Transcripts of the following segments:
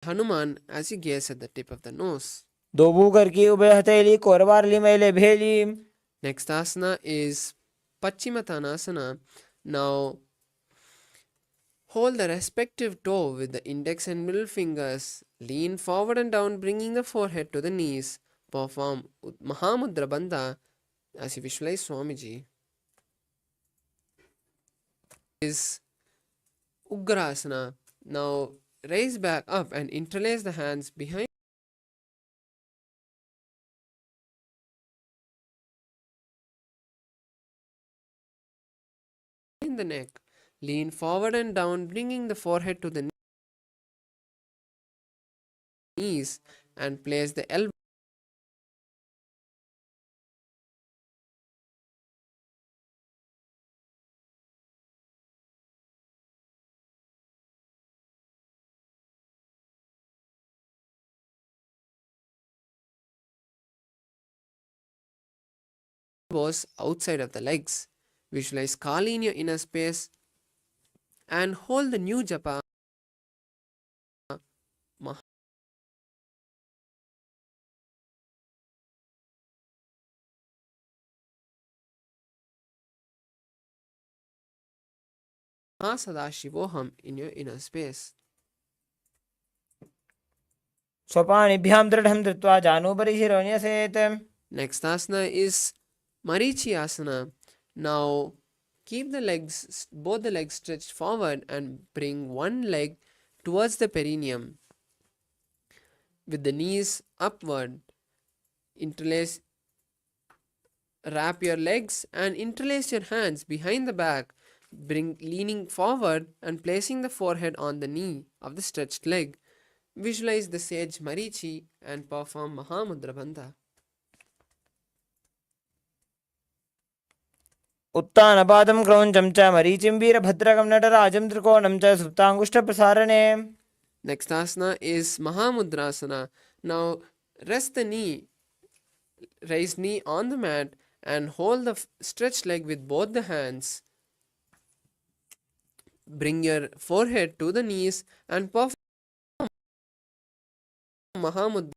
Hanuman as you gaze at the tip of the nose. Dobu karki ube hateli korvarli maile bheli. Next asana is Paschimottanasana. Now hold the respective toe with the index and middle fingers. Lean forward and down, bringing the forehead to the knees. Perform Mahamudra Bandha as you visualize Swamiji. Is Ugrasana. Now raise back up and interlace the hands behind the neck. Lean forward and down, bringing the forehead to the knees and place the elbows outside of the legs. Visualize Kali in your inner space and hold the new japa Mahā in your inner space. Swapanibhyam dridham dhritva janubari shironyasete. Next asana is Marichi Asana. Now keep the legs, both the legs stretched forward and bring one leg towards the perineum with the knees upward. Interlace, wrap your legs and interlace your hands behind the back. Bring leaning forward and placing the forehead on the knee of the stretched leg. Visualize the sage Marichi and perform Mahamudra Bandha. उत्तानपादं क्रौञ्चं च मरीचिं वीरभद्रकं नटराजं त्रिकोणं च सुप्ताङ्गुष्ठप्रसारणे. Next asana is Mahamudrasana. Now rest the knee, raise knee on the mat and hold the stretched leg with both the hands. Bring your forehead to the knees and perform Mahamudra.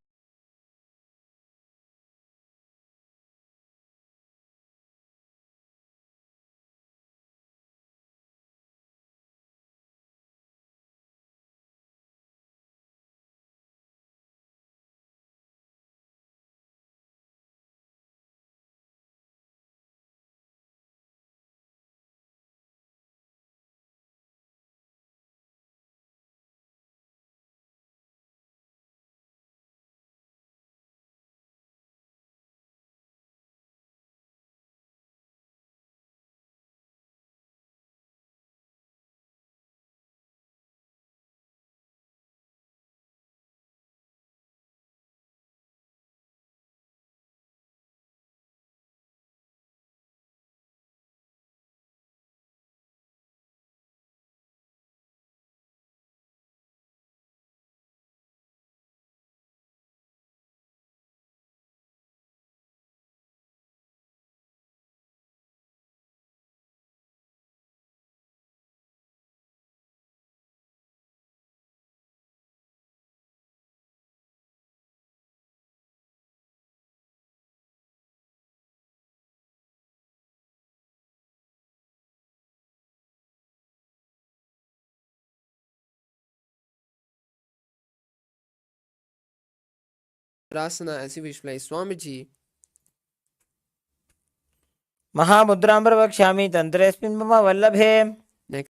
Asana as you visualize Swamiji. महामुद्रां प्रवक्ष्यामि तन्त्रेऽस्मिन् मम वल्लभे. Next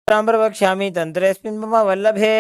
प्रवक्ष्यामि तन्त्रेऽस्मिन् मम वल्लभे.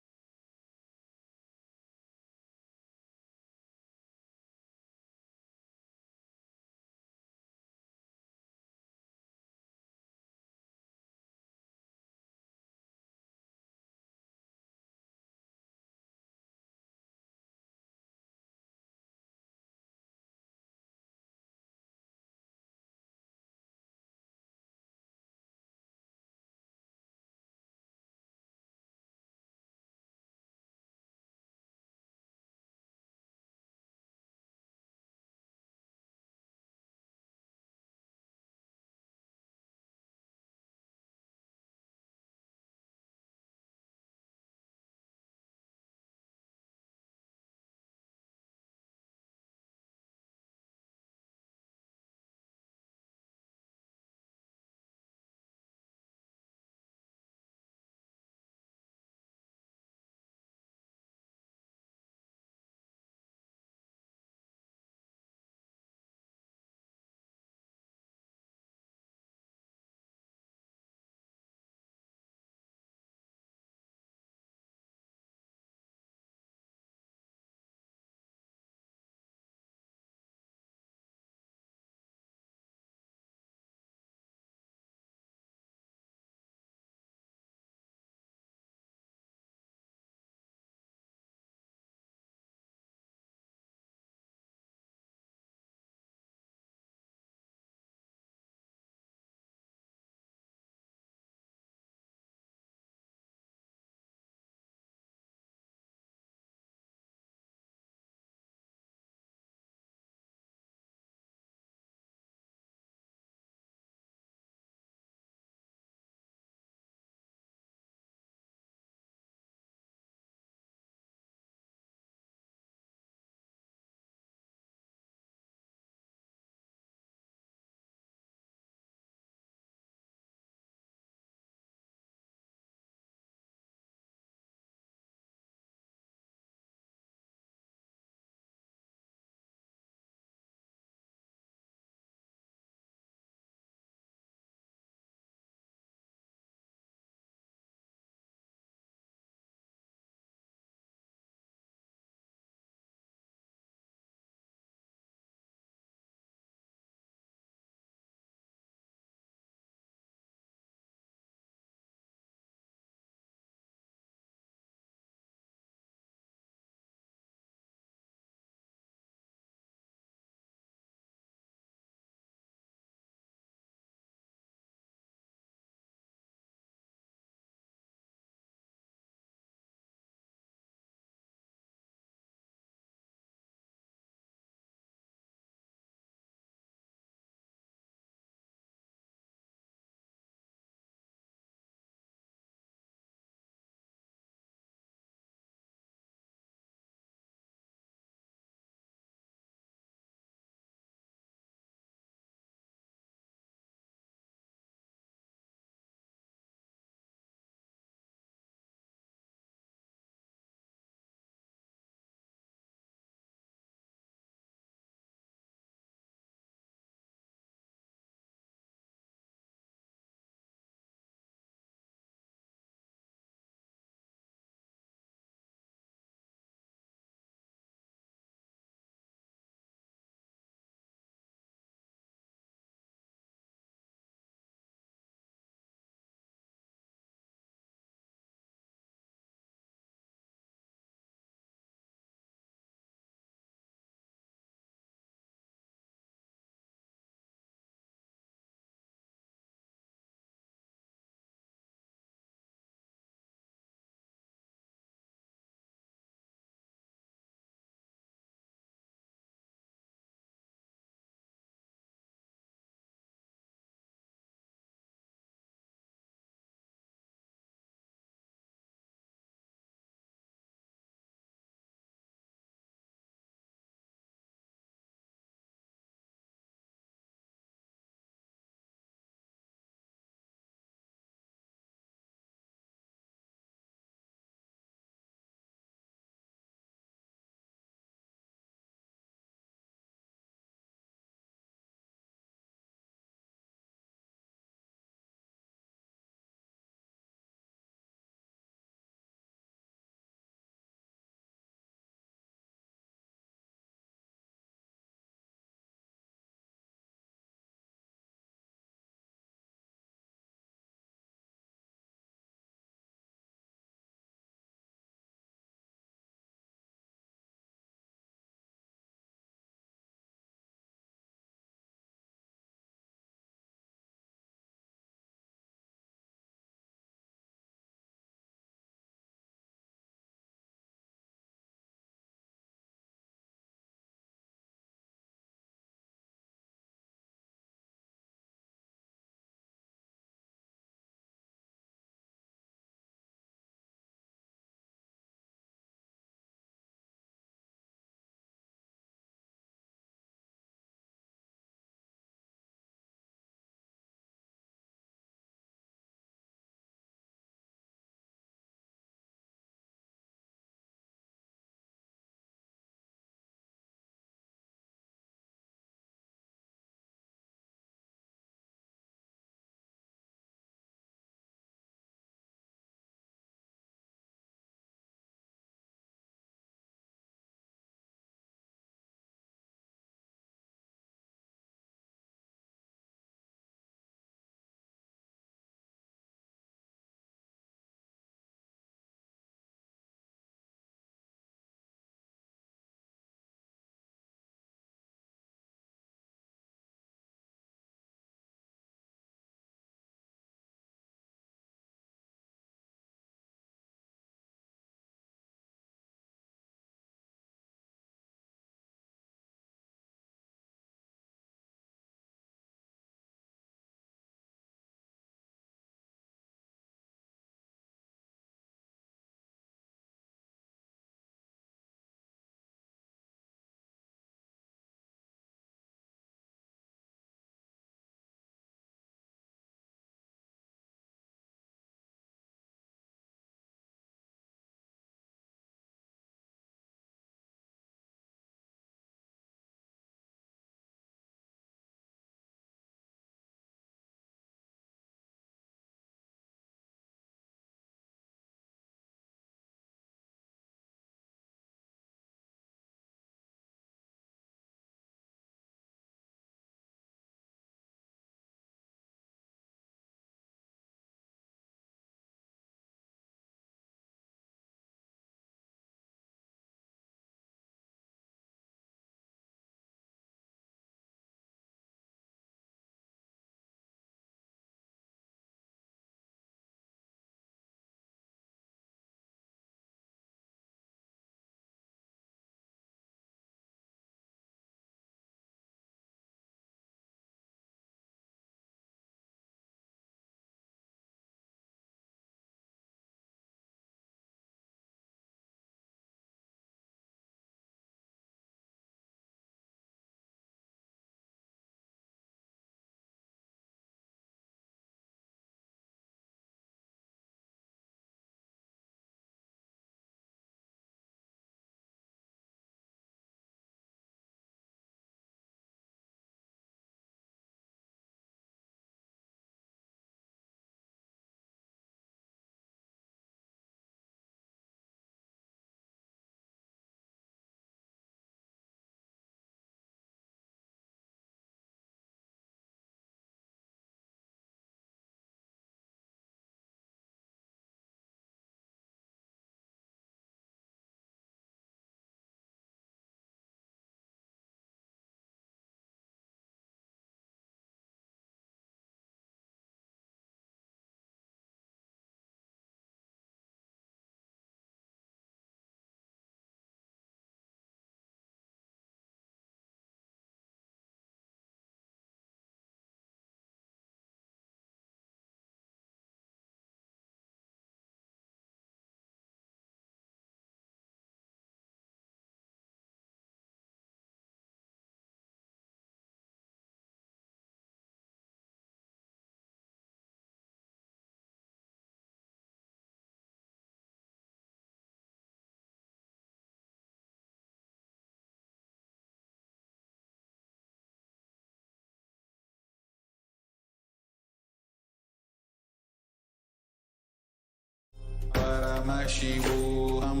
Paramashivoham.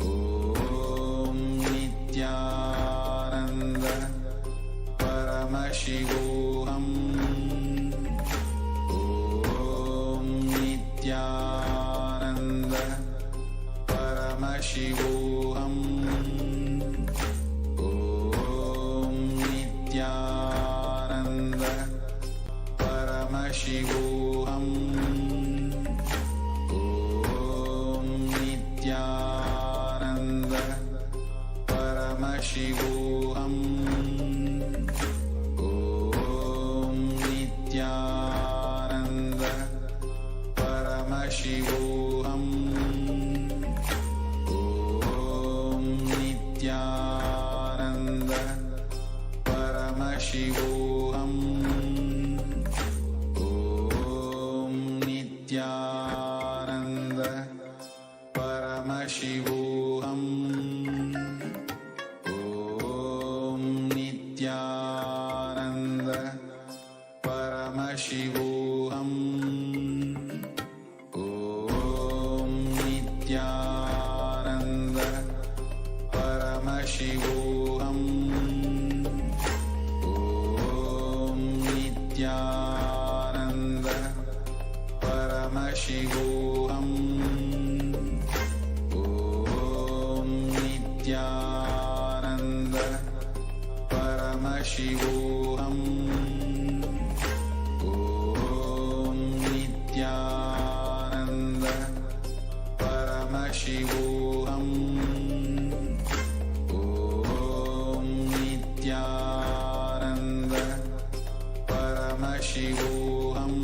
Om Nithyananda Paramashivoham. Om Nithyananda Paramashivoham. Om Nithyananda Paramashivoham. Om Nithyananda Paramashivoham. Om Nithyananda Paramashivoham. Om Nithyananda Paramashivoham. Om Nithyananda Paramashivoham. Om Nithyananda Paramashivoham. Om Nithyananda Paramashivoham. Om Nithyananda Paramashivoham. Om Nithyananda Paramashivoham. Om Nithyananda Paramashivoham. Om Nithyananda Paramashivoham.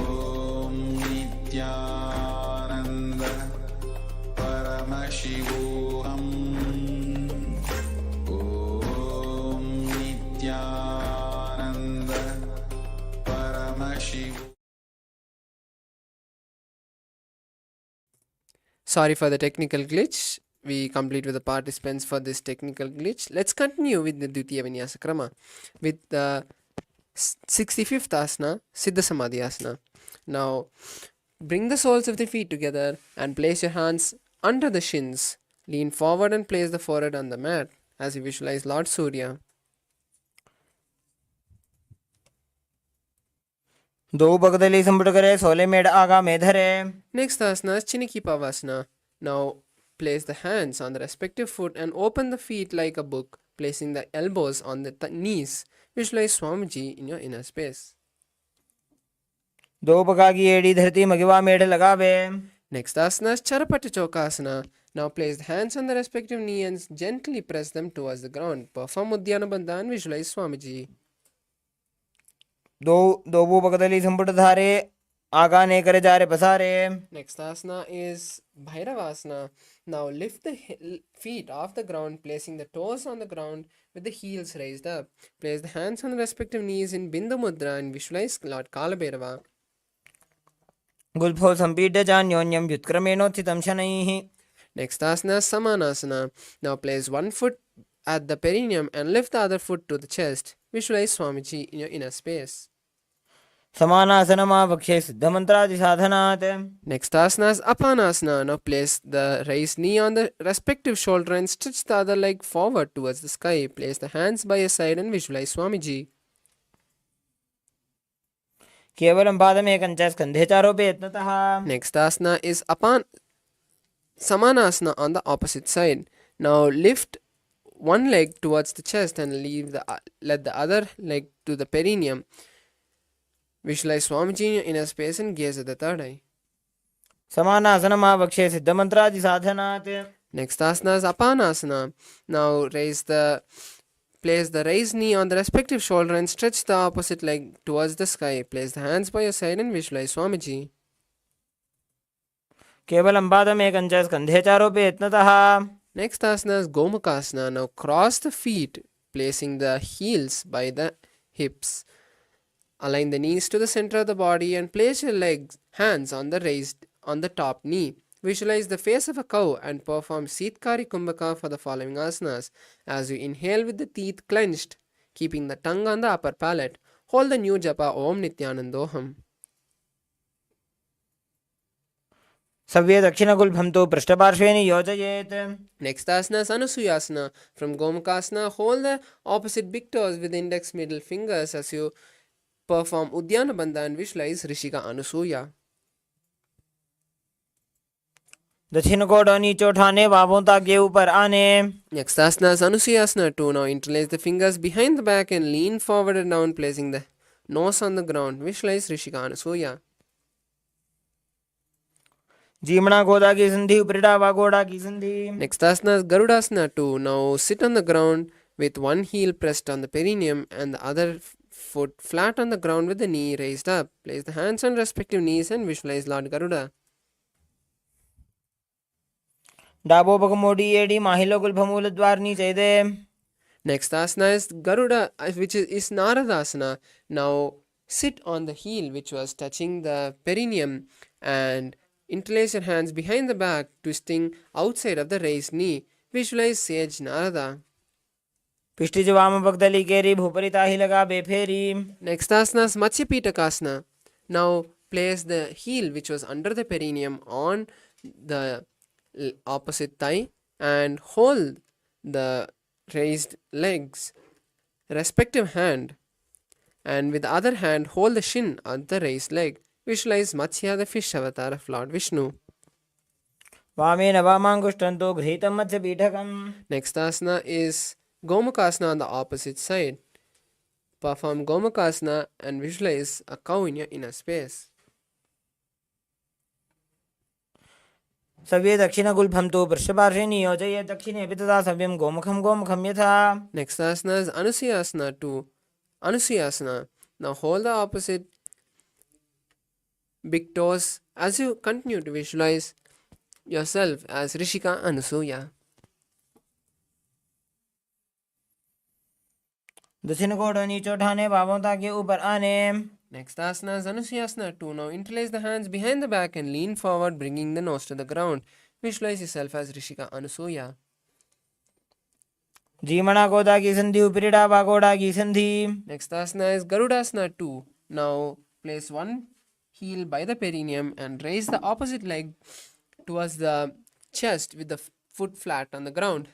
Om Nithyananda Paramashivoham. Om Nithyananda Paramashivoham. Sorry for the technical glitch. We complete with the participants for this technical glitch. Let's continue with the Dvitiya Vinyasa Krama with the 65th asana, Siddha Samadhi asana. Now, bring the soles of the feet together and place your hands under the shins. Lean forward and place the forehead on the mat as you visualize Lord Surya. दो पगदली संपुट करे सोले made आगा में धरे. Next asana is Chiniki Pavasana. Now, place the hands on the respective foot and open the feet like a book, placing the elbows on the knees. Visualize Swamiji in your inner space. दो पगा की एड़ी धरती मगिवा मेढ़ लगावे. Next asana is Charapati Chokasana. Now place the hands on the respective knee and gently press them towards the ground. Perform Uddiyana Bandha and visualize Swamiji. दो वो पगदली संपुट धारे आगा ने करे जा रे पसारे. Next asana is Bhairavasana. Now lift the feet off the ground, placing the toes on the ground with the heels raised up. Place the hands on the respective knees in Bindu Mudra and visualize Lord Kalabhairava. गुल्फो संपीड्य चान्योन्यं व्युत्क्रमेणोत्थितं शनैः. Next asana is Samanasana. Now place one foot at the perineum and lift the other foot to the chest. Visualize Swamiji in your inner space. समानासनमावक्षे सिद्धमन्त्रादिसाधनात्. Next asana is Apanasana. Now place the raised knee on the respective shoulder and stretch the other leg forward towards the sky. Place the hands by your side and visualize Swamiji. केवलं पादमेकं च स्कन्धे चारोपे यत्नतः. Next asana is Samanasana on the opposite side. Now lift one leg towards the chest and let the other leg to the perineum. Visualize Swamiji in your inner space and gaze at the third eye. समानासनमावक्षे सिद्धमन्त्रादिसाधनात्. Next asana is Apanasana. Now place the raised knee on the respective shoulder and stretch the opposite leg towards the sky. Place the hands by your side and visualize Swamiji. केवलं पादमेकं च स्कन्धे चारोपे यत्नतः. Next asana is Gomukasana. Now cross the feet, placing the heels by the hips. Align the knees to the center of the body and place your hands on the top knee. Visualize the face of a cow and perform Sitkari Kumbhaka for the following asanas. As you inhale with the teeth clenched, keeping the tongue on the upper palate, hold the new japa Om Nithyanandoham. सव्ये दक्षिणगुल्भं तु पृष्ठपार्श्वे नियोजयेत्. Next asana is Anusuyasana. From Gomakasana, hold the opposite big toes with index middle fingers as you perform Udyana Bandha and visualize Rishika Anusuya. दक्षिण कोण नीचे उठाने, बाहों ताकि ऊपर आने. Next asana is Anusuyasana 2. Now interlace the fingers behind the back and lean forward and down, placing the nose on the ground. Visualize Rishika Anusuya. जीमणा गोदा की संधि, उपरिटा वागोड़ा की संधि. Next asana is Garudasana 2. Now sit on the ground with one heel pressed on the perineum and the other foot flat on the ground with the knee raised up. Place the hands on respective knees and visualize Lord Garuda. डाबो पग मोड़ी AD माहिलो गुल्भमूल द्वार नीचे दे. Next asana is Garuda, which is Naradasana. Now sit on the heel which was touching the perineum and interlace your hands behind the back, twisting outside of the raised knee. Visualize Sage Narada. पिष्टिज वाम पगदली केरी, भूपरिता ही लगा बेफेरी. Next asana is Matsya Pitakasana. Now place the heel which was under the perineum on the opposite thigh and hold the raised legs, respective hand, and with the other hand hold the shin on the raised leg. Visualize Matsya, the fish avatar of Lord Vishnu. वामेन वामांगुष्ठं तु गृहीतं मत्स्य पीठकम्. Next asana is Gomakasana on the opposite side. Perform Gomakasana and visualize a cow in your inner space. सव्ये दक्षिणगुल्भं तु पृष्ठपार्श्वे नियोजयेत्. दक्षिणे अपि तथा सव्यं गोमुखं गोमुखं यथा. Next asana is Anusuyasana 2. Anusuyasana. Now hold the opposite big toes as you continue to visualize yourself as Rishika Anusuya. दक्षिण कोण नीचे उठाने, बाहों ताकि ऊपर आने. Next asana is Anusuyasana 2. Now interlace the hands behind the back and lean forward, bringing the nose to the ground. Visualize yourself as Rishika Anusuya. जीमणा गोदा की संधि, उपरिटा वागोड़ा की संधि. Next asana is Garudasana 2. Now place one heel by the perineum and raise the opposite leg towards the chest with the foot flat on the ground.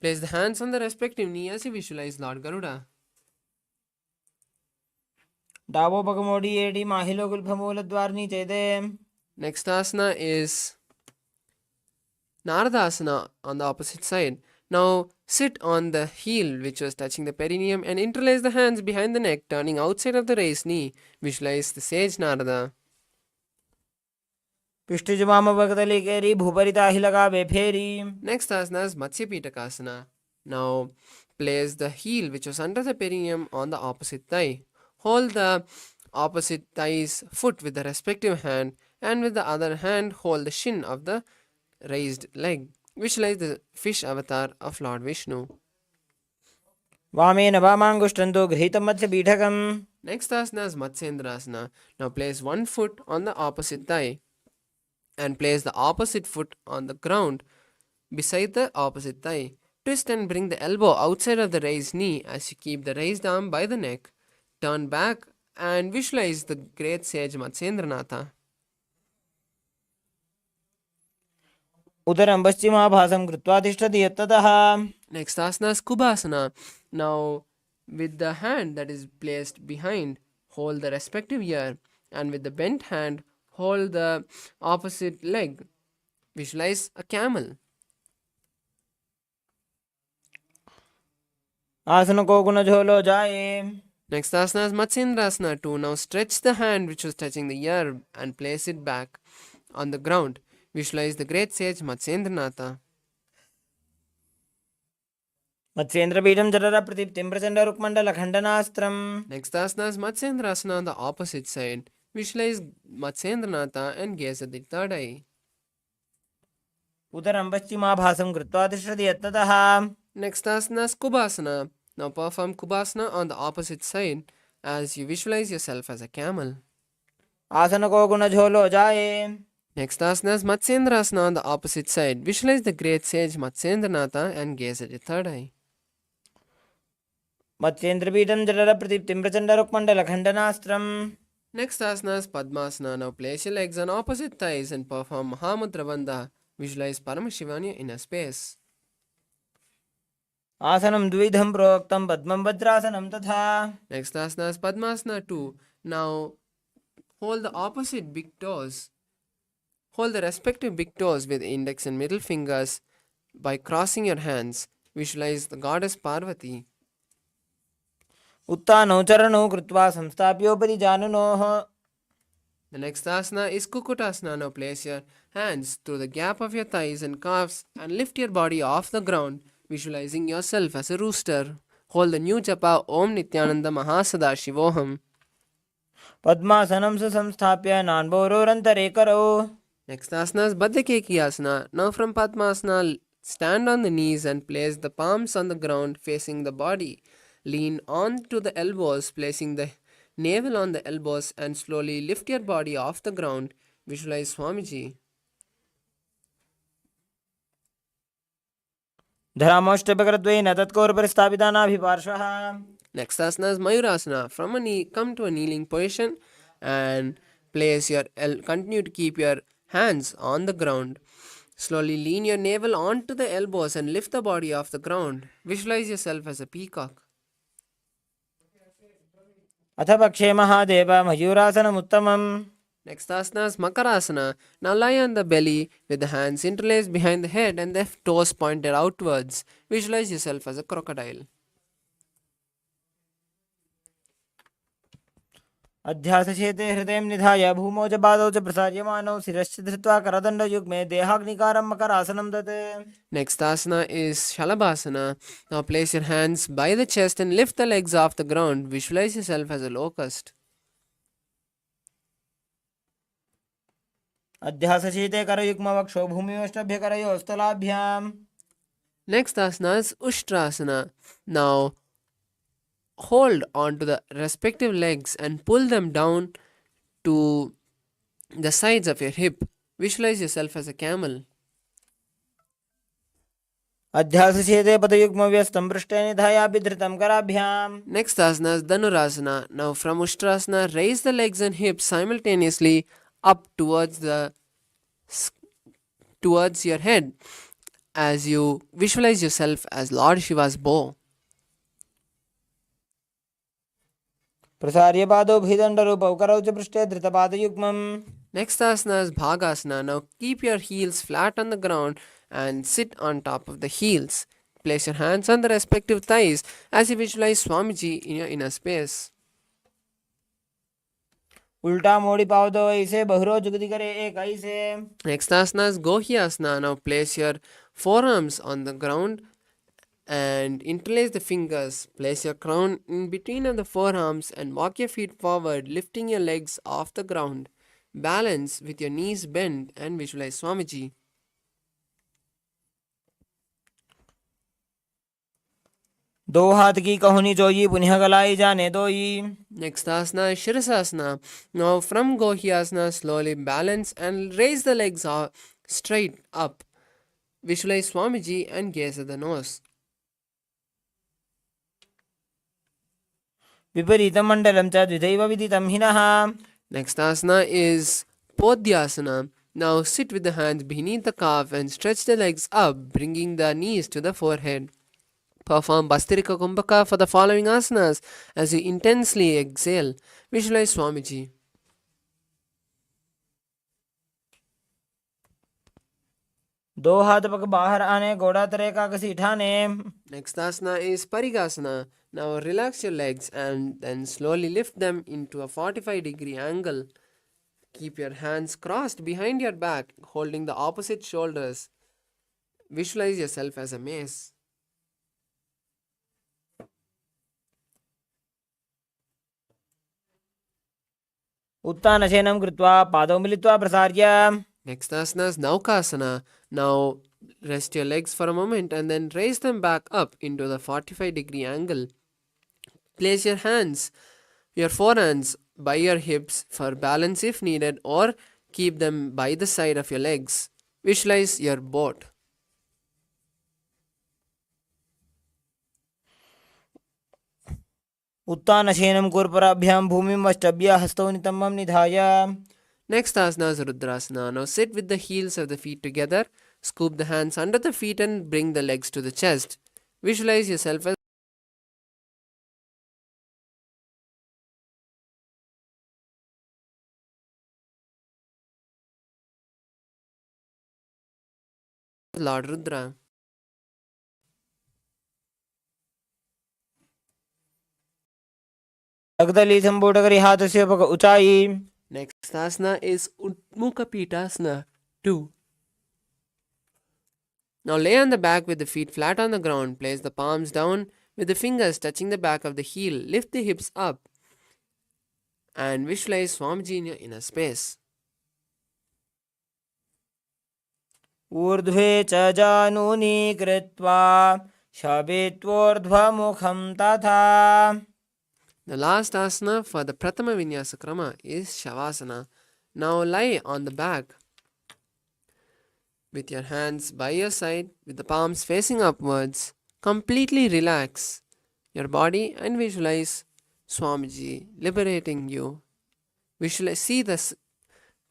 Place the hands on the respective knee as you visualize Lord Garuda. डाबो पग मोड़ी AD माहिलो गुल्भमूल द्वार नीचे दे. Next asana is Naradasana on the opposite side. Now sit on the heel which was touching the perineum and interlace the hands behind the neck, turning outside of the raised knee. Visualize the sage Narada. पिष्टिज वाम पगदली केरी, भूपरिता ही लगा बेफेरी. Next asana is Matsya Pitakasana. Now place the heel which was under the perineum on the opposite thigh. Hold the opposite thigh's foot with the respective hand and with the other hand hold the shin of the raised leg. Visualize the fish avatar of Lord Vishnu. वामेन वामांगुष्ठं तु गृहीतं मत्स्य पीठकम्. Next asana is Matsyendrasana. Now place one foot on the opposite thigh and place the opposite foot on the ground beside the opposite thigh. Twist and bring the elbow outside of the raised knee as you keep the raised arm by the neck. Turn back and visualize the great sage Matsyendranatha. उदरं पश्चिमाभासं कृत्वा तिष्ठति यत्ततः. Next asana is Kubhasana. Now with the hand that is placed behind, hold the respective ear and with the bent hand, hold the opposite leg. Visualize a camel. आसन को गुण झोलो जाए. Next asana is Matsyendrasana 2. Now stretch the hand which was touching the ear and place it back on the ground. Visualize the great sage Matsyendranatha. मत्स्येन्द्रपीठं जठर प्रदीप्तिं Prachanda रुक्मण्डल खण्डनास्त्रम्. Next asana is Matsyendrasana on the opposite side. Visualize Matsyendranatha and gaze at the third eye. उदरं पश्चिमाभासं कृत्वा तिष्ठति यत्ततः. Next asana is Kubhasana. Now perform Kubhasana on the opposite side as you visualize yourself as a camel. आसन को गुण झोलो जाए. Next asana is Matsyendrasana on the opposite side. Visualize the great sage Matsyendranatha and gaze at your third eye. मत्स्येन्द्रपीठं जठर प्रदीप्तिं Prachanda रुक्मण्डल खण्डनास्त्रम्. Next asana is Padmasana. Now place your legs on opposite thighs and perform Mahamudra. Visualize Paramashivam in your inner space. आसनं द्विधं प्रोक्तं पद्मं वज्रासनं तथा. Next asana is Padmasana 2. Now hold the opposite big toes. Hold the respective big toes with index and middle fingers by crossing your hands. Visualize the goddess Parvati. उत्तानौ चरणौ कृत्वा संस्थाप्योपरि जानुनोः. The next asana is Kukutasana. Now place your hands through the gap of your thighs and calves and lift your body off the ground, visualizing yourself as a rooster. Hold the new japa Om Nithyananda Mahā पद्मासनं सुसंस्थाप्य नान्भोरोरन्तरे करौ. Next asana is Baddhakeki Asana. Now from Padmasana, stand on the knees and place the palms on the ground facing the body. Lean on to the elbows, placing the navel on the elbows and slowly lift your body off the ground. Visualize Swamiji. धरामोष्टपकरद्वयेन तत्कोरुपरि स्थापिता नाभिपार्श्वः. Next asana is Mayurasana. From a knee, come to a kneeling position and place your continue to keep your hands on the ground. Slowly lean your navel onto the elbows and lift the body off the ground. Visualize yourself as a peacock. अथ पक्षे Mahadev मयूरासनमुत्तमम्. Next asana is Makarasana. Now lie on the belly with the hands interlaced behind the head and the toes pointed outwards. Visualize yourself as a crocodile. अध्यासचेते हृदयं निधाय भूमौ च पादौ च प्रसार्यमानौ शिरश्च धृत्वा करदण्डयुग्मे देहाग्निकारं मकरासनं दत्. Next asana is Shalabhasana. Now place your hands by the chest and lift the legs off the ground. Visualize yourself as a locust. अध्यासचेते करयुग्मवक्षौ भूमिवष्टभ्यकरयोः स्थलाभ्याम्. Next asana is Ushtrasana. Now hold on to the respective legs and pull them down to the sides of your hip. Visualize yourself as a camel. अध्यासचेते पदयुग्मव्यस्तं पृष्ठे निधायापि धृतं कराभ्याम्. Next asana is Dhanurasana. Now from Ushtrasana, raise the legs and hips simultaneously up towards your head as you visualize yourself as Lord Shiva's bow. प्रसार्य पादौ भीदण्डरूपौ करौ च पृष्ठे धृतपादयुग्मम्. Next asana is Bhagasana. Now keep your heels flat on the ground and sit on top of the heels. Place your hands on the respective thighs as you visualize Swamiji in your inner space. उल्टा मोड़ी पावदो ऐसे बहुरो जुगति करे एक ऐसे. Next asana is Gohyasana. Now place your forearms on the ground and interlace the fingers. Place your crown in between of the forearms and walk your feet forward, lifting your legs off the ground. Balance with your knees bent and visualize Swamiji. दो हाथ की कहुनी जोई पुनः गलाई जाने दोई. Next asana is Shirasasana. Now from Gohyasana, slowly balance and raise the legs straight up. Visualize Swamiji and gaze at the nose. विपरीतं मण्डलं च द्विधैव विदितं हिनः. Next asana is Podhyasana. Now sit with the hands beneath the calf and stretch the legs up, bringing the knees to the forehead. Perform Bastarika Kumbhaka for the following asanas as you intensely exhale. Visualize Swamiji. दो हाथ पग बाहर आने घोड़ा तरे का कसी ठाने. Next asana is Parigasana. Now relax your legs and then slowly lift them into a 45-degree angle. Keep your hands crossed behind your back, holding the opposite shoulders. Visualize yourself as a mace. उत्तानशयनं कृत्वा पादौ मिलित्वा प्रसार्य. Next asana is Naukasana. Now rest your legs for a moment and then raise them back up into the 45-degree angle. Place your forehands by your hips for balance if needed, or keep them by the side of your legs. Visualize your boat. उत्तानशयनं कुर्पराभ्यां भूमिं वष्टभ्य हस्तौ नितम्बं निधाय Next asana is Rudrasana. Now sit with the heels of the feet together. Scoop the hands under the feet and bring the legs to the chest. Visualize yourself as Lord Rudra. अगदली संपूटकरी हाथस्य पक ऊंचाई. Next asana is Utmukha Pitasana 2. Now lay on the back with the feet flat on the ground. Place the palms down with the fingers touching the back of the heel. Lift the hips up and visualize Swamiji in your inner space. ऊर्ध्वे च जानूनि कृत्वा शबित्वोर्ध्वमुखं तथा. The last asana for the Pratama Vinyasa Krama is Shavasana. Now lie on the back with your hands by your side with the palms facing upwards. Completely relax your body and visualize Swamiji liberating you. Visualize, see the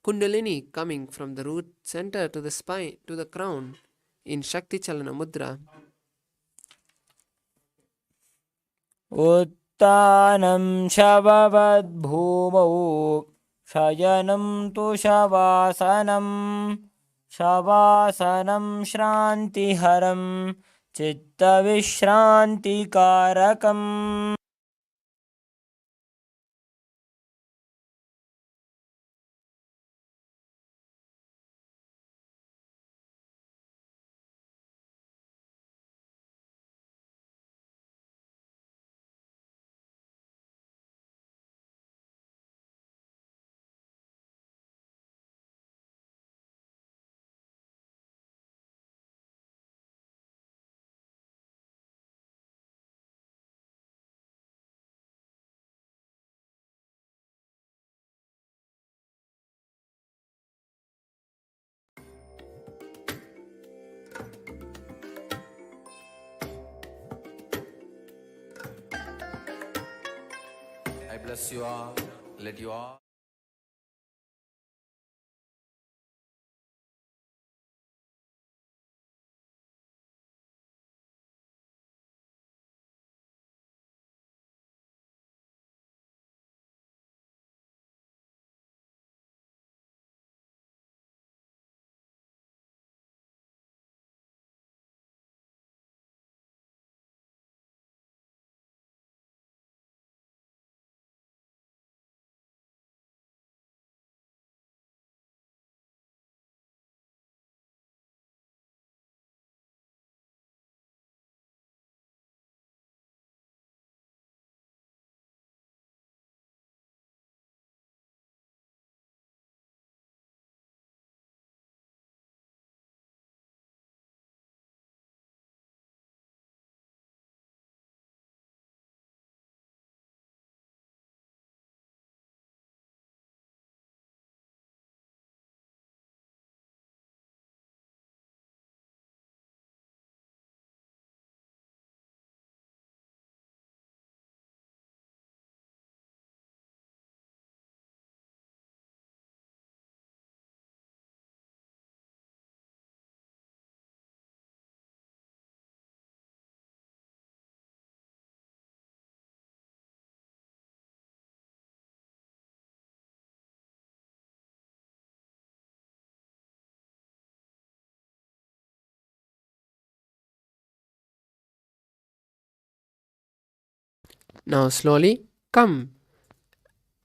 Kundalini coming from the root center to the spine to the crown in Shakti Chalana Mudra. उत्तानं शववद्भूमौ शयनं तु शवासनं शवासनं श्रान्तिहरं चित्तविश्रान्तिकारकम्. I bless you all. Let you all. Now slowly come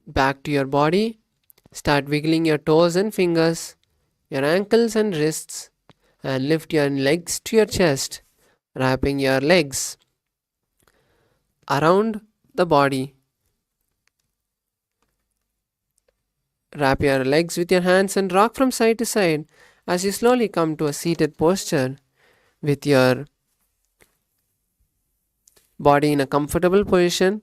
back to your body. Start wiggling your toes and fingers, your ankles and wrists, and lift your legs to your chest, wrapping your legs around the body. Wrap your legs with your hands and rock from side to side as you slowly come to a seated posture with your body in a comfortable position.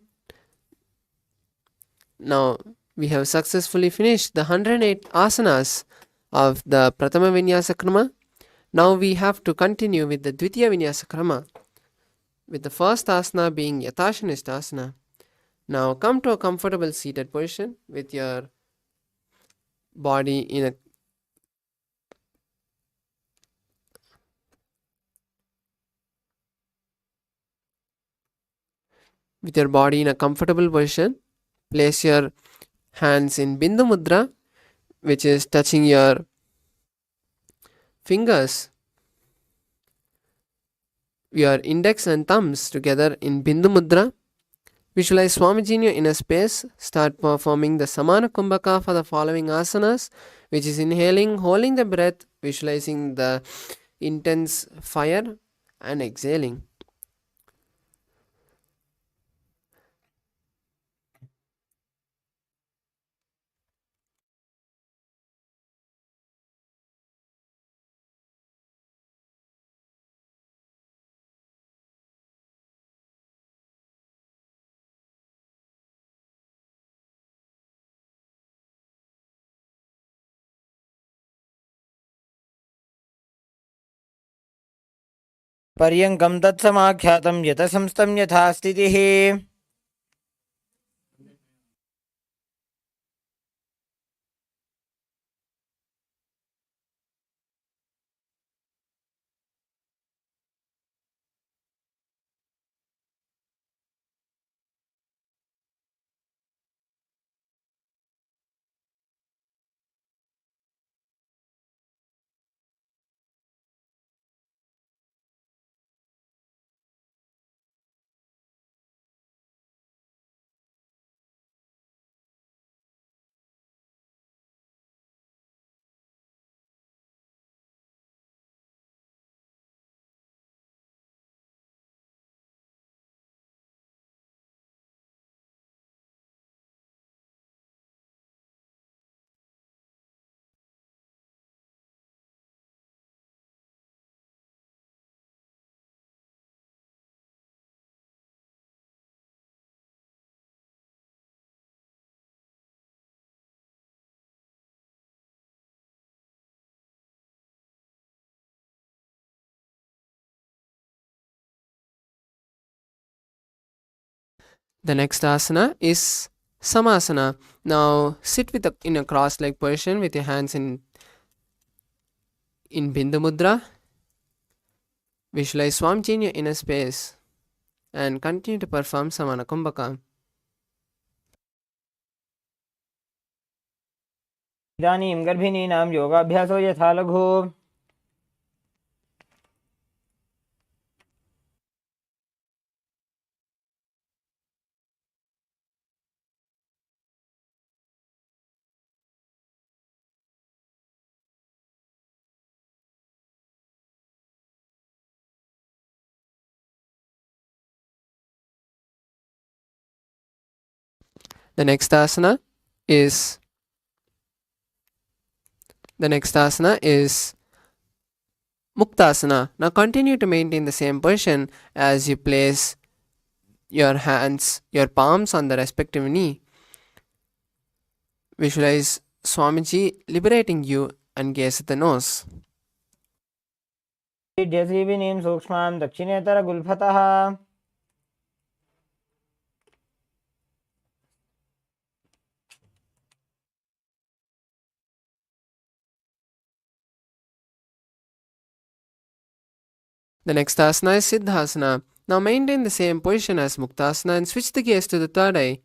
Now we have successfully finished the 108 asanas of the Pratama Vinyasa Krama. Now we have to continue with the Dvitiya Vinyasa Krama, with the first asana being Yathashanishta asana. Now come to a comfortable seated position with your body in a comfortable position. Place your hands in Bindu Mudra, which is touching your fingers, your index and thumbs together in Bindu Mudra. Visualize Swamiji in your inner space. Start performing the Samana Kumbhaka for the following asanas, which is inhaling, holding the breath, visualizing the intense fire, and exhaling. पर्यङ्कं तत्समाख्यातं यतसंस्थं यथा स्थितिः. The next asana is Samasana. Now sit in a cross-legged position with your hands in Bindu Mudra. Visualize Swamiji in your inner space and continue to perform Samana Kumbhaka. इदानीं गर्भिणीनां योगाभ्यासो यथा लघु. The next asana is Muktasana. Now continue to maintain the same position as you place your palms on the respective knee. Visualize Swamiji liberating you and gaze at the nose. जीविनीं सूक्ष्मां दक्षिणेतरगुल्फतः. The next asana is Siddhasana. Now maintain the same position as Muktasana and switch the gaze to the third eye.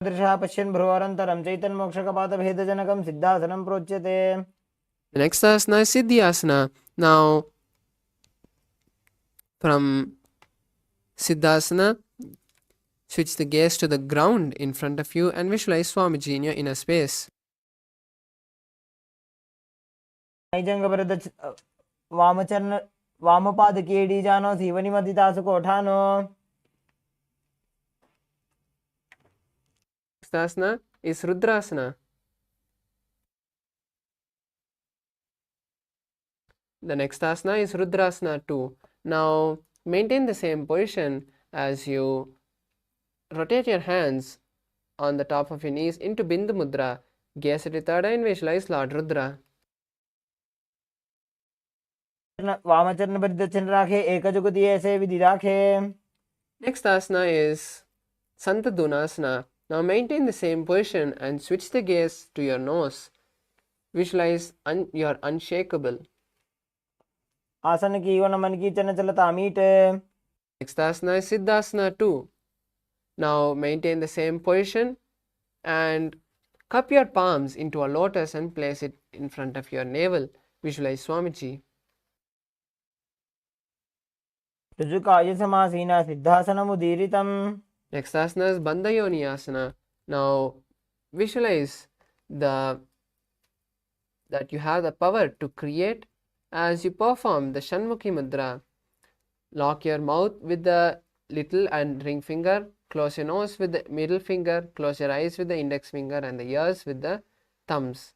दृशा पश्यन् भ्रुवरन्तरं चैतन्मोक्षकपातभेदजनकं सिद्धासनं प्रोच्यते. The next asana is Siddhyasana. Now from Siddhasana, switch the gaze to the ground in front of you and visualize Swamiji in your inner space. नैजङ्गपरद वामचरण वामपादकेडीजानो सीवनिमदितासु कोठानो. Next asana is Rudrasana. The next asana is Rudrasana 2. Now maintain the same position as you rotate your hands on the top of your knees into Bindu Mudra. Gaze at your third eye and visualize Lord Rudra. वामचरण पर दक्षिण राखे एक जुगति ऐसे विधि राखे. Next asana is Santadunasana. Now maintain the same position and switch the gaze to your nose. Visualize you're unshakable. आसन की one मन की चन चलता meet. Next asana is Siddhasana 2. Now maintain the same position and cup your palms into a lotus and place it in front of your navel. Visualize Swamiji. ऋजुकाय समासीना सिद्धासनमुदीरितम्. Next asana is Bandhayoni Asana. Now visualize that you have the power to create as you perform the Shanmukhi Mudra. Lock your mouth with the little and ring finger. Close your nose with the middle finger. Close your eyes with the index finger and the ears with the thumbs.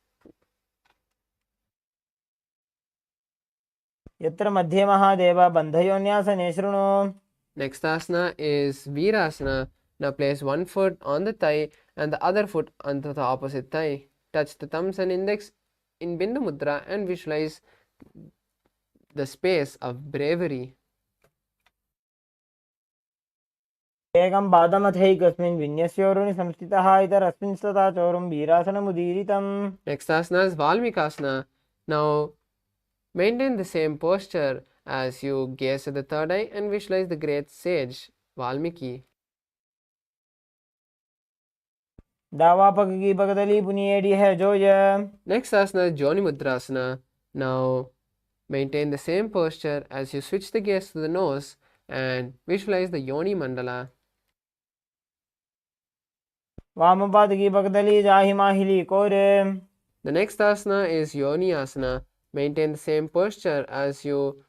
यत्र मध्ये महादेव बन्धयोन्यासने शृणु. Next asana is Virasana. Now place one foot on the thigh and the other foot onto the opposite thigh. Touch the thumbs and index in Bindu Mudra and visualize the space of bravery. एकं पादमथैकस्मिन् विन्यस्योरुणि संस्थितः इतरस्मिन् स्तथा चोरुं वीरासनमुदीरितम्. Next asana is Valmikasana. Now maintain the same posture as you gaze at the third eye and visualize the great sage Valmiki. दावा पग की पगदली पुनिएडी है जोय. Next asana is Joni Mudrasana. Now maintain the same posture as you switch the gaze to the nose and visualize the Yoni Mandala. वाम पाद की पगदली जाहि माहिली कोरे. The next asana is Yoni Asana. Maintain the same posture as you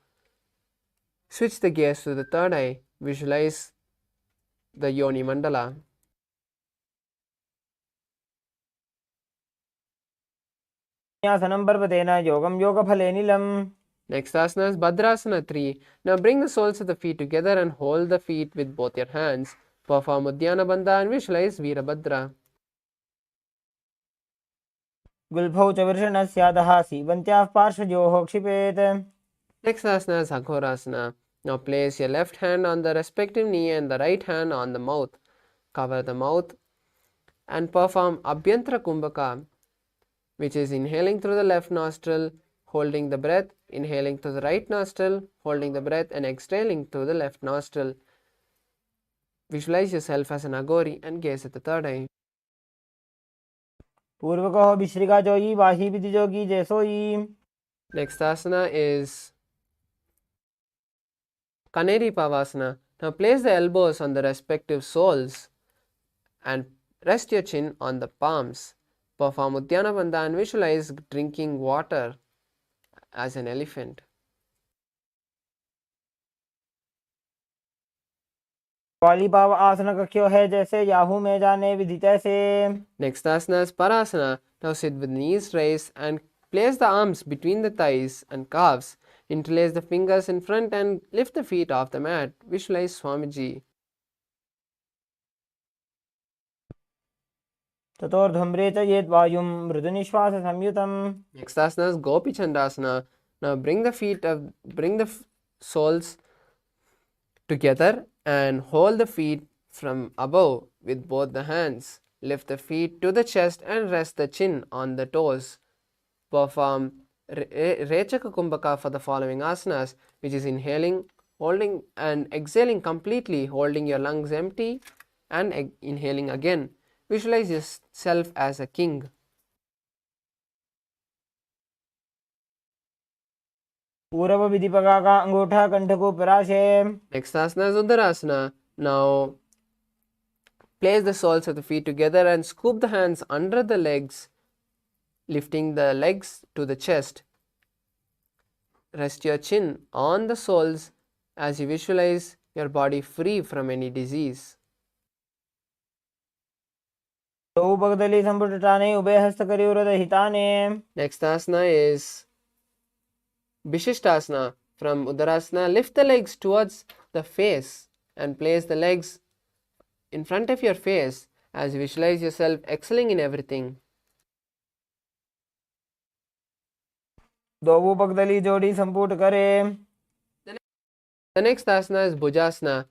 switch the gaze to the third eye. Visualize the Yoni Mandala. न्यासनं पर्वतेन योगं योगफले नीलम्. Next asana is Bhadrasana 3. Now bring the soles of the feet together and hold the feet with both your hands. Perform Uddiyana Bandha and visualize Veerabhadra. गुल्फौ च वृषणस्यादः सीवन्त्याः पार्श्वयोः क्षिपेत्. Next asana is Aghorasana. Now place your left hand on the respective knee and the right hand on the mouth. Cover the mouth and perform Abhyantara Kumbhaka, which is inhaling through the left nostril, holding the breath, inhaling through the right nostril, holding the breath and exhaling through the left nostril. Visualize yourself as an Aghori and gaze at the third eye. पूर्वको विश्रिका जोई वाही विधि जोगी जैसोई. Next asana is Kaneri Pavasana. Now place the elbows on the respective soles and rest your chin on the palms. Perform Uddiyana Bandha and visualize drinking water as an elephant. वाली पाव आसन कक्यो है जैसे Yahoo में जाने विधि तैसे. Next asana is Parasana. Now sit with knees raised and place the arms between the thighs and calves. Interlace the fingers in front and lift the feet off the mat. Visualize Swamiji. ततोर्ध्वम्रे च येत् वायुं मृदुनिश्वास संयुतम्. Next asana is Gopi Chandasana. Now bring the soles together and hold the feet from above with both the hands. Lift the feet to the chest and rest the chin on the toes. Perform Rechaka Kumbhaka for the following asanas, which is inhaling, holding and exhaling completely, holding your lungs empty and inhaling again. Visualize yourself as a king. पूर्व विधि पगा का अंगूठा कंठ को पराशे. Next asana is Uttarasana. Now place the soles of the feet together and scoop the hands under the legs, lifting the legs to the chest. Rest your chin on the soles as you visualize your body free from any disease. तो पगदली संपुटटाने उभय हस्त करी उरद हिताने. Next asana is Vishishtasana. From Uttarasana, lift the legs towards the face and place the legs in front of your face as you visualize yourself excelling in everything. दो पगदली जोड़ी संपुट करे. The next asana is Bhujasana.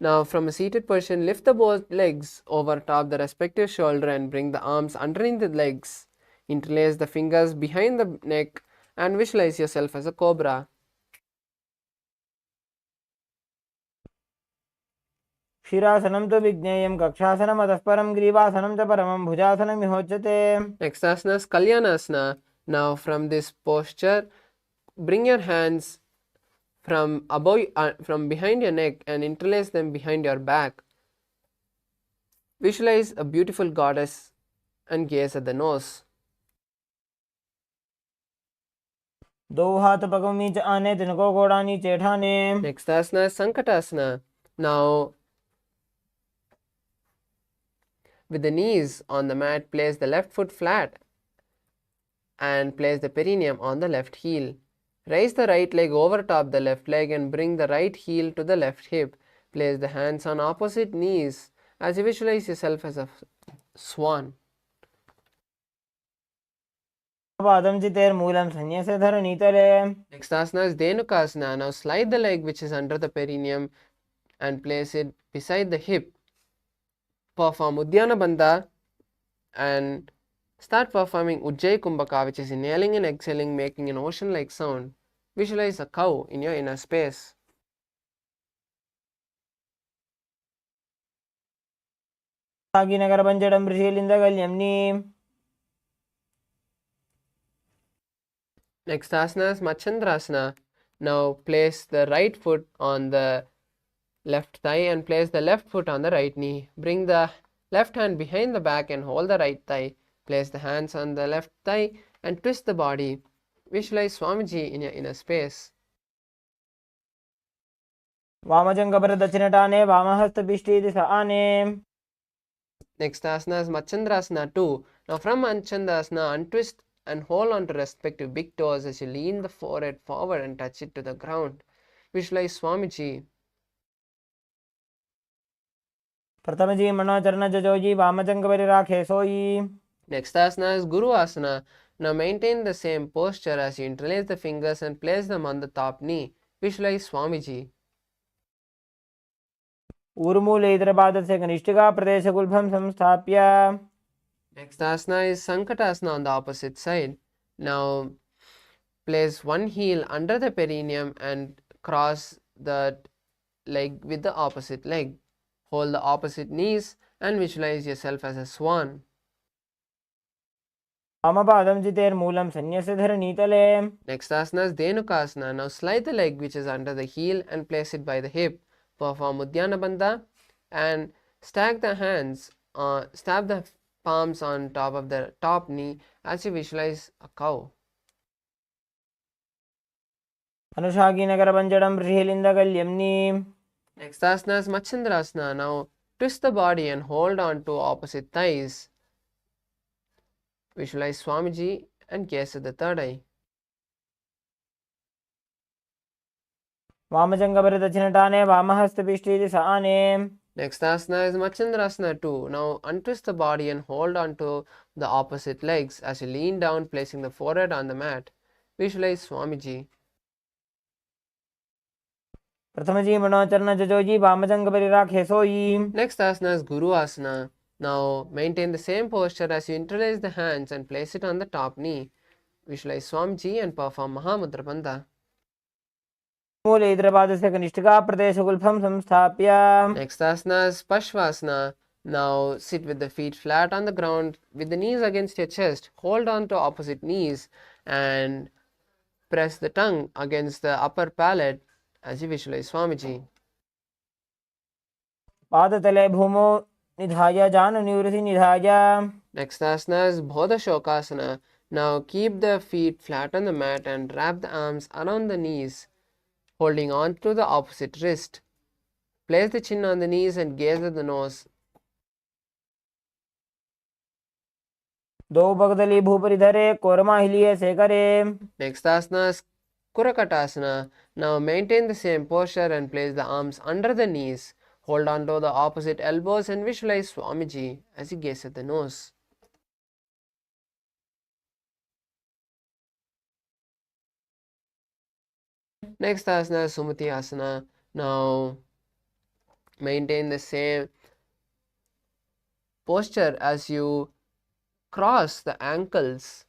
Now from a seated position, lift the both legs over top the respective shoulder and bring the arms underneath the legs. Interlace the fingers behind the neck and visualize yourself as a cobra. क्षीरासनं तु विज्ञेयं कक्षासनम् अतः परं ग्रीवासनं च परमं भुजासनमिहोच्यते. Next asana is Kalyanasana. Now from this posture, bring your hands from behind your neck and interlace them behind your back. Visualize a beautiful goddess and gaze at the nose. दो हाथ पगों नीचे आने तिनको घोड़ा नीचे ठाने. Next asana is Sankatasana. Now with the knees on the mat, place the left foot flat and place the perineum on the left heel. Raise the right leg over top the left leg and bring the right heel to the left hip. Place the hands on opposite knees as you visualize yourself as a swan. पादं चितेर्मूलं संन्यस्य धरणीतले. Next asana is Dhenukasana. Now slide the leg which is under the perineum and place it beside the hip. Perform Uddiyana Bandha and start performing Ujjayi Kumbhaka, which is inhaling and exhaling, making an ocean-like sound. Visualize a cow in your inner space. नगरपञ्चडं ऋषिलिन्दगल्यम्नि. Next asana is Machandrasana. Now place the right foot on the left thigh and place the left foot on the right knee. Bring the left hand behind the back and hold the right thigh. Place the hands on the left thigh and twist the body. Visualize Swamiji in your inner space. वामजङ्गपरदक्षिणटाने वामहस्तपिष्ठीति आने. Next asana is Machandrasana 2. Now from Machandrasana, untwist and hold on to respective big toes as you lean the forehead forward and touch it to the ground. Visualize Swamiji. प्रथमजी मनोचरण जजोजी वामजङ्गपरिराखे सोयी. Next asana is Guru Asana. Now maintain the same posture as you interlace the fingers and place them on the top knee. Visualize Swamiji. ऊर्मूले इतरपादस्य कनिष्ठिका प्रदेशगुल्भं संस्थाप्य. Next asana is Sankatasana on the opposite side. Now place one heel under the perineum and cross the leg with the opposite leg. Hold the opposite knees and visualize yourself as a swan. वामपादं चितेर्मूलं संन्यस्य धरणीतले. Next asana is Dhenukasana. Now slide the leg which is under the heel and place it by the hip. Perform Uddiyana Bandha and stack the hands, stab the palms on top of the top knee as you visualize a cow. अनुषाकी नगरपञ्चडं ऋषिलिन्दगल्यम्नि. Next asana is Machandrasana. Now twist the body and hold on to opposite thighs. Visualize Swamiji and gaze at the third eye. वामजङ्गपरदक्षिणटाने वामहस्तपिष्ठीति आने. Next asana is Machandrasana 2. Now untwist the body and hold on to the opposite legs as you lean down, placing the forehead on the mat. Visualize Swamiji. प्रथमजी मनोचरण जजोजी वामजङ्गपरिराखे सोयी. Next asana is Guru Asana. Now maintain the same posture as you interlace the hands and place it on the top knee. Visualize Swamiji and perform Mahamudra Bandha. मूले इतरपादस्य कनिष्ठिका प्रदेशगुल्भं संस्थाप्य. Next asana is Pashvasana. Now sit with the feet flat on the ground with the knees against your chest. Hold on to opposite knees and press the tongue against the upper palate as you visualize Swamiji. पादतले भूमौ निधाय जानन्यूरसि निधाय. Next asana is Bodhashokasana. Now keep the feet flat on the mat and wrap the arms around the knees, holding on to the opposite wrist. Place the chin on the knees and gaze at the nose. दो पगदली भूपरि धरे korma हिलिये सेकरे. Next asana is Kurakatasana. Now maintain the same posture and place the arms under the knees. Hold on to the opposite elbows and visualize Swamiji as you gaze at the nose. Next asana is Sumati Asana. Now maintain the same posture as you cross the ankles.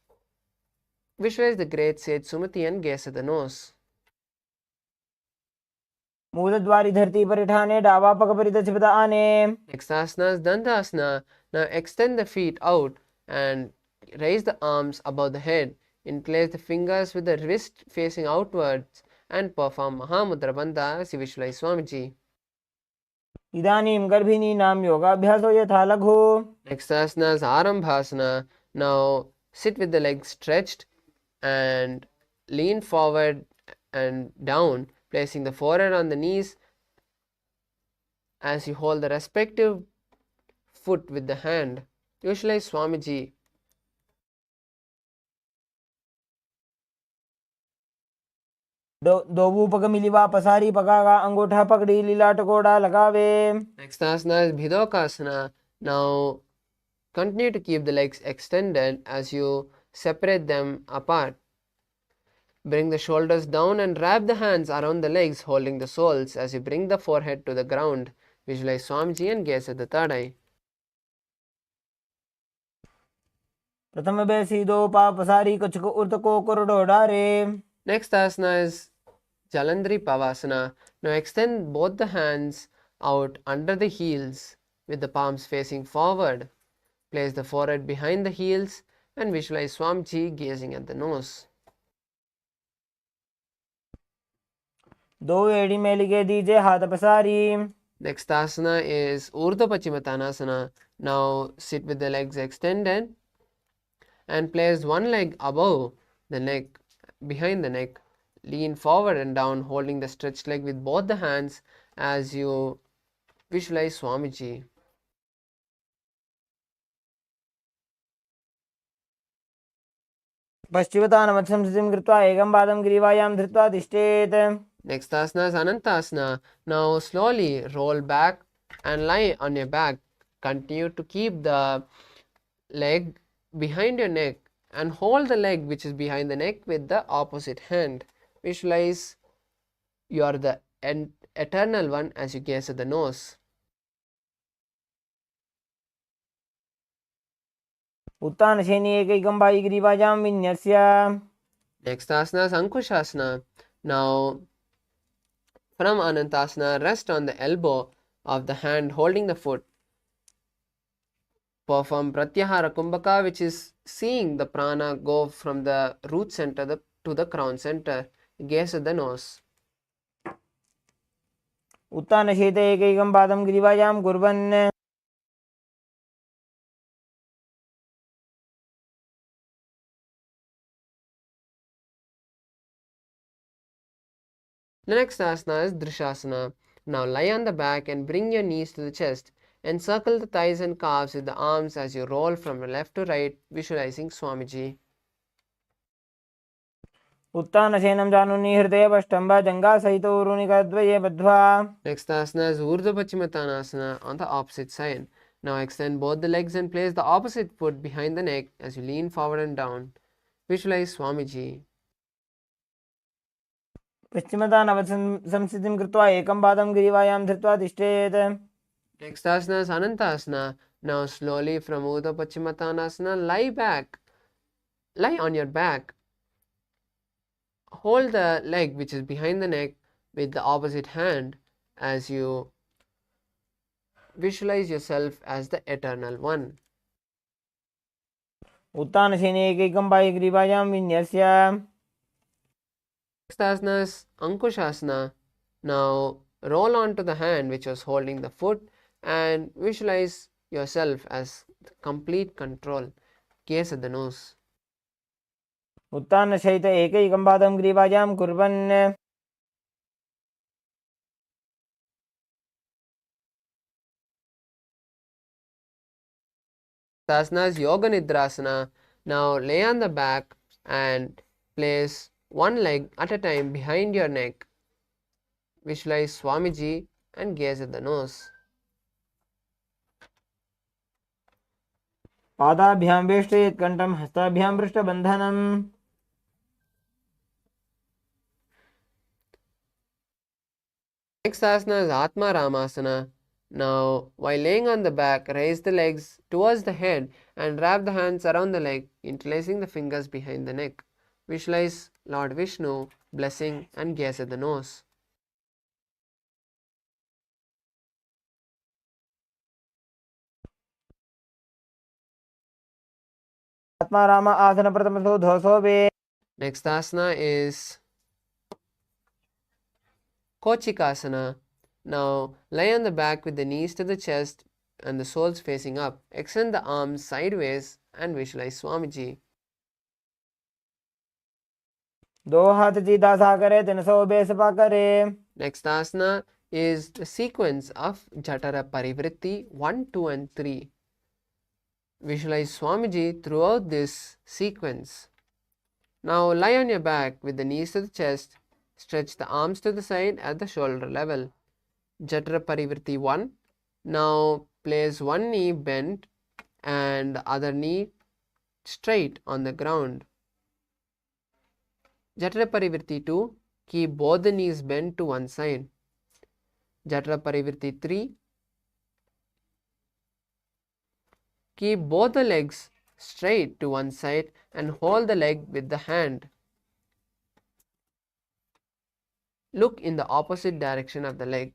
Visualize the great sage Sumati and gaze at the nose. मूलद्वारी धरती पर ठाने डावा पग परिदचिपद आने. Next asana is Dandasana. Now extend the feet out and raise the arms above the head. Interlace the fingers with the wrist facing outwards and perform Mahamudra Bandha as you visualize Swamiji. इदानीं गर्भिणीनां योगाभ्यासो यथा लघु. Next asana is Arambhasana. Now sit with the legs stretched and lean forward and down, placing the forehead on the knees as you hold the respective foot with the hand. Visualize Swamiji. दोवू पग मिलिवा पसारी पगागा अंगूठा पकड़ी लीला टकोड़ा लगावे. Next asana is Bhidokasana. Now continue to keep the legs extended as you separate them apart. Bring the shoulders down and wrap the hands around the legs, holding the soles as you bring the forehead to the ground. Visualize Swamiji and gaze at the third eye. प्रथम बेसी दो पा पसारी कुछ को उर्त को कुरडो डारे. Next asana is Jalandhari Pavasana. Now extend both the hands out under the heels with the palms facing forward. Place the forehead behind the heels and visualize Swamiji gazing at the nose. दो एड़ी में लिखे दीजिए हाथ पसारी. Next asana is Urdhva Pachimatanasana. Now sit with the legs extended and place one leg above the neck, behind the neck. Lean forward and down, holding the stretched leg with both the hands as you visualize Swamiji. पश्चिमतानमथ संस्थितिं कृत्वा एकं पादं ग्रीवायां धृत्वा तिष्ठेत्. Next asana is Anantasana. Now slowly roll back and lie on your back. Continue to keep the leg behind your neck and hold the leg which is behind the neck with the opposite hand. Visualize you are the eternal one as you gaze at the nose. उत्तानशयनी एकैकं by ग्रीवायां विन्यस्य. Next asana is Ankushasana. Now from Anantasana, rest on the elbow of the hand holding the foot. Perform Pratyahara Kumbhaka, which is seeing the prana go from the root center to the crown center. Gaze at the nose. उत्तानशयित एकैकं पादं ग्रीवायां कुर्वन्. The next asana is Drishasana. Now lie on the back and bring your knees to the chest. Encircle the thighs and calves with the arms as you roll from left to right, visualizing Swamiji. उत्तानशयनं जानुनि हृदयपष्टम्भ जङ्घासहितो ऊरुनिकद्वये बद्ध्वा. Next asana is Urdhva Pachimatanasana on the opposite side. Now extend both the legs and place the opposite foot behind the neck as you lean forward and down. Visualize Swamiji. पश्चिमतानवत् संस्थितिं कृत्वा एकं पादं ग्रीवायां धृत्वा तिष्ठेत्. Next asana is Anantasana. Now slowly from Urdhva Pachimatanasana, lie on your back. Hold the leg which is behind the neck with the opposite hand as you visualize yourself as the eternal one. उत्तानशयने एकैकं by ग्रीवायां विन्यस्य. Next asana is Ankushasana. Now roll onto the hand which was holding the foot and visualize yourself as complete control. Gaze at the nose. उत्तानशयित एकैकं पादं ग्रीवायां कुर्वन्. Asana is Yoga Nidrasana. Now lay on the back and place one leg at a time behind your neck. Visualize Swamiji and gaze at the nose. पादाभ्यां वेष्टयेत् कण्ठं हस्ताभ्यां पृष्ठबन्धनम् Next asana is Atma Ramasana. Now, while laying on the back, raise the legs towards the head and wrap the hands around the leg, interlacing the fingers behind the neck. Visualize Lord Vishnu blessing and gaze at the nose. Atmaram आसन प्रथमसो धोसो वे Next asana is Kochikasana. Now, lie on the back with the knees to the chest and the soles facing up. Extend the arms sideways and visualize Swamiji. दो हाथ सीधा सा करे 300 बेसपा करे. Next asana is the sequence of Jatara Parivritti 1, 2 and 3. Visualize Swamiji throughout this sequence. Now lie on your back with the knees to the chest. Stretch the arms to the side at the shoulder level. Jatara Parivritti 1. Now place one knee bent and the other knee straight on the ground. Jatara Parivritti 2. Keep both the knees bent to one side. Jatara Parivritti 3. Keep both the legs straight to one side and hold the leg with the hand. Look in the opposite direction of the leg.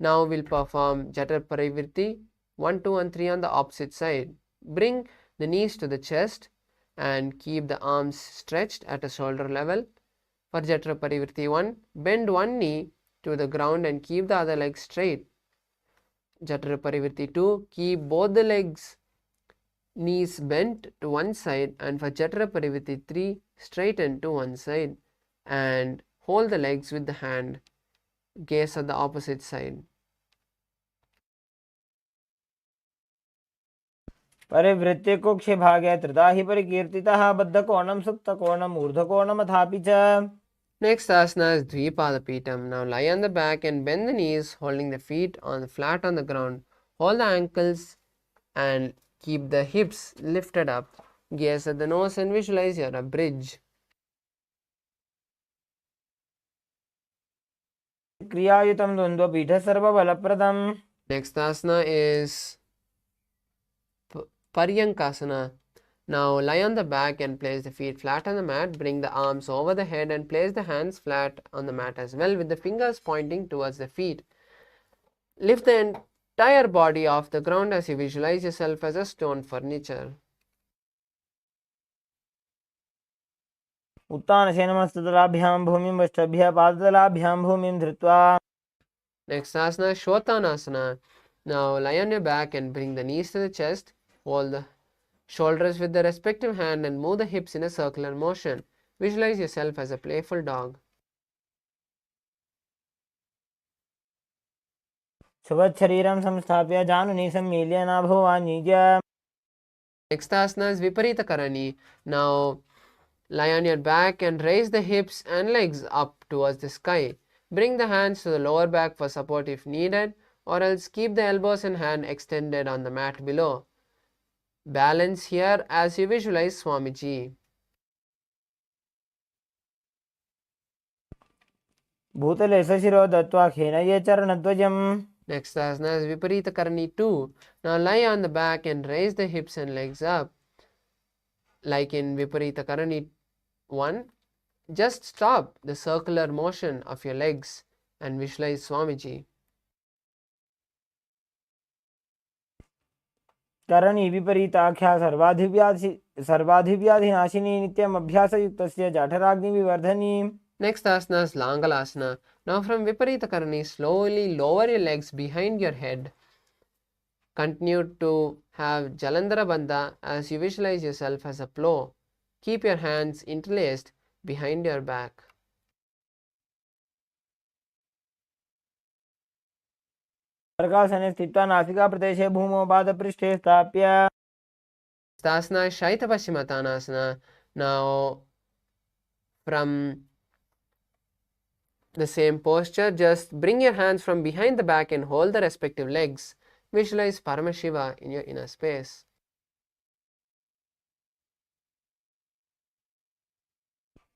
Now we'll perform Jatara Parivritti 1, 2 and 3 on the opposite side. Bring the knees to the chest and keep the arms stretched at a shoulder level. For Jatara Parivritti 1, bend one knee to the ground and keep the other leg straight. Jatara Parivritti 2, keep both the legs knees bent to one side, and for Jatara Parivritti 3, straighten to one side and hold the legs with the hand. Gaze at the opposite side. परिवृत्ति कुक्षि भागे त्रिधा हि परिकीर्तितः बद्धकोणं सुप्तकोणम् ऊर्ध्वकोणमथापि च. Next asana is Dvipada. Now lie on the back and bend the knees, holding the feet on flat on the ground. Hold the ankles and keep the hips lifted up. Gaze at the nose and visualize you're a bridge. क्रियायुतं द्वन्द्वपीठ सर्वबलप्रदम्. Next asana is Paryankasana. Now lie on the back and place the feet flat on the mat. Bring the arms over the head and place the hands flat on the mat as well, with the fingers pointing towards the feet. Lift the entire body off the ground as you visualize yourself as a stone furniture. उत्तानशयनमस्तदलाभ्यां भूमिं वष्टभ्यः पादतलाभ्यां भूमिं धृत्वा. Next asana is Shotanasana. Now lie on your back and bring the knees to the chest. Hold the shoulders with the respective hand and move the hips in a circular motion. Visualize yourself as a playful dog. शुभशरीरं संस्थाप्य जानुनी सम्मील्य नाभोवाञ्जीय. Next asana is Viparita Karani. Now lie on your back and raise the hips and legs up towards the sky. Bring the hands to the lower back for support if needed, or else keep the elbows and hand extended on the mat below. Balance here as you visualize Swamiji. भूतले सशिरो दत्त्वा खेनये चरणध्वजम्. Next asana is Viparita Karani 2. Now lie on the back and raise the hips and legs up. Like in Viparita Karani 1, just stop the circular motion of your legs and visualize Swamiji. करणी विपरीताख्या सर्वाधिव्याधिनाशिनी नित्यम् अभ्यासयुक्तस्य जाठराग्निविवर्धनी. Next asana is Langalasana. Now from Viparita Karani, slowly lower your legs behind your head. Continue to have Jalandhara Bandha as you visualize yourself as a plow. Keep your hands interlaced behind your back. प्रकाशने स्थित्वा नासिका प्रदेशे भूमौ पादपृष्ठे स्थाप्य. Asana is Shaita Paschimottanasana. Now from The same posture, just bring your hands from behind the back and hold the respective legs. Visualize Paramashiva in your inner space.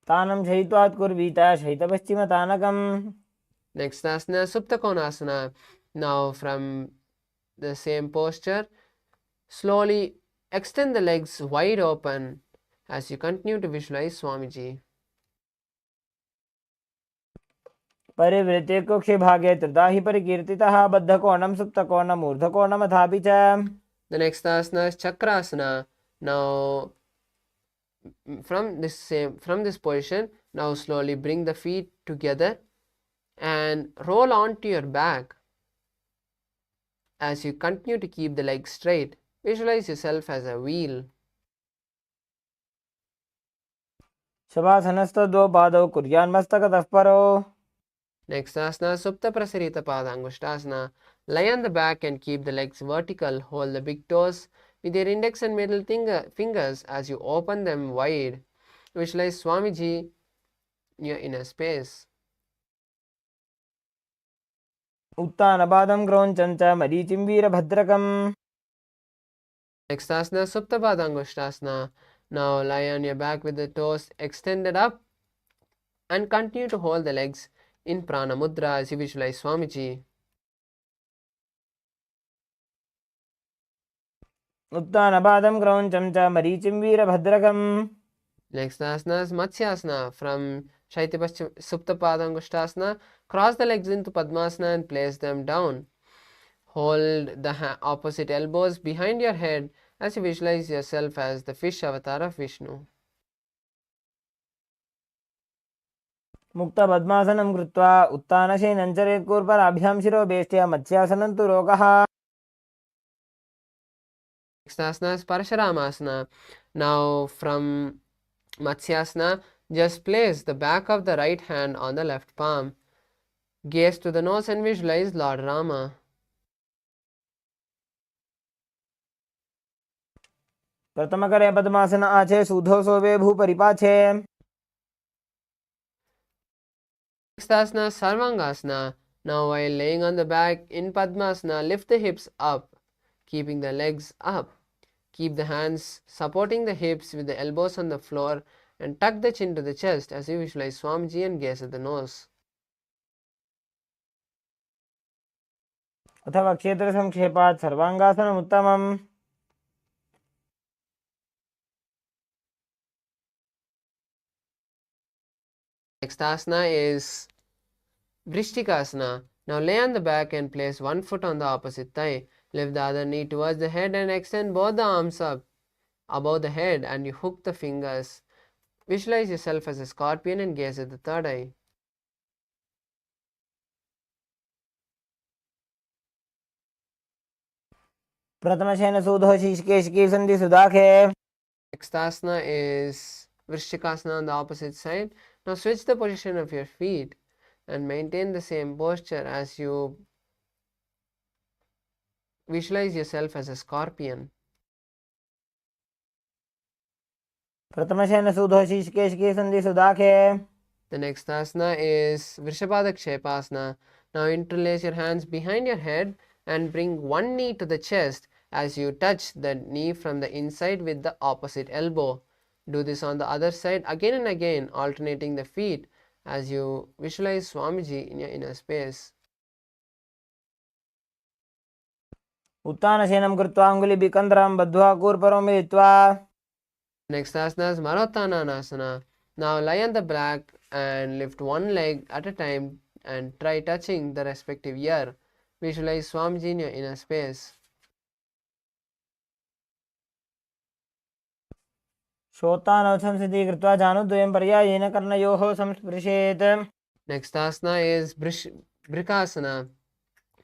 तानं शयित्वात् कुर्वीत शयितपश्चिमतानकम्. Next asana, Supta Konasana. Now from the same posture, slowly extend the legs wide open as you continue to visualize Swamiji. परिवृत्ते कुक्षे भागे त्रिधा हि परिकीर्तितः बद्धकोणं सुप्तकोणम् ऊर्ध्वकोणमथापि च. The next asana is Chakrasana. Now from this position, now slowly bring the feet together and roll onto your back as you continue to keep the legs straight. Visualize yourself as a wheel. शवासनस्थो द्वौ पादौ कुर्यान्मस्तकतः परो. Next asana, Supta Prasarita Padangushtasana. Lie on the back and keep the legs vertical. Hold the big toes with your index and middle fingers as you open them wide. Visualize Swamiji in your inner space. उत्तानपादं क्रौञ्चं च मरीचिं वीरभद्रकम्. Next asana, Supta Padangushtasana. Now lie on your back with the toes extended up and continue to hold the legs in Prana Mudra as you visualize Swamiji. उत्तानपादं क्रौञ्चं च मरीचिं वीरभद्रकम्. Next asana is Matsyasana. From Shaitya Supta Padangushtasana, cross the legs into Padmasana and place them down. Hold the opposite elbows behind your head as you visualize yourself as the fish avatar of Vishnu. मुक्तपद्मासनं कृत्वा उत्तानशयनं चरेत् कूर्पराभ्यां शिरोवेष्ट्या मत्स्यासनं तु रोगः. Next asana is Parasharamasana. Now from Matsyasana, just place the back of the right hand on the left palm. Gaze to the nose and visualize Lord Rama. प्रथमकरे पद्मासन आचे सूधो सोवे भूपरिपाचे. Next asana is Sarvangasana. Now while laying on the back in Padmasana, lift the hips up, keeping the legs up. Keep the hands supporting the hips with the elbows on the floor and tuck the chin to the chest as you visualize Swamiji and gaze at the nose. अथवा क्षेत्रसंक्षेपात् सर्वाङ्गासनम् उत्तमम्. Next asana is Vrishtikasana. Now lay on the back and place one foot on the opposite thigh. Lift the other knee towards the head and extend both the arms up above the head and you hook the fingers. Visualize yourself as a scorpion and gaze at the third eye. प्रथमशयन सूधो शीर्षकेशकी सन्धि सुदाखे. Next asana is Vrishtikasana on the opposite side. Now switch the position of your feet and maintain the same posture as you visualize yourself as a scorpion. प्रथमशयन सूधो शीर्षकेशकी सन्धि सुदाखे. The next asana is Vrishabhadakshepasana. Now interlace your hands behind your head and bring one knee to the chest as you touch the knee from the inside with the opposite elbow. Do this on the other side again and again, alternating the feet as you visualize Swamiji in your inner space. उत्तानशयनं कृत्वा अङ्गुलिभिकन्द्रं बद्ध्वा कूर्परो मिलित्वा. Next asana is Marottananasana. Now lie on the back and lift one leg at a time and try touching the respective ear. Visualize Swamiji in your inner space. श्रोतानवसंसिद्धि कृत्वा जानुद्वयं पर्यायेन कर्णयोः संस्पृशेत्. Next asana is Brikasana.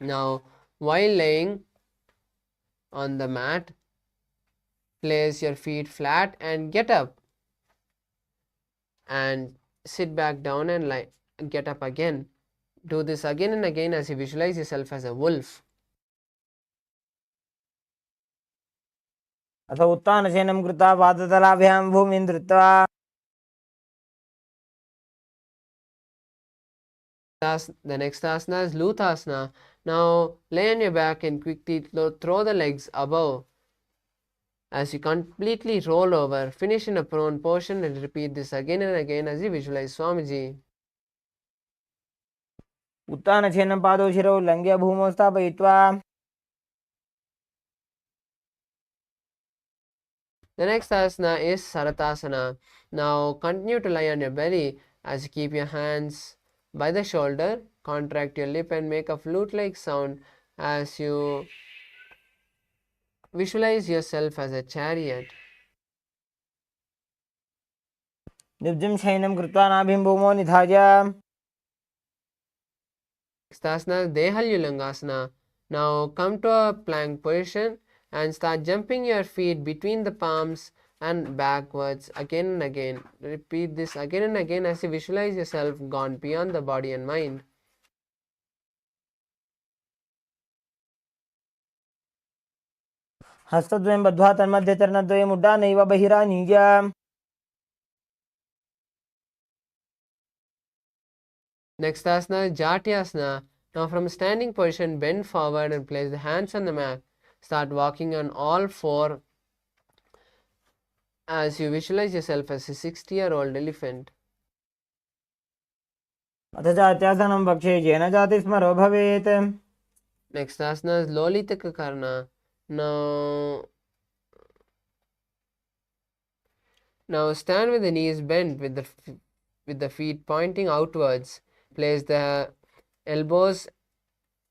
Now while laying on the mat, place your feet flat and get up and sit back down and get up again. Do this again and again as you visualize yourself as a wolf. अथ उत्तानशयनं कृत्वा पादतलाभ्यां भूमिं धृत्वा The next asana is Luthasana. Now lay on your back and quickly throw the legs above as you completely roll over. Finish in a prone portion and repeat this again and again as you visualize Swamiji. उत्तानछेनं पादौ शिरौ लङ्घ्य भूमौ स्थापयित्वा The next asana is Saratasana. Now continue to lie on your belly as you keep your hands by the shoulder. Contract your lip and make a flute-like sound as you visualize yourself as a chariot. निब्जं शयनं कृत्वा नाभिं भूमौ निधाय Next asana is Dehalyulangasana. Now come to a plank position and start jumping your feet between the palms and backwards again and again. Repeat this again and again as you visualize yourself gone beyond the body and mind. हस्तद्वयं बद्ध्वा तन्मध्ये चरणद्वयम् उड्डानैव बहिरानीय Next asana is Jatyasana. Now from standing position, bend forward and place the hands on the mat. Start walking on all four as you visualize yourself as a 60-year-old elephant. अथ जात्यासनं वक्षे येन जातिस्मरो भवेत् Next asana is Lolitakarna. Now stand with the knees bent with the feet pointing outwards. Place the elbows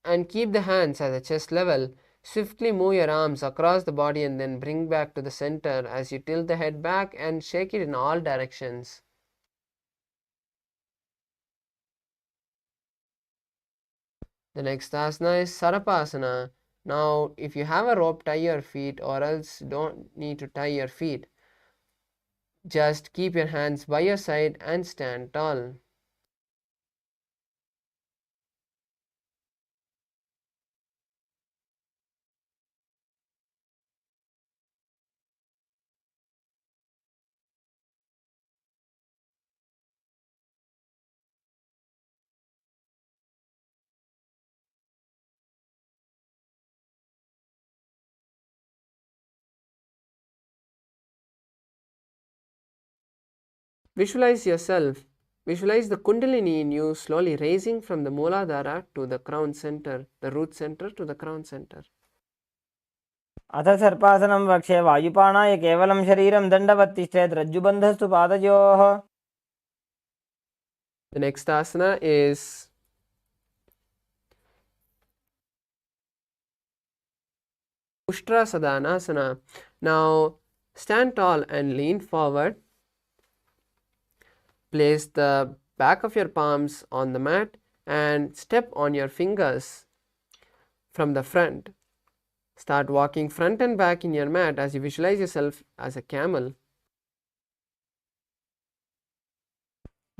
and keep the hands at the chest level. Swiftly move your arms across the body and then bring back to the center as you tilt the head back and shake it in all directions. The next asana is Sarapasana. Now, if you have a rope, tie your feet, or else don't need to tie your feet. Just keep your hands by your side and stand tall. Visualize yourself. Visualize the Kundalini in you slowly raising from the Mooladhara to the crown center, the root center to the crown center. अथ सर्पासनं वक्षे वायुपाणाय केवलं शरीरं दण्डवत् तिष्ठेत् रज्जुबन्धस्तु पादयोः The next asana is Ushtrasadhanasana. Now stand tall and lean forward. Place the back of your palms on the mat and step on your fingers from the front. Start walking front and back in your mat as you visualize yourself as a camel.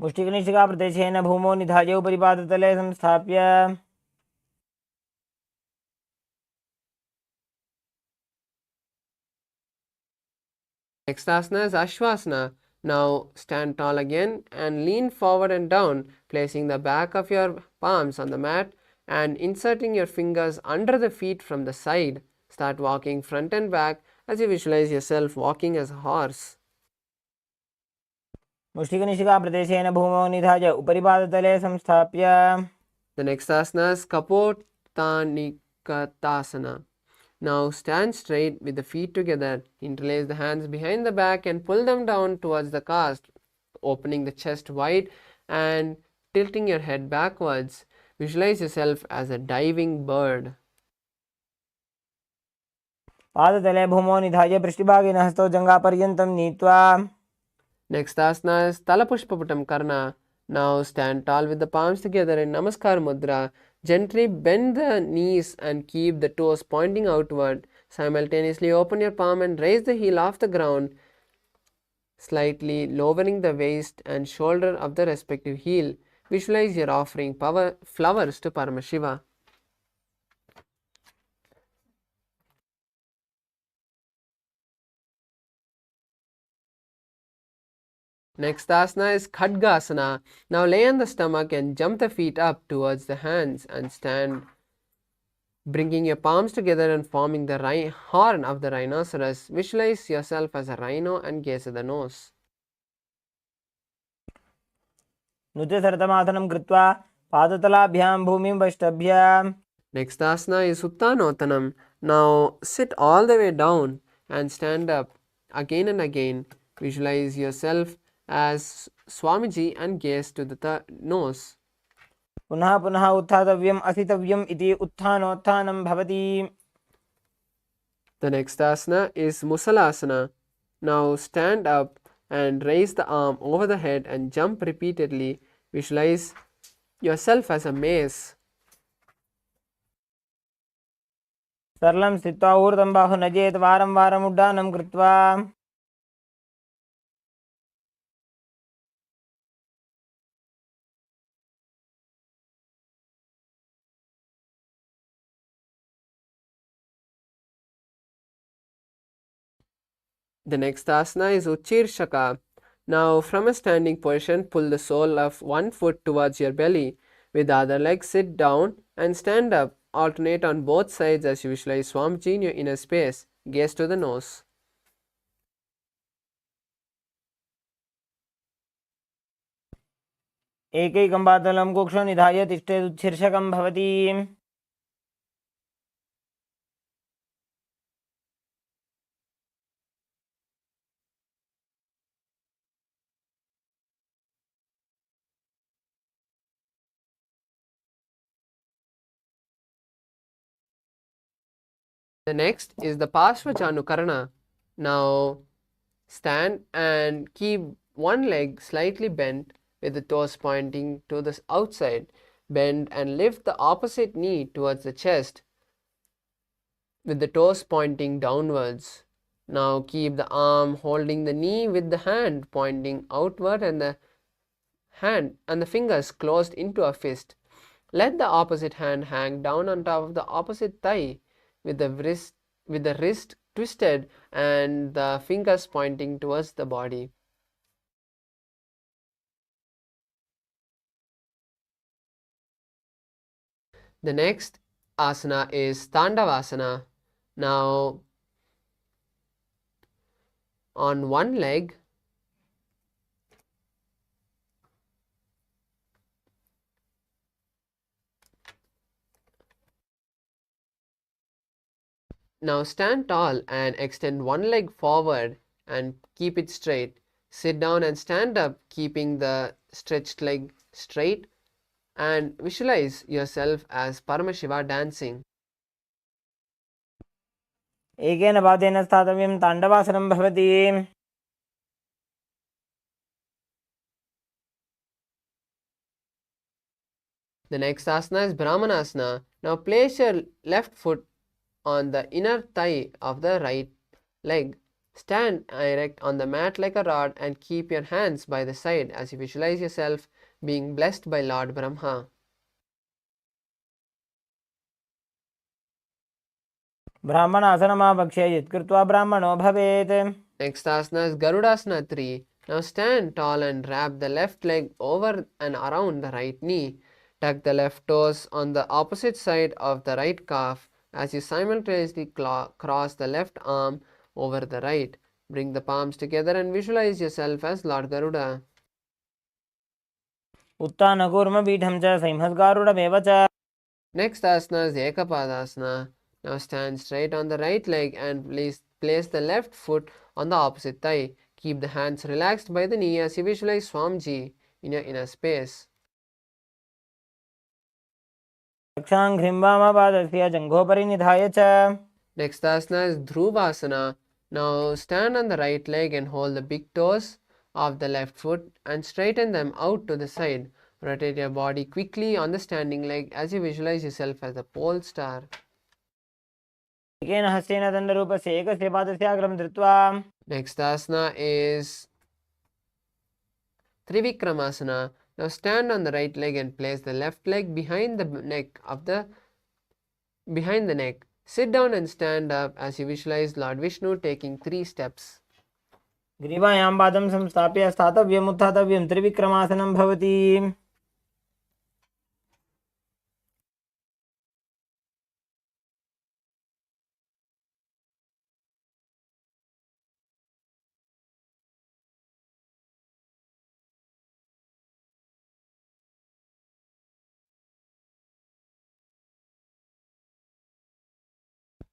मुष्टिकनिष्ठिकाप्रदेशेन भूमौ निधाय उपरिपादतले संस्थाप्य Next asana is Ashwasana. Now stand tall again and lean forward and down, placing the back of your palms on the mat and inserting your fingers under the feet from the side. Start walking front and back as you visualize yourself walking as a horse. मुष्टिकनिष्ठिकाप्रदेशेन भूमौ निधाय उपरिपादतले संस्थाप्य The next asana is Kapotanikatasana. Now stand straight with the feet together. Interlace the hands behind the back and pull them down towards the cast, opening the chest wide and tilting your head backwards. Visualize yourself as a diving bird. पादतले भूमौ निधाय पृष्ठभागेन हस्तौ जङ्घापर्यन्तं नीत्वा Next asana is Talapushpaputam Karna. Now stand tall with the palms together in Namaskar Mudra. Gently bend the knees and keep the toes pointing outward. Simultaneously open your palm and raise the heel off the ground, slightly lowering the waist and shoulder of the respective heel. Visualize your offering flowers to Paramashiva. Next asana is Khadgasana. Now lay on the stomach and jump the feet up towards the hands and stand, bringing your palms together and forming the horn of the rhinoceros. Visualize yourself as a rhino and gaze at the nose. नृत्यसरतमासनं कृत्वा पादतलाभ्यां भूमिं वष्टभ्य. Next asana is Uttanottanam. Now sit all the way down and stand up again and again. Visualize yourself as Swamiji and gaze to the nose. पुनः पुनः उत्थातव्यम् अस्थितव्यम् इति उत्थानोत्थानं भवति. The next asana is Musalasana. Now stand up and raise the arm over the head and jump repeatedly. Visualize yourself as a mace. सरलं स्थित्वा ऊर्ध्वं बाहु नजेत् वारं वारम् उड्डानं कृत्वा. The next asana is Uchirshaka. Now from a standing position, pull the sole of one foot towards your belly. With the other leg, sit down and stand up. Alternate on both sides as you visualize Swamiji in your inner space. Gaze to the nose. एकैकं पादतलं कुक्षौ निधाय तिष्ठेदुच्छीर्षकं भवति. The next is the Parshvachanukarana. Now stand and keep one leg slightly bent with the toes pointing to the outside. Bend and lift the opposite knee towards the chest with the toes pointing downwards. Now keep the arm holding the knee with the hand pointing outward and the hand and the fingers closed into a fist. Let the opposite hand hang down on top of the opposite thigh with the wrist twisted and the fingers pointing towards the body. The next asana is Tandavasana. Now on one leg, now stand tall and extend one leg forward and keep it straight. Sit down and stand up, keeping the stretched leg straight, and visualize yourself as Paramashiva dancing. एकेन पादेन स्थातव्यं ताण्डवासनं भवति. The next asana is Brahmanasana. Now place your left foot on the inner thigh of the right leg. Stand erect on the mat like a rod and keep your hands by the side as you visualize yourself being blessed by Lord Brahma. ब्राह्मणासनमाभक्ष्य यत्कृत्वा ब्राह्मणो भवेत्. Next asana is Garudasana 3. Now stand tall and wrap the left leg over and around the right knee. Tuck the left toes on the opposite side of the right calf as you simultaneously cross the left arm over the right. Bring the palms together and visualize yourself as Lord Garuda. उत्थानकूर्मपीठं च संहद्गारुडमेव च. Next asana is Ekapadasana. Now stand straight on the right leg and place the left foot on the opposite thigh. Keep the hands relaxed by the knee as you visualize Swamiji in your inner space. रक्षाङ्घ्रिं वामपादस्य जङ्घोपरि निधाय च. Next asana is Dhruvasana. Now stand on the right leg and hold the big toes of the left foot and straighten them out to the side. Rotate your body quickly on the standing leg as you visualize yourself as the pole star. एकेन हस्तेन दण्डरूपस्य एकस्य पादस्य अग्रं धृत्वा. Next asana is Trivikramasana. Now stand on the right leg and place the left leg behind the neck. Sit down and stand up as you visualize Lord Vishnu taking 3 steps. ग्रीवायां पादं संस्थाप्य स्थातव्यम् उत्थातव्यं त्रिविक्रमासनं भवति.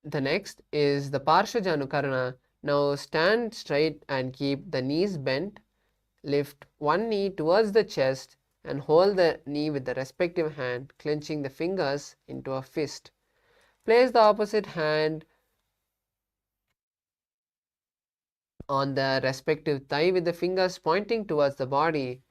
The next is the Parshajanukarana. Now stand straight and keep the knees bent. Lift one knee towards the chest and hold the knee with the respective hand, clenching the fingers into a fist. Place the opposite hand on the respective thigh with the fingers pointing towards the body.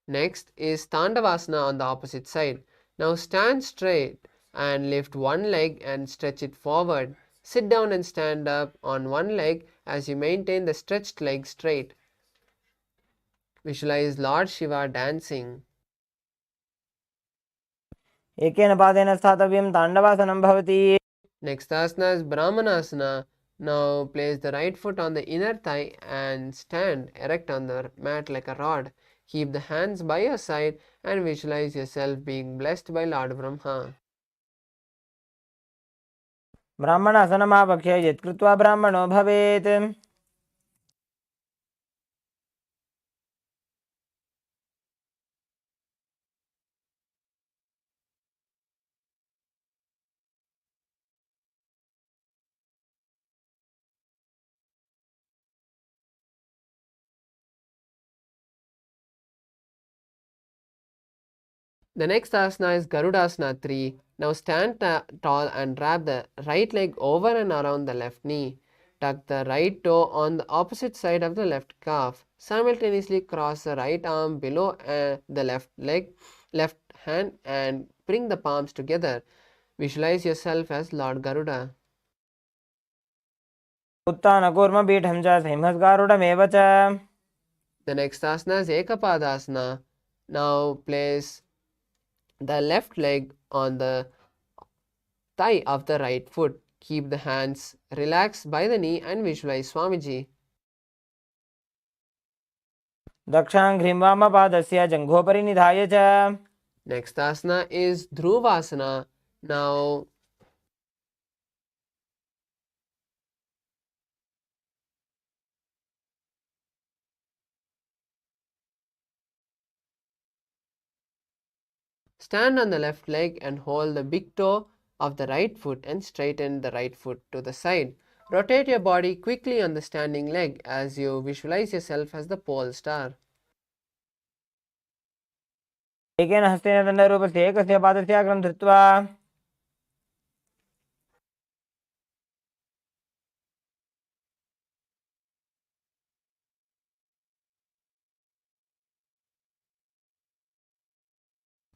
Next is Tandavasana on the opposite side. Now stand straight and lift one leg and stretch it forward. Sit down and stand up on one leg as you maintain the stretched leg straight. Visualize Lord Shiva dancing. एकेन पादेन स्थातव्यं ताण्डवासनं भवति. Next asana is Brahmanasana. Now place the right foot on the inner thigh and stand erect on the mat like a rod. Keep the hands by your side and visualize yourself being blessed by Lord Brahma. ब्राह्मणासनमावक्ष्य यत्कृत्वा ब्राह्मणो भवेत्. The next asana is Garudasana 3. Now stand tall and wrap the right leg over and around the left knee. Tuck the right toe on the opposite side of the left calf. Simultaneously cross the right arm below the left hand and bring the palms together. Visualize yourself as Lord Garuda. उत्थानकूर्मपीठं च सिंहस्गारुडमेव च. The next asana is Ekapadasana. Now place the left leg on the thigh of the right foot. Keep the hands relaxed by the knee and visualize Swamiji. दक्षाङ्घ्रिं वामपादस्य जङ्घोपरि निधाय च. Next asana is Dhruvasana. Now stand on the left leg and hold the big toe of the right foot and straighten the right foot to the side. Rotate your body quickly on the standing leg as you visualize yourself as the pole star. एकेन हस्तेन दण्डरूपस्य एकस्य पादस्य अग्रं धृत्वा.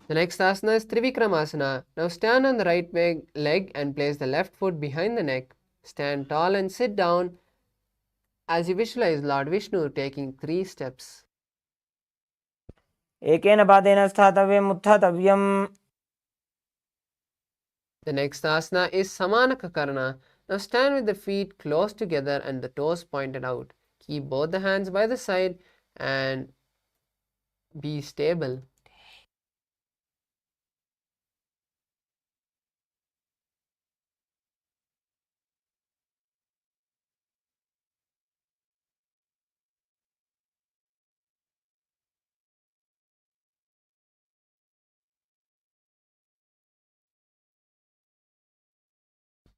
The next asana is Trivikramasana. Now stand on the right leg and place the left foot behind the neck. Stand tall and sit down as you visualize Lord Vishnu taking 3 steps. एकेन पादेन स्थातव्यम् उत्थातव्यम्. The next asana is Samanakakarana. Now stand with the feet close together and the toes pointed out. Keep both the hands by the side and be stable.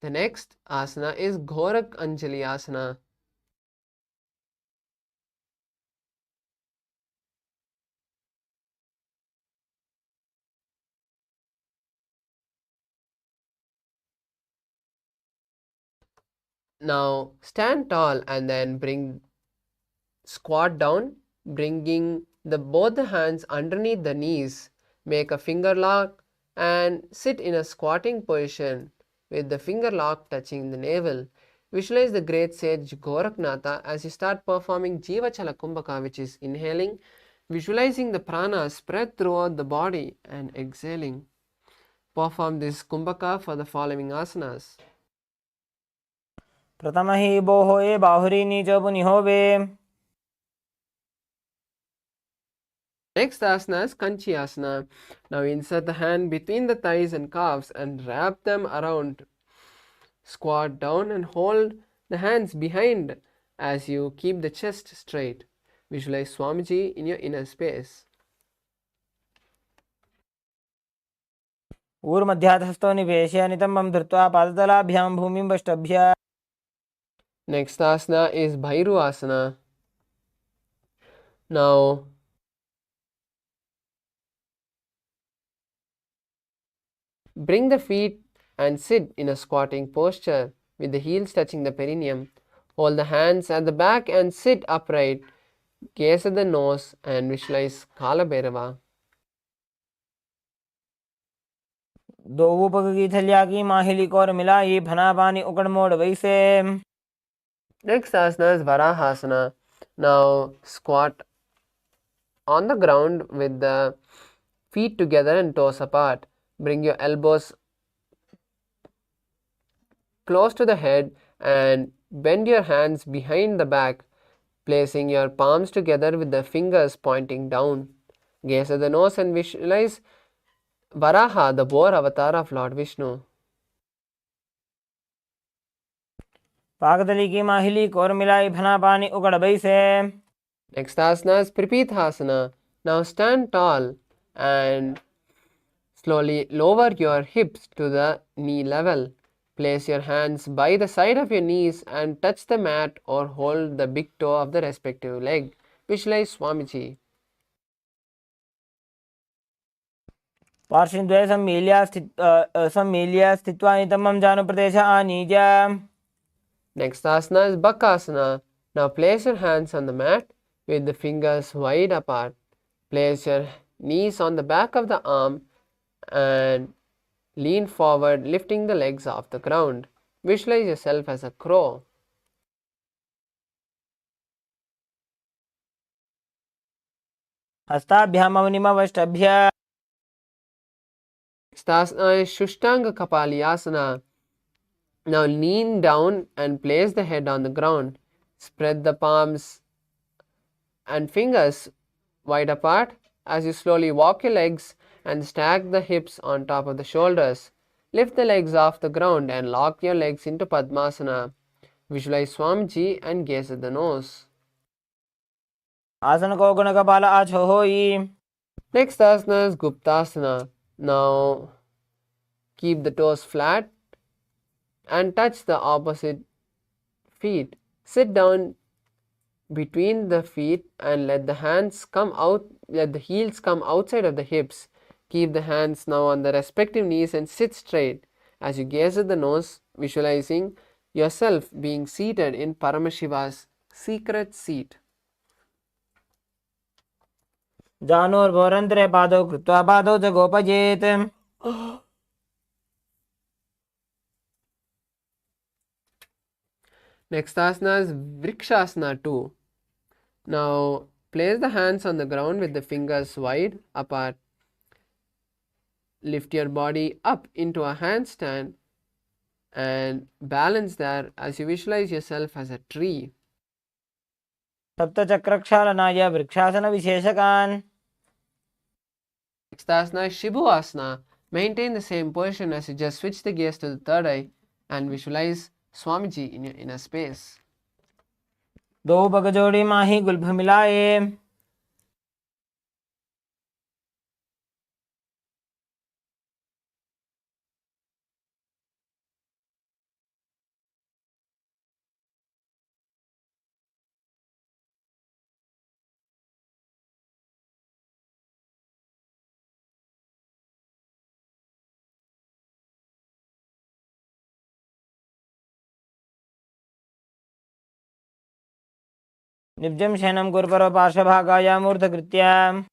The next asana is Ghorak Anjali Asana. Now stand tall and then squat down, bringing both the hands underneath the knees. Make a finger lock and sit in a squatting position with the finger lock touching the navel. Visualize the great sage Goraknatha as you start performing Jiva Chala Kumbhaka, which is inhaling, visualizing the prana spread throughout the body and exhaling. perform this kumbhaka for the following asanas. प्रथम ही बो होए बाहुरी नीच पुनि होवे. Next asana is Kanchi asana. Now insert the hand between the thighs and calves and wrap them around. Squat down and hold the hands behind as you keep the chest straight. Visualize Swamiji in your inner space. ऊर्मध्याधस्थो निवेश्य नितम्बं धृत्वा पादतलाभ्यां भूमिं वष्टभ्य. Next asana is Bhairu asana. Now bring the feet and sit in a squatting posture with the heels touching the perineum. Hold the hands at the back and sit upright. Gaze at the nose and visualize Kala Bhairava. दो ऊपक की थलिया की माहिली core मिलाई फना पानी उकड़ मोड़ वैसे. Next asana is Varahasana. Now squat on the ground with the feet together and toes apart. Bring your elbows close to the head and bend your hands behind the back, placing your palms together with the fingers pointing down. Gaze at the nose and visualize Varaha, the boar avatar of Lord Vishnu. पाकतली की माहिली core मिलाई फना पानी उकड़ वैसे. Next asana is Pripithasana. Now stand tall and slowly lower your hips to the knee level. Place your hands by the side of your knees and touch the mat or hold the big toe of the respective leg. Visualize Swamiji. पार्श्वद्वये सम्मील्य स्थित्वा नितम्बं जानुप्रदेश आनीय. Next asana is Bakasana. Now place your hands on the mat with the fingers wide apart. Place your knees on the back of the arm and lean forward, lifting the legs off the ground. Visualize yourself as a crow. हस्ताभ्यामवनिमवष्टभ्य. Next asana is Shushtanga Kapalyasana. Now lean down and place the head on the ground. Spread the palms and fingers wide apart as you slowly walk your legs and stack the hips on top of the shoulders. Lift the legs off the ground and lock your legs into Padmasana. Visualize Swamiji and gaze at the nose. आसन को गुण कपाल आछो होई. Next asana is Guptasana. Now keep the toes flat and touch the opposite feet. Sit down between the feet and let the heels come outside of the hips. Keep the hands now on the respective knees and sit straight. As you gaze at the nose, visualizing yourself being seated in Paramashiva's secret seat. जानोर्भोरन्तरे पादौ कृत्वा पादौ च गोपयेत्. Next asana is Vrikshasana 2. Now place the hands on the ground with the fingers wide apart. Lift your body up into a handstand and balance there as you visualize yourself as a tree. सप्तचक्रक्षालनाय vrikshasana विशेषकान्. Next asana is Shibhuasana. Maintain the same position as you just switch the gaze to the third eye and visualize Swamiji in your inner space. दो पग जोड़ी माही Gulf मिलाए. निब्जं शयनं कुर्वरो पार्श्वभागाय मूर्धकृत्य.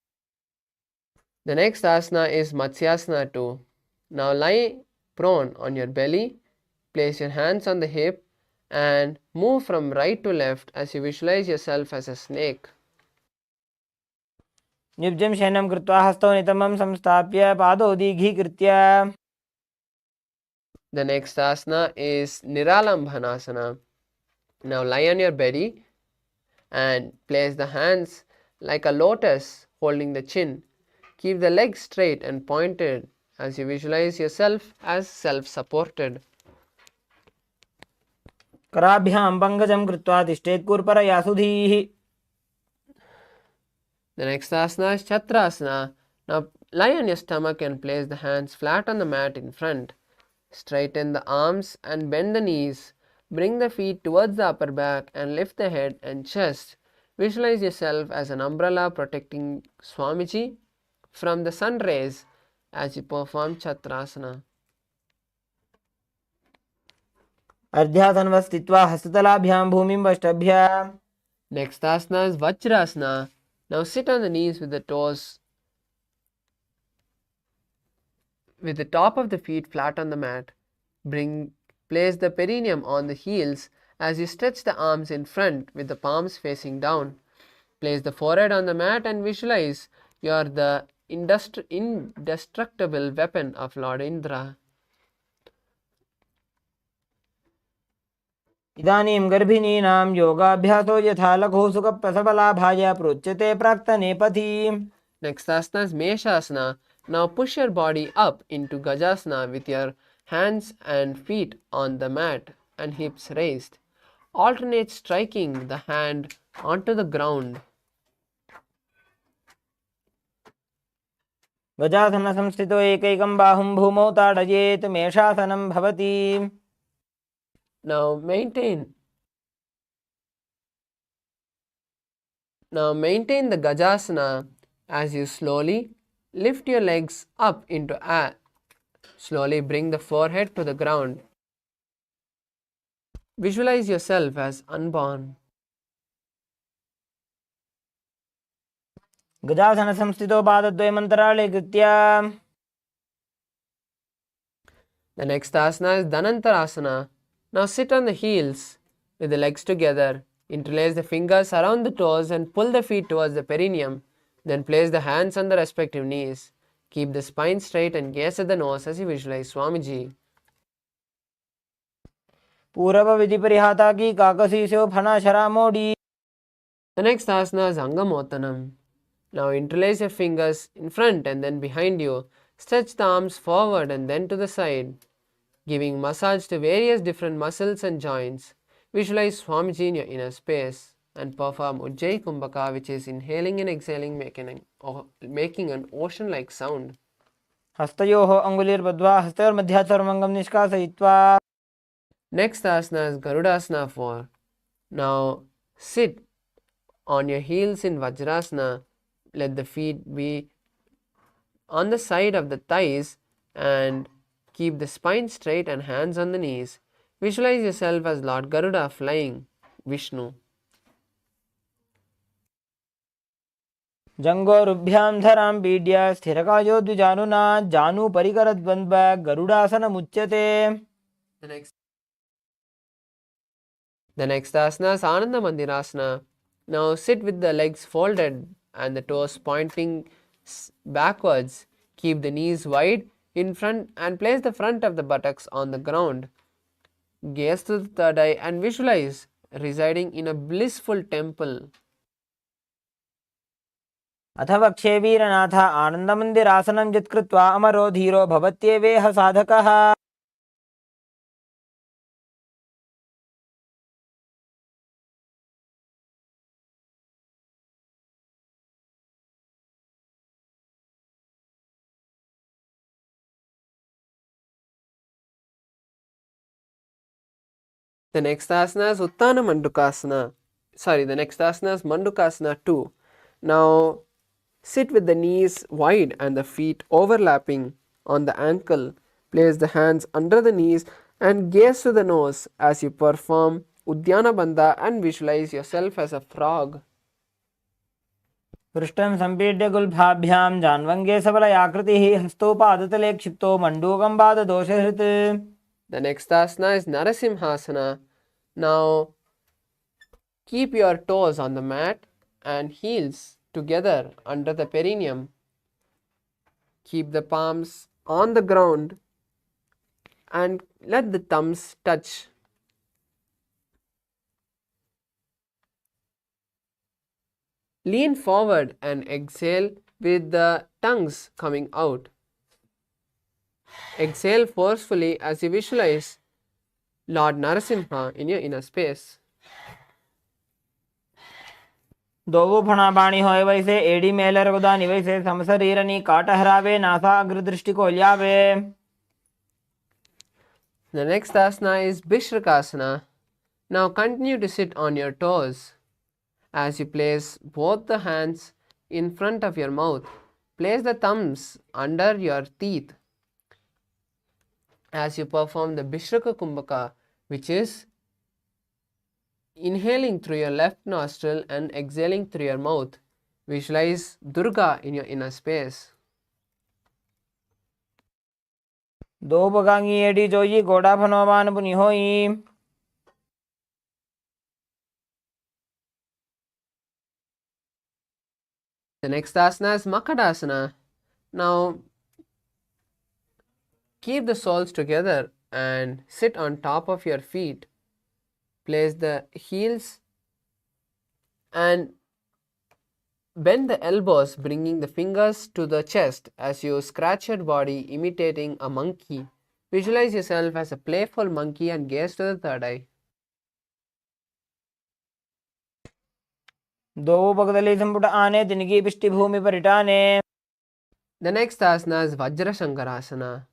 The next asana is Matsyasana 2. Now lie prone on your belly, place your hands on the hip and move from right to left as you visualize yourself as a snake. निब्जं शयनं कृत्वा हस्तौ नितम्बं संस्थाप्य पादौ दीघीकृत्य. The next asana is Niralambhanasana. Now lie on your belly and place the hands like a lotus holding the chin. Keep the legs straight and pointed as you visualize yourself as self-supported. कराभ्यां पङ्कजं कृत्वा तिष्ठेत् कूर्परया सुधीः. The next asana is Chatrasana. Now lie on your stomach and place the hands flat on the mat in front. Straighten the arms and bend the knees. Bring the feet towards the upper back and lift the head and chest. Visualize yourself as an umbrella protecting Swamiji from the sun rays as you perform Chatrasana. अर्ध्यासनवत् स्थित्वा हस्ततलाभ्यां भूमिं वष्टभ्य. Next asana is Vajrasana. Now sit on the knees with the toes, with the top of the feet flat on the mat. Place the perineum on the heels as you stretch the arms in front with the palms facing down. Place the forehead on the mat and visualize you are the indestructible weapon of Lord Indra. इदानीं गर्भिणीनां योगाभ्यासो यथा लघु सुखप्रसवलाभाय प्रोच्यते प्राक्तनेपथि. Next asana is Meshasana. Now push your body up into Gajasana with your hands and feet on the mat and hips raised. Alternate striking the hand onto the ground. गजासनसंस्थितो एकैकं बाहुं भूमौ ताडयेत् मेषासनं भवति. Now maintain the Gajasana as you slowly lift your legs up into air. Slowly bring the forehead to the ground. Visualize yourself as unborn. गजासनसंस्थितो पादद्वयमन्तराळे कृत्य. The next asana is Dhanantarasana. Now sit on the heels with the legs together. Interlace the fingers around the toes and pull the feet towards the perineum. Then place the hands on the respective knees. Keep the spine straight and gaze at the nose as you visualize Swamiji. पूर्वविधिपरिहाता की काकसीस्यो फणाशरा मोडी. The next asana is Angamotanam. Now interlace your fingers in front and then behind you. Stretch the arms forward and then to the side, giving massage to various different muscles and joints. Visualize Swamiji in your inner space and perform Ujjayi Kumbhaka, which is inhaling and exhaling, making an ocean-like sound. हस्तयोः अङ्गुलिर्बद्ध्वा हस्तयोर्मध्यात् सर्वमङ्गं निष्कासयित्वा. Next asana is Garudasana 4. Now sit on your heels in Vajrasana. Let the feet be on the side of the thighs and keep the spine straight and hands on the knees. Visualize yourself as Lord Garuda flying Vishnu. जङ्गोरुभ्यां धरां पीड्य स्थिरकायो द्विजानुना जानुपरिकरद्वन्द्व गरुडासनमुच्यते. The next asana is Ananda Mandirasana. Now sit with the legs folded and the toes pointing backwards. Keep the knees wide in front and place the front of the buttocks on the ground. Gaze to the third eye and visualize residing in a blissful temple. अथ वक्षे वीरनाथ आनन्दमन्दिरासनं यत्कृत्वा अमरो धीरो भवत्येवेह साधकः. The next asana is Uttana Mandukasana. The next asana is Mandukasana 2. Now sit with the knees wide and the feet overlapping on the ankle. Place the hands under the knees and gaze to the nose as you perform Uddiyana Bandha and visualize yourself as a frog. पृष्ठं सम्पीड्य गुल्फाभ्यां जान्वङ्गे सबलयाकृतिः हस्तोपादतले क्षिप्तो मण्डूकं पाददोषहृत्. The next asana is Narasimhasana. Now keep your toes on the mat and heels together under the perineum. Keep the palms on the ground and let the thumbs touch. Lean forward and exhale with the tongues coming out. Exhale forcefully as you visualize Lord Narasimha in your inner space. दोवो फणा बाणी होए वैसे AD Mailer गुदानी वैसे समशरीरनी काट हरावे NASA अग्र दृष्टि को ल्यावे. The next asana is Bhishrakasana. Now continue to sit on your toes. As you place both the hands in front of your mouth, place the thumbs under your teeth. As you perform the Bhishraka Kumbhaka, which is inhaling through your left nostril and exhaling through your mouth, visualize Durga in your inner space. दो बगांगी AD जोई गोड़ा फनोवान पुनि होई. The next asana is Makadasana. Now keep the soles together and sit on top of your feet. Place the heels and bend the elbows, bringing the fingers to the chest as you scratch your body, imitating a monkey. Visualize yourself as a playful monkey and gaze to the third eye. दो बगदली संपुट आने तिनकी पिष्टि भूमि पर इटाने. The next asana is Vajrashankarasana.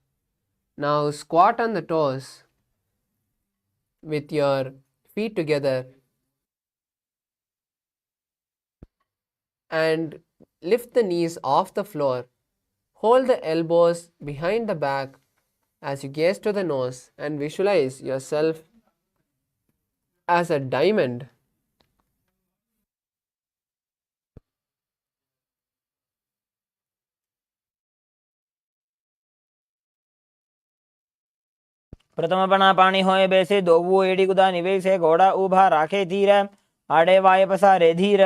Now squat on the toes with your feet together and lift the knees off the floor. Hold the elbows behind the back as you gaze to the nose and visualize yourself as a diamond. प्रथम पणा पाणी होए बैसे दोवो AD गुदानी वैसे घोड़ा उभा राखे धीर. आड़े वाय पसारे धीर.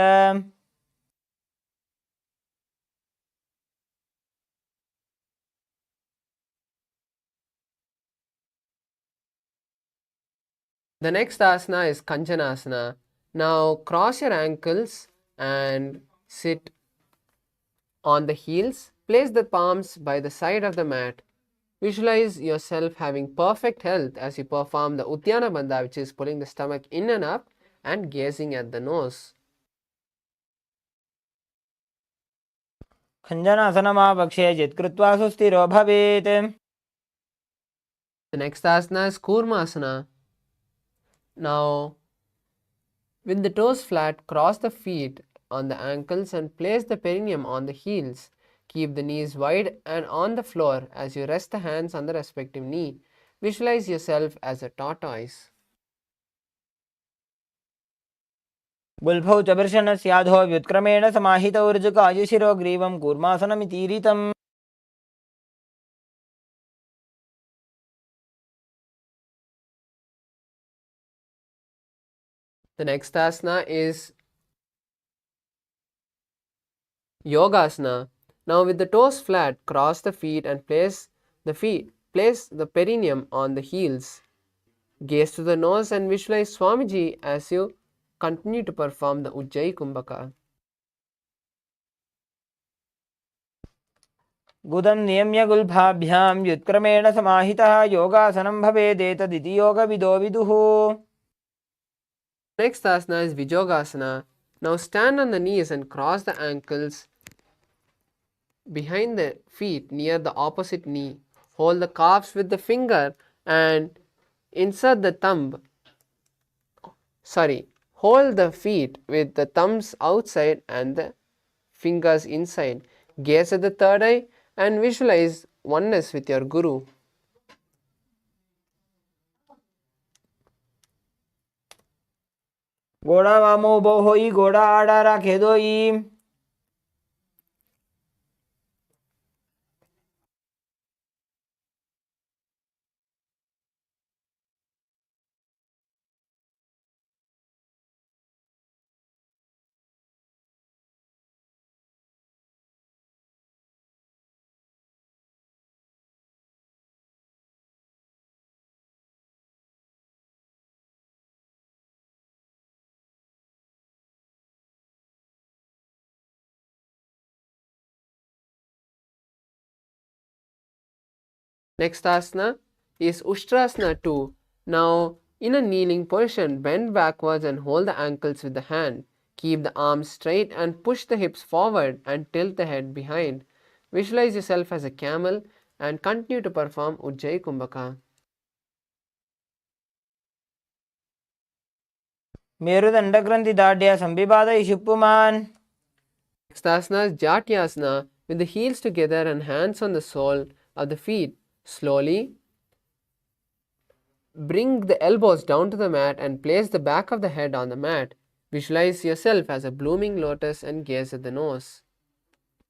The next asana is Kanchanasana. Now cross your ankles and sit on the heels. Place the palms by the side of the mat. Visualize yourself having perfect health as you perform the Uddiyana Bandha, which is pulling the stomach in and up and gazing at the nose. खञ्जनासनमावक्ष्ये जित्कृत्वा सुस्थिरो भवेत्. The next asana is Kurmasana. Now, with the toes flat, cross the feet on the ankles and place the perineum on the heels. Keep the knees wide and on the floor as you rest the hands on the respective knee. Visualize yourself as a tortoise. गुल्फौ च वृषणस्याधो व्युत्क्रमेण समाहितौ ऋजुकायुशिरो ग्रीवं कूर्मासनमितीरितम्. The next asana is Yogasana. Now with the toes flat, cross the feet and place the perineum on the heels. Gaze to the nose and visualize Swamiji as you continue to perform the Ujjayi Kumbhaka. गुदं नियम्य गुल्फाभ्यां व्युत्क्रमेण समाहितः योगासनं भवेदेतदिति योगविदो विदुः. Next asana is Vijogasana. Now stand on the knees and cross the ankles behind the feet near the opposite knee. Hold the calves with the finger and insert the thumb. Hold the feet with the thumbs outside and the fingers inside. Gaze at the third eye and visualize oneness with your Guru. घोड़ा वामो बो होई घोड़ा आड़ा राखे दोई. Next asana is Ushtrasana 2. Now, in a kneeling position, bend backwards and hold the ankles with the hand. Keep the arms straight and push the hips forward and tilt the head behind. Visualize yourself as a camel and continue to perform Ujjayi Kumbhaka. मेरुदण्डग्रन्थिदाढ्य संविपादयिषुप्पुमान्. Next asana is Jatyasana with the heels together and hands on the sole of the feet. Slowly bring the elbows down to the mat and place the back of the head on the mat. Visualize yourself as a blooming lotus and gaze at the nose.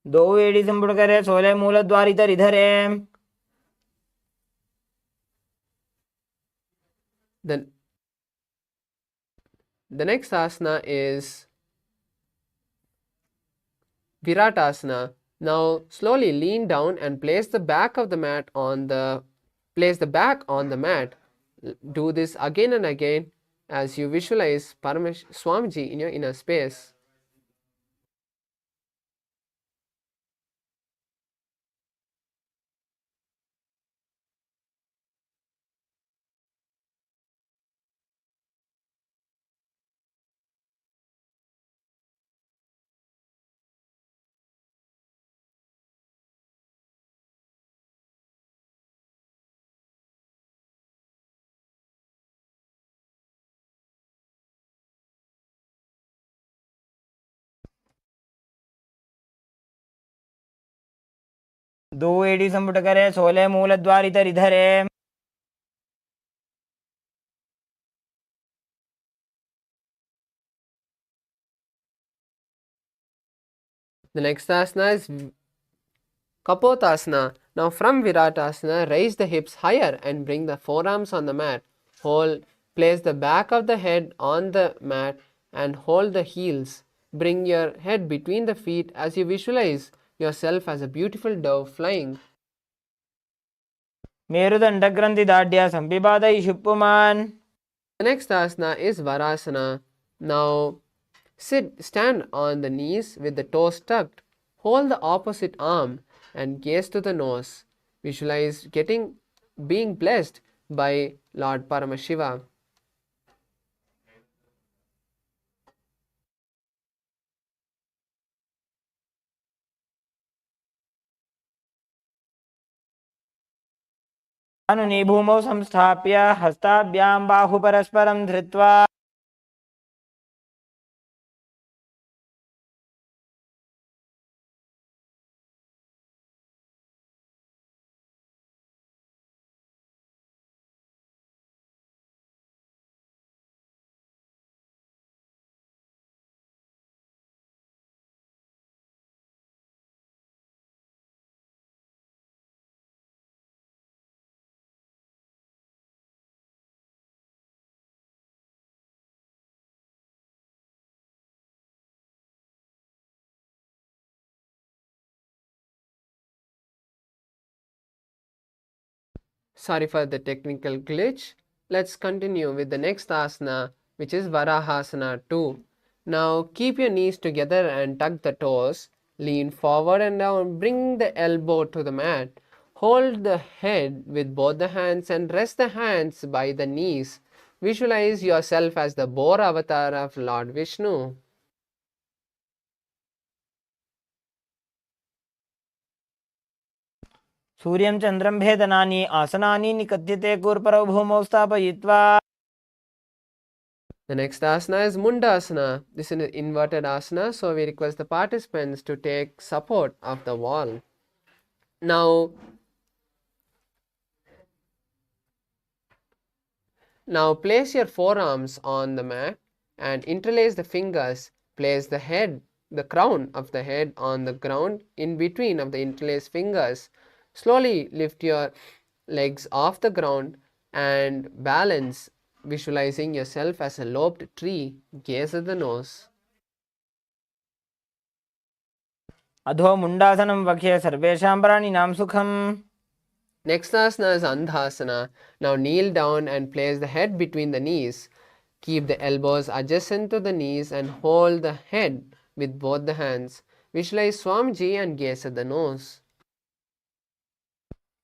दो एड़ी संपुट करे सोले मूलद्वार इधर इधर है. Then the next asana is Viratasana. Now slowly lean down and place the back on the mat. Do this again and again as you visualize Swamiji in your inner space. दो एड़ी संपुट करे सोले मूलद्वार इधर इधर है. The next asana is Kapotasana. Now from Viratasana, raise the hips higher and bring the forearms on the mat. Place the back of the head on the mat and hold the heels. Bring your head between the feet as you visualize yourself as a beautiful dove flying. मेरुदण्डग्रन्थिदाढ्य संविपादयिषुप्पुमान्. The next asana is Varasana. Now stand on the knees with the toes tucked. Hold the opposite arm and gaze to the nose. Visualize being blessed by Lord Paramashiva. अनुनि भूमौ संस्थाप्य हस्ताभ्यां बाहु परस्परं धृत्वा. Sorry for the technical glitch. Let's continue with the next asana, which is Varahasana 2. Now keep your knees together and tuck the toes. Lean forward and down. Bring the elbow to the mat. Hold the head with both the hands and rest the hands by the knees. Visualize yourself as the boar avatar of Lord Vishnu. सूर्यं चन्द्रं भेदनानि आसनानि निकद्यते कूर्परौ भूमौ स्थापयित्वा. The next asana is Mundasana. This is an inverted asana, so we request the participants to take support of the wall. Now place your forearms on the mat and interlace the fingers. Place the crown of the head on the ground in between of the interlaced fingers. Slowly lift your legs off the ground and balance, visualizing yourself as a lobed tree. Gaze at the nose. अधो मुण्डासनं वक्ष्ये सर्वेषां प्राणिनां सुखम्. Next asana is Andhasana. Now kneel down and place the head between the knees. Keep the elbows adjacent to the knees and hold the head with both the hands. Visualize Swamiji and gaze at the nose.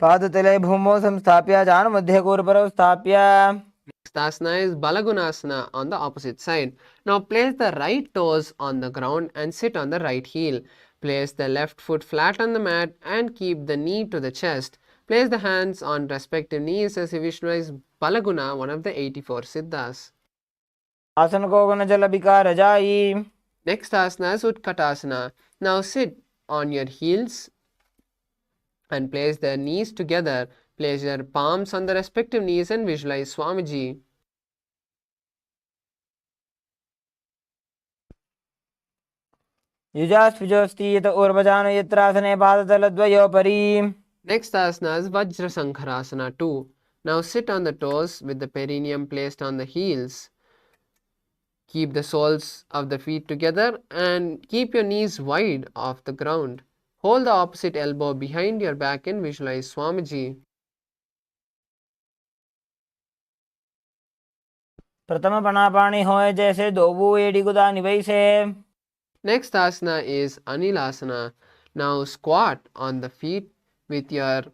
पादतले भूमौ संस्थाप्य जानुमध्ये कूर्परौ स्थाप्य Next asana is Balagunasana on the opposite side. Now place the right toes on the ground and sit on the right heel. Place the left foot flat on the mat and keep the knee to the chest. Place the hands on respective knees as you visualize Balaguna, one of the 84 Siddhas. आसन को गुण जल विकार जाई. Next asana is Utkatasana. Now sit on your heels and place the knees together. Place your palms on the respective knees and visualize Swamiji. युजास्विजोस्ति यत ऊर्वजानो यत्रासने पादतलद्वयोपरि. Next asana is Vajrasankharasana 2. Now sit on the toes with the perineum placed on the heels. Keep the soles of the feet together and keep your knees wide off the ground. Hold the opposite elbow behind your back and visualize Swamiji. प्रथम पणापाणी होए जैसे दोबू एड़ी गुदा निवैसे. Next asana is Anilasana. Now squat on the feet with your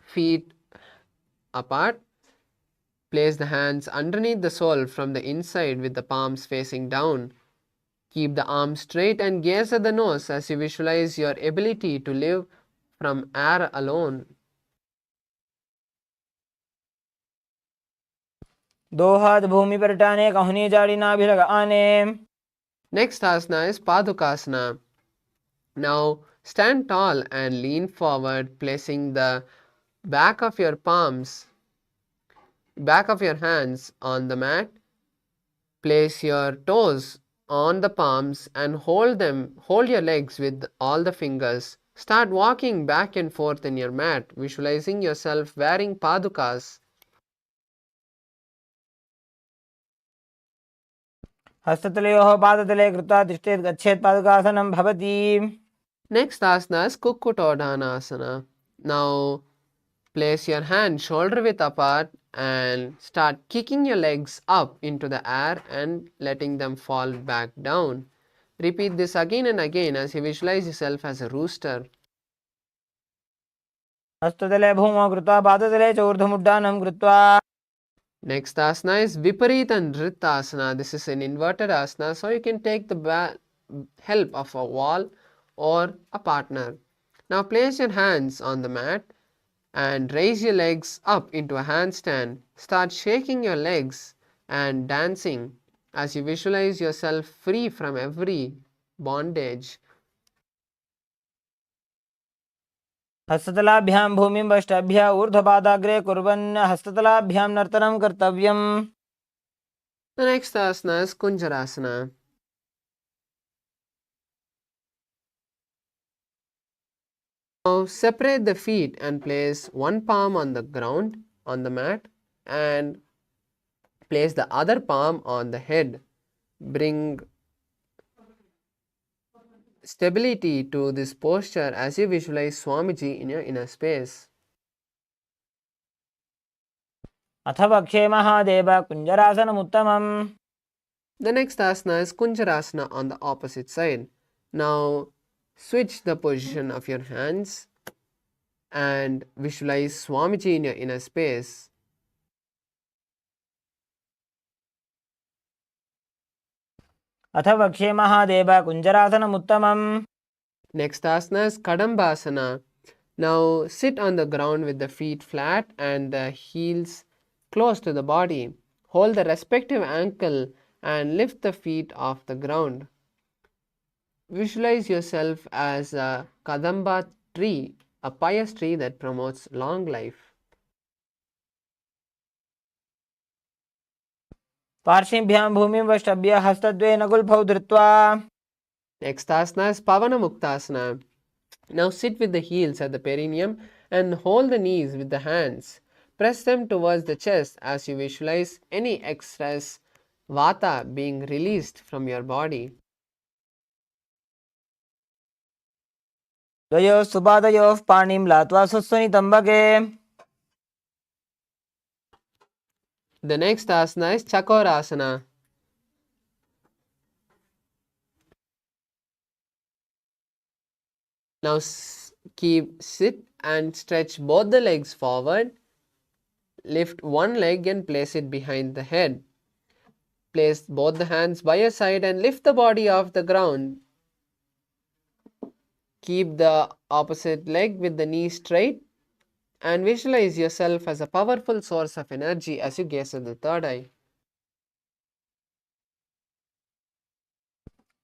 feet apart. Place the hands underneath the sole from the inside with the palms facing down. Keep the arms straight and gaze at the nose as you visualize your ability to live from air alone. दो हाथ भूमि पर टाने कहनी जाड़ी नाभि लगाने. Next asana is Padukasana. Now stand tall and lean forward, placing the back of your hands on the mat. Place your toes on the palms and hold your legs with all the fingers. Start walking back and forth in your mat, visualizing yourself wearing padukas. हस्ततलयोः पादतले कृत्वा तिष्ठेत् गच्छेत् पादुकासनं भवति. Next asana is Kukkutodhanasana. Now place your hand shoulder width apart and start kicking your legs up into the air and letting them fall back down. Repeat this again and again as you visualize yourself as a rooster. हस्ततले भूमौ कृत्वा पादतले च ऊर्ध्वमुड्डानं कृत्वा. Next asana is Viparita Nrittasana. This is an inverted asana, so you can take the help of a wall or a partner. Now place your hands on the mat and raise your legs up into a handstand. Start shaking your legs and dancing as you visualize yourself free from every bondage. हस्ततलाभ्यां भूमिं वष्टाभ्याम् ऊर्ध्वपादाग्रे कुर्वन् हस्ततलाभ्यां नर्तनं कर्तव्यम्. The next asana is Kunjarasana. Now separate the feet and place one palm on the ground on the mat and place the other palm on the head. Bring stability to this posture as you visualize Swamiji in your inner space. अथ वक्षे Mahadev कुञ्जरासनमुत्तमम्. The next asana is Kunjarasana on the opposite side. Now switch the position of your hands and visualize Swamiji in your inner space. अथ वक्षे Mahadev कुञ्जरासनमुत्तमम्. Next asana is Kadambasana. Now sit on the ground with the feet flat and the heels close to the body. Hold the respective ankle and lift the feet off the ground. Visualize yourself as a Kadamba tree, a pious tree that promotes long life. पार्श्वीभ्यां भूमिं वष्टभ्य हस्तद्वयेन गुल्फौ धृत्वा. Next asana is Pavana Muktasana. Now sit with the heels at the perineum and hold the knees with the hands. Press them towards the chest as you visualize any excess vata being released from your body. द्वयोः सुपादयोः पाणिं लात्वा सुस्वनितम्बके. The next asana is Chakorasana. Now sit and stretch both the legs forward. Lift one leg and place it behind the head. Place both the hands by your side and lift the body off the ground. Keep the opposite leg with the knee straight and visualize yourself as a powerful source of energy as you gaze at the third eye.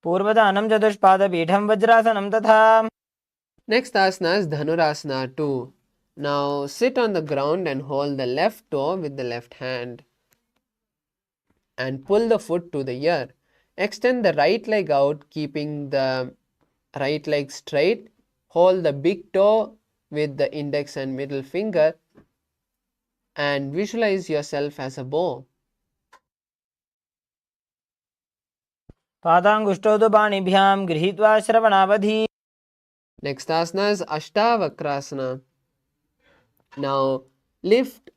पूर्वदानं चतुष्पादपीठं वज्रासनं तथा. Next asana is Dhanurasana 2. Now sit on the ground and hold the left toe with the left hand and pull the foot to the ear. Extend the right leg out, keeping the right leg straight. Hold the big toe with the index and middle finger and visualize yourself as a bow. पादाङ्गुष्ठौ तु पाणिभ्यां गृहीत्वा श्रवणावधि. Next asana is Ashtavakrasana. Now lift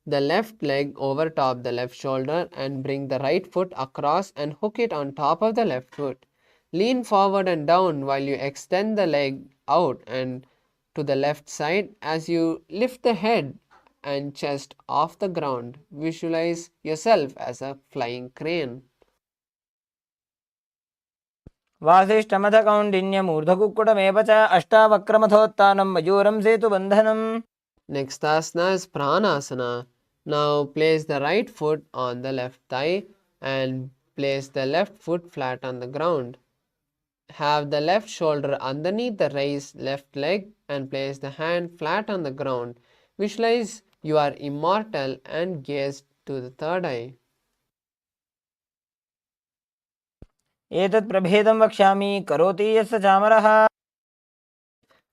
the left leg over top the left shoulder and bring the right foot across and hook it on top of the left foot. Lean forward and down while you extend the leg out and to the left side. As you lift the head and chest off the ground, visualize yourself as a flying crane. वासिष्ठमथकौण्डिन्यमूर्धकुक्कुटमेव च अष्टावक्रमथोत्थानं मयूरं सेतुबन्धनम्. Next asana is Pranasana. Now place the right foot on the left thigh and place the left foot flat on the ground. Have the left shoulder underneath the raised left leg and place the hand flat on the ground. Visualize you are immortal and gaze to the third eye. एतत् प्रभेदं वक्ष्यामि करोति यस्य चामरः.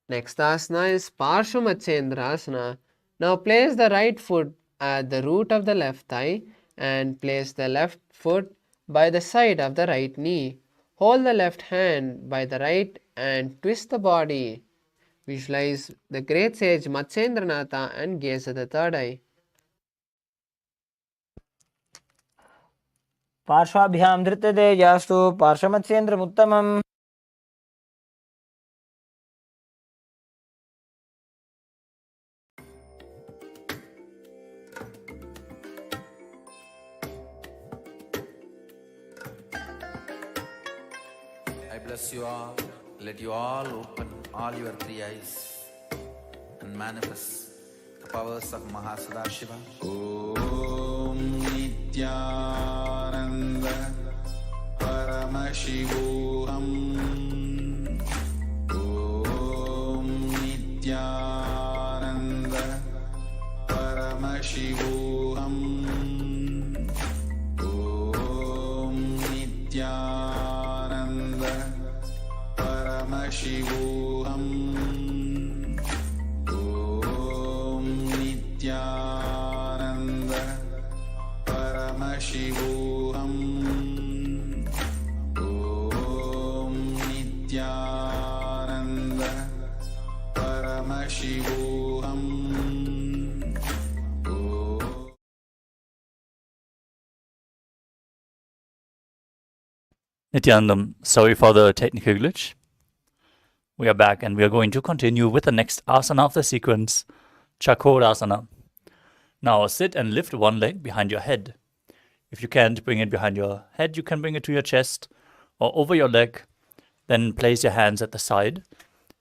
Next asana is Parshvamachendrasana. Now place the right foot at the root of the left thigh and place the left foot by the side of the right knee. Hold the left hand by the right and twist the body. Visualize the great sage Matsendranatha and gaze at the third eye. पार्श्वाभ्यां धृत्यते यास्तु पार्श्वमत्स्येन्द्रमुत्तमम्. I bless you all. Let you all open all your three eyes and manifest the powers of Mahā Siddha. Om Nithyananda Paramashivoham. Om Nithyananda Paramashivoham. Om Nithyananda Paramashivoham. Om Nithyananda Paramashivoham. Om Nithyananda Paramashivoham. Nithyanandam, sorry for the technical glitch. We are back and we are going to continue with the next asana of the sequence, Chakorasana. Now sit and lift one leg behind your head. If you can't bring it behind your head, you can bring it to your chest or over your leg. Then place your hands at the side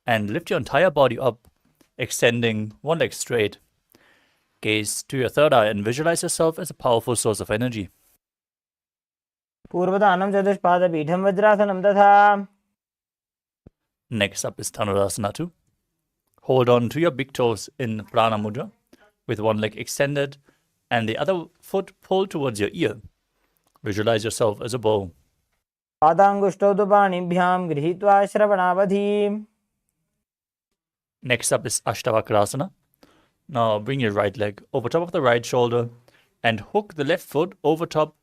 and lift your entire body up, extending one leg straight. Gaze to your third eye and visualize yourself as a powerful source of energy. पूर्वदानं चतुष्पादपीठं वज्रासनं तथा. Next up is Dhanurasana 2. Hold on to your big toes in Prana Mudra with one leg extended and the other foot pulled towards your ear. Visualize yourself as a bow. पादाङ्गुष्ठौ तु पाणिभ्यां गृहीत्वा श्रवणावधि. Next up is Ashtavakrasana. Now bring your right leg over top of the right shoulder and hook the left foot over top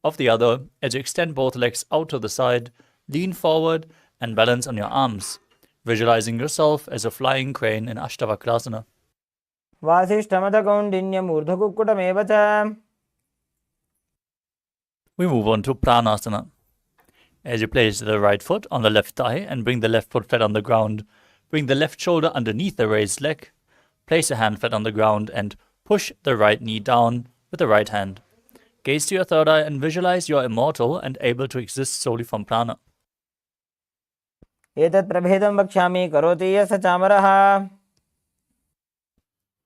of the other as you extend both legs out to the side, lean forward and balance on your arms, visualizing yourself as a flying crane in Ashtavakrasana. वासिष्ठमथकौण्डिन्यमूर्धकुक्कुटमेव च. We move on to Pranasana. As you place the right foot on the left thigh and bring the left foot flat on the ground, bring the left shoulder underneath the raised leg, place a hand flat on the ground and push the right knee down with the right hand. Gaze to your third eye and visualize you are immortal and able to exist solely from prana. एतत् प्रभेदं वक्ष्यामि करोति यः स चामरः.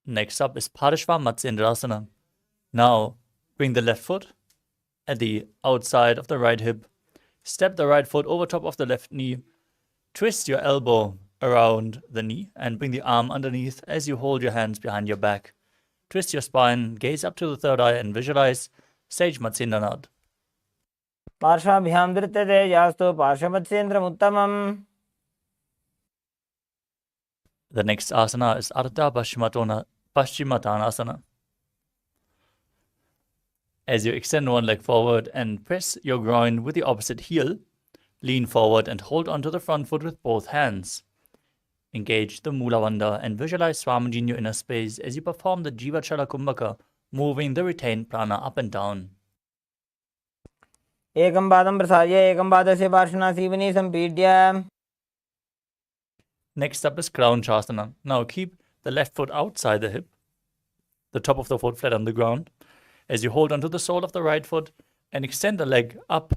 Next up is Parashva Matsyendrasana. Now, bring the left foot at the outside of the right hip. Step the right foot over top of the left knee. Twist your elbow around the knee and bring the arm underneath as you hold your hands behind your back. Twist your spine, gaze up to the third eye and visualize Sage Matsyendranath. पार्श्वाभ्यां धृत्यते यास्तु पार्श्वमत्स्येन्द्रमुत्तमम्. The next asana is Ardha Paschimottanasana. As you extend one leg forward and press your groin with the opposite heel, lean forward and hold onto the front foot with both hands. Engage the Mula Bandha and visualize Swamiji in your inner space as you perform the Jiva Chala Kumbhaka, moving the retained prana up and down. एकं पादं प्रसार्य एकं पादस्य पार्श्वना Seoni सम्पीड्य. Next up is Crown Chasana. Now keep the left foot outside the hip, the top of the foot flat on the ground, as you hold onto the sole of the right foot and extend the leg up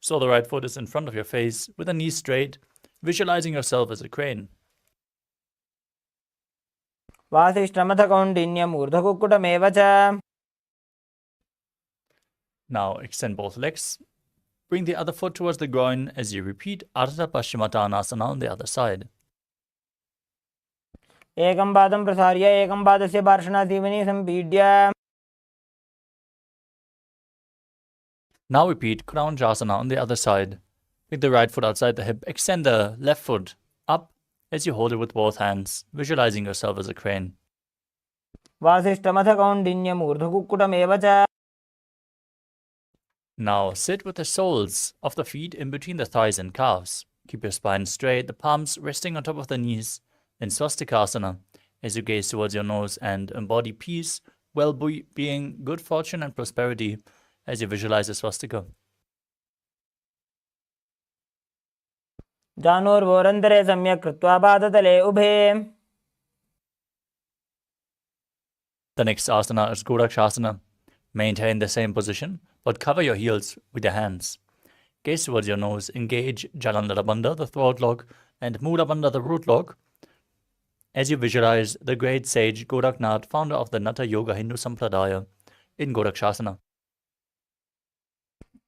so the right foot is in front of your face with the knees straight, visualizing yourself as a crane. वासिष्ठमथ कौण्डिन्यम् ऊर्ध्वकुक्कुटमेव च. Now extend both legs. Bring the other foot towards the groin as you repeat Ardha Paschimottanasana on the other side. एकं पादं प्रसार्य एकं पादस्य पार्श्वना Seoni सम्पीड्य. Now repeat Crown Jasana on the other side. With the right foot outside the hip, extend the left foot up as you hold it with both hands, visualizing yourself as a crane. वासिष्ठमथ कौण्डिन्यम् ऊर्ध्वकुक्कुटमेव च. Now sit with the soles of the feet in between the thighs and calves. Keep your spine straight, the palms resting on top of the knees in Swastikasana as you gaze towards your nose and embody peace, well-being, good fortune and prosperity as you visualize a swastika. जानुर्वोरन्तरे सम्यक् कृत्वा पादतले उभे. The next asana is Gorakshasana. Maintain the same position, but cover your heels with your hands. Gaze towards your nose, engage Jalandhara Bandha, the throat lock, and Mula Bandha, the root lock, as you visualize the great sage Goraknath, founder of the Natha Yoga Hindu Sampradaya, in Gorakshasana.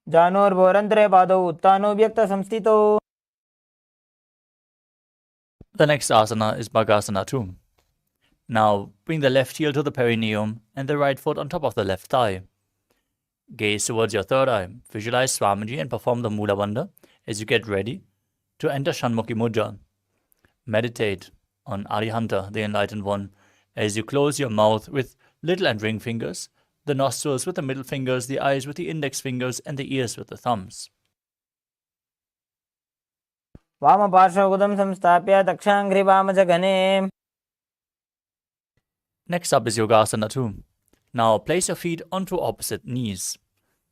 जानुर्वोरन्तरे पादौ उत्तानो व्यक्तसंस्थितौ. The next asana is Bhagasana too. Now bring the left heel to the perineum and the right foot on top of the left thigh. Gaze towards your third eye. Visualize Swamiji and perform the Mula Bandha as you get ready to enter Shanmukhi Mudra. Meditate on Arihanta, the Enlightened One, as you close your mouth with little and ring fingers, the nostrils with the middle fingers, the eyes with the index fingers, and the ears with the thumbs. वामपार्श्वगुदं संस्थाप्य दक्षाङ्घ्रिवामजघने. Next up is Yogasana too. Now place your feet onto opposite knees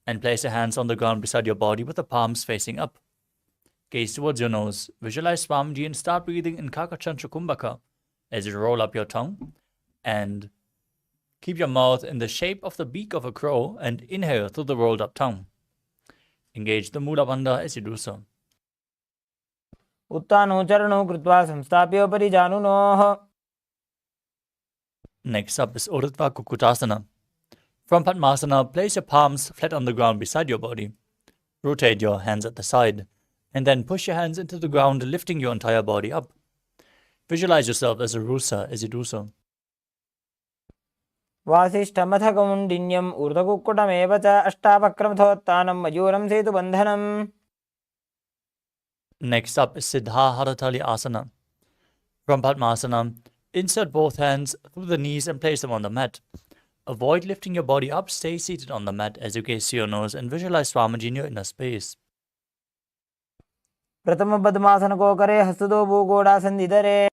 and place your hands on the ground beside your body with the palms facing up. Gaze towards your nose, visualize Swamiji and start breathing in Kakachantra Kumbhaka as you roll up your tongue and keep your mouth in the shape of the beak of a crow and inhale through the rolled up tongue. Engage the Mula Bandha as you do so. उत्तानो चरणौ कृत्वा संस्थाप्योपरि जानुनोः. Next up is Urdhva Kukutasana. From Padmasana, place your palms flat on the ground beside your body. Rotate your hands at the side, and then push your hands into the ground, lifting your entire body up. Visualize yourself as a rusa as you do so. वासिष्ठमथ कौण्डिन्यम् ऊर्ध्वकुक्कुटमेव च अष्टावक्रमथोत्तानं मयूरं सेतुबन्धनम्. Next up is Siddha Haratali Asana. From Padmasana, insert both hands through the knees and place them on the mat. Avoid lifting your body up, stay seated on the mat as you gaze to your nose and visualize Swamiji in your inner space. प्रथम पद्मासन को करे हस्तदो भूगोड़ासन्निधरे.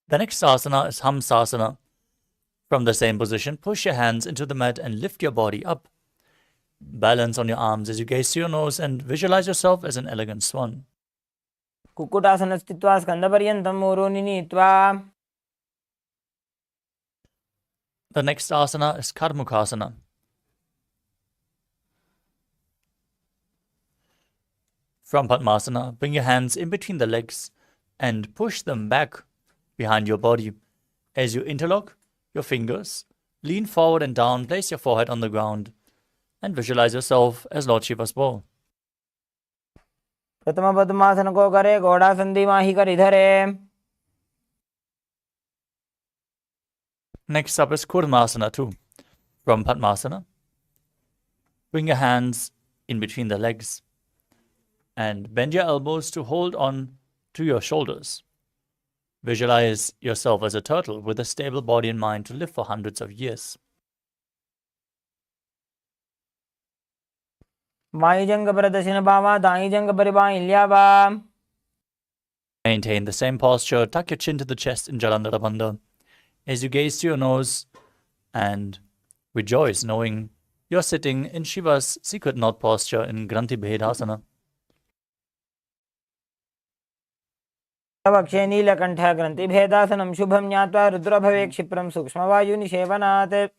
The next asana is Hamsasana. From the same position, push your hands into the mat and lift your body up. Balance on your arms as you gaze to your nose and visualize yourself as an elegant swan. कुक्कुटासने स्थित्वा स्कन्धपर्यन्तं ऊरूनि नीत्वा The next asana is Karmukasana. From Padmasana, bring your hands in between the legs and push them back behind your body. As you interlock your fingers, lean forward and down, place your forehead on the ground, and visualize yourself as Lord Shiva's bow. प्रथम पद्मासन को करे, घोड़ा संधि माही कर इधरे. Next up is Kurmasana too. From Padmasana, bring your hands in between the legs and bend your elbows to hold on to your shoulders. Visualize yourself as a turtle with a stable body and mind to live for hundreds of years. वायुजंग पर दक्षिण बामा, दाई जंग पर by ल्यावा. Maintain the same posture. Tuck your chin to the chest in Jalandhara Bandha as you gaze to your nose and rejoice knowing you're sitting in Shiva's secret knot posture in Granthi Bhedasana. वक्षे नीलकण्ठ ग्रन्थि भेदासनं शुभं ज्ञात्वा रुद्र भवे क्षिप्रं सूक्ष्मवायुनिषेवनात्.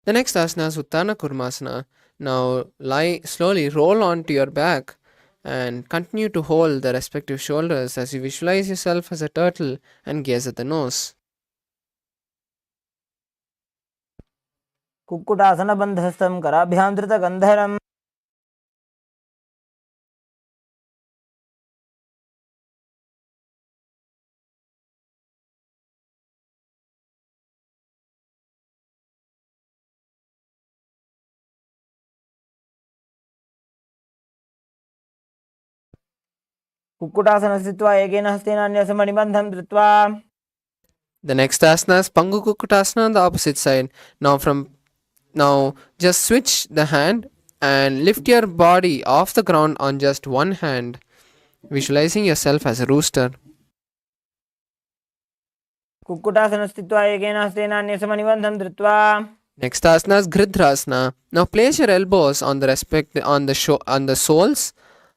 The next asana is Uttana Kurmasana. Now slowly roll onto your back and continue to hold the respective shoulders as you visualize yourself as a turtle and gaze at the nose. Kukkutasana बन्धस्थं कराभ्यां धृतगन्धरम्. Kukkutasana स्थित्वा एकेन हस्तेन अन्यस्य मणिबन्धं धृत्वा. The next asana is Pangu Kukkutasana on the opposite side. Now just switch the hand and lift your body off the ground on just one hand, visualizing yourself as a rooster. Kukkutasana स्थित्वा एकेन हस्तेन अन्यस्य मणिबन्धं धृत्वा. Next asana is Gridhrasana. Now place your elbows on the soles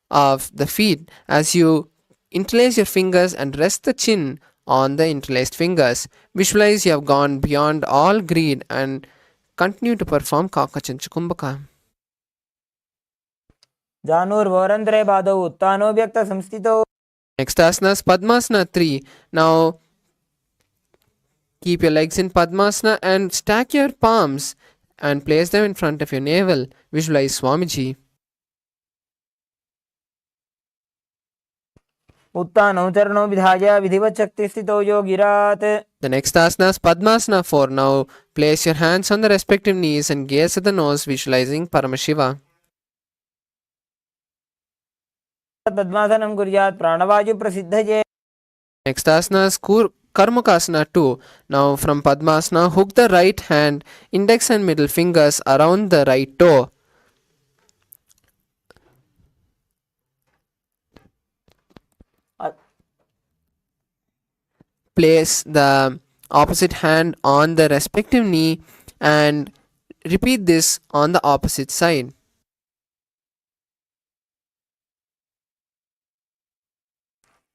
of the feet as you interlace your fingers and rest the chin on the interlaced fingers. Visualize you have gone beyond all greed and continue to perform Kakachancha Kumbhaka. जानुर्वोरन्ध्रे बाधौ उत्तानो व्यक्तसंस्थितौ. Next asana is Padmasana 3. Now keep your legs in Padmasana and stack your palms and place them in front of your navel. Visualize Swamiji. उत्तानौ चरणौ विधाय विधिवत् शक्तिस्थितौ योगिरात्. The next asana is Padmasana 4. Now place your hands on the respective knees and gaze at the nose, visualizing Paramashiva. पद्मासनं कुर्यात् प्राणवायु प्रसिद्धये. Next asana is Karmakasana 2. Now from Padmasana, hook the right hand, index and middle fingers around the right toe. Place the opposite hand on the respective knee and repeat this on the opposite side.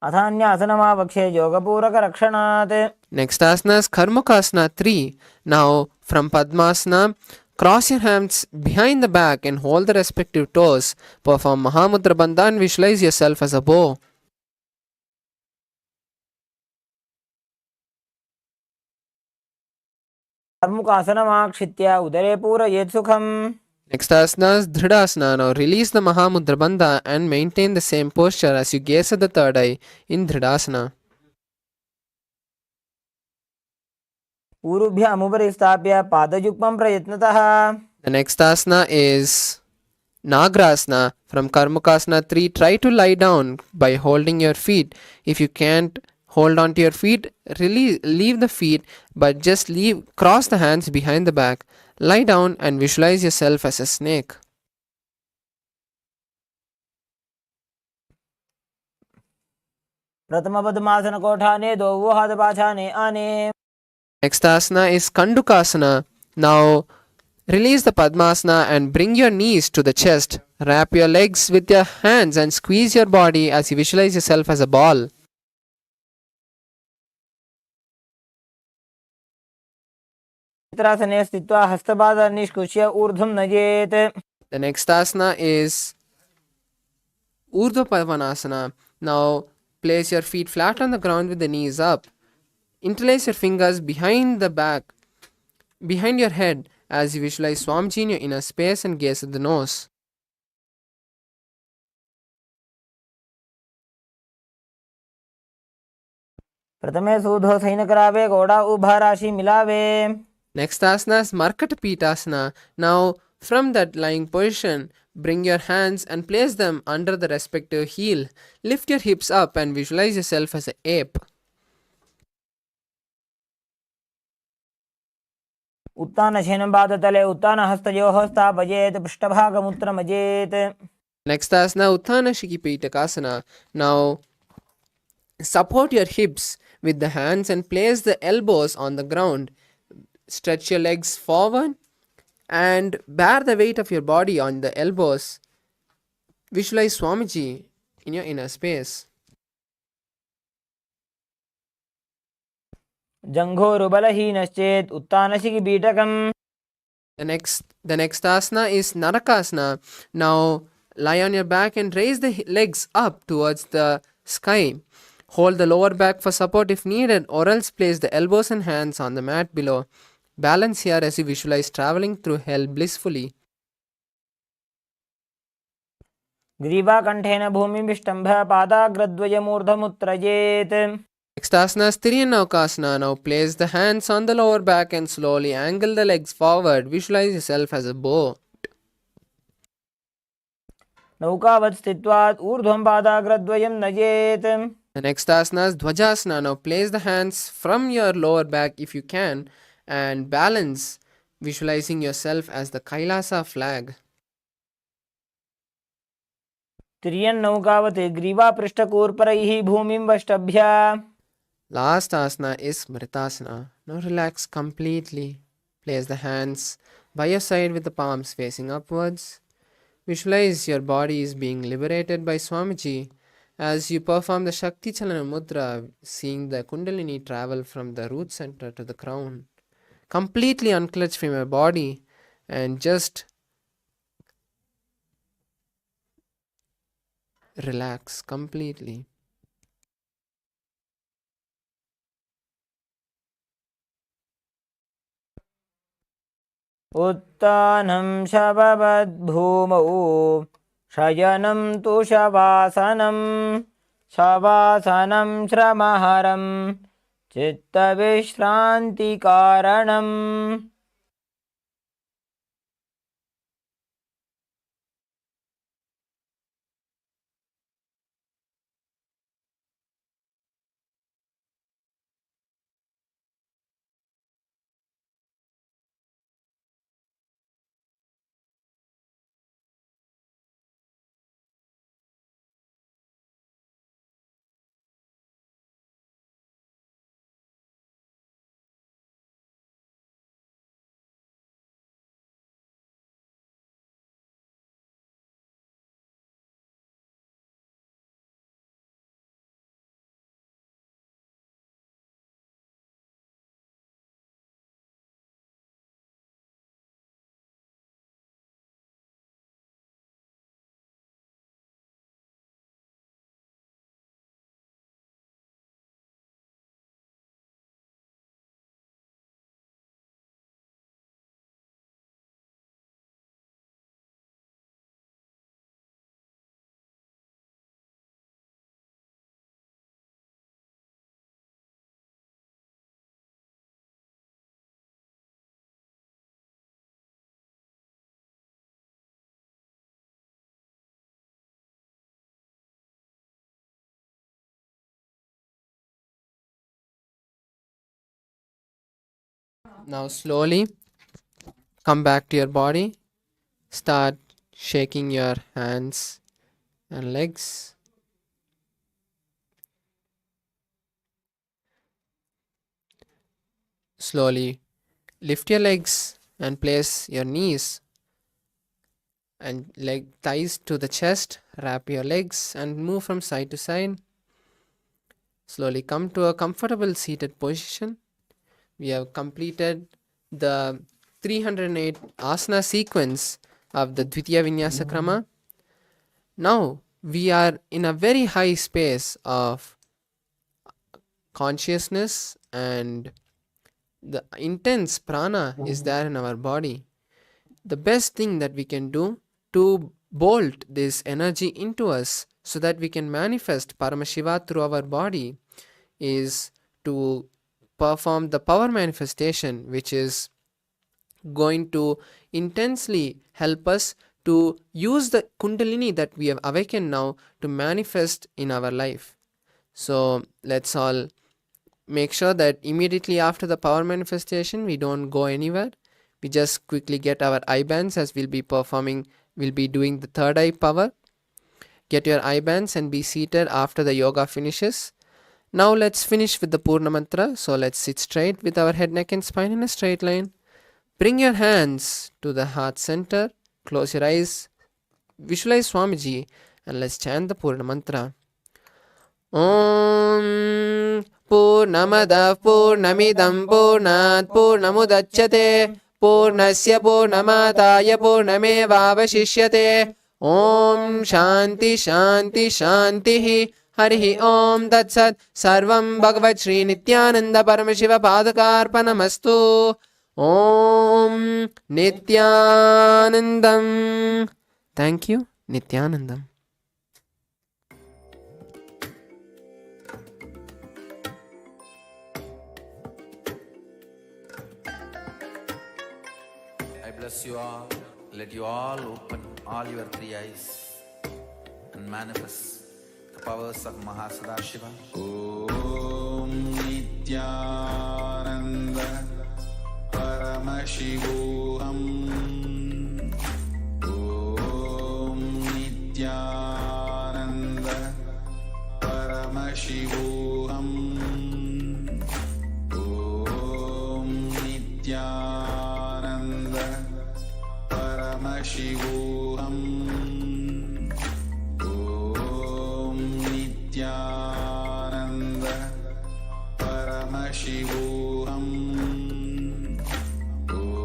अथान्यासनमावक्षे योगपूरकरक्षणात्. Next asana is Karmakasana 3. Now from Padmasana, cross your hands behind the back and hold the respective toes. Perform Mahamudra Bandha and visualize yourself as a bow. कर्मुकासनमाक्षित्य उदरे पूरयेत् सुखम्. Next asana is Dhridasana. Now release the Mahamudra Bandha and maintain the same posture as you gaze at the third eye in Dhridasana. ऊरुभ्यामुपरि स्थाप्य पादयुग्मं प्रयत्नतः. The next asana is Nagrasana. From Karmakasana 3, try to lie down by holding your feet. If you can't hold on to your feet, leave the feet, but just cross the hands behind the back. Lie down and visualize yourself as a snake. प्रथम पद्मासन कोठाने दो वो हाथ पाछाने आने. Next asana is Kandukasana. Now release the Padmasana and bring your knees to the chest. Wrap your legs with your hands and squeeze your body as you visualize yourself as a ball. चित्रासने स्थित्वा हस्तपाद निष्कुष्य ऊर्ध्वं नयेत्. The next asana is Urdhva Pavanasana. Now place your feet flat on the ground with the knees up. Interlace your fingers behind the back, behind your head as you visualize Swamiji in your inner space and gaze at the nose. प्रथमे सूधो San करावे घोड़ा उभा राशि मिलावे. Next asana is Markata Pitasana. Now from that lying position, bring your hands and place them under the respective heel. Lift your hips up and visualize yourself as an ape. उत्तान शयनं पादतले उत्तान हस्तयोः स्थापयेत् पृष्ठभागमुत्तरमजेत्. Next asana Uttana Shikipitakasana. Now support your hips with the hands and place the elbows on the ground. Stretch your legs forward and bear the weight of your body on the elbows. Visualize Swamiji in your inner space. जङ्घोरुबलहीनश्चेत् उत्तानशिखिपीठकम्. The next asana is Narakasana. Now lie on your back and raise the legs up towards the sky. Hold the lower back for support if needed, or else place the elbows and hands on the mat below. Balance here as you visualize traveling through hell blissfully. ग्रीवाकण्ठेन भूमिं विष्टम्भ्य पादाग्रद्वयमूर्धमुत्त्रजेत्. Next asana is Tiryanavakasana. Now place the hands on the lower back and slowly angle the legs forward. Visualize yourself as a bow. नौकावत् स्थित्वा ऊर्ध्वं पादाग्रद्वयं नयेत्. The next asana is Dhwajasana. Now place the hands from your lower back if you can and balance, visualizing yourself as the Kailasa flag. तिर्यन्नौकावत् ग्रीवापृष्ठकूर्परैः भूमिं वष्टभ्य. Last asana is Amritasana. Now relax completely. Place the hands by your side with the palms facing upwards. Visualize your body is being liberated by Swamiji as you perform the Shakti Chalana Mudra, seeing the Kundalini travel from the root center to the crown. Completely unclutch from your body and just relax completely. उत्तानं शववद्भूमौ शयनं तु शवासनं. शवासनं श्रमहरं चित्तविश्रान्तिकारणम्. Now slowly come back to your body. Start shaking your hands and legs. slowly lift your legs and place your knees and leg thighs to the chest. Wrap your legs and move from side to side. Slowly come to a comfortable seated position. We have completed the 308 asana sequence of the Dvitiya Vinyasa Krama. Now we are in a very high space of consciousness, and the intense prana is there in our body. The best thing that we can do to bolt this energy into us so that we can manifest Paramashiva through our body is to perform the power manifestation, which is going to intensely help us to use the Kundalini that we have awakened now to manifest in our life. So let's all make sure that immediately after the power manifestation we don't go anywhere. We just quickly get our eye bands, as we'll be doing the third eye power. Get your eye bands and be seated after the yoga finishes. Now let's finish with the Purna Mantra. So let's sit straight with our head, neck and spine in a straight line. Bring your hands to the heart center. Close your eyes. Visualize Swamiji and let's chant the Purna Mantra. Om Purnamadav Purnamidam Purnat Purnamudachyate Purnasya Purnamataya Purnamevavashishyate. Om Shanti Shanti Shanti Harihi Om Tat Sat. Sarvam Bhagavat Shri Nithyananda Paramashiva Padakarpanamastu. Om Nithyanandam. Thank you, Nithyanandam. I bless you all. Let you all open all your three eyes and manifest the powers of Mahā Sadashiva. Om Nithyananda Paramashivoham. Om Nithyananda Paramashivoham. Om Nithyananda Paramashivoham. Om Nithyananda Paramashivoham.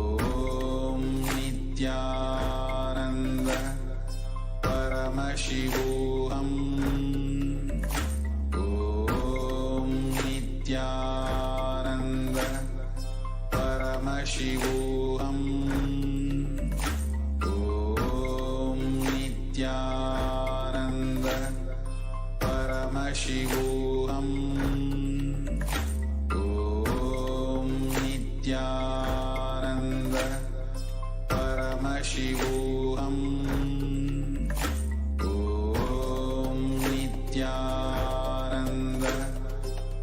Om Nithyananda Paramashivoham. Om Nithyananda Paramashivoham. Om Nithyananda Paramashivoham. Om Nithyananda Paramashivoham. Om Nithyananda Paramashivoham. Om Nithyananda Paramashivoham. Om Nithyananda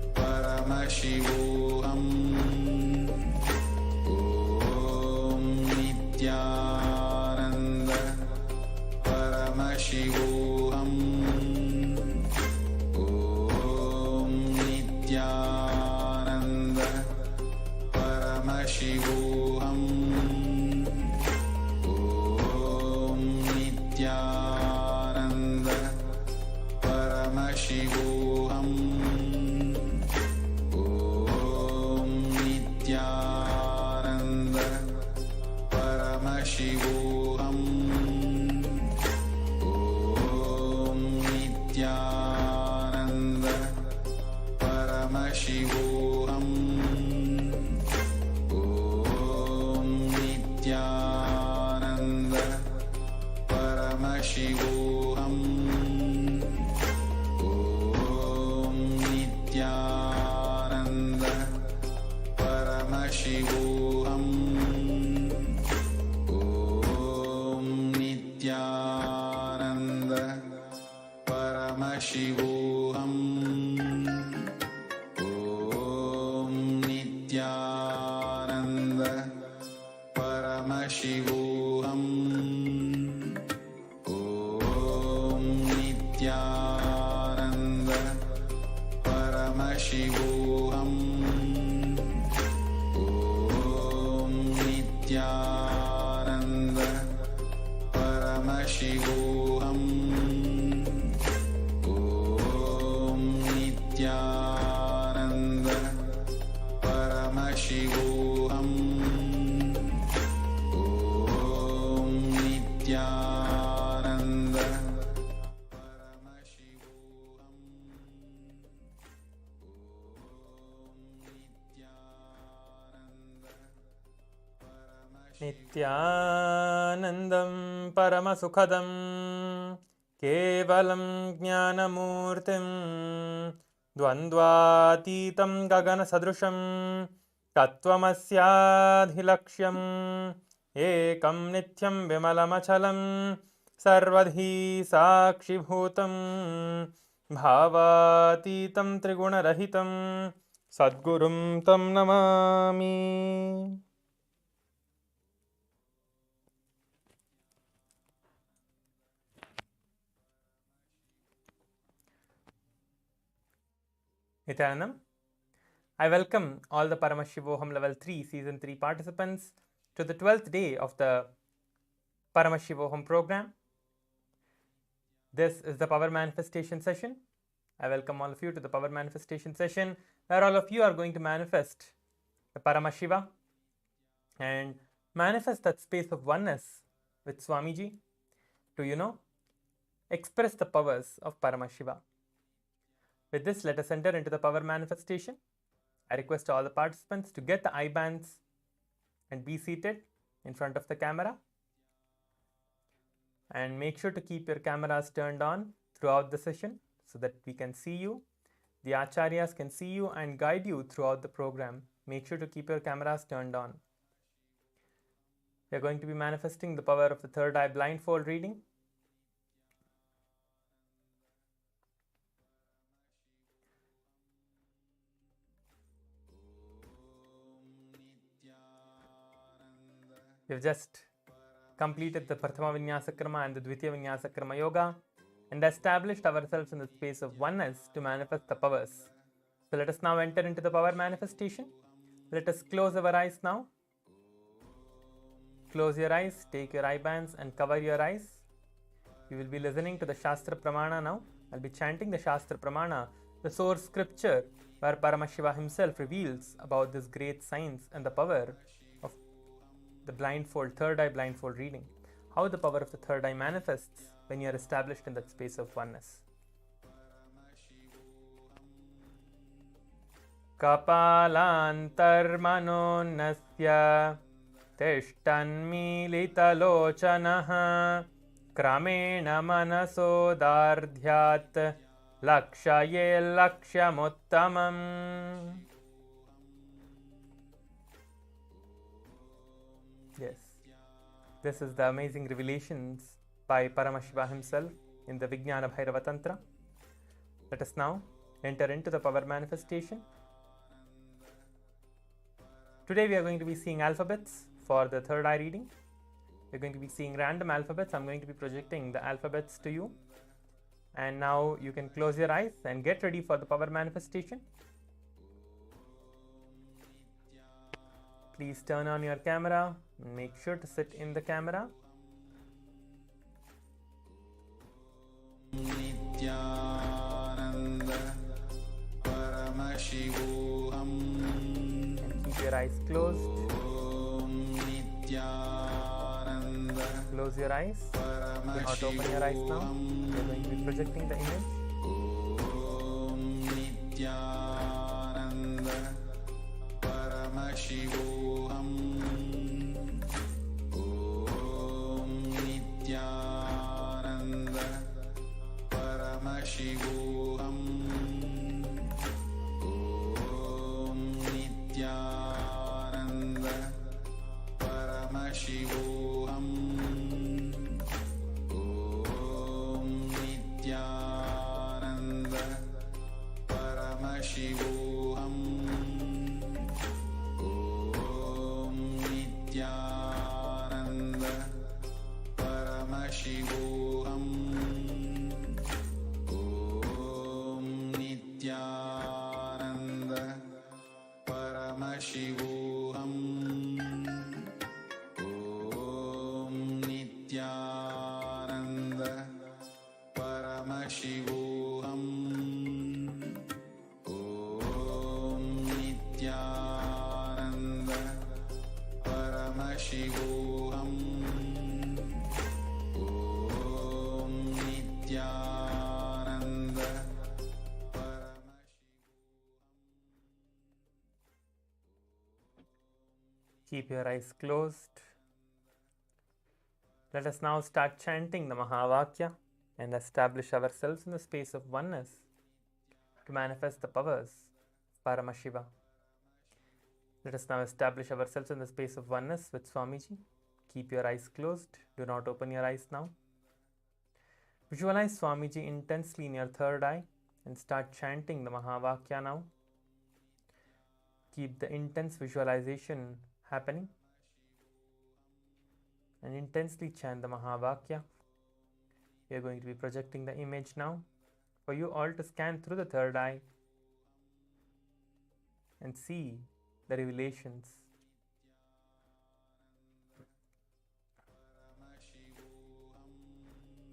Paramashivoham. Om Nithyananda Paramashivoham. Om Nithyananda Paramashivoham. Om Nithyananda Paramashivoham. Om Nithyananda Paramashivoham. Om Nithyananda Paramashivoham. Om Nithyananda Paramashivoham. Om Nithyananda Paramashivoham. Om Nithyananda Paramashivoham. Om Paramashivoham. Om Nithyananda. Paramashivoham. नित्यानन्दं परमसुखदं केवलं ज्ञानमूर्तिं द्वन्द्वातीतं गगनसदृशं तत्त्वमस्याधिलक्ष्यम् एकं नित्यं विमलमचलं सर्वधी साक्षिभूतं भावातीतं त्रिगुणरहितं सद्गुरुं तं Namami. Nithyanandam. I welcome all the Paramashivoham Level 3 Season 3 participants to the 12th day of the Paramashivoham program. This is the Power Manifestation session. I welcome all of you to the Power Manifestation session where all of you are going to manifest the Paramashiva and manifest that space of oneness with Swamiji to, express the powers of Paramashiva. With this, let us enter into the power manifestation. I request all the participants to get the eye bands and be seated in front of the camera. And make sure to keep your cameras turned on throughout the session so that we can see you. The acharyas can see you and guide you throughout the program. Make sure to keep your cameras turned on. We are going to be manifesting the power of the third eye blindfold reading. We have just completed the Prathama Vinyasakrama and the Dvitiya Vinyasakrama Yoga and established ourselves in the space of oneness to manifest the powers. So let us now enter into the power manifestation. Let us close our eyes now. Close your eyes, take your eye bands and cover your eyes. We will be listening to the Shastra Pramana now. I'll be chanting the Shastra Pramana, the source scripture where Paramashiva himself reveals about this great science and the power of the third eye blindfold reading. How the power of the third eye manifests when you are established in that space of oneness. Kapalantarmanonasya tishthanmilitalochanaha kramena manasodardhyat lakshaye lakshamuttamam. Yes, this is the amazing revelations by Paramashiva himself in the Vijnana Bhairava Tantra. Let us now enter into the power manifestation. Today we are going to be seeing alphabets for the third eye reading. We are going to be seeing random alphabets. I am going to be projecting the alphabets to you. And now you can close your eyes and get ready for the power manifestation. Please turn on your camera and make sure to sit in the camera. Nithyananda Paramashivoham. And keep your eyes closed. Om Nithyananda. Close your eyes. Do not open your eyes now. We are going to be projecting the image. Om Nithyananda Paramashivoham. Om Nithyananda Paramashivoham. Om Nithyananda Paramashivoham. Om Nithyananda Paramashivoham. Om Nithyananda Paramashivoham. Om Nithyananda Paramashivoham. Om Nithyananda Paramashivoham. Om Nithyananda Keep your eyes closed. Let us now start chanting the Mahavakya and establish ourselves in the space of oneness to manifest the powers of Paramashiva. Let us now establish ourselves in the space of oneness with Swamiji. Keep your eyes closed. Do not open your eyes now. Visualize Swamiji intensely in your third eye and start chanting the Mahavakya now. Keep the intense visualization happening and intensely chant the Mahavakya. We are going to be projecting the image now for you all to scan through the third eye and see the revelations.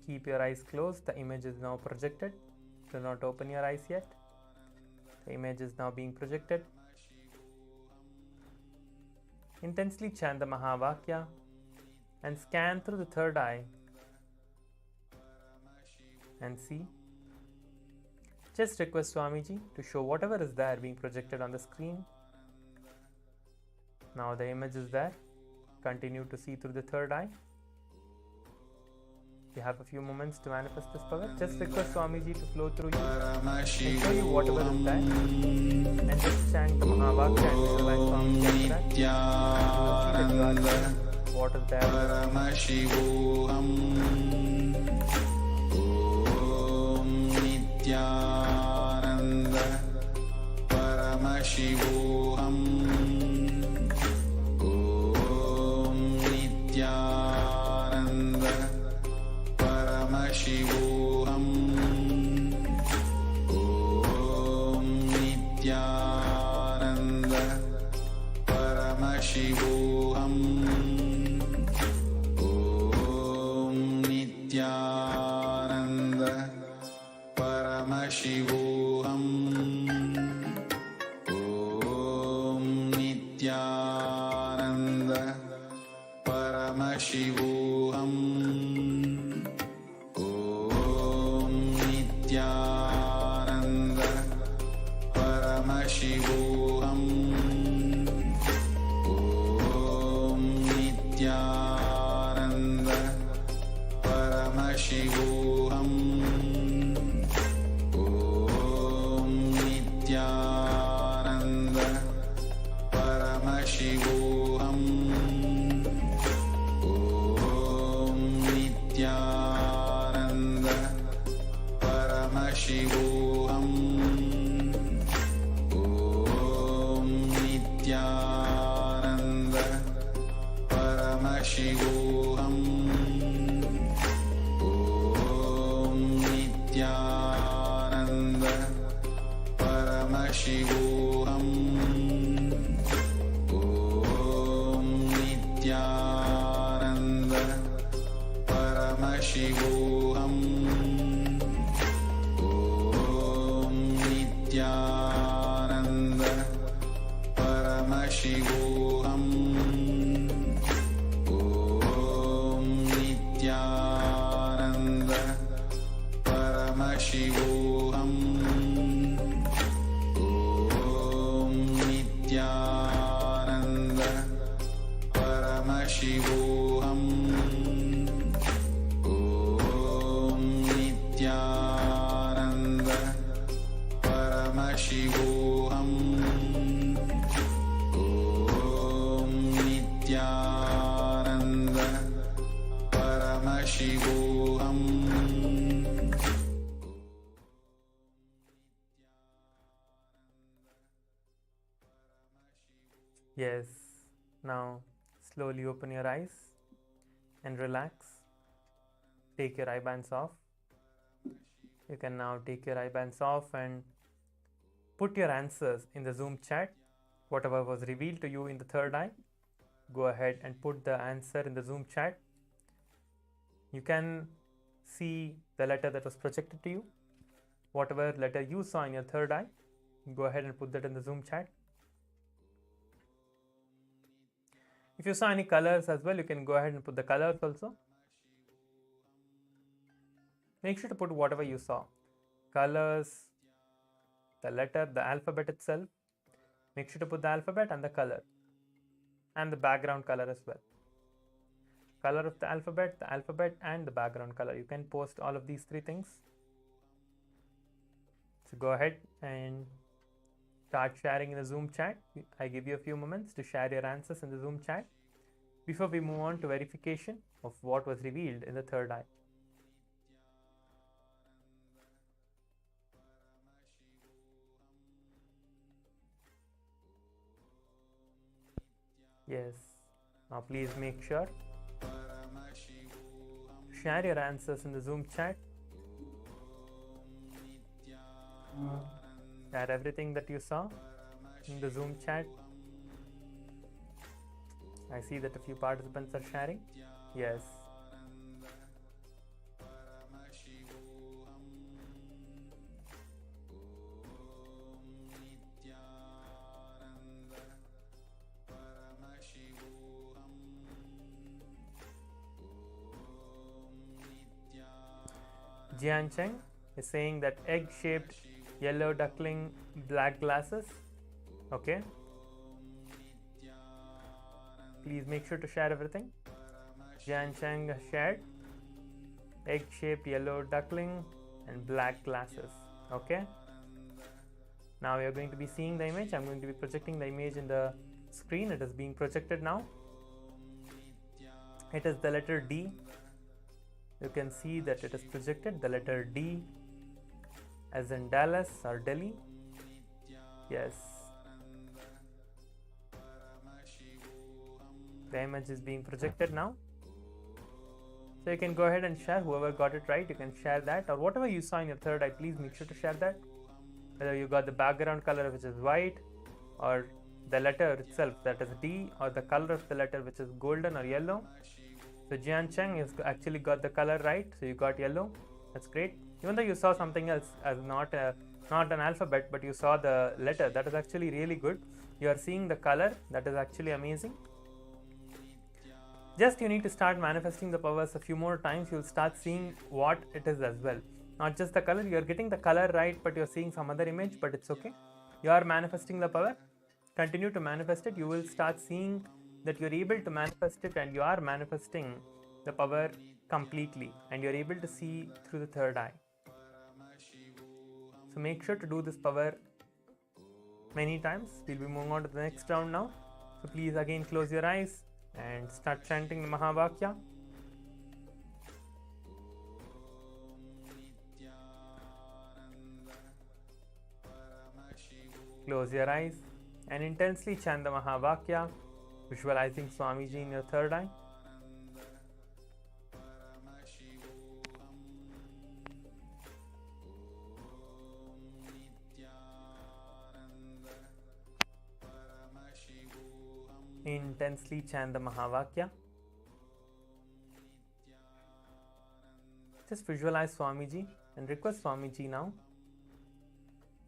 Keep your eyes closed. The image is now projected. Do not open your eyes yet. The image is now being projected. Intensely chant the Mahavakya and scan through the third eye and see. Just request Swamiji to show whatever is there being projected on the screen. Now the image is there. Continue to see through the third eye. You have a few moments to manifest this power. Just request Swamiji to flow through you and show you whatever is there. And just chant the Mahavakya and visualize Swamiji after that. You will see that you are there. What is there? Paramashivoham. Om Nithyananda. Paramashivoham. Om Nithyananda. Paramashivoham. Om Nithyananda. Paramashivoham. Om Nithyananda. Paramashivoham. Om Nithyananda. Paramashivoham. Om Nithyananda. Paramashivoham. Om Nithyananda. Paramashivoham. Om Nithyananda. Paramashivoham. Om Nithyananda. Paramashivoham. Om Nithyananda. Paramashivoham. Om Nithyananda. Paramashivoham. Om Nithyananda. Paramashivoham. Om Nithyananda. Paramashivoham. Om Nithyananda. Paramashivoham. Om Nithyananda. Paramashivoham. Om Nithyananda. Paramashivoham. Om Nithyananda. Paramashivoham. Yes. Now slowly open your eyes and relax. Take your eye bands off. You can now take your eye bands off and put your answers in the Zoom chat. Whatever was revealed to you in the third eye, go ahead and put the answer in the Zoom chat. You can see the letter that was projected to you. Whatever letter you saw in your third eye, go ahead and put that in the Zoom chat. If you saw any colors as well, you can go ahead and put the colors also. Make sure to put whatever you saw. Colors, the letter, the alphabet itself. Make sure to put the alphabet and the color. and the background color as well. Color of the alphabet and the background color. You can post all of these three things. So go ahead and start sharing in the Zoom chat. I give you a few moments to share your answers in the Zoom chat before we move on to verification of what was revealed in the third eye. Yes. Now please make sure share your answers in the Zoom chat. Share everything that you saw in the Zoom chat. I see that a few participants are sharing. Yes. Jian Cheng is saying that egg-shaped yellow duckling, black glasses. Okay. Please make sure to share everything. Jian Cheng has shared egg-shaped yellow duckling and black glasses. Okay. Now we are going to be seeing the image. I'm going to be projecting the image in the screen. It is being projected now. It is the letter D. You can see that it is projected, the letter D as in Dallas or Delhi. Yes. The image is being projected now. So you can go ahead and share. Whoever got it right, you can share that, or whatever you saw in your third eye, please make sure to share that. Whether you got the background color which is white, or the letter itself that is D, or the color of the letter which is golden or yellow. So Jian Cheng has actually got the color right, so you got yellow. That's great. Even though you saw something else as not an alphabet, but you saw the letter, that is actually really good. You are seeing the color, that is actually amazing. Just you need to start manifesting the powers a few more times. You'll start seeing what it is as well. Not just the color, you're getting the color right, but you're seeing some other image, but it's okay. You are manifesting the power. Continue to manifest it. You will start seeing that you're able to manifest it, and you are manifesting the power completely, and you're able to see through the third eye. So make sure to do this power many times. We'll be moving on to the next round now. So please again close your eyes and start chanting the Mahavakya. Close your eyes and intensely chant the Mahavakya, visualizing Swamiji in your third eye. Intensely chant the Mahavakya. Just visualize Swamiji and request Swamiji now.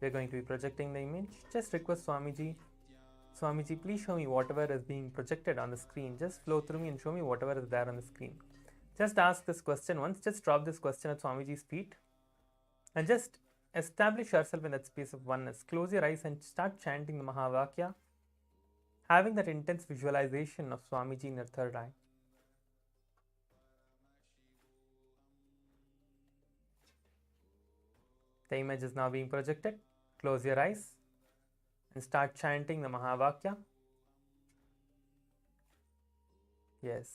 We are going to be projecting the image. Just request Swamiji. Swamiji, please show me whatever is being projected on the screen. Just flow through me and show me whatever is there on the screen. Just ask this question once. Just drop this question at Swamiji's feet. And just establish yourself in that space of oneness. Close your eyes and start chanting the Mahavakya, having that intense visualization of Swamiji in your third eye. The image is now being projected. Close your eyes and start chanting the Mahavakya. Yes.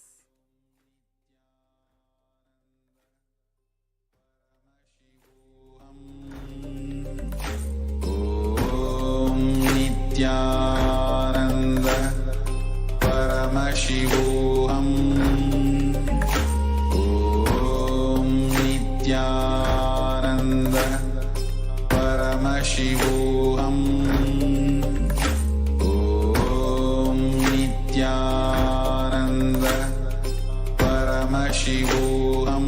Om Nithyananda Paramashivoham. Om Nithyananda Paramashivoham. Om Nithyananda Paramashivoham.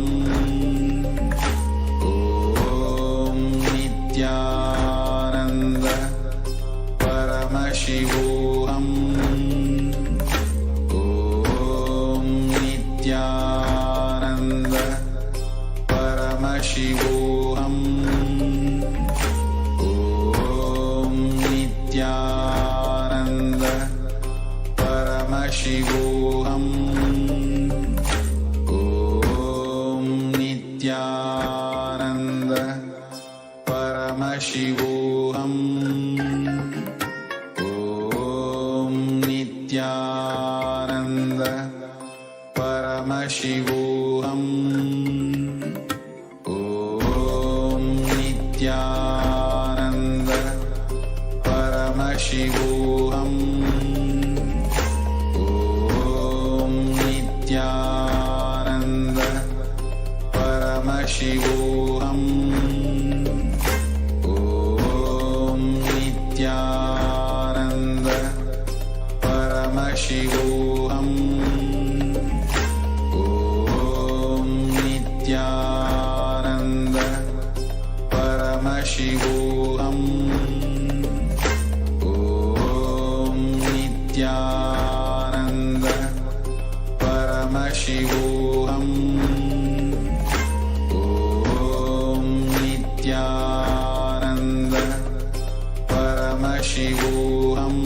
Om Nithyananda Paramashivoham. Om Nithyananda Paramashivoham. Om Nithyananda Paramashivoham. Paramashivoham. Om Nithyananda Paramashivoham. Om Nithyananda Paramashivoham. Om Nithyananda Paramashivoham. Om Nithyananda Paramashivoham. Om Nithyananda Paramashivoham. Om Nithyananda Paramashivoham. Om Nithyananda Paramashivoham. Om Nithyananda Paramashivoham. Om Nithyananda Paramashivoham.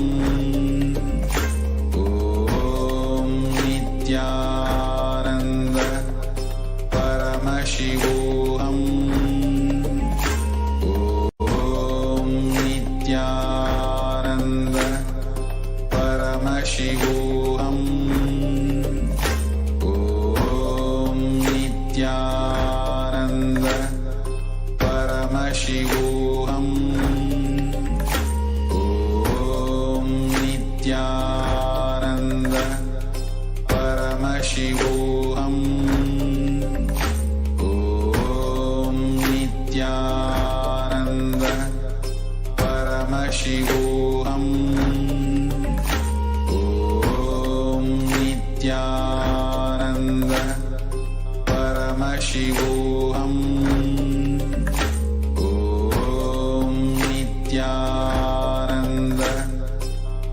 Om Nithyananda Paramashivoham. Om Nithyananda Paramashivoham. Om Nithyananda Paramashivoham. Om Nithyananda Paramashivoham. Om Nithyananda Paramashivoham. Om Nithyananda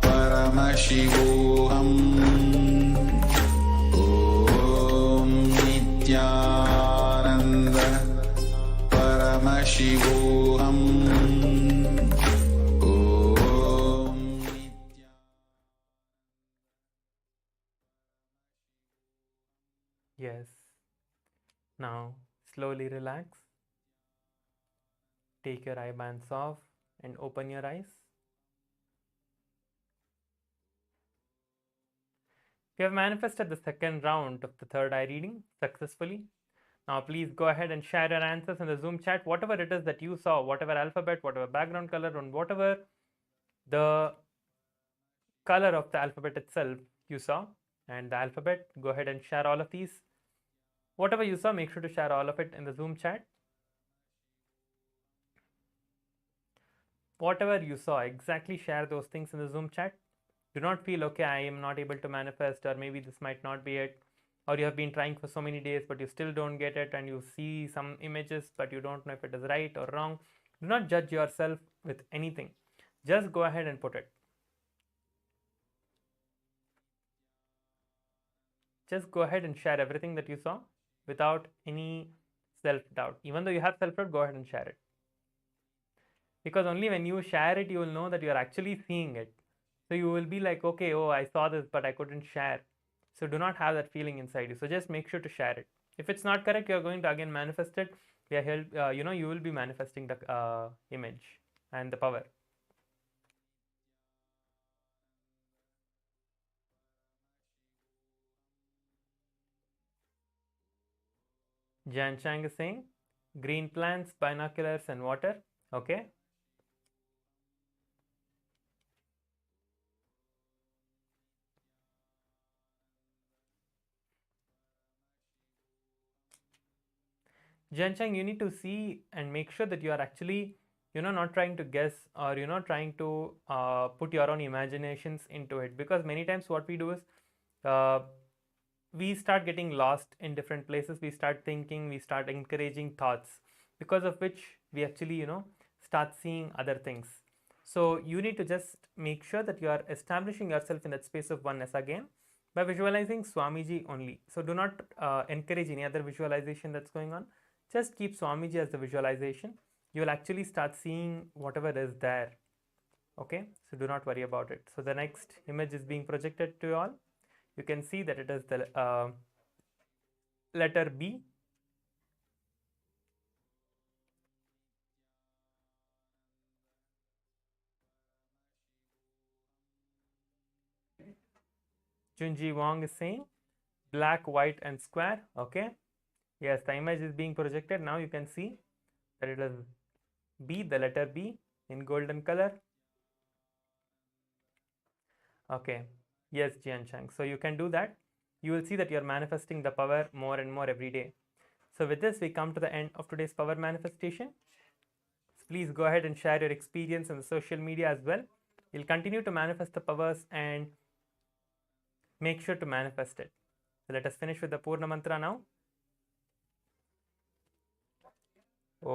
Paramashivoham. Om Nithyananda Paramashivoham. Om Yes. Now slowly relax. Take your eye bands off and open your eyes. We have manifested the second round of the third eye reading successfully. Now please go ahead and share your answers in the Zoom chat, whatever it is that you saw, whatever alphabet, whatever background color, and whatever the color of the alphabet itself you saw, and the alphabet, go ahead and share all of these. Whatever you saw, make sure to share all of it in the Zoom chat. Whatever you saw, exactly share those things in the Zoom chat. Do not feel, okay, I am not able to manifest, or maybe this might not be it, or you have been trying for so many days but you still don't get it, and you see some images but you don't know if it is right or wrong. Do not judge yourself with anything. Just go ahead and put it. Just go ahead and share everything that you saw without any self-doubt. Even though you have self-doubt, go ahead and share it. Because only when you share it, you will know that you are actually seeing it. So you will be like, okay, oh, I saw this, but I couldn't share. So do not have that feeling inside you. So just make sure to share it. If it's not correct, you are going to again manifest it. We are you will be manifesting the image and the power. Jan Chang is saying green plants, binoculars, and water. Okay. Jan Chang, you need to see and make sure that you are actually, not trying to guess, or trying to put your own imaginations into it. Because many times what we do is we start getting lost in different places. We start thinking, we start encouraging thoughts, because of which we actually start seeing other things. So you need to just make sure that you are establishing yourself in that space of oneness again by visualizing Swamiji only. So do not encourage any other visualization that's going on. Just keep Swamiji as the visualization. You will actually start seeing whatever is there. Okay, so do not worry about it. So the next image is being projected to you all. you can see that it is the letter B. Junji Wong is saying black, white, and square. Okay. Yes, the image is being projected. Now you can see that it is B, the letter B in golden color. Okay. Yes, Jian Chang. So you can do that. You will see that you are manifesting the power more and more every day. So with this, we come to the end of today's power manifestation. So please go ahead and share your experience on the social media as well. You'll continue to manifest the powers and make sure to manifest it. So let us finish with the Purna Mantra now. Om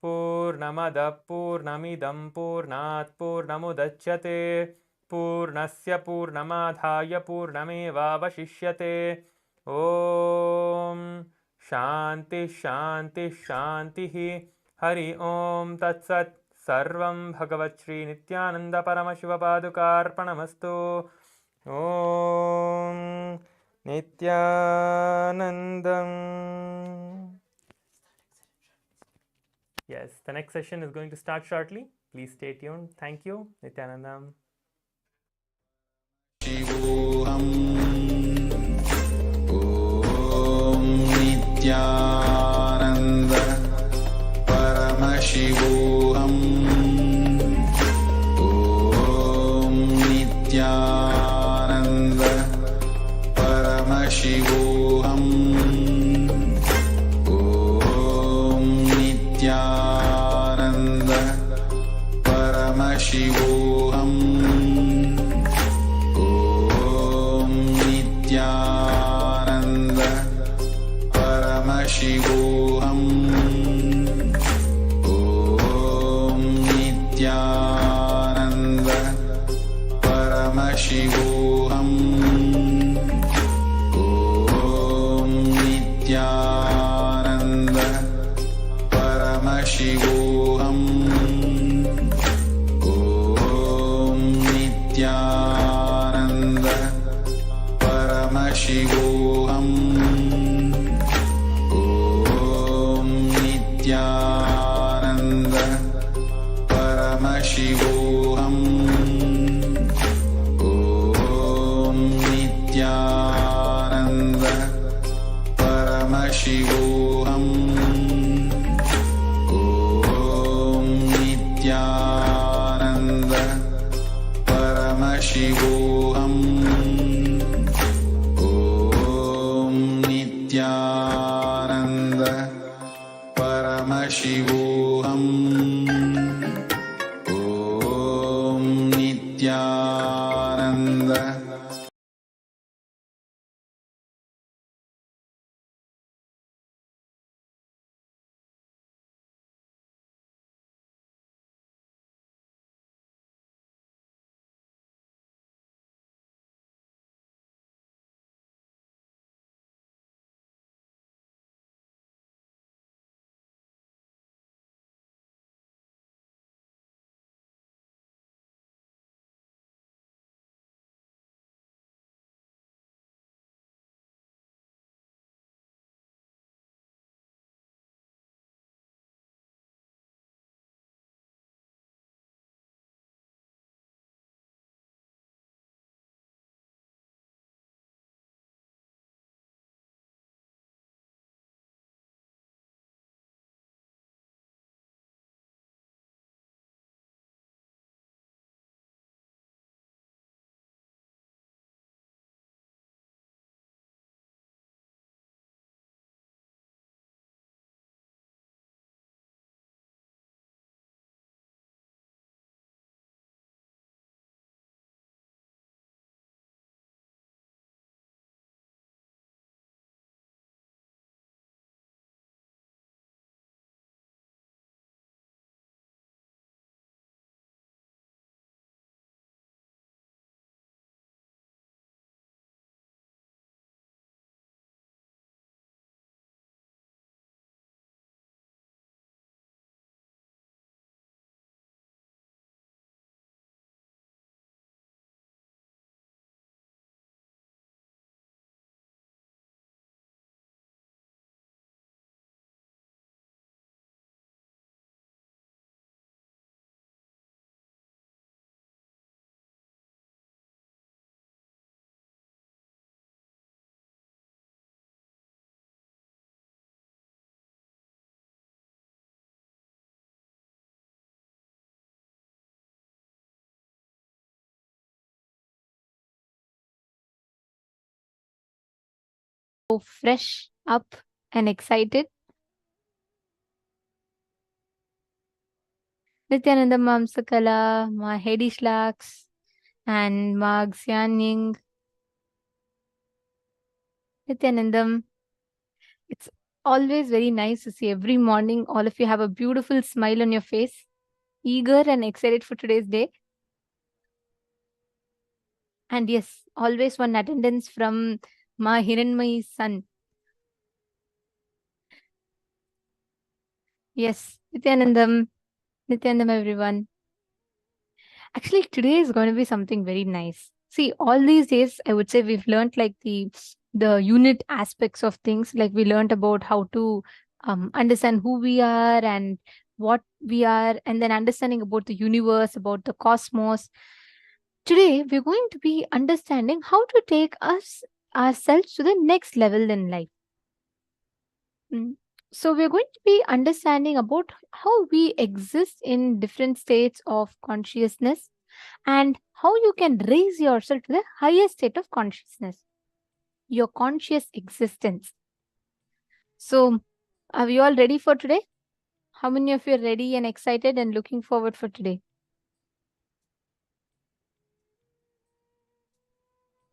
Purnamada Purnamidam Purnat Purnamudachyate Purnasya Purnamadhaya Purnameva Vashishyate. Om Shanti Shanti Shanti Hari Om Tat Sat Sarvam Bhagavat Shri Nithyananda Paramashiva Padukarpanamastu. Om Nithyanandam. Yes, the next session is going to start shortly. Please stay tuned. Thank you. Nithyanandam. Shivoham Om Nithyananda Paramashivoham Om Nithyananda Paramashivoham Om Nithyananda Paramashivoham Om Nithyananda Paramashivoham Om Nithyananda Paramashivoham Om Nithyananda Paramashivoham Om Nithyananda Paramashivoham Om Nithyananda Paramashivoham Om Nithyananda Paramashivoham Om Nithyananda Paramashivoham Om Nithyananda Paramashivoham Om Nithyananda fresh up and excited. Nithyananda Mamsakala, Ma Hedi Shlaks, and Ma Xianying. Nithyanandam, it's always very nice to see every morning all of you have a beautiful smile on your face, eager and excited for today's day. And yes, always one attendance from Ma Hiranmayi's son. Yes, Nithyanandam everyone. Actually, today is going to be something very nice. See, all these days, I would say we've learned like the unit aspects of things. Like we learned about how to understand who we are and what we are, and then understanding about the universe, about the cosmos. Today, we're going to be understanding how to take ourselves to the next level in life. So we're going to be understanding about how we exist in different states of consciousness and how you can raise yourself to the highest state of consciousness, your conscious existence. So are we all ready for today? How many of you are ready and excited and looking forward for today?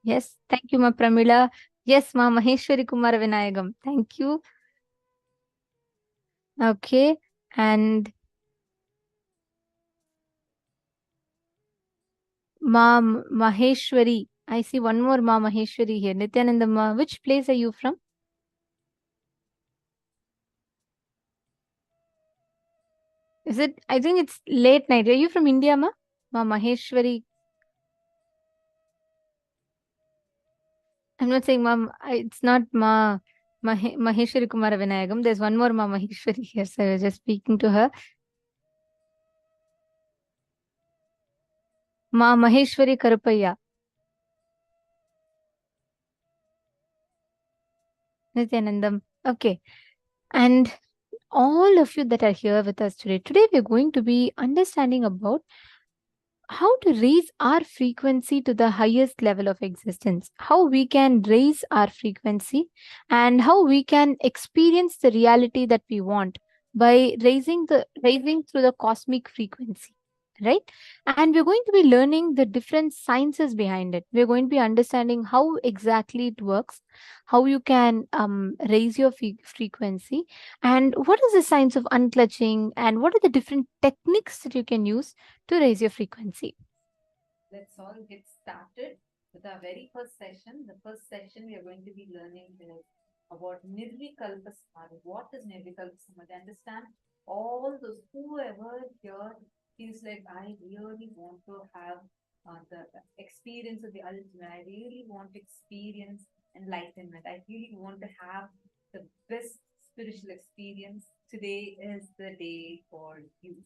Yes, thank you, Ma Pramila. Yes, Ma Maheshwari Kumar Vinayagam. Thank you. Okay, and Ma Maheshwari. I see one more Ma Maheshwari here. Nityananda Ma, which place are you from? Is it? I think it's late night. Are you from India, Ma? Ma Maheshwari. I'm not saying Ma. It's not Ma Maheshwari Kumara Vinayagam. There's one more Ma Maheshwari here, so I was just speaking to her. Ma Maheshwari Karupaya. Nityanandam. Okay. And all of you that are here with us today, we're going to be understanding about how to raise our frequency to the highest level of existence, how we can raise our frequency and how we can experience the reality that we want by raising through the cosmic frequency, right? And we're going to be learning the different sciences behind it. We're going to be understanding how exactly it works, how you can raise your frequency, and what is the science of unclutching, and what are the different techniques that you can use to raise your frequency. Let's all get started with our very first session. The first session we are going to be learning is about Nirvikalpa Samadhi. What is Nirvikalpa Samadhi? Understand all those whoever here feels like I really want to have the experience of the ultimate. I really want to experience enlightenment. I really want to have the best spiritual experience. Today is the day for you.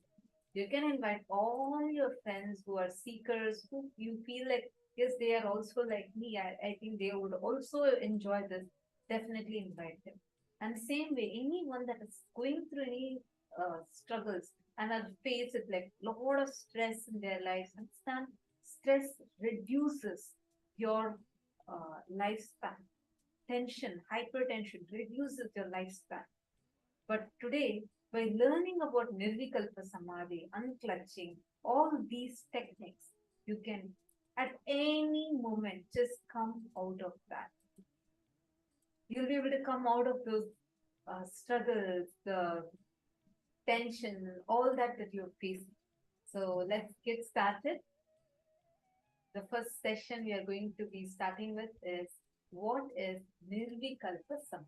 You can invite all your friends who are seekers, who you feel like, yes, they are also like me. I think they would also enjoy this. Definitely invite them. And same way, anyone that is going through any struggles and are faced with like a lot of stress in their lives, understand stress reduces your lifespan. Tension, hypertension reduces your lifespan. But today, by learning about Nirvikalpa Samadhi, unclutching, all these techniques, you can at any moment just come out of that. You'll be able to come out of those struggles, the tension, all that you're facing. So let's get started. The first session we are going to be starting with is, what is Nirvikalpa Samadhi?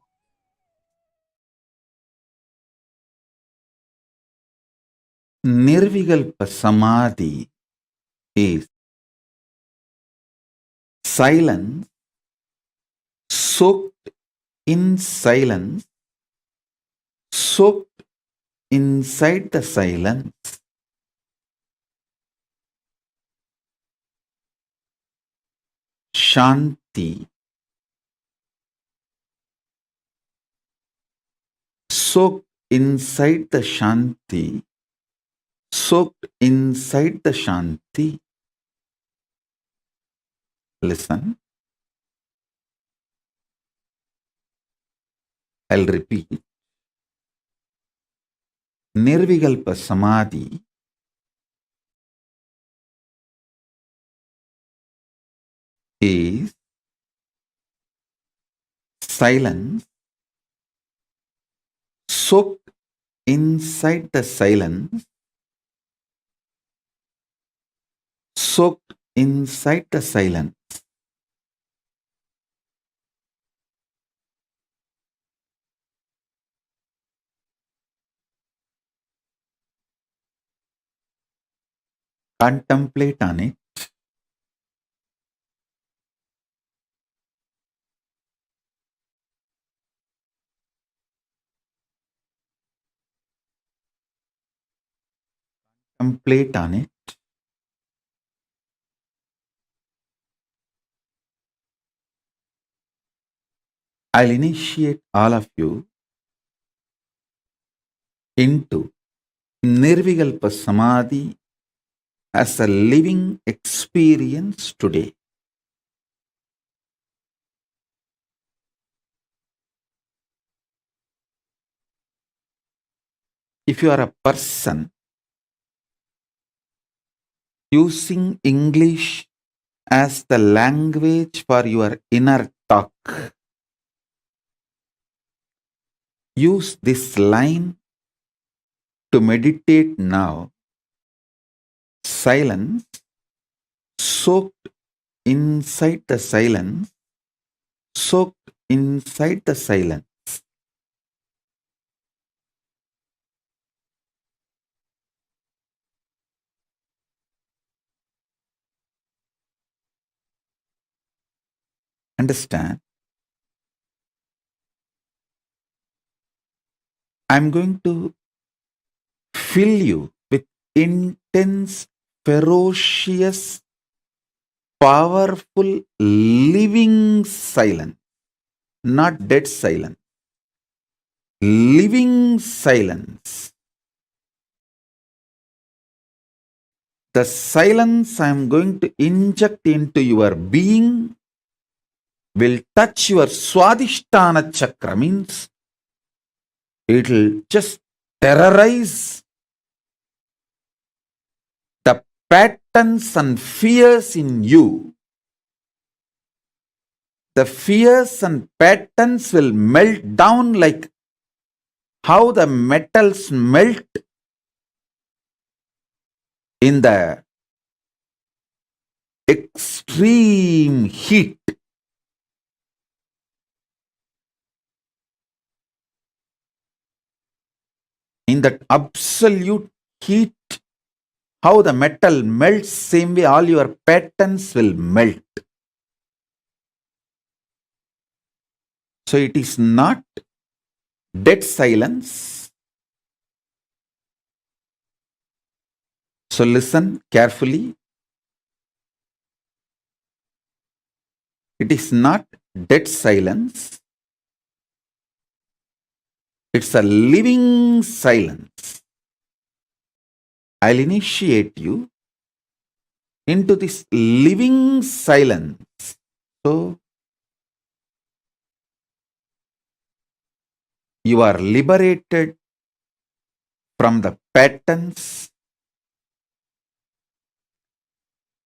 Nirvikalpa Samadhi is silence, soaked in silence, soaked inside the silence. Shanti, soaked inside the Shanti, soaked inside the Shanti. Listen. I'll repeat. Nirvikalpa Samadhi is silence soaked inside the silence, soaked inside the silence. Contemplate on it. Contemplate on it. I'll initiate all of you into Nirvikalpa Samadhi as a living experience today. If you are a person using English as the language for your inner talk, use this line to meditate now. Silence, soaked inside the silence, soaked inside the silence. Understand? I'm going to fill you with intense, ferocious, powerful, living silence, not dead silence. Living silence. The silence I'm going to inject into your being will touch your Swadhisthana chakra, means it will just terrorize the patterns and fears in you. The fears and patterns will melt down like how the metals melt in the extreme heat. In that absolute heat, how the metal melts, same way all your patterns will melt. So it is not dead silence. So listen carefully. It is not dead silence. It's a living silence. I'll initiate you into this living silence. So you are liberated from the patterns.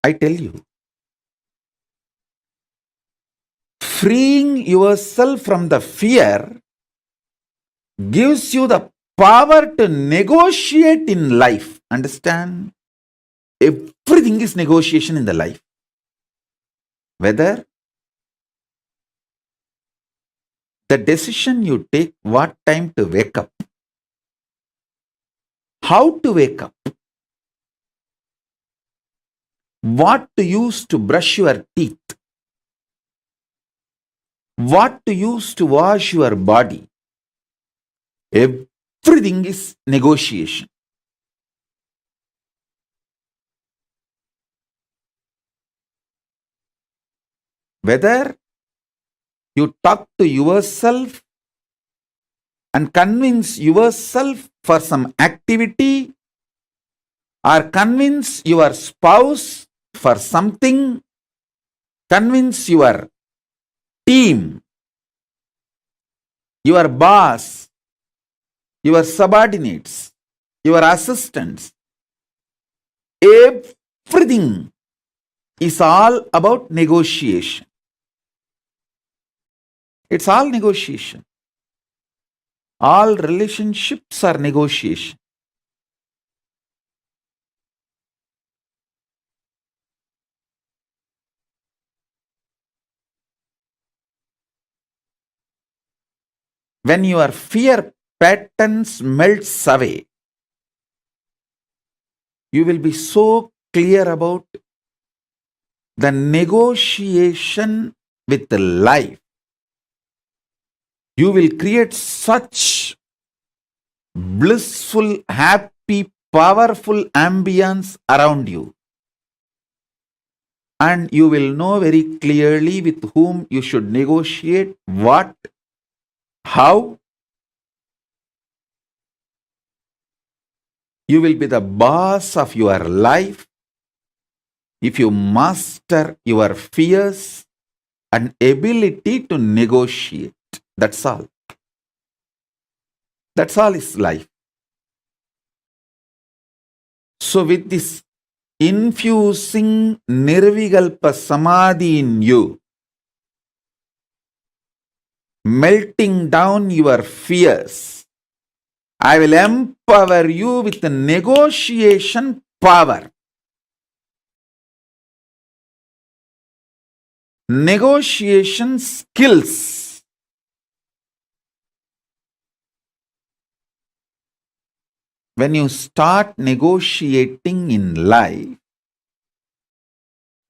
I tell you, freeing yourself from the fear gives you the power to negotiate in life. Understand? Everything is negotiation in the life. Whether the decision you take, what time to wake up, how to wake up, what to use to brush your teeth, what to use to wash your body, everything is negotiation. Whether you talk to yourself and convince yourself for some activity, or convince your spouse for something, convince your team, your boss, your subordinates, your assistants, everything is all about negotiation. It's all negotiation. All relationships are negotiation. When your fear patterns melts away, you will be so clear about the negotiation with life. You will create such blissful, happy, powerful ambience around you. And you will know very clearly with whom you should negotiate, what, how. You will be the boss of your life if you master your fears and ability to negotiate. That's all. That's all is life. So with this infusing Nirvikalpa Samadhi in you, melting down your fears, I will empower you with the negotiation power. Negotiation skills. When you start negotiating in life,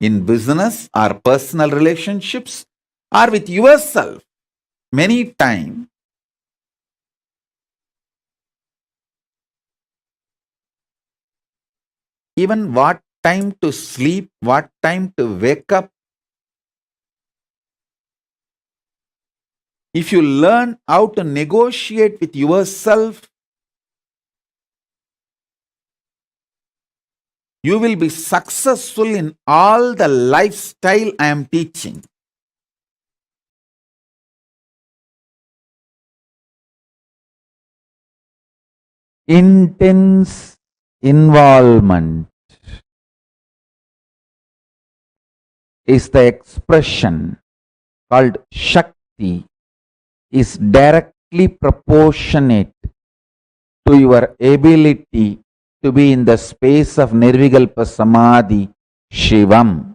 in business or personal relationships or with yourself, many times, even what time to sleep, what time to wake up, if you learn how to negotiate with yourself, you will be successful in all the lifestyle I am teaching. Intense involvement is the expression called Shakti, is directly proportionate to your ability to be in the space of Nirvikalpa Samadhi, Shivam.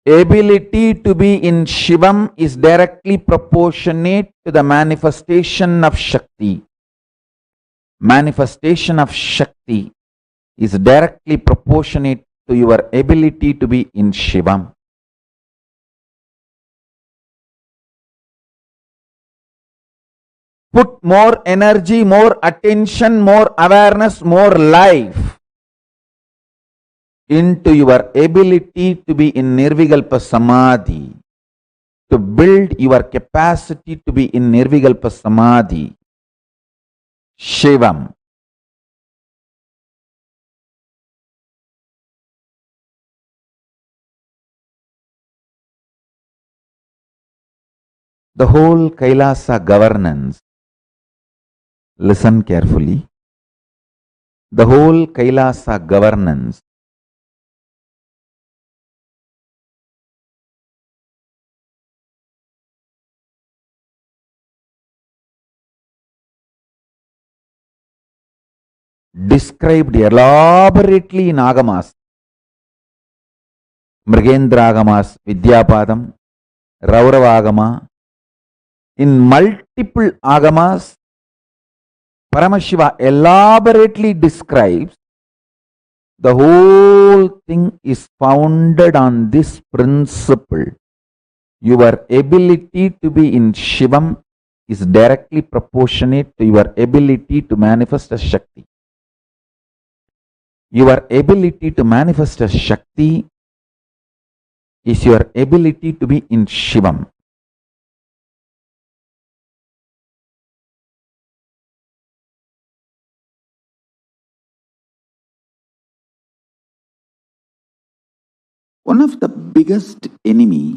Ability to be in Shivam is directly proportionate to the manifestation of Shakti. Manifestation of Shakti is directly proportionate to your ability to be in Shivam. Put more energy, more attention, more awareness, more life into your ability to be in Nirvikalpa Samadhi, to build your capacity to be in Nirvikalpa Samadhi, Shivam. The whole Kailasa governance, listen carefully, the whole Kailasa governance described elaborately in Agamas, Mrigendragamas, Vidyapadam, Rauravagama. In multiple Agamas, Paramashiva elaborately describes the whole thing is founded on this principle. Your ability to be in Shivam is directly proportionate to your ability to manifest as Shakti. Your ability to manifest as Shakti is your ability to be in Shivam. One of the biggest enemy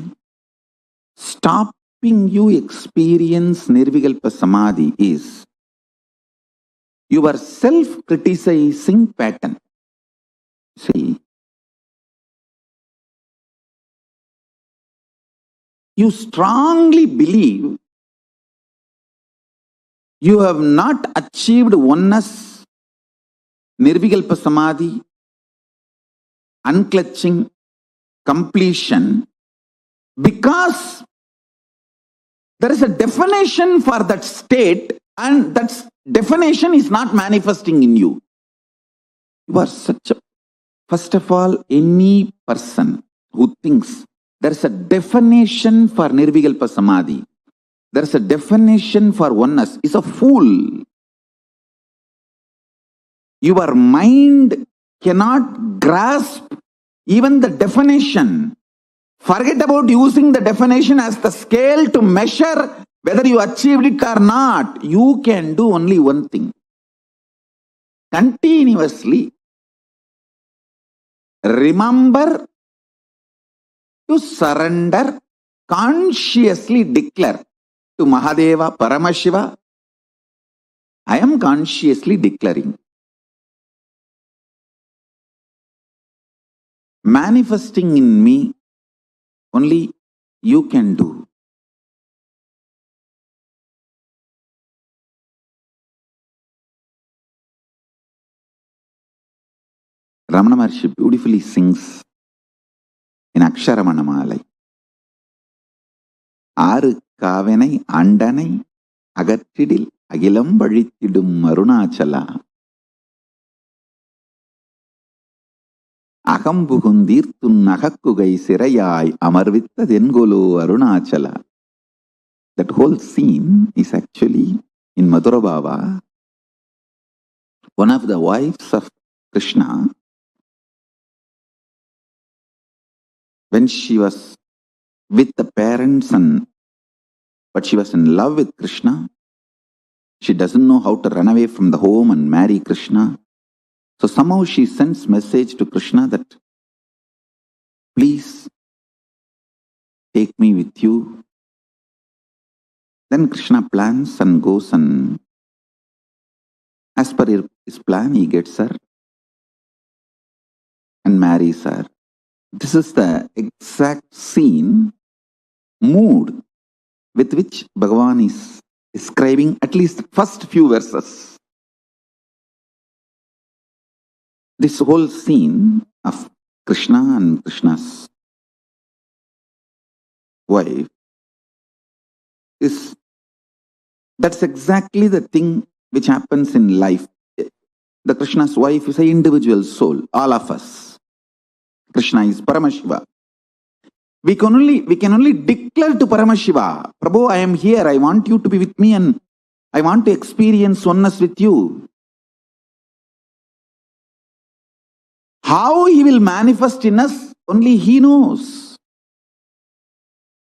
stopping you experience Nirvikalpa Samadhi is your self-criticizing pattern. See, you strongly believe you have not achieved oneness, Nirvikalpa Samadhi, unclutching, completion, because there is a definition for that state and that definition is not manifesting in you. You are such a, first of all, any person who thinks there is a definition for Nirvikalpa Samadhi, there is a definition for oneness, is a fool. Your mind cannot grasp even the definition. Forget about using the definition as the scale to measure whether you achieved it or not. You can do only one thing. Continuously remember to surrender, consciously declare to Mahadeva, Paramashiva, I am consciously declaring. Manifesting in me, only you can do. Ramana Maharshi beautifully sings in Aksharamanamala. Aru kavenai andanai agattidil agilam vazhittidum arunachala. Akambuhundirtun nagakkugai sirayai amarvitta dengolo arunachala. That whole scene is actually in Madhurabhava. One of the wives of Krishna, when she was with the parents but she was in love with Krishna, she doesn't know how to run away from the home and marry Krishna. So somehow she sends message to Krishna that, please take me with you. Then Krishna plans and goes, and as per his plan, he gets her and marries her. This is the exact scene, mood with which Bhagavan is describing at least the first few verses. This whole scene of Krishna and Krishna's wife that's exactly the thing which happens in life. The Krishna's wife is an individual soul, all of us. Krishna is Paramashiva. We can only declare to Paramashiva, Prabhu, I am here, I want you to be with me and I want to experience oneness with you. How he will manifest in us, only he knows.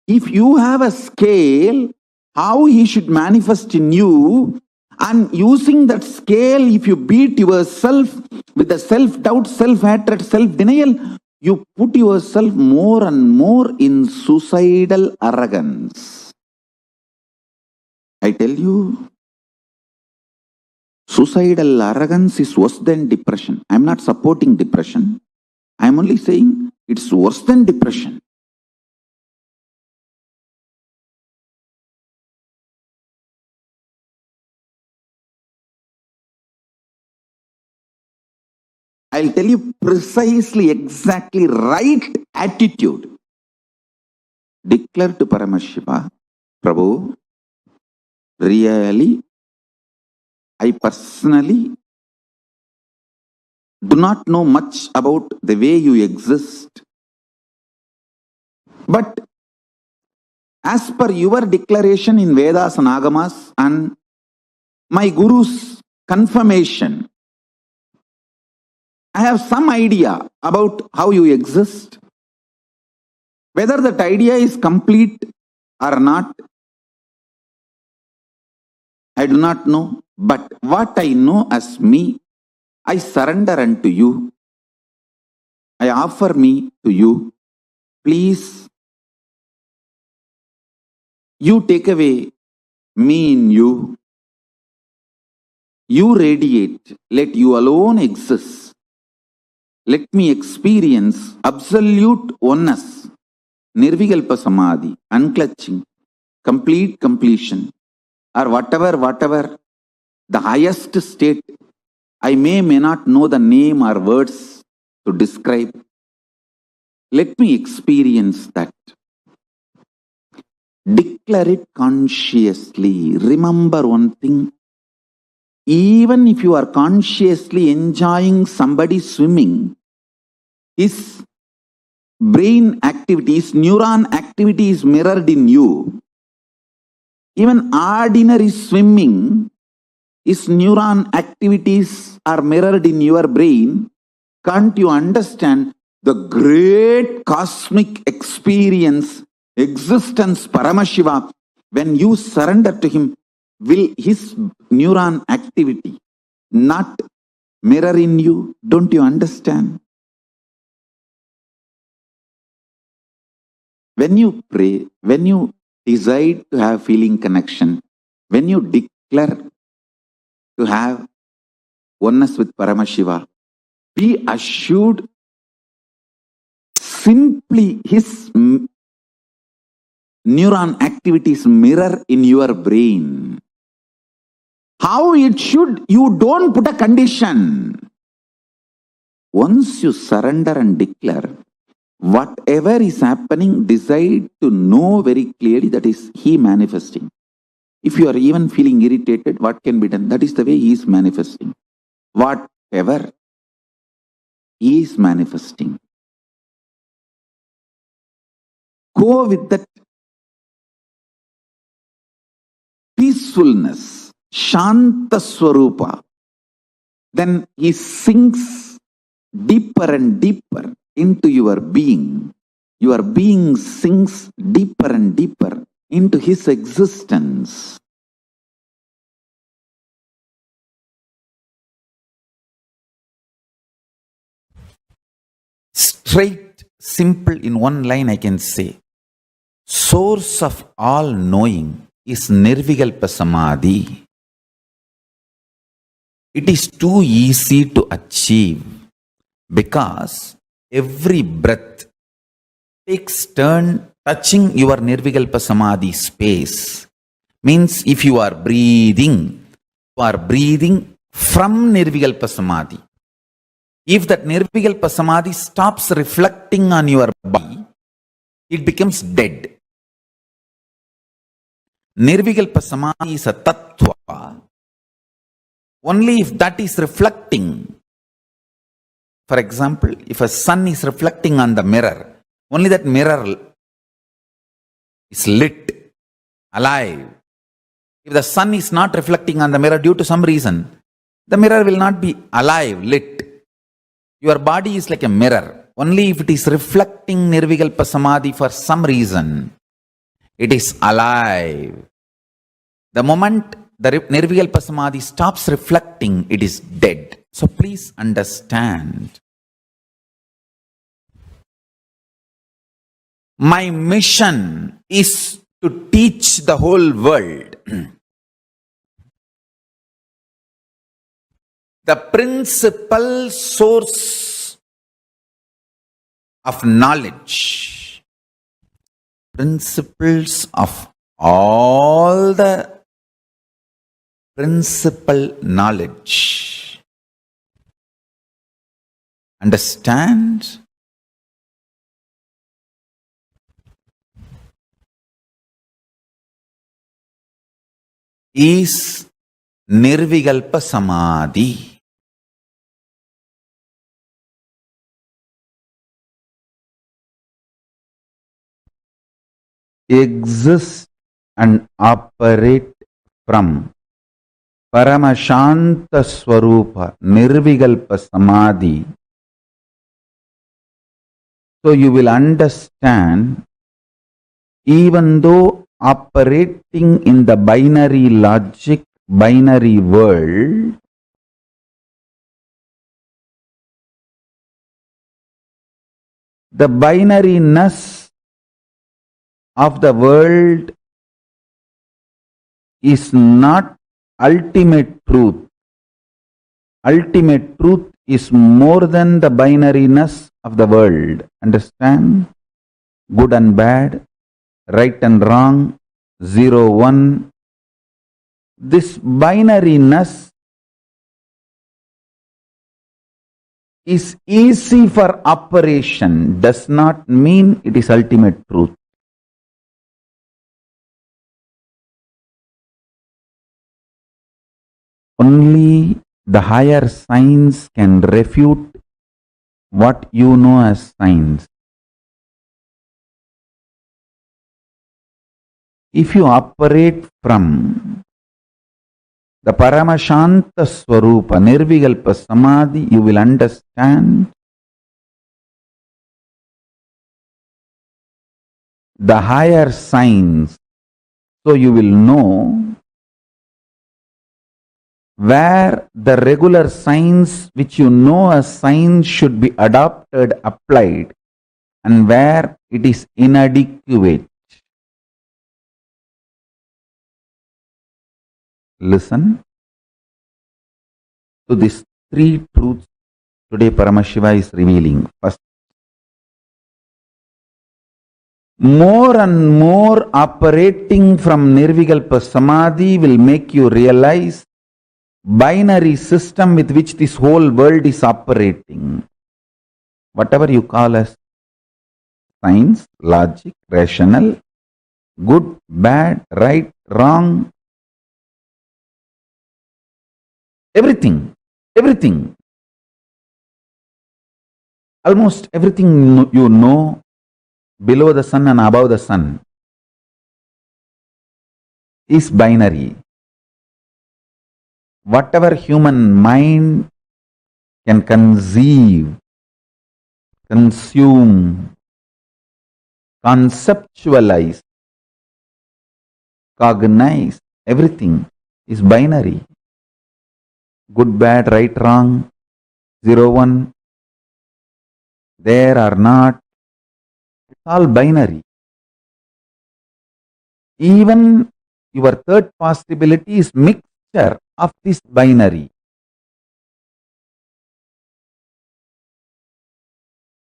If you have a scale, how he should manifest in you, and using that scale, if you beat yourself with the self-doubt, self-hatred, self-denial, you put yourself more and more in suicidal arrogance. I tell you, suicidal arrogance is worse than depression. I am not supporting depression. I am only saying it's worse than depression. I'll tell you precisely, exactly right attitude. Declare to Paramashiva, Prabhu, really, I personally do not know much about the way you exist. But as per your declaration in Vedas and Agamas and my Guru's confirmation, I have some idea about how you exist. Whether that idea is complete or not, I do not know. But what I know as me, I surrender unto you. I offer me to you. Please You take away me in you. You radiate. Let you alone exist. Let me experience absolute oneness. Nirvikalpa Samadhi, unclutching, complete completion, or whatever, the highest state. I may not know the name or words to describe. Let me experience that. Declare it consciously. Remember one thing. Even if you are consciously enjoying somebody swimming, his brain activity, his neuron activity is mirrored in you. Even ordinary swimming, his neuron activities are mirrored in your brain. Can't you understand the great cosmic experience, existence, Paramashiva, when you surrender to him? Will his neuron activity not mirror in you? Don't you understand? When you pray, when you decide to have feeling connection, when you declare to have oneness with Paramashiva, be assured simply his neuron activities mirror in your brain. How it should, you don't put a condition. Once you surrender and declare, whatever is happening, decide to know very clearly that is he manifesting. If you are even feeling irritated, what can be done? That is the way he is manifesting. Whatever he is manifesting. Go with that peacefulness, Shanta Swarupa. Then he sinks deeper and deeper into your being. Your being sinks deeper and deeper into his existence. Straight, simple, in one line I can say, source of all knowing is Nirvikalpa Samadhi. It is too easy to achieve because every breath takes turn touching your Nirvikalpa Samadhi space. Means if you are breathing from Nirvikalpa Samadhi. If that Nirvikalpa Samadhi stops reflecting on your body, it becomes dead. Nirvikalpa Samadhi is a Tattva. Only if that is reflecting. For example, if a sun is reflecting on the mirror, only that mirror is lit, alive. If the sun is not reflecting on the mirror due to some reason, the mirror will not be alive, lit. Your body is like a mirror. Only if it is reflecting Nirvikalpa Samadhi for some reason, it is alive. The moment the Nirvikalpa Samadhi stops reflecting, it is dead. So please understand. My mission is to teach the whole world the principal source of knowledge, principles of all the principal knowledge. Understand? Is Nirvikalpa Samadhi. Exist and operate from Paramashanta Swarupa, Nirvikalpa Samadhi. So you will understand, even though operating in the binary logic, binary world, the binariness of the world is not ultimate truth. Ultimate truth is more than the binariness of the world. Understand? Good and bad, right and wrong, 0, 1. This binariness is easy for operation, does not mean it is ultimate truth. Only the higher science can refute what you know as science. If you operate from the Paramashanta Swarupa, Nirvikalpa Samadhi, you will understand the higher science. So you will know where the regular science which you know as science should be adopted, applied, and where it is inadequate. Listen to these three truths today Paramashiva is revealing. First, more and more operating from Nirvikalpa Samadhi will make you realize binary system with which this whole world is operating. Whatever you call as science, logic, rational, good, bad, right, wrong, everything, almost everything you know below the sun and above the sun is binary. Whatever human mind can conceive, consume, conceptualize, cognize, everything is binary. Good, bad, right, wrong, 0, 1, there or not, it's all binary. Even your third possibility is mixture of this binary.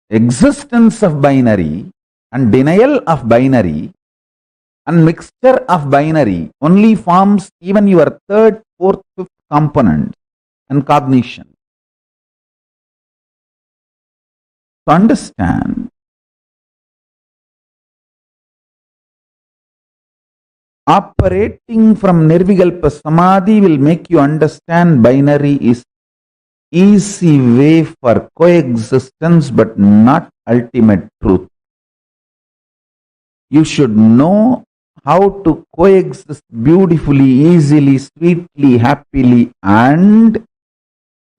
Existence of binary and denial of binary and mixture of binary only forms even your third, fourth, fifth component and cognition. To understand, operating from Nirvikalpa Samadhi will make you understand binary is easy way for coexistence but not ultimate truth. You should know how to coexist beautifully, easily, sweetly, happily, and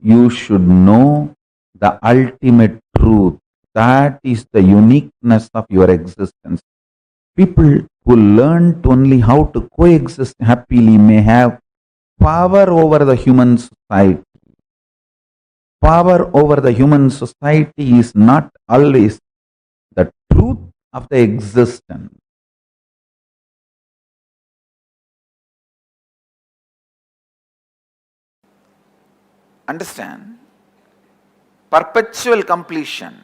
you should know the ultimate truth. That is the uniqueness of your existence. People who learn only how to coexist happily may have power over the human society. Power over the human society is not always the truth of the existence. Understand? Perpetual completion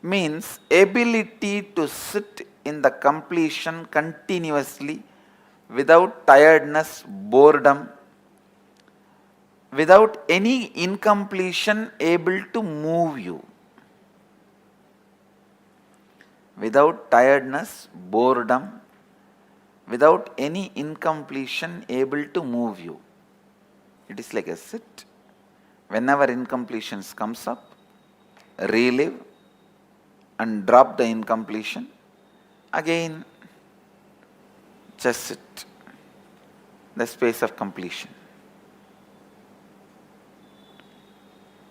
means ability to sit in the completion continuously without tiredness, boredom, without any incompletion able to move you. Without tiredness, boredom, without any incompletion able to move you. It is like a sit. Whenever incompletions comes up, relive and drop the incompletion. Again, just sit. The space of completion.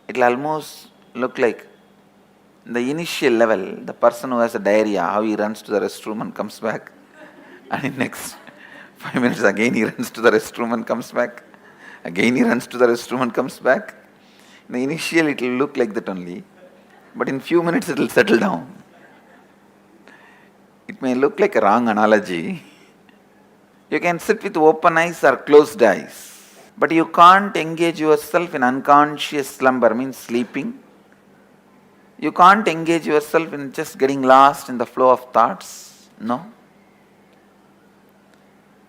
It will almost look like the initial level, the person who has a diarrhea, how he runs to the restroom and comes back. And in next 5 minutes again he runs to the restroom and comes back. Again he runs to the restroom and comes back. In the initial it will look like that only. But in few minutes it will settle down. It may look like a wrong analogy. You can sit with open eyes or closed eyes. But you can't engage yourself in unconscious slumber, means sleeping. You can't engage yourself in just getting lost in the flow of thoughts. No.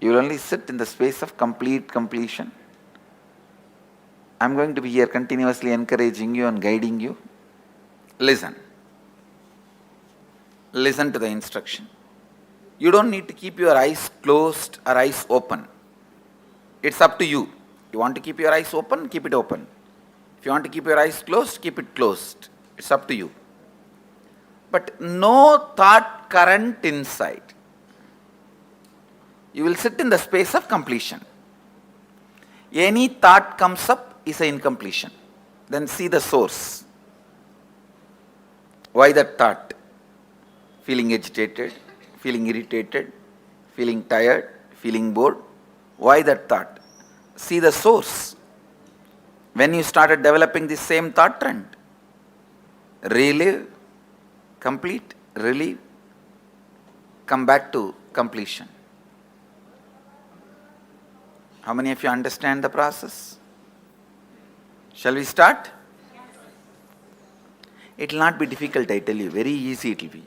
You will only sit in the space of complete completion. I'm going to be here continuously encouraging you and guiding you. Listen. Listen to the instruction. You don't need to keep your eyes closed or eyes open. It's up to you. You want to keep your eyes open, keep it open. If you want to keep your eyes closed, keep it closed. It's up to you. But no thought current inside. You will sit in the space of completion. Any thought comes up is an incompletion. Then see the source. Why that thought? Feeling agitated, feeling irritated, feeling tired, feeling bored. Why that thought? See the source. When you started developing this same thought trend, relive, complete, relieve, come back to completion. How many of you understand the process? Shall we start? It will not be difficult, I tell you. Very easy it will be.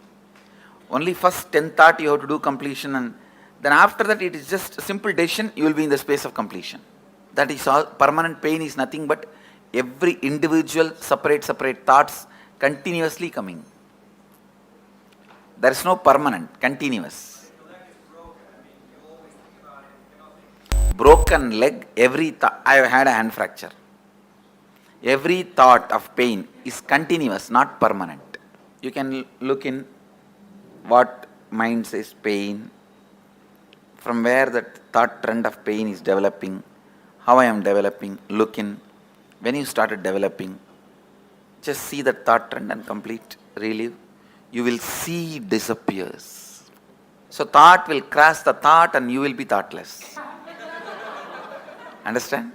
Only first 10 thought you have to do completion, and then after that it is just a simple decision, you will be in the space of completion. That is all. Permanent pain is nothing but every individual separate thoughts continuously coming. There is no permanent, continuous. Broken leg, every thought. I have had a hand fracture. Every thought of pain is continuous, not permanent. You can look in what mind says pain, from where that thought trend of pain is developing, how I am developing, look in. When you started developing, just see that thought trend and complete, relive. You will see it disappears. So thought will crash the thought and you will be thoughtless. Understand?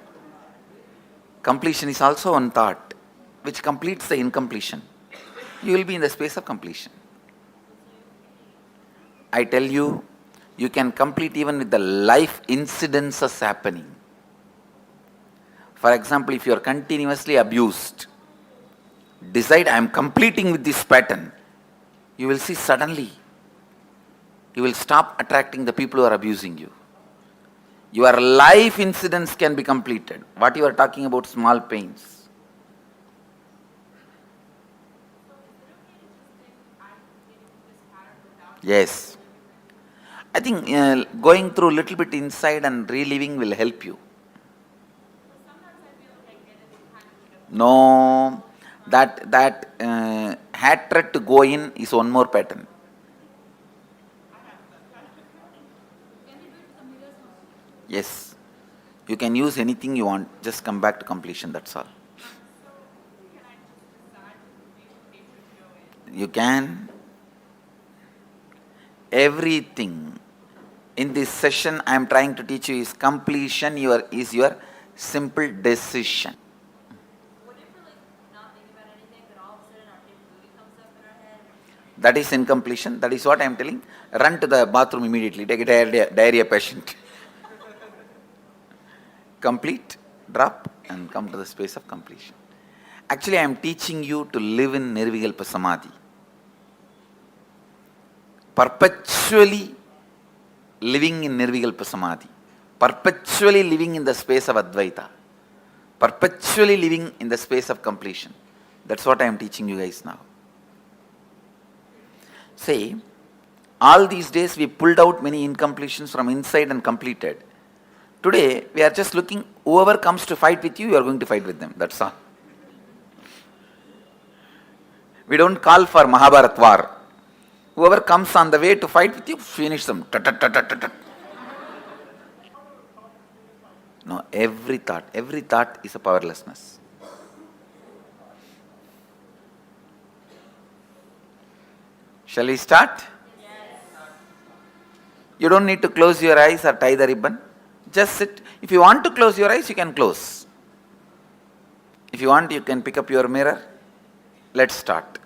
Completion is also one thought which completes the incompletion. You will be in the space of completion. I tell you, you can complete even with the life incidences happening. For example, if you are continuously abused, decide I am completing with this pattern. You will see suddenly, you will stop attracting the people who are abusing you. Your life incidents can be completed. What you are talking about, small pains. Yes. I think going through a little bit inside and reliving will help you. No, that hatred to go in is one more pattern. Yes, you can use anything you want, just come back to completion, that's all. You can. Everything in this session I am trying to teach you is completion is your simple decision. That is incompletion. That is what I am telling. Run to the bathroom immediately. Take a diarrhea patient. Complete, drop, and come to the space of completion. Actually, I am teaching you to live in Nirvikalpa Samadhi. Perpetually living in Nirvikalpa Samadhi. Perpetually living in the space of Advaita. Perpetually living in the space of completion. That's what I am teaching you guys now. Say, all these days we pulled out many incompletions from inside and completed. Today, we are just looking, whoever comes to fight with you, you are going to fight with them. That's all. We don't call for Mahabharat war. Whoever comes on the way to fight with you, finish them. No, every thought is a powerlessness. Shall we start? Yes. You don't need to close your eyes or tie the ribbon. Just sit. If you want to close your eyes, you can close. If you want, you can pick up your mirror. Let's start.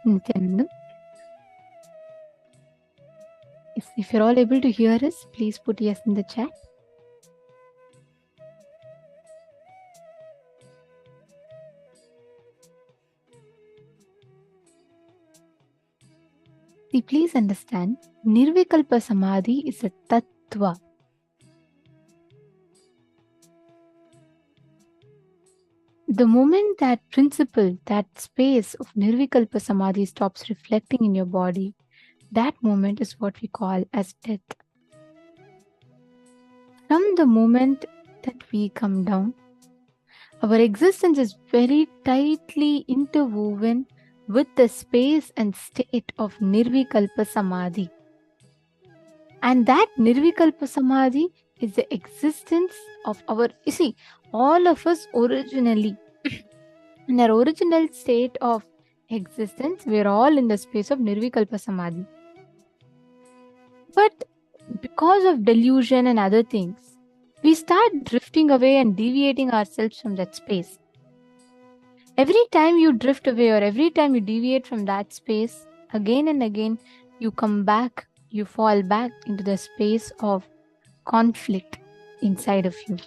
Nithyananda. If you're all able to hear us, please put yes in the chat. See, please understand, Nirvikalpa Samadhi is a Tattva. The moment that principle, that space of Nirvikalpa Samadhi stops reflecting in your body, that moment is what we call as death. From the moment that we come down, our existence is very tightly interwoven with the space and state of Nirvikalpa Samadhi. And that Nirvikalpa Samadhi is the existence of our, you see, all of us originally, in our original state of existence, we are all in the space of Nirvikalpa Samadhi. But because of delusion and other things, we start drifting away and deviating ourselves from that space. Every time you drift away or every time you deviate from that space, again and again, you come back, you fall back into the space of conflict inside of you.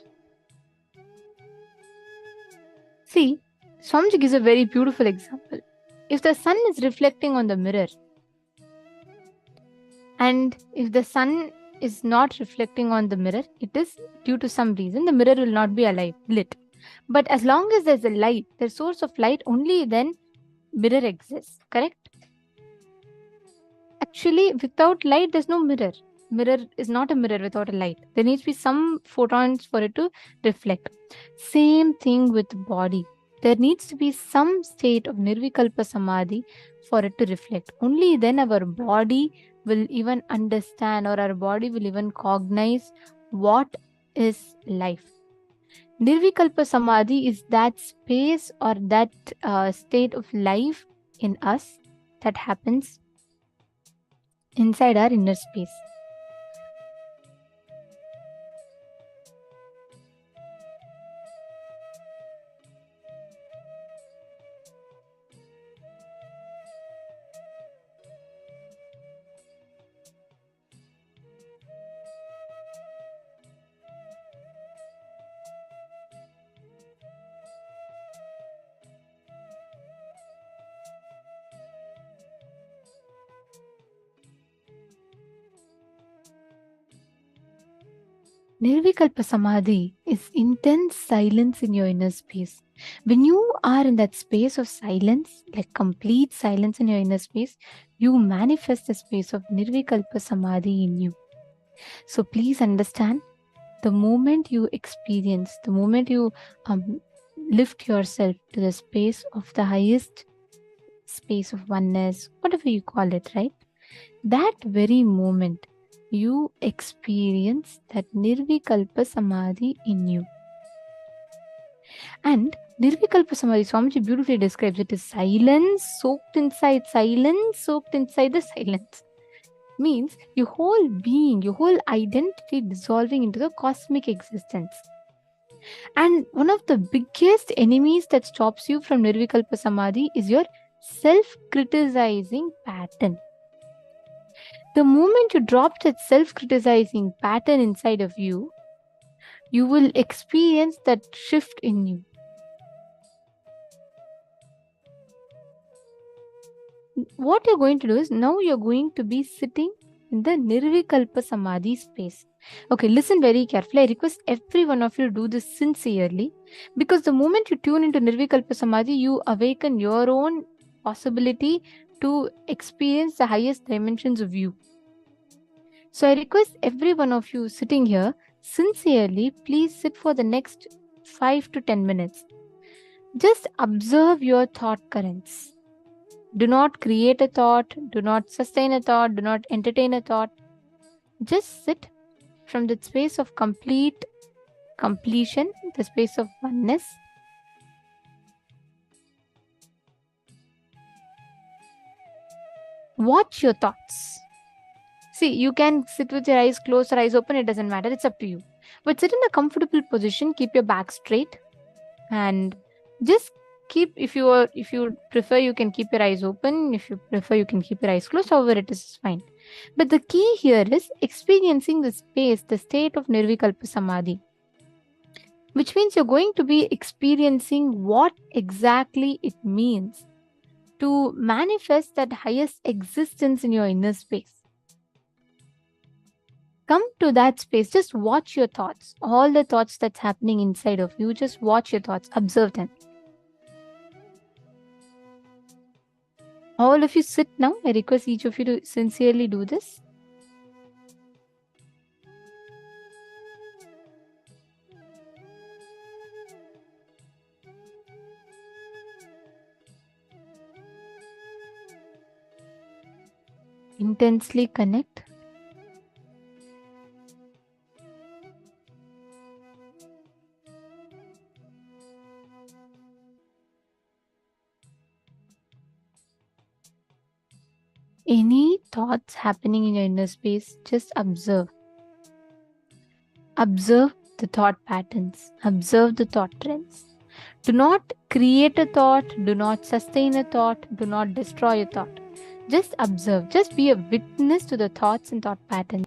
See, Swamiji gives a very beautiful example. If the sun is reflecting on the mirror, and if the sun is not reflecting on the mirror, it is due to some reason, the mirror will not be lit. But as long as there's a light, the source of light, only then mirror exists, correct? Actually, without light, there's no mirror. Mirror is not a mirror without a light. There needs to be some photons for it to reflect. Same thing with body. There needs to be some state of Nirvikalpa Samadhi for it to reflect. Only then our body will even understand, or our body will even cognize what is life. Nirvikalpa Samadhi is that space or that state of life in us that happens inside our inner space. Nirvikalpa Samadhi is intense silence in your inner space. When you are in that space of silence, like complete silence in your inner space, you manifest the space of Nirvikalpa Samadhi in you. So please understand, the moment you experience, the moment you lift yourself to the space of the highest space of oneness, whatever you call it, right? That very moment, you experience that Nirvikalpa Samadhi in you. And Nirvikalpa Samadhi, Swamiji beautifully describes it as silence soaked inside the silence. Means your whole being, your whole identity dissolving into the cosmic existence. And one of the biggest enemies that stops you from Nirvikalpa Samadhi is your self-criticizing pattern. The moment you drop that self-criticizing pattern inside of you, you will experience that shift in you. What you're going to do is, now you're going to be sitting in the Nirvikalpa Samadhi space. Okay, listen very carefully. I request every one of you to do this sincerely, because the moment you tune into Nirvikalpa Samadhi, you awaken your own possibility to experience the highest dimensions of you. So I request every one of you sitting here, sincerely, please sit for the next 5 to 10 minutes. Just observe your thought currents. Do not create a thought, do not sustain a thought, do not entertain a thought. Just sit from the space of completion, the space of oneness. Watch your thoughts. See, you can sit with your eyes closed or eyes open, it doesn't matter, it's up to you. But sit in a comfortable position, keep your back straight, and just if you prefer, you can keep your eyes open. If you prefer, you can keep your eyes closed. However, it is fine. But the key here is experiencing the space, the state of Nirvikalpa Samadhi, which means you're going to be experiencing what exactly it means to manifest that highest existence in your inner space. Come to that space. Just watch your thoughts. All the thoughts that's happening inside of you, just watch your thoughts. Observe them. All of you sit now. I request each of you to sincerely do this. Intensely connect. Any thoughts happening in your inner space, just observe. Observe the thought patterns. Observe the thought trends. Do not create a thought. Do not sustain a thought. Do not destroy a thought. Just observe. Just be a witness to the thoughts and thought patterns.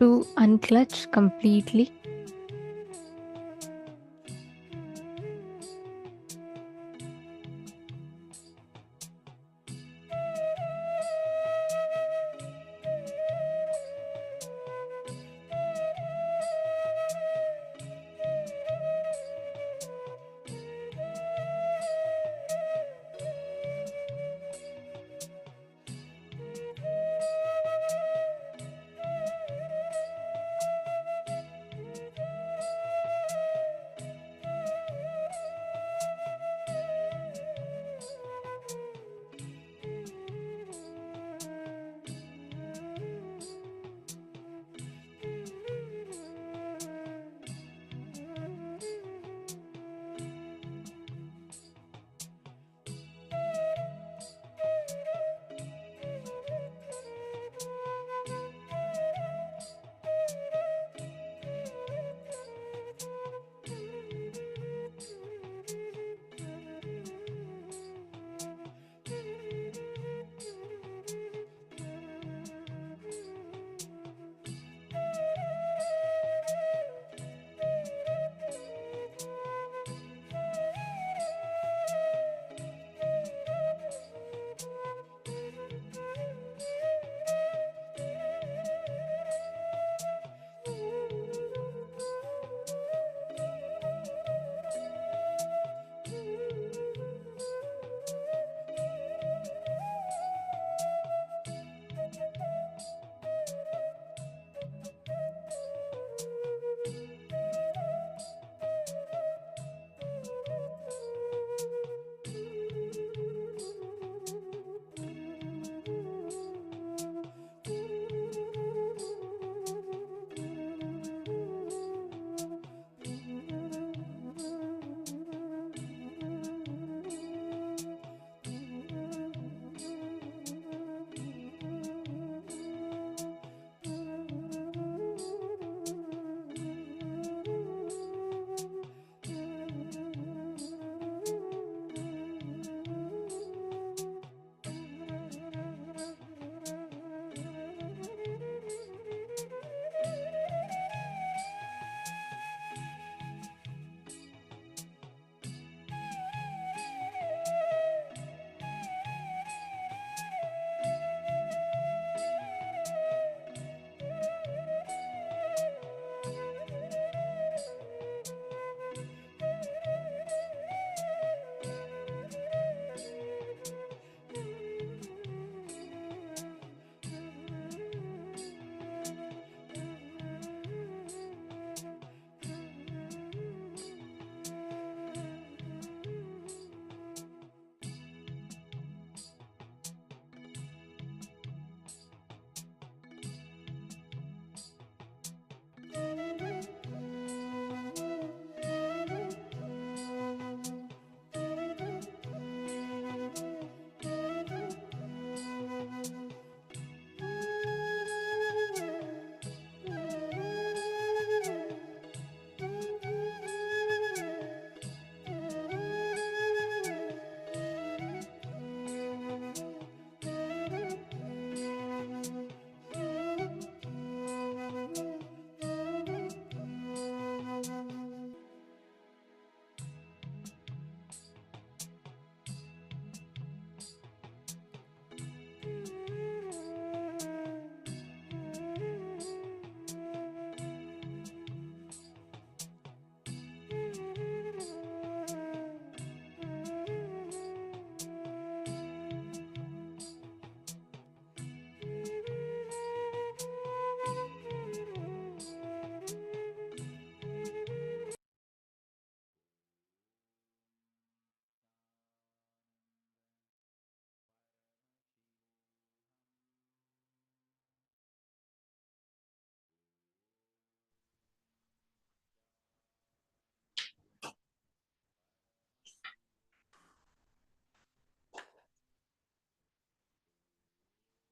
to unclutch completely.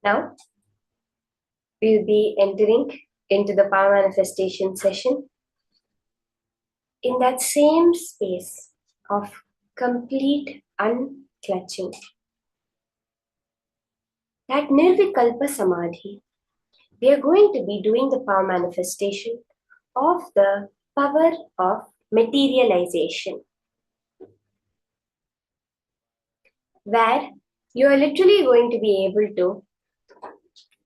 Now, we'll be entering into the power manifestation session in that same space of complete unclutching. That Nirvikalpa Samadhi, we are going to be doing the power manifestation of the power of materialization, where you are literally going to be able to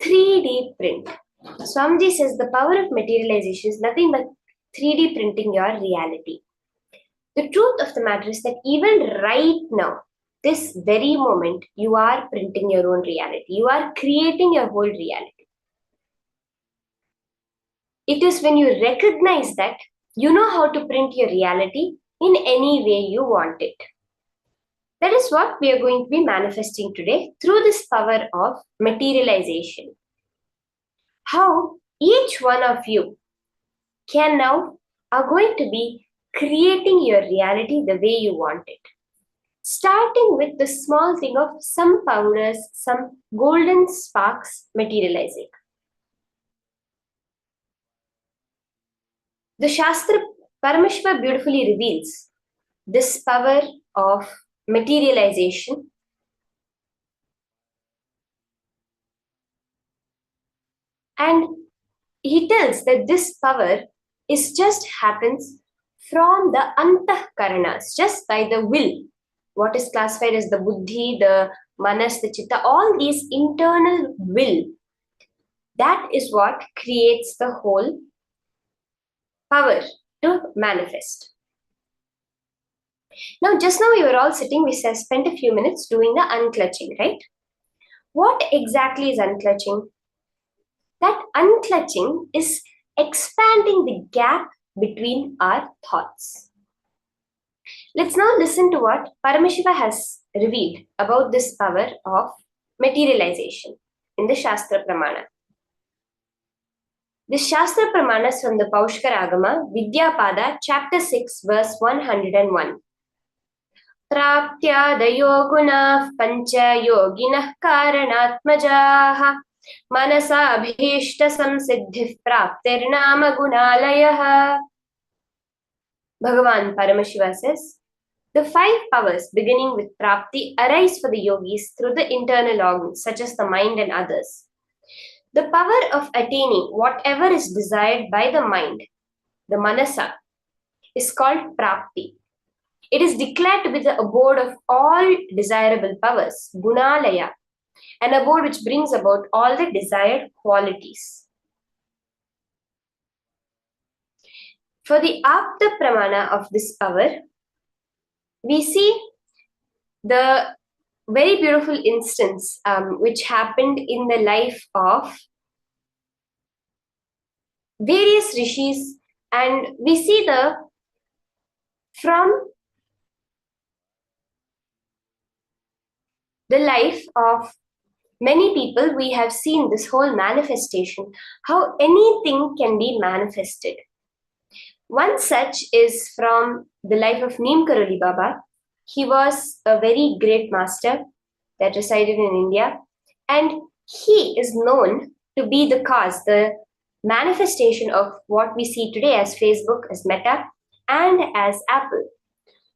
3D print. Swamiji says the power of materialization is nothing but 3D printing your reality. The truth of the matter is that even right now, this very moment, you are printing your own reality. You are creating your whole reality. It is when you recognize that you know how to print your reality in any way you want it. That is what we are going to be manifesting today through this power of materialization. How each one of you can now are going to be creating your reality the way you want it. Starting with the small thing of some powders, some golden sparks materializing. The Shastra Paramashiva beautifully reveals this power of materialization. And he tells that this power is just happens from the antahkaranas, just by the will. What is classified as the buddhi, the manas, the chitta, all these internal will. That is what creates the whole power to manifest. Now, just now we were all sitting, we spent a few minutes doing the unclutching, right? What exactly is unclutching? That unclutching is expanding the gap between our thoughts. Let's now listen to what Paramashiva has revealed about this power of materialization in the Shastra Pramana. The Shastra Pramana is from the Paushkara Agama, Vidyapada, chapter 6, verse 101. Praptyadayo gunah pancha yoginah karanatmajaha manasa abhishta samsiddhih praptirnama gunalayah. Bhagavan Paramashiva says, the 5 powers beginning with Prapti arise for the yogis through the internal organs such as the mind and others. The power of attaining whatever is desired by the mind, the manasa, is called Prapti. It is declared to be the abode of all desirable powers, Gunalaya, an abode which brings about all the desired qualities. For the Apta Pramana of this power, we see the very beautiful instance which happened in the life of various rishis, and we see from the life of many people, we have seen this whole manifestation, how anything can be manifested. One such is from the life of Neem Karoli Baba. He was a very great master that resided in India, and he is known to be the cause, the manifestation of what we see today as Facebook, as Meta, and as Apple.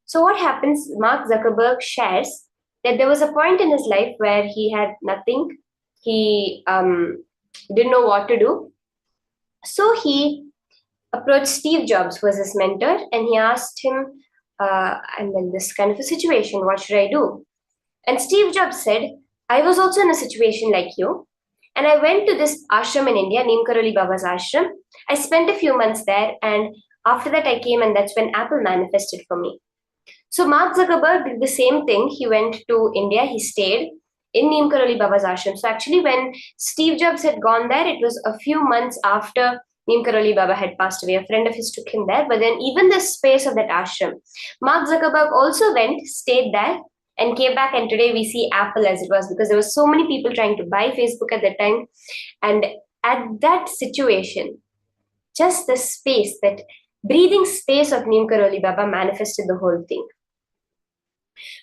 So what happens, Mark Zuckerberg shares that there was a point in his life where he had nothing, he didn't know what to do. So he approached Steve Jobs, who was his mentor, and he asked him, I'm in this kind of a situation, what should I do? And Steve Jobs said, I was also in a situation like you, and I went to this ashram in India, Neem Karoli Baba's ashram. I spent a few months there, and after that I came, and that's when Apple manifested for me. So Mark Zuckerberg did the same thing. He went to India, he stayed in Neem Karoli Baba's ashram. So actually when Steve Jobs had gone there, it was a few months after Neem Karoli Baba had passed away. A friend of his took him there, but then even the space of that ashram, Mark Zuckerberg also went, stayed there, and came back, and today we see Apple as it was, because there were so many people trying to buy Facebook at that time. And at that situation, just the space, that breathing space of Neem Karoli Baba manifested the whole thing.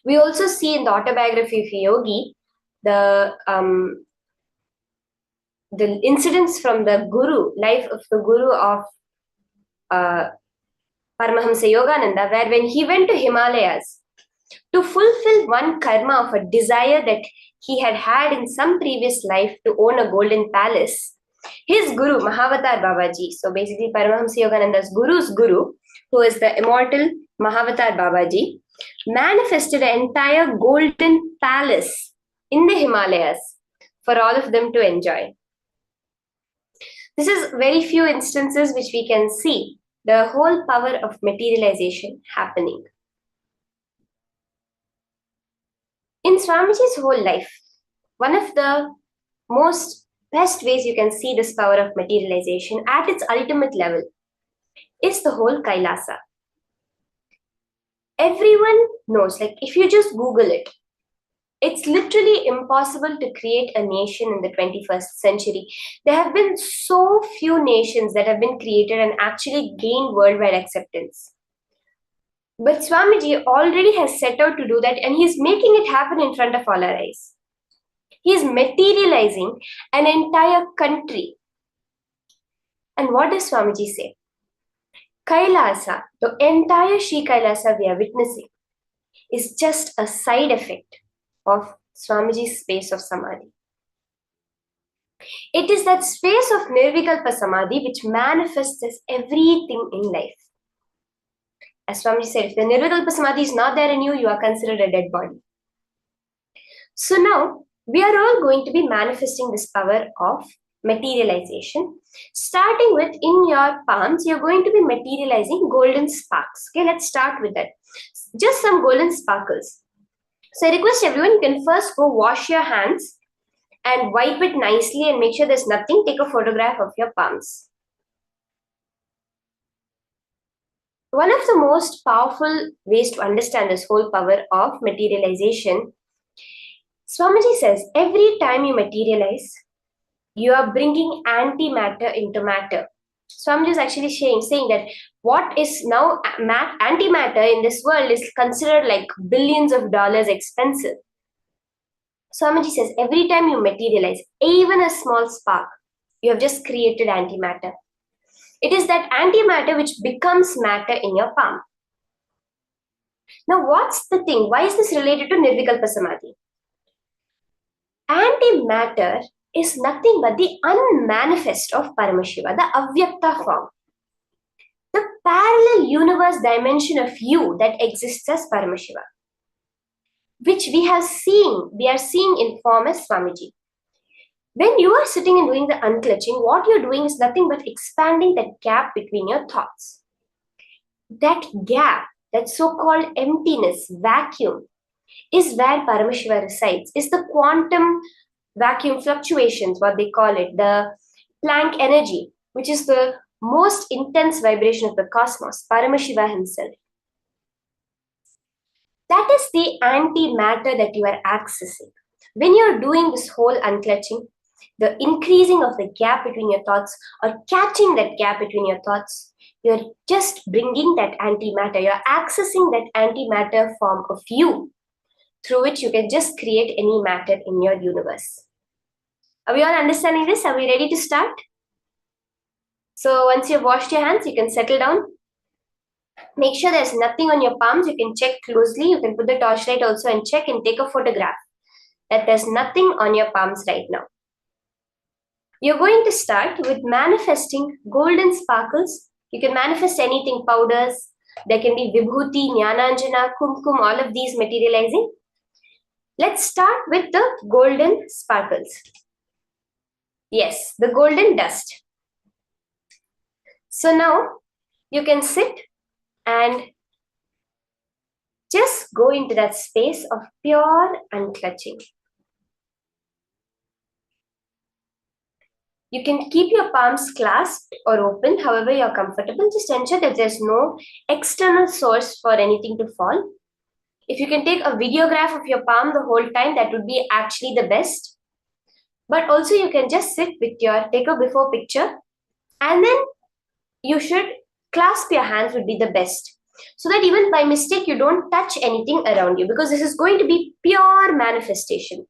We also see in the autobiography of a yogi, the incidents from the guru, life of the guru of Paramahamsa Yogananda, where when he went to Himalayas to fulfill one karma of a desire that he had had in some previous life to own a golden palace, His guru, Mahavatar Babaji, so basically Paramahamsa Yogananda's guru's guru, who is the immortal Mahavatar Babaji, manifested an entire golden palace in the Himalayas for all of them to enjoy. This is very few instances which we can see the whole power of materialization happening. In Swamiji's whole life, one of the most best ways you can see this power of materialization at its ultimate level is the whole Kailasa. Everyone knows, like if you just Google it, it's literally impossible to create a nation in the 21st century. There have been so few nations that have been created and actually gained worldwide acceptance. But Swamiji already has set out to do that, and he's making it happen in front of all our eyes. He's materializing an entire country. And what does Swamiji say? Kailasa, the entire Sri Kailasa we are witnessing, is just a side effect of Swamiji's space of Samadhi. It is that space of Nirvikalpa Samadhi which manifests as everything in life. As Swamiji said, if the Nirvikalpa Samadhi is not there in you, you are considered a dead body. So now, we are all going to be manifesting this power of materialization. Starting with, in your palms, you're going to be materializing golden sparks. Okay, let's start with that. Just some golden sparkles. So I request everyone, you can first go wash your hands and wipe it nicely and make sure there's nothing. Take a photograph of your palms. One of the most powerful ways to understand this whole power of materialization, Swamiji says, every time you materialize, you are bringing antimatter into matter. Swamiji is actually saying that what is now antimatter in this world is considered like billions of dollars expensive. Swamiji says, every time you materialize, even a small spark, you have just created antimatter. It is that antimatter which becomes matter in your palm. Now, what's the thing? Why is this related to Nirvikalpa Samadhi? Antimatter is nothing but the unmanifest of Paramashiva, the avyakta form. The parallel universe dimension of you that exists as Paramashiva, which we are seeing in form as Swamiji. When you are sitting and doing the unclutching, what you're doing is nothing but expanding that gap between your thoughts. That gap, that so-called emptiness, vacuum, is where Paramashiva resides, is the quantum vacuum fluctuations, what they call it, the Planck energy, which is the most intense vibration of the cosmos, Paramashiva himself. That is the antimatter that you are accessing. When you're doing this whole unclutching, the increasing of the gap between your thoughts or catching that gap between your thoughts, you're just bringing that antimatter. You're accessing that antimatter form of you through which you can just create any matter in your universe. Are we all understanding this? Are we ready to start? So once you've washed your hands, you can settle down. Make sure there's nothing on your palms. You can check closely. You can put the torchlight also and check and take a photograph that there's nothing on your palms right now. You're going to start with manifesting golden sparkles. You can manifest anything, powders. There can be vibhuti, jnananjana, kumkum, all of these materializing. Let's start with the golden sparkles. Yes, the golden dust. So now you can sit and just go into that space of pure unclutching. You can keep your palms clasped or open, however you're comfortable. Just ensure that there's no external source for anything to fall. If you can take a videograph of your palm the whole time, that would be actually the best. But also you can just sit with take a before picture, and then you should clasp your hands would be the best. So that even by mistake, you don't touch anything around you, because this is going to be pure manifestation.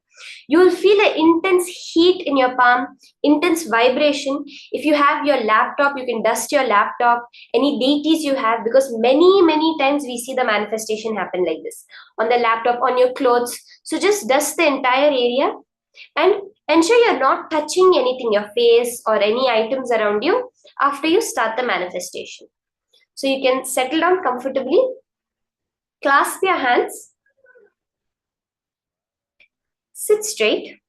You will feel an intense heat in your palm, intense vibration. If you have your laptop, you can dust your laptop, any deities you have, because many times we see the manifestation happen like this. On the laptop, on your clothes. So just dust the entire area And ensure you're not touching anything, your face or any items around you after you start the manifestation. So you can settle down comfortably, clasp your hands, sit straight.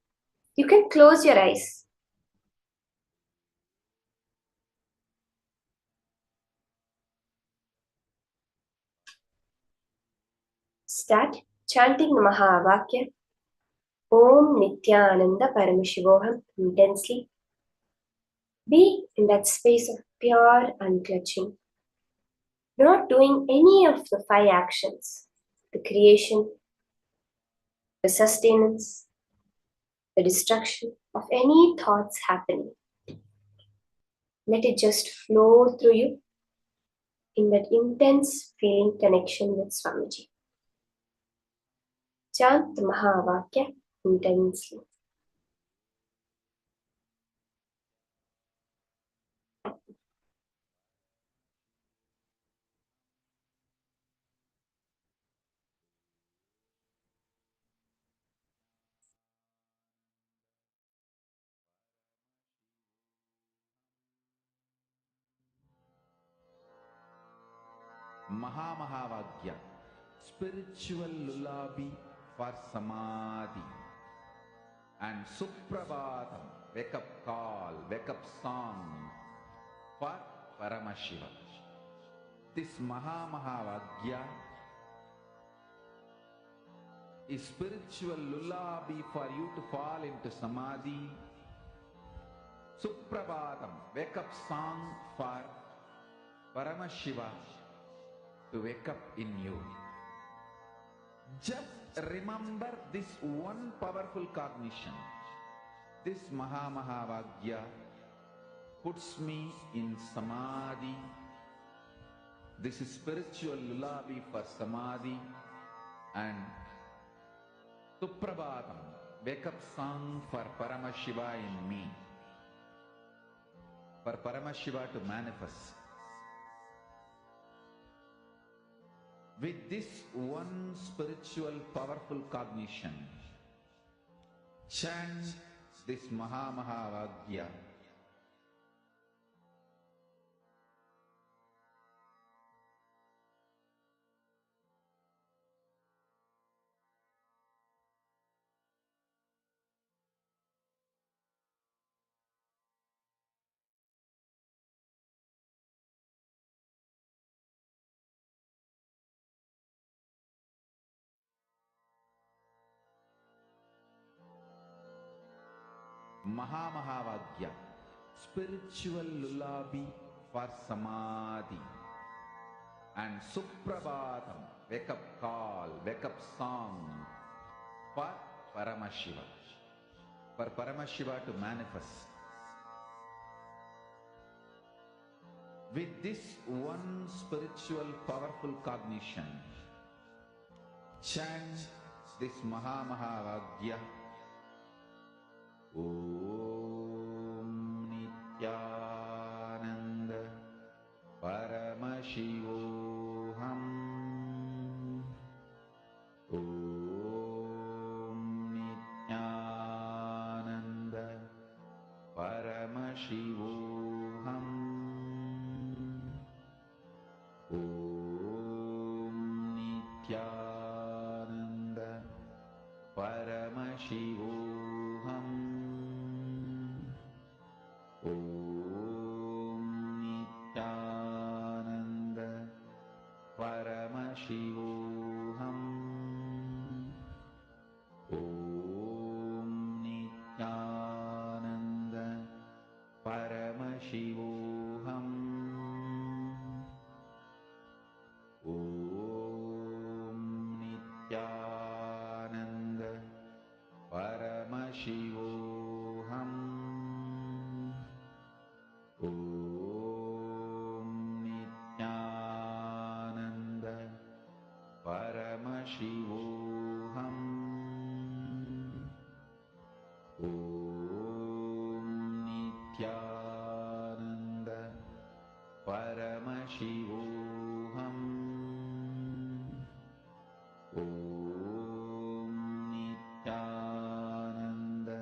You can close your eyes. Start chanting the Mahā Vakya. Om Nithyananda Paramashivoham intensely. Be in that space of pure unclutching. Not doing any of the 5 actions: the creation, the sustenance, the destruction of any thoughts happening. Let it just flow through you in that intense feeling connection with Swamiji. Chant the Mahā Vakya intensely. Mahavagya, spiritual lullaby for Samadhi, and Suprabhatam, wake up call, wake up song for Paramashiva. This Mahavagya is spiritual lullaby for you to fall into Samadhi. Suprabhatam, wake up song for Paramashiva to wake up in you. Just remember this one powerful cognition. This Mahavagya puts me in Samadhi. This is spiritual lullaby for Samadhi, and Suprabhatam, wake up song for Paramashiva in me. For Paramashiva to manifest. With this one spiritual powerful cognition, chant this Mahavagya. Mahavagya, spiritual lullaby for Samadhi, and Suprabhatam, wake up call, wake up song for Paramashiva. For Paramashiva to manifest. With this one spiritual powerful cognition, chant this Mahavagya. Om Nithyananda Paramashivoham. Om Nithyananda Paramashivoham. Om Nithyananda Paramashivoham. Om Nithyananda Paramashivoham. Om Nithyananda Paramashivoham. Om Nithyananda Paramashivoham. Om Nithyananda Paramashivoham. Om Nithyananda Paramashivoham. Om Nithyananda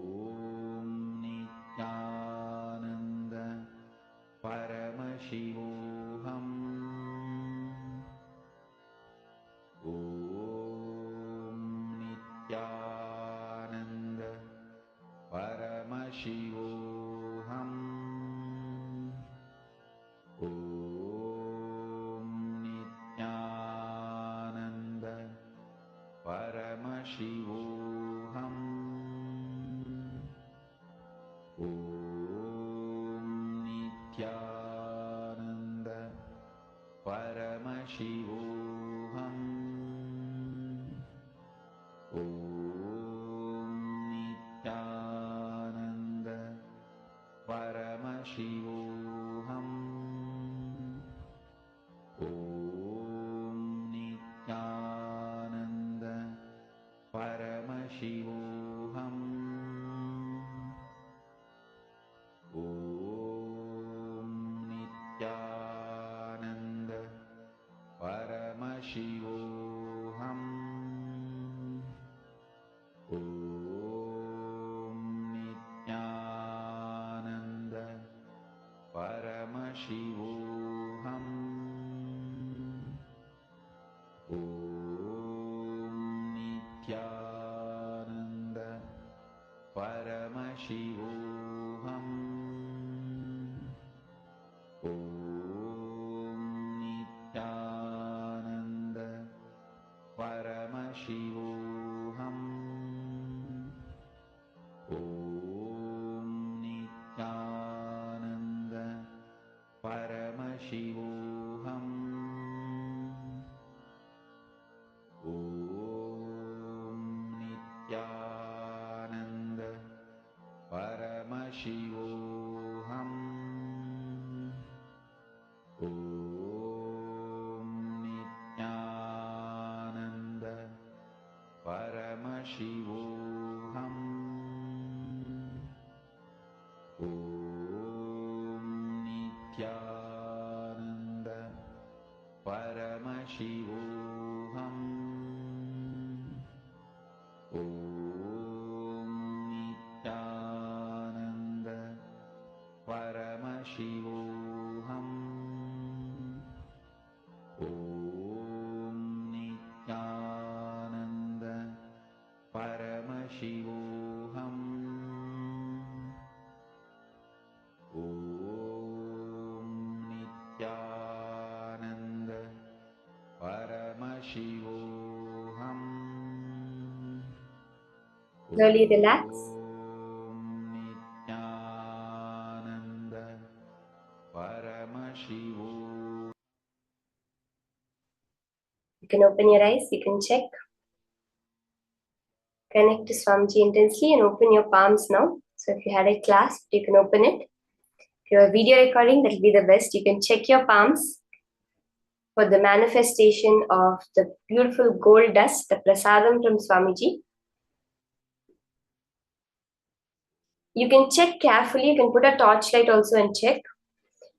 Paramashivoham. Om Nithyananda Paramashivoham. Om Nithyananda Paramashivoham. Om Nithyananda Paramashivoham. Om Nithyananda Paramashivoham. Om Nithyananda Paramashivoham. Om Nithyananda Paramashivoham. Om Nithyananda Paramashivoham. Om Nithyananda Paramashivoham. Om Nithyananda Paramashivoham. Om Nithyananda Paramashivoham. Om Nithyananda Paramashivoham. Om Nithyananda Paramashivoham. Om Nithyananda Paramashivoham. Om Nithyananda Paramashivoham. Om Nithyananda Paramashivoham. Om Nithyananda Paramashivoham. Slowly relax. Om Nithyananda Paramashivoham. You can open your eyes, you can check. Connect to Swamiji intensely and open your palms now. So if you had a clasp, you can open it. If you have a video recording, that will be the best. You can check your palms for the manifestation of the beautiful gold dust, the prasadam from Swamiji. You can check carefully. You can put a torchlight also and check.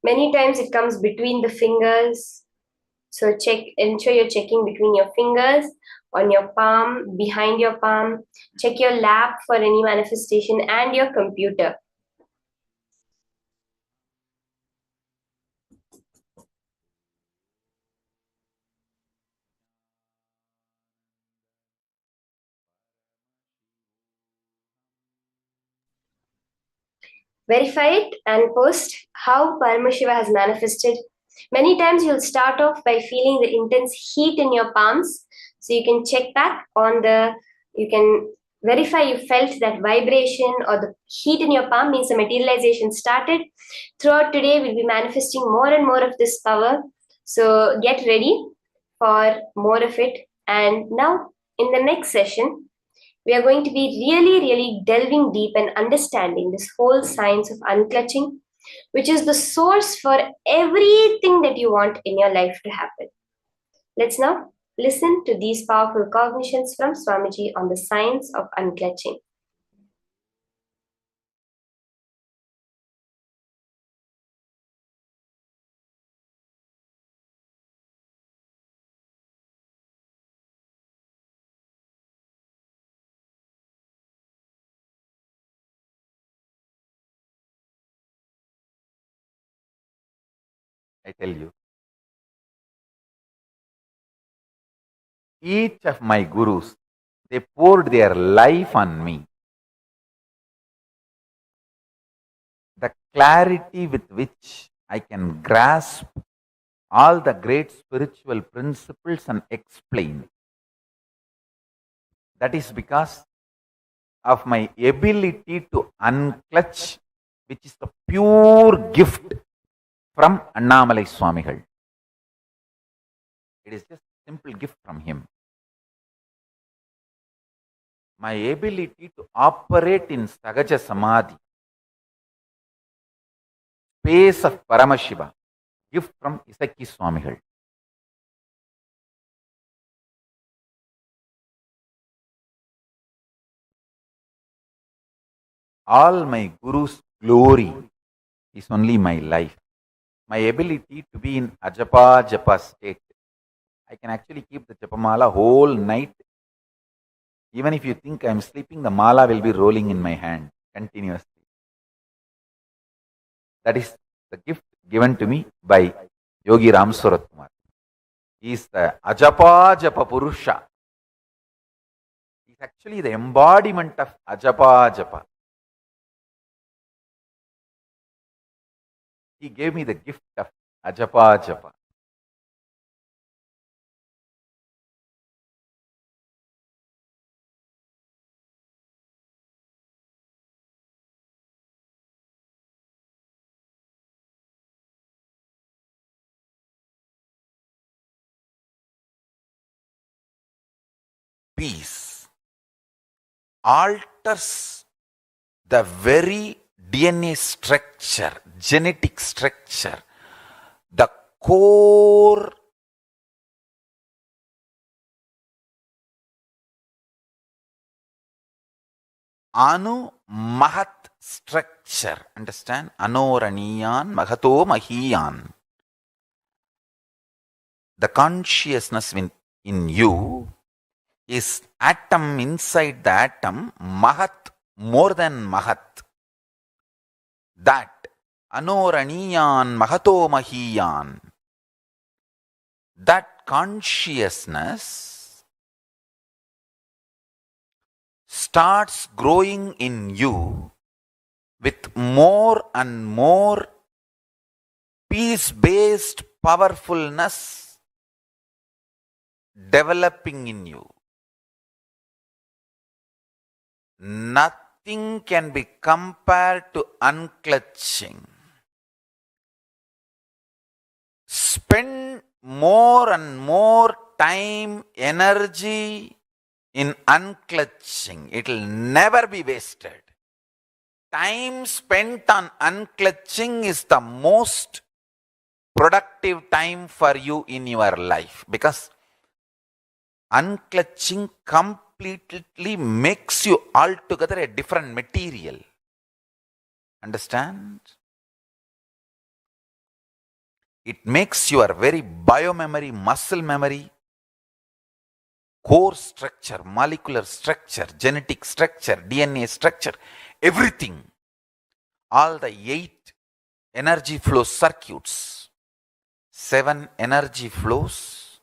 Many times it comes between the fingers. So check, ensure you're checking between your fingers, on your palm, behind your palm. Check your lap for any manifestation and your computer. Verify it and post how Paramashiva has manifested. Many times you'll start off by feeling the intense heat in your palms. So you can check back on you can verify you felt that vibration or the heat in your palm means the materialization started. Throughout today, we'll be manifesting more and more of this power. So get ready for more of it. And now in the next session, we are going to be really delving deep and understanding this whole science of unclutching, which is the source for everything that you want in your life to happen. Let's now listen to these powerful cognitions from Swamiji on the science of unclutching. I tell you. Each of my gurus, they poured their life on me. The clarity with which I can grasp all the great spiritual principles and explain. That is because of my ability to unclutch, which is the pure gift from Annamalai Swamigal. It is just a simple gift from him. My ability to operate in Sagaja Samadhi, space of Paramashiva, gift from Isaki Swamigal. All my Guru's glory is only my life. My ability to be in Ajapa Japa state. I can actually keep the Japamala whole night. Even if you think I am sleeping, the mala will be rolling in my hand continuously. That is the gift given to me by Yogi Ram Surat Kumar. He is the Ajapa Japa Purusha. He is actually the embodiment of Ajapa Japa. He gave me the gift of Ajapa Japa. Peace alters the very DNA structure, genetic structure, the core Anu Mahat structure. Understand? Anoraniyan Mahato Mahiyan. The consciousness in you is atom inside the atom, Mahat, more than Mahat. That Anoraniyan Mahato Mahiyan. That consciousness starts growing in you with more and more peace-based powerfulness developing in you. Nothing can be compared to unclutching. Spend more and more time, energy in unclutching. It will never be wasted. Time spent on unclutching is the most productive time for you in your life, because unclutching completely makes you altogether a different material. Understand? It makes your very biomemory, muscle memory, core structure, molecular structure, genetic structure, DNA structure, everything, all the 8 energy flow circuits, 7 energy flows,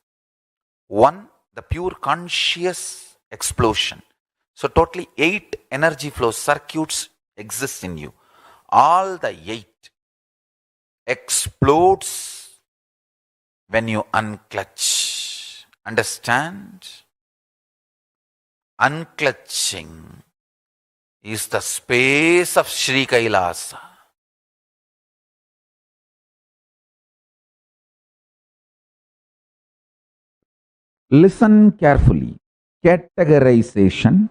1 the pure conscious explosion. So totally 8 energy flow circuits exist in you. All the 8 explodes when you unclutch. Understand? Unclutching is the space of Sri Kailasa. Listen carefully. Categorization,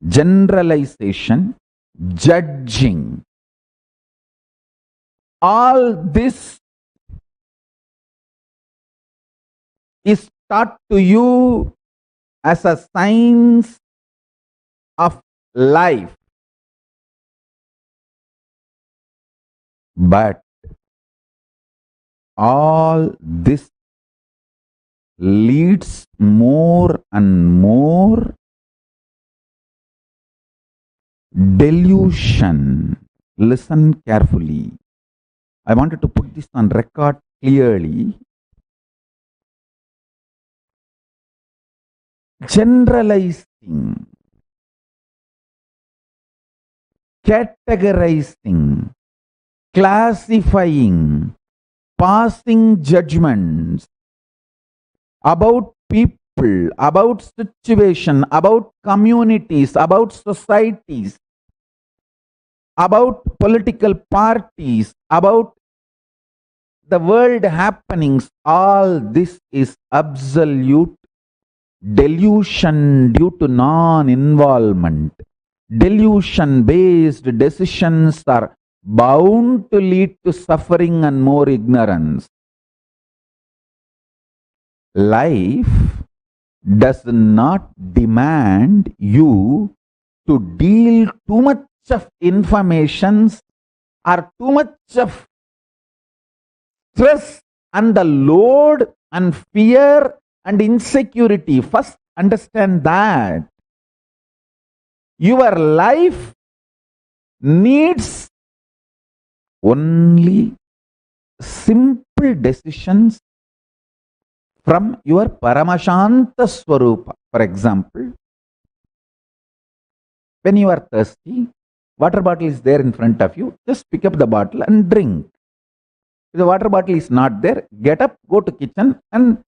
generalization, judging. All this is taught to you as a science of life. But all this leads more and more delusion. Listen carefully. I wanted to put this on record clearly, generalizing, categorizing, classifying, passing judgments about people, about situation, about communities, about societies, about political parties, about the world happenings, all this is absolute delusion due to non-involvement. Delusion-based decisions are bound to lead to suffering and more ignorance. Life does not demand you to deal too much of information or too much of stress and the load and fear and insecurity. First, understand that your life needs only simple decisions from your Paramashanta Swarupa. For example, when you are thirsty, water bottle is there in front of you, just pick up the bottle and drink. If the water bottle is not there, get up, go to kitchen and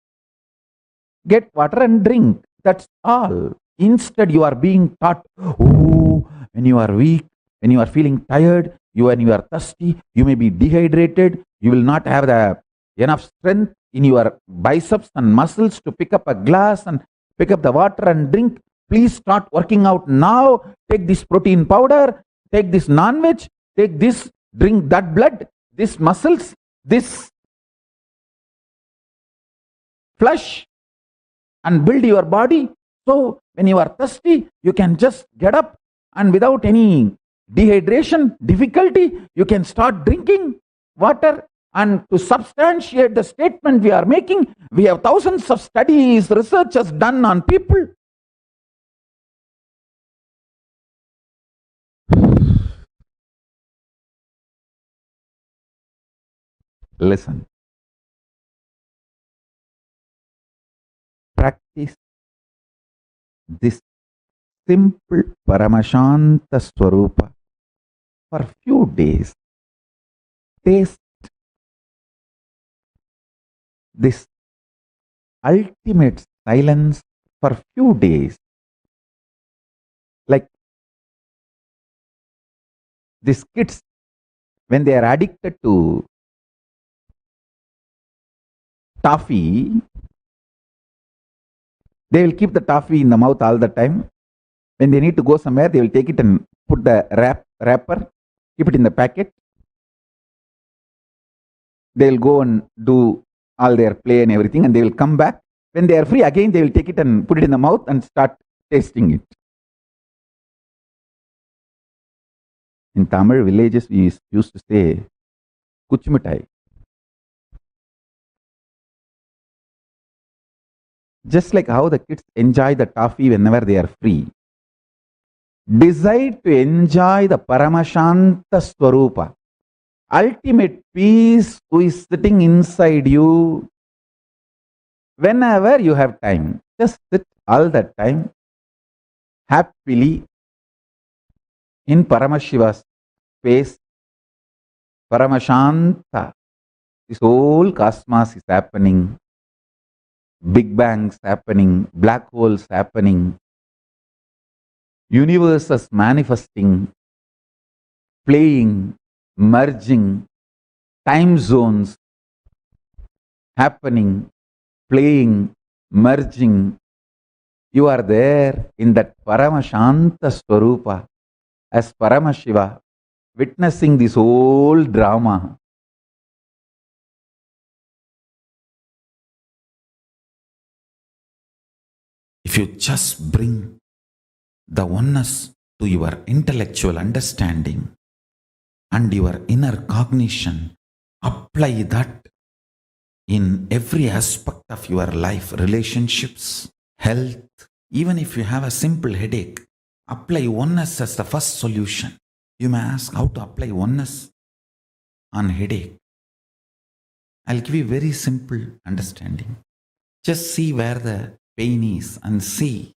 get water and drink. That's all. Instead, you are being taught, oh, when you are weak, when you are feeling tired, when you are thirsty, you may be dehydrated, you will not have the enough strength in your biceps and muscles to pick up a glass and pick up the water and drink. Please start working out now. Take this protein powder, take this non-veg, take this, drink that blood, this muscles, this flesh, and build your body. So when you are thirsty, you can just get up and without any dehydration, difficulty, you can start drinking water. And to substantiate the statement we are making, we have thousands of studies, researches done on people. Listen. Practice this simple Paramashanta Swarupa for few days. Taste this ultimate silence for few days. Like these kids, when they are addicted to toffee, they will keep the toffee in the mouth all the time. When they need to go somewhere, they will take it and put the wrapper, keep it in the packet. They will go and do all their play and everything, and they will come back. When they are free again, they will take it and put it in the mouth and start tasting it. In Tamil villages, we used to say, kuchmitai. Just like how the kids enjoy the toffee whenever they are free, decide to enjoy the Paramashanta Swarupa, ultimate peace who is sitting inside you. Whenever you have time, just sit all that time happily in Paramashiva's space. Paramashanta. This whole cosmos is happening. Big bangs happening, black holes happening, universes manifesting, playing, merging, time zones happening, playing, merging. You are there in that Paramashanta Swarupa as Paramashiva, witnessing this whole drama. If you just bring the oneness to your intellectual understanding and your inner cognition, apply that in every aspect of your life, relationships, health. Even if you have a simple headache, apply oneness as the first solution. You may ask how to apply oneness on headache. I'll give you very simple understanding. Just see where the pain is and see.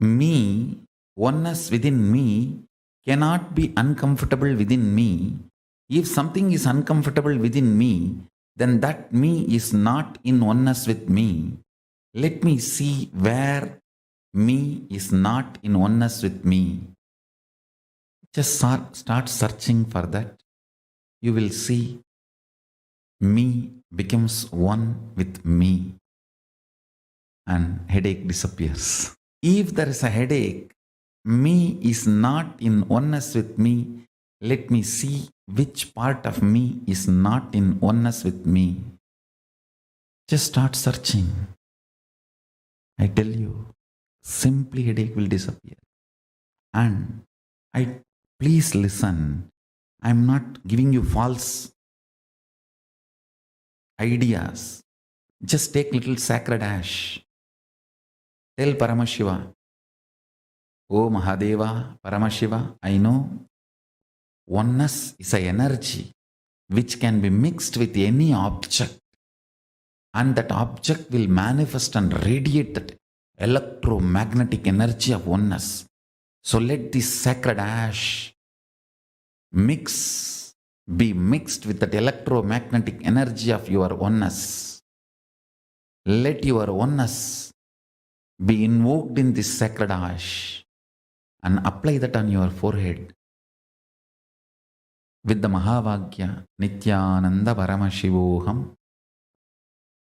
Me, oneness within me, cannot be uncomfortable within me. If something is uncomfortable within me, then that me is not in oneness with me. Let me see where me is not in oneness with me. Just start searching for that. You will see me becomes one with me and headache disappears. If there is a headache, me is not in oneness with me. Let me see which part of me is not in oneness with me. Just start searching. I tell you, simply headache will disappear. And please listen. I'm not giving you false ideas. Just take little sacred ash. Tell Paramashiva, "Oh Mahadeva, Paramashiva, I know oneness is an energy which can be mixed with any object, and that object will manifest and radiate that electromagnetic energy of oneness. So let this sacred ash be mixed with that electromagnetic energy of your oneness. Let your oneness be invoked in this sacred ash and apply that on your forehead with the Mahavagya, Nithyananda Paramashivoham.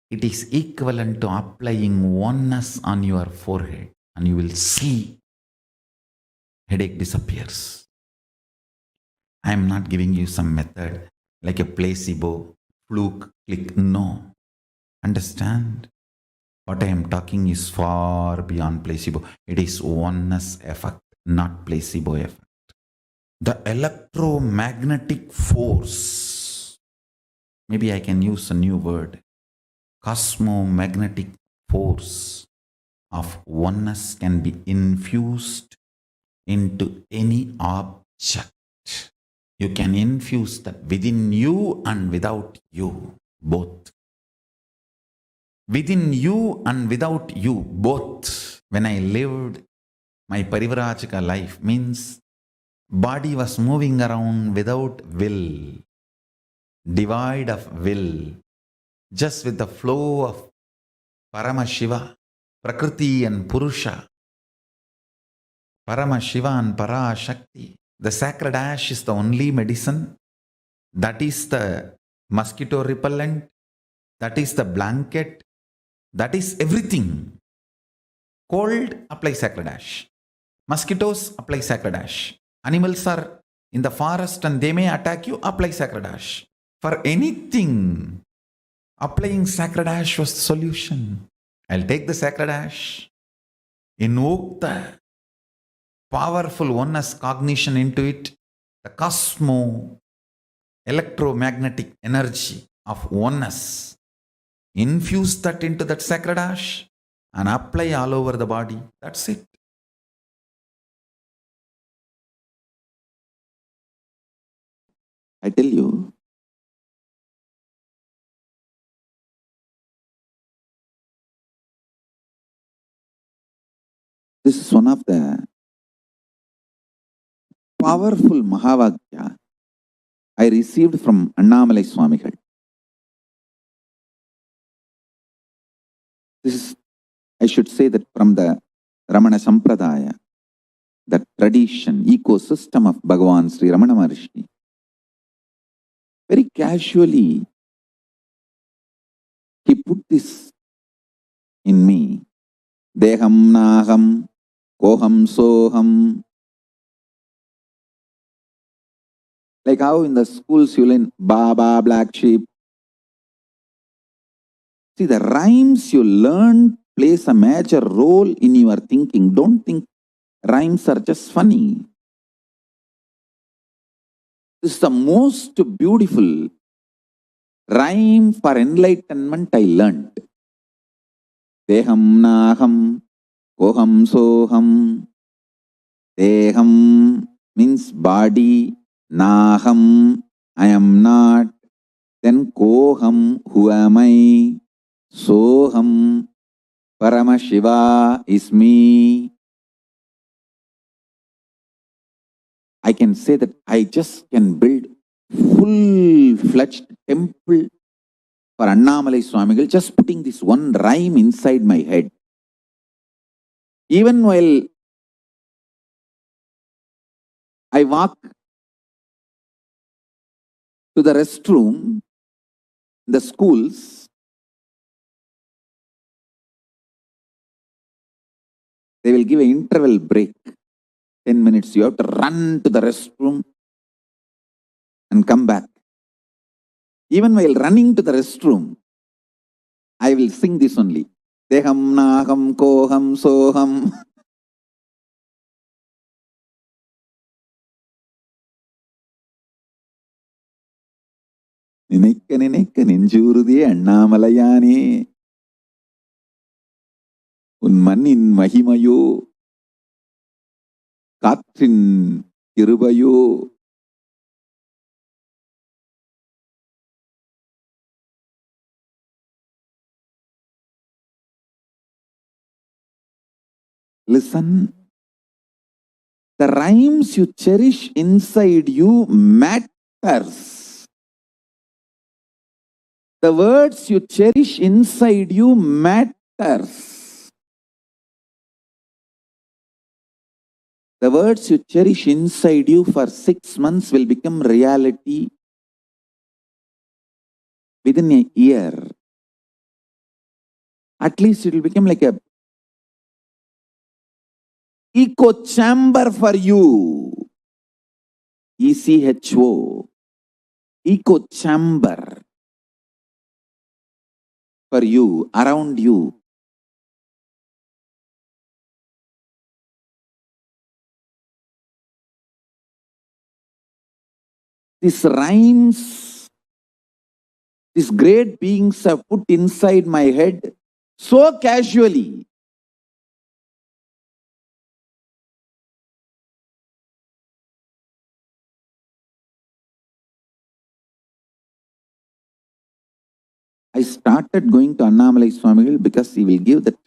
It is equivalent to applying oneness on your forehead, and you will see headache disappears. I am not giving you some method like a placebo, fluke, click. No. Understand? What I am talking is far beyond placebo. It is oneness effect, not placebo effect. The electromagnetic force, maybe I can use a new word, cosmomagnetic force of oneness can be infused into any object. You can infuse that within you and without you, both. Within you and without you, both. When I lived my Parivrajika life, means body was moving around without will, devoid of will, just with the flow of Paramashiva, Prakriti and Purusha, Paramashiva and Parashakti. The sacred ash is the only medicine. That is the mosquito repellent. That is the blanket. That is everything. Cold, apply sacred ash. Mosquitoes, apply sacred ash. Animals are in the forest and they may attack you, apply sacred ash. For anything, applying sacred ash was the solution. I'll take the sacred ash, invoke the powerful oneness cognition into it, the electromagnetic energy of oneness. Infuse that into that sacred ash and apply all over the body. That's it. I tell you, this is one of the powerful Mahavagya I received from Annamalai Swamigal. This is, I should say, that from the Ramana Sampradaya, the tradition, ecosystem of Bhagavan Sri Ramana Maharshi. Very casually, he put this in me. Deham naham, koham soham. Like how in the schools you learn Baba, black sheep. See, the rhymes you learn plays a major role in your thinking. Don't think rhymes are just funny. This is the most beautiful rhyme for enlightenment I learned. Deham naham, koham soham. Deham means body, naham, I am not. Then koham, who am I? Soham, Paramashiva is me. I can say that I just can build full-fledged temple for Annamalai Swamigal, just putting this one rhyme inside my head. Even while I walk to the restroom, the schools, they will give an interval break, 10 minutes. You have to run to the restroom and come back. Even while running to the restroom, I will sing this only. Deham naham koham soham. Ninikka ninikka ninjurudhiye Annamalayane. Un mannin mahimayo. Katrin kirubayo. Listen, the rhymes you cherish inside you matters. The words you cherish inside you matters. The words you cherish inside you for 6 months will become reality within a year. At least it will become like a echo chamber for you. ECHO. Echo chamber for you, around you. These rhymes, these great beings have put inside my head so casually. I started going to Annamalai Swamigal because he will give that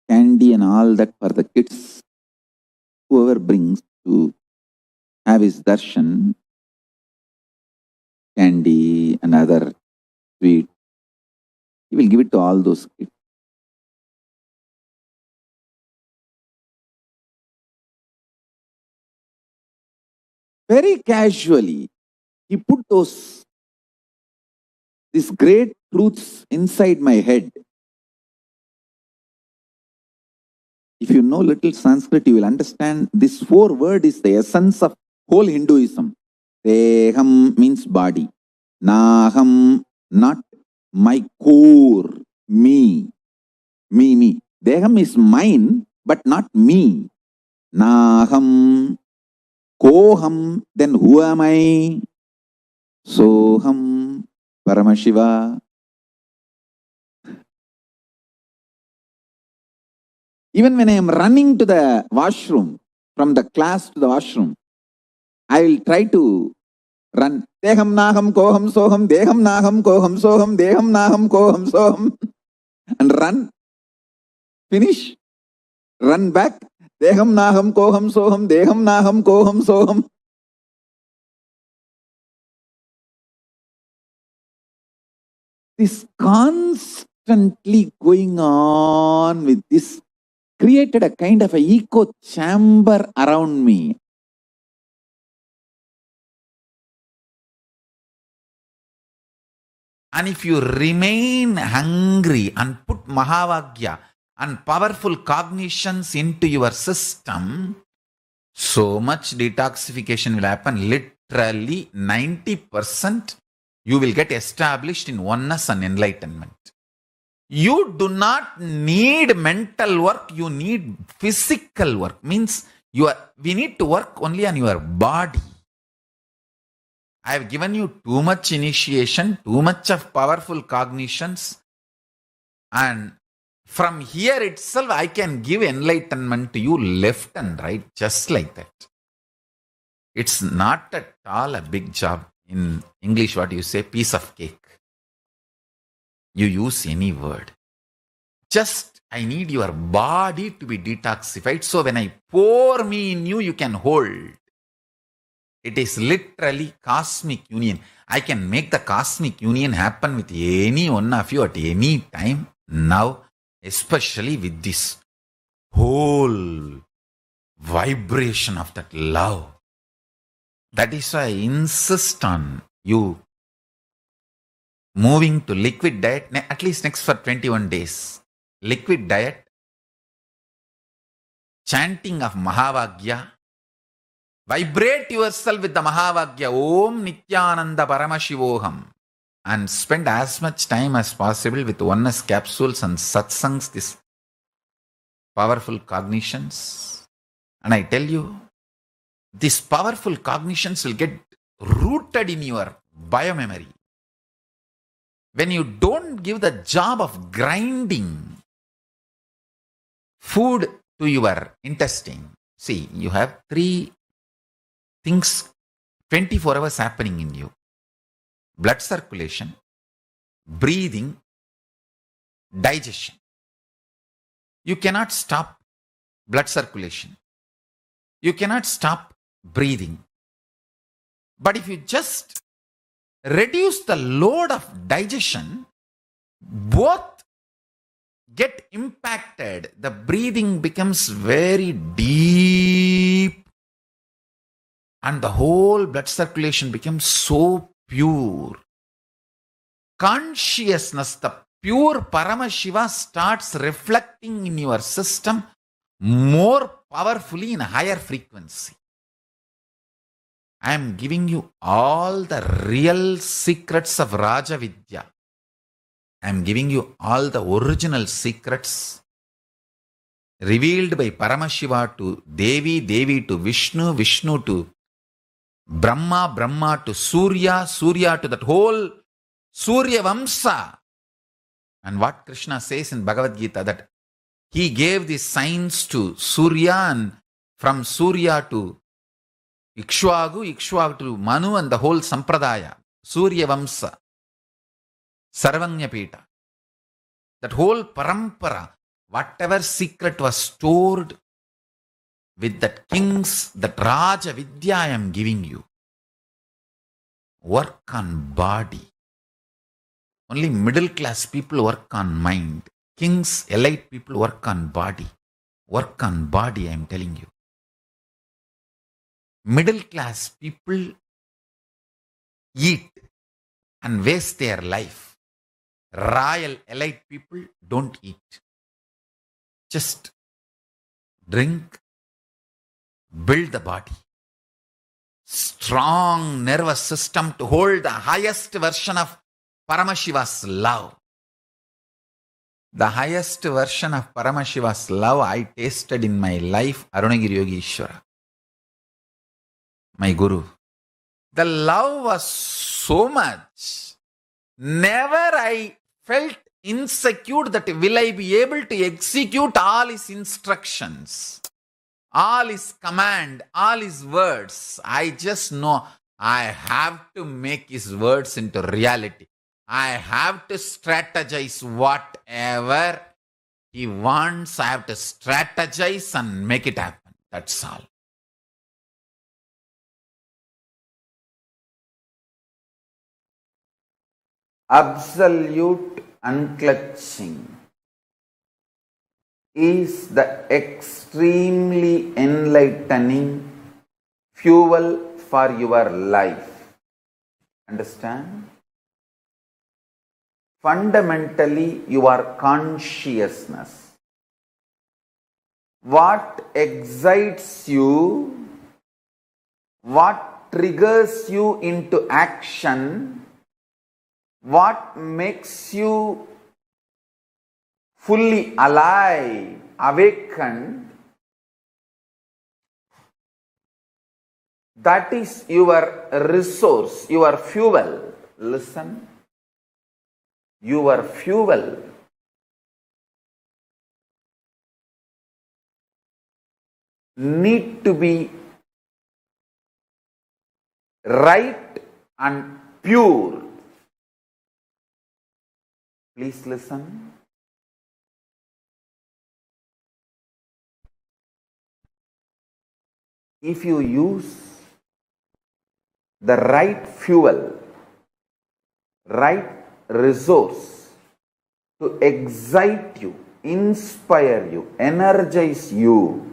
candy and all that for the kids. Whoever brings to have his darshan, candy and other sweet, he will give it to all those kids. Very casually, he put these great truths inside my head. If you know little Sanskrit, you will understand this 4 word is the essence of whole Hinduism. Deham means body. Naham, not my core, me. Me. Deham is mine, but not me. Naham, koham, then who am I? Soham, Paramashiva. Even when I am running to the washroom, from the class to the washroom, I will try to run. Deham naham koham soham, deham naham koham soham, deham naham koham soham. And run. Finish. Run back. Deham naham koham soham, deham naham koham soham. This constantly going on with this created a kind of an echo chamber around me. And if you remain hungry and put Mahavagya and powerful cognitions into your system, so much detoxification will happen. Literally 90% you will get established in oneness and enlightenment. You do not need mental work, you need physical work. Means we need to work only on your body. I have given you too much initiation, too much of powerful cognitions, and from here itself I can give enlightenment to you left and right, just like that. It's not at all a big job. In English, what you say? Piece of cake. You use any word. Just, I need your body to be detoxified. So when I pour me in you, you can hold. It is literally cosmic union. I can make the cosmic union happen with any one of you at any time now, especially with this whole vibration of that love. That is why I insist on you moving to liquid diet, at least next for 21 days. Liquid diet, chanting of Mahavagya. Vibrate yourself with the Mahavagya, Om Nithyananda Paramashivoham, and spend as much time as possible with oneness capsules and satsangs, these powerful cognitions. And I tell you, these powerful cognitions will get rooted in your biomemory. When you don't give the job of grinding food to your intestine, see, you have 3 things 24 hours happening in you: blood circulation, breathing, digestion. You cannot stop blood circulation. You cannot stop breathing. But if you just reduce the load of digestion, both get impacted. The breathing becomes very deep and the whole blood circulation becomes so pure. Consciousness, the pure Paramashiva, starts reflecting in your system more powerfully in a higher frequency. I am giving you all the real secrets of Raja Vidya. I am giving you all the original secrets revealed by Paramashiva to Devi, Devi to Vishnu, Vishnu to Brahma, Brahma to Surya, Surya to that whole Surya Vamsa. And what Krishna says in Bhagavad Gita, that he gave these signs to Surya, and from Surya to Ikshvaku, Ikshvaku to Manu, and the whole Sampradaya, Surya Vamsa, Sarvanyapita. That whole parampara, whatever secret was stored with that kings, that Raja Vidya I am giving you. Work on body. Only middle class people work on mind. Kings, elite people work on body. Work on body, I am telling you. Middle class people eat and waste their life. Royal elite people don't eat. Just drink, build the body. Strong nervous system to hold the highest version of Paramashiva's love. The highest version of Paramashiva's love I tasted in my life, Arunagiri Yogi Ishvara, my Guru. The love was so much. Never I felt insecure that will I be able to execute all his instructions, all his command, all his words. I just know I have to make his words into reality. I have to strategize whatever he wants. I have to strategize and make it happen. That's all. Absolute unclutching is the extremely enlightening fuel for your life. Understand? Fundamentally, your consciousness. What excites you, what triggers you into action, what makes you fully alive, awakened, that is your resource, your fuel. Listen. Your fuel. Need to be right and pure. Please listen. If you use the right fuel, right resource to excite you, inspire you, energize you,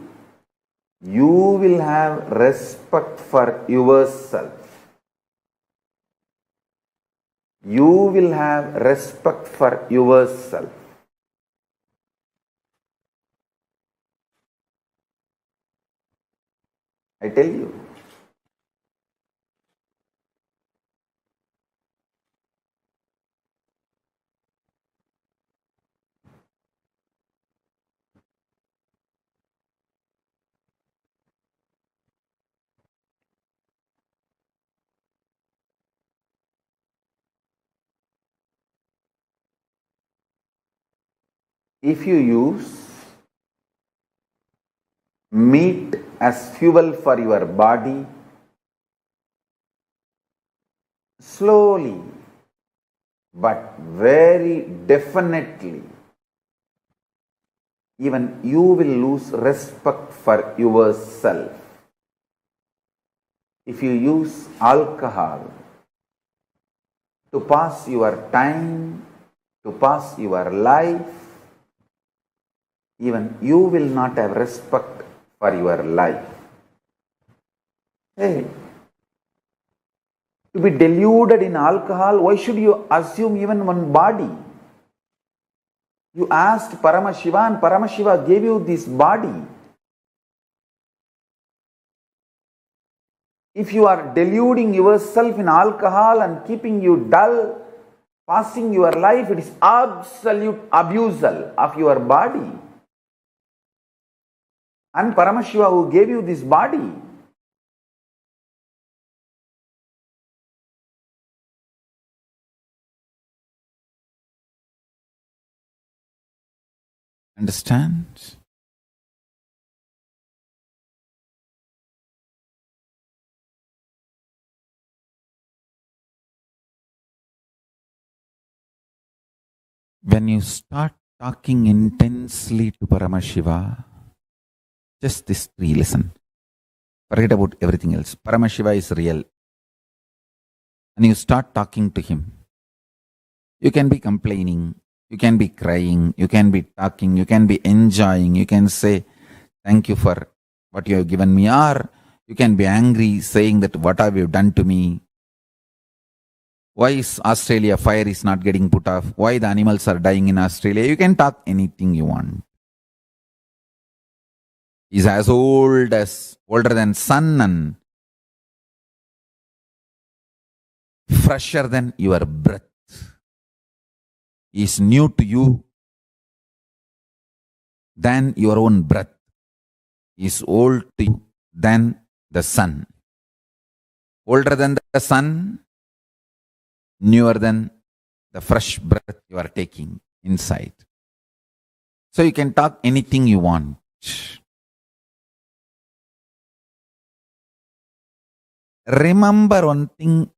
you will have respect for yourself. You will have respect for yourself. I tell you. If you use meat as fuel for your body, slowly but very definitely, even you will lose respect for yourself. If you use alcohol to pass your time, to pass your life, even you will not have respect for your life. Hey, to be deluded in alcohol, why should you assume even one body? You asked Paramashiva and Paramashiva gave you this body. If you are deluding yourself in alcohol and keeping you dull, passing your life, it is absolute abusal of your body. And Paramashiva who gave you this body. Understand? When you start talking intensely to Paramashiva, just this three, listen. Forget about everything else. Paramashiva is real. And you start talking to him. You can be complaining, you can be crying, you can be talking, you can be enjoying, you can say, thank you for what you have given me, or you can be angry, saying that what have you done to me? Why is Australia fire is not getting put off? Why the animals are dying in Australia? You can talk anything you want. He's as older than sun and fresher than your breath. He's new to you than your own breath. He's old to you than the sun. Older than the sun, newer than the fresh breath you are taking inside. So you can talk anything you want. Remember one thing,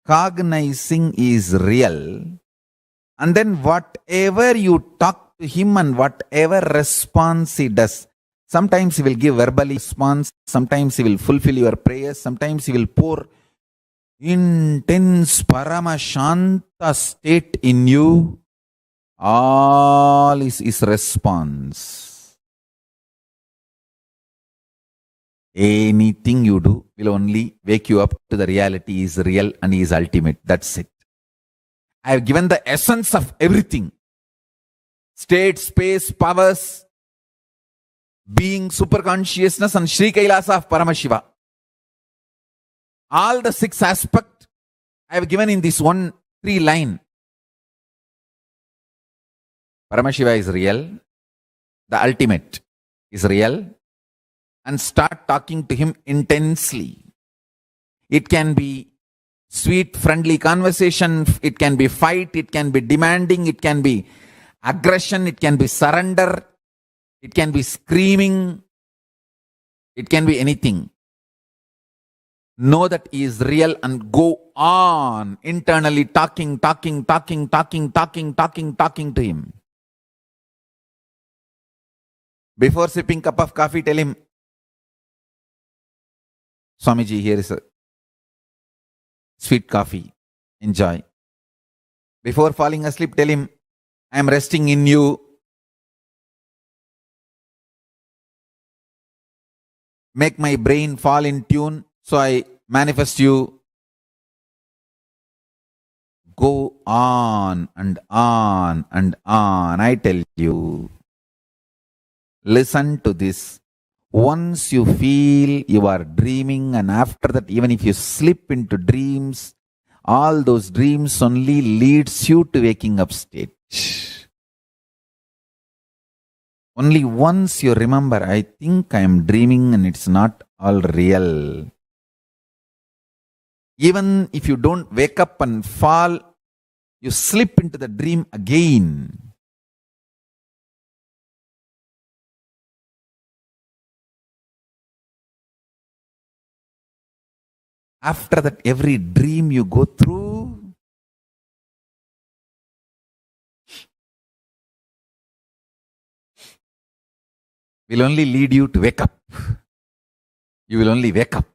cognizing is real, and then whatever you talk to him and whatever response he does, sometimes he will give verbal response, sometimes he will fulfill your prayers, sometimes he will pour intense paramashanta state in you. All is his response. Anything you do will only wake you up to the reality he is real and he is ultimate. That's it. I have given the essence of everything. State, space, powers, being, superconsciousness and Sri Kailasa of Paramashiva. All the 6 aspects I have given in this 1-3 line. Paramashiva is real. The ultimate is real. And start talking to him intensely. It can be sweet, friendly conversation. It can be fight. It can be demanding. It can be aggression. It can be surrender. It can be screaming. It can be anything. know that he is real and go on internally talking to him. Before sipping cup of coffee, tell him, Swamiji, here is a sweet coffee. Enjoy. Before falling asleep, tell him, I am resting in you. Make my brain fall in tune so I manifest you. Go on and on and on. I tell you. Listen to this. Once you feel you are dreaming, and after that, even if you slip into dreams, all those dreams only leads you to waking up state. Only once you remember, I think I am dreaming and it's not all real. Even if you don't wake up and fall, you slip into the dream again. After that, every dream you go through, will only lead you to wake up. You will only wake up.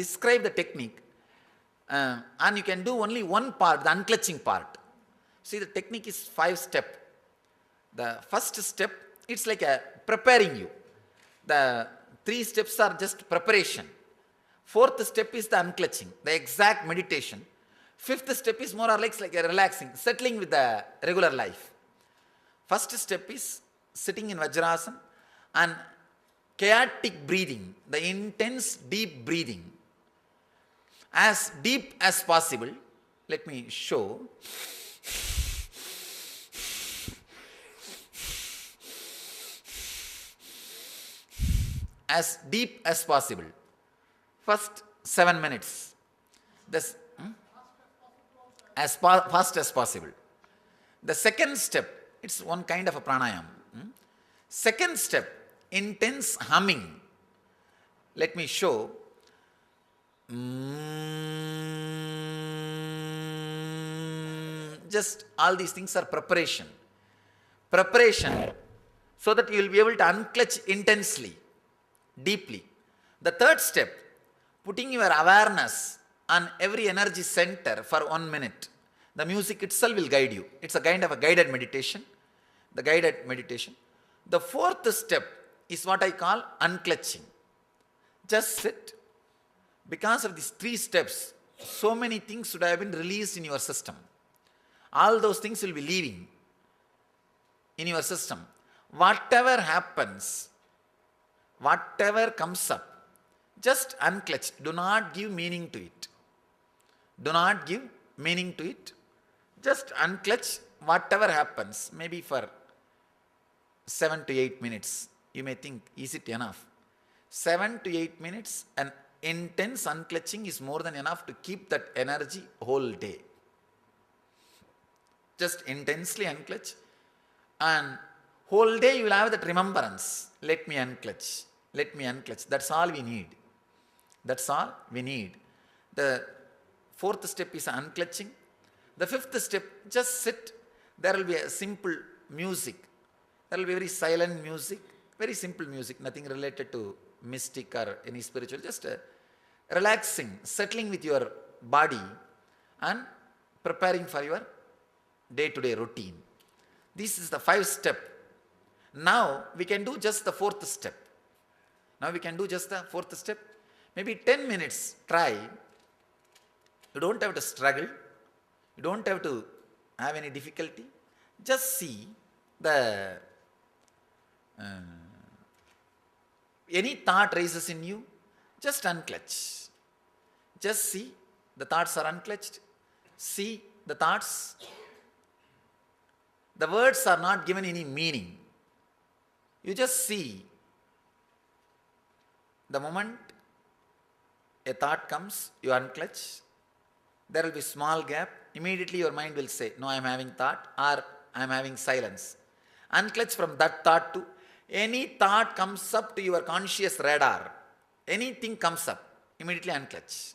describe the technique, and you can do only one part, the unclutching part. See, the technique is 5 steps. The first step, it's like a preparing you. The 3 steps are just preparation. 4th step is the unclutching, the exact meditation. 5th step is more or less like a relaxing, settling with the regular life. First step is sitting in Vajrasana and chaotic breathing, the intense deep breathing. As deep as possible. Let me show. As deep as possible. First 7 minutes. This, as fast as possible. The second step, it's one kind of a pranayama. Second step, intense humming. Let me show. Just all these things are preparation. Preparation so that you will be able to unclutch intensely, deeply. The third step, putting your awareness on every energy center for 1 minute. The music itself will guide you. It's a kind of a guided meditation. The guided meditation. The 4th step is what I call unclutching. Just sit. Because of these 3 steps, so many things should have been released in your system. All those things will be leaving in your system. Whatever happens, whatever comes up, just unclutch. Do not give meaning to it. Do not give meaning to it. Just unclutch whatever happens, maybe for 7 to 8 minutes. You may think, is it enough? 7 to 8 minutes, and intense unclutching is more than enough to keep that energy whole day. Just intensely unclutch, and whole day you will have that remembrance. Let me unclutch. Let me unclutch. That's all we need. That's all we need. The 4th step is unclutching. The 5th step, just sit. There will be a simple music. There will be very silent music, very simple music, nothing related to mystic or any spiritual, just relaxing, settling with your body and preparing for your day-to-day routine. This is the 5th step. Now we can do just the 4th step. Now we can do just the 4th step. Maybe 10 minutes, try. You don't have to struggle. You don't have to have any difficulty. Just see the any thought rises in you, just unclutch. Just see the thoughts are unclutched. See the thoughts. The words are not given any meaning. You just see. The moment a thought comes, you unclutch. There will be small gap. Immediately your mind will say, no, I am having thought, or I am having silence. Unclutch from that thought to any thought comes up to your conscious radar. Anything comes up, immediately unclutch.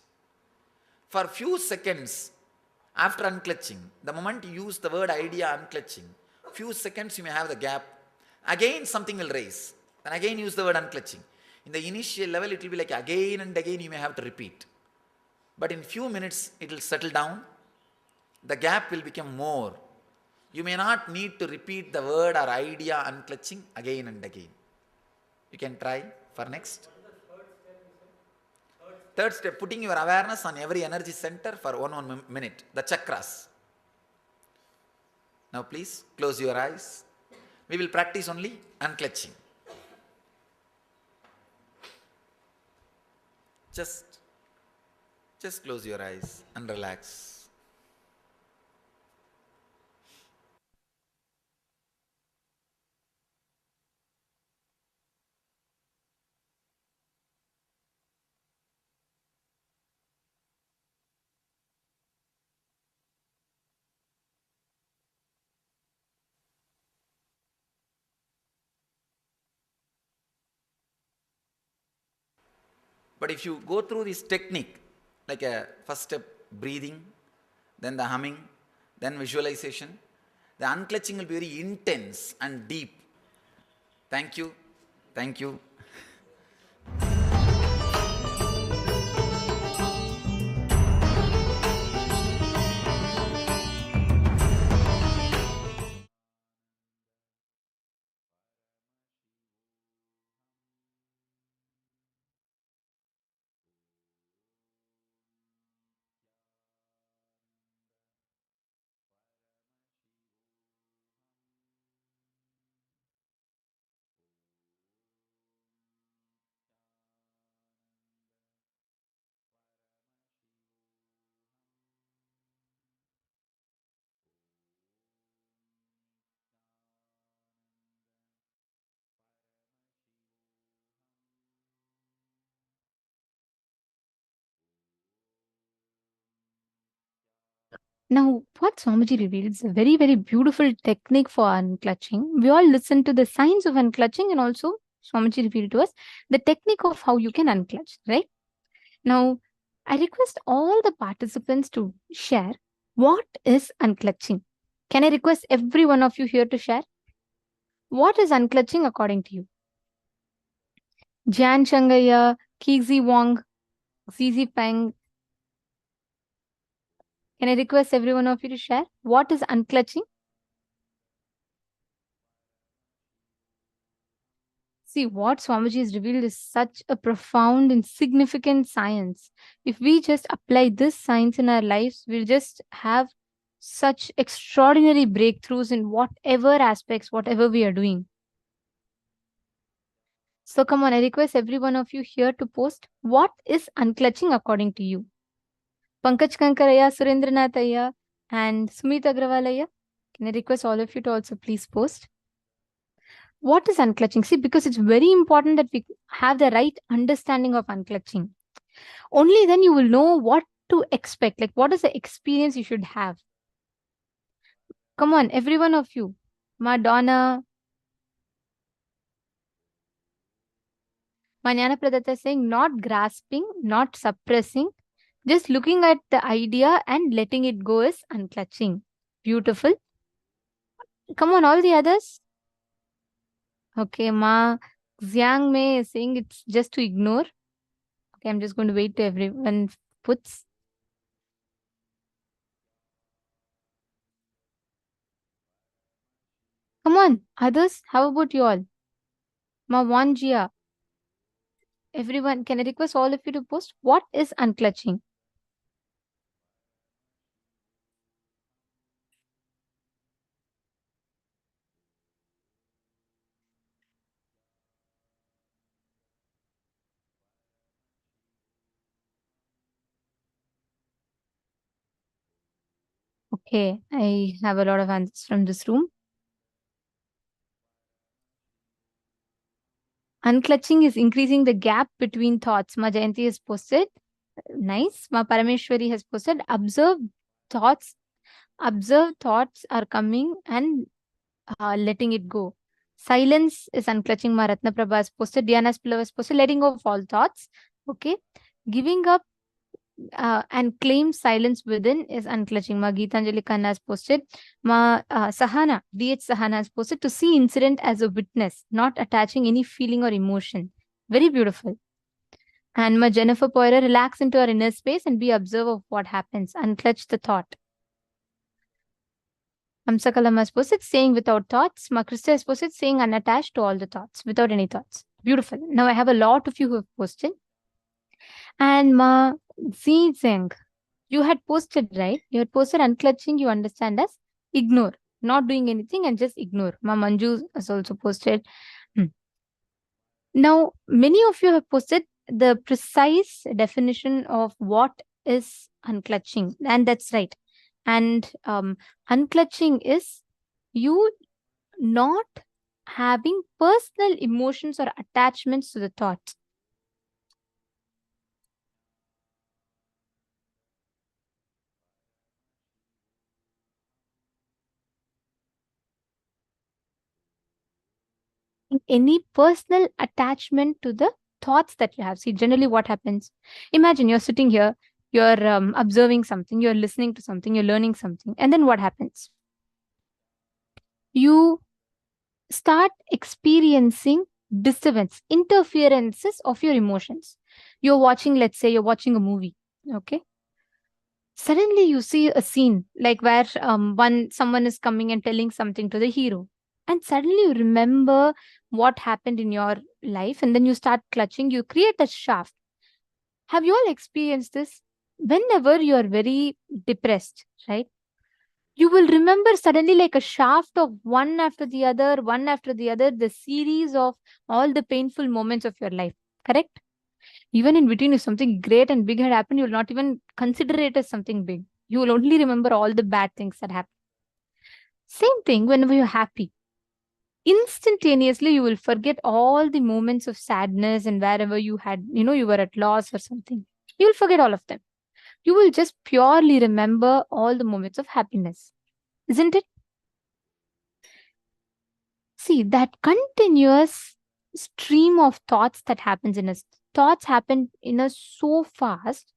For few seconds after unclutching, the moment you use the word idea unclutching, few seconds you may have the gap. Again something will raise. Then again use the word unclutching. In the initial level it will be like again and again you may have to repeat. But in few minutes it will settle down. The gap will become more. You may not need to repeat the word or idea unclutching again and again. You can try for next. Third step, putting your awareness on every energy center for 1 minute. The chakras. Now please close your eyes. We will practice only unclutching. Just close your eyes and relax. But if you go through this technique, like a first step breathing, then the humming, then visualization, the unclutching will be very intense and deep. Thank you. Thank you. Now, what Swamiji revealed is a very, very beautiful technique for unclutching. We all listen to the signs of unclutching, and also Swamiji revealed to us the technique of how you can unclutch, right? Now, I request all the participants to share what is unclutching. Can I request every one of you here to share? What is unclutching according to you? Jan Shangaya, Kixi Wong, Zizi Peng. Can I request every one of you to share? What is unclutching? See, what Swamiji has revealed is such a profound and significant science. If we just apply this science in our lives, we'll just have such extraordinary breakthroughs in whatever aspects, whatever we are doing. So come on, I request every one of you here to post what is unclutching according to you. Pankaj Kankaraya, Surendranathaya, and Sumit Agrawalaya. Can I request all of you to also please post? What is unclutching? See, because it's very important that we have the right understanding of unclutching. Only then you will know what to expect. Like, what is the experience you should have? Come on, every one of you. Madonna. Manjana Pradatta is saying, not grasping, not suppressing, just looking at the idea and letting it go is unclutching. Beautiful. Come on, all the others. Okay, Ma Xiang Mei is saying it's just to ignore. Okay, I'm just going to wait till everyone puts. Come on, others, how about you all? Ma Wanjia. Everyone, can I request all of you to post what is unclutching? Okay, I have a lot of answers from this room. Unclutching is increasing the gap between thoughts. Ma Jayanti has posted. Nice. Ma Parameshwari has posted. Observe thoughts are coming and letting it go. Silence is unclutching. Ma Ratna Prabha has posted. Diana Spillava has posted. Letting go of all thoughts. Okay. Giving up and claim silence within is unclutching. Ma Geetanjali Khanna has posted. Ma Sahana, D.H. Sahana has posted to see incident as a witness, not attaching any feeling or emotion. Very beautiful. And Ma Jennifer Poira, relax into our inner space and be observer of what happens. Unclutch the thought. Amsakalam has posted saying without thoughts. Ma Krista has posted saying unattached to all the thoughts, without any thoughts. Beautiful. Now I have a lot of you who have posted. And Ma Zeng, you had posted, right? You had posted unclutching, you understand as ignore, not doing anything and just ignore. Ma Manju has also posted. Now, many of you have posted the precise definition of what is unclutching, and that's right. And unclutching is you not having personal emotions or attachments to the thoughts. Any personal attachment to the thoughts that you have. See, generally what happens, imagine you're sitting here, you're observing something, you're listening to something, you're learning something, and then what happens? You start experiencing disturbance, interferences of your emotions. You're watching, let's say you're watching a movie, okay? Suddenly you see a scene like where someone is coming and telling something to the hero, and suddenly you remember what happened in your life, and then you start clutching, you create a shaft. Have you all experienced this? Whenever you are very depressed, right, you will remember suddenly like a shaft of one after the other, the series of all the painful moments of your life, correct? Even in between, if something great and big had happened, you will not even consider it as something big. You will only remember all the bad things that happened. Same thing whenever you're happy. Instantaneously, you will forget all the moments of sadness and wherever you had, you were at loss or something. You will forget all of them. you will just purely remember all the moments of happiness. Isn't it? See, that continuous stream of thoughts that happens in us, thoughts happen in us so fast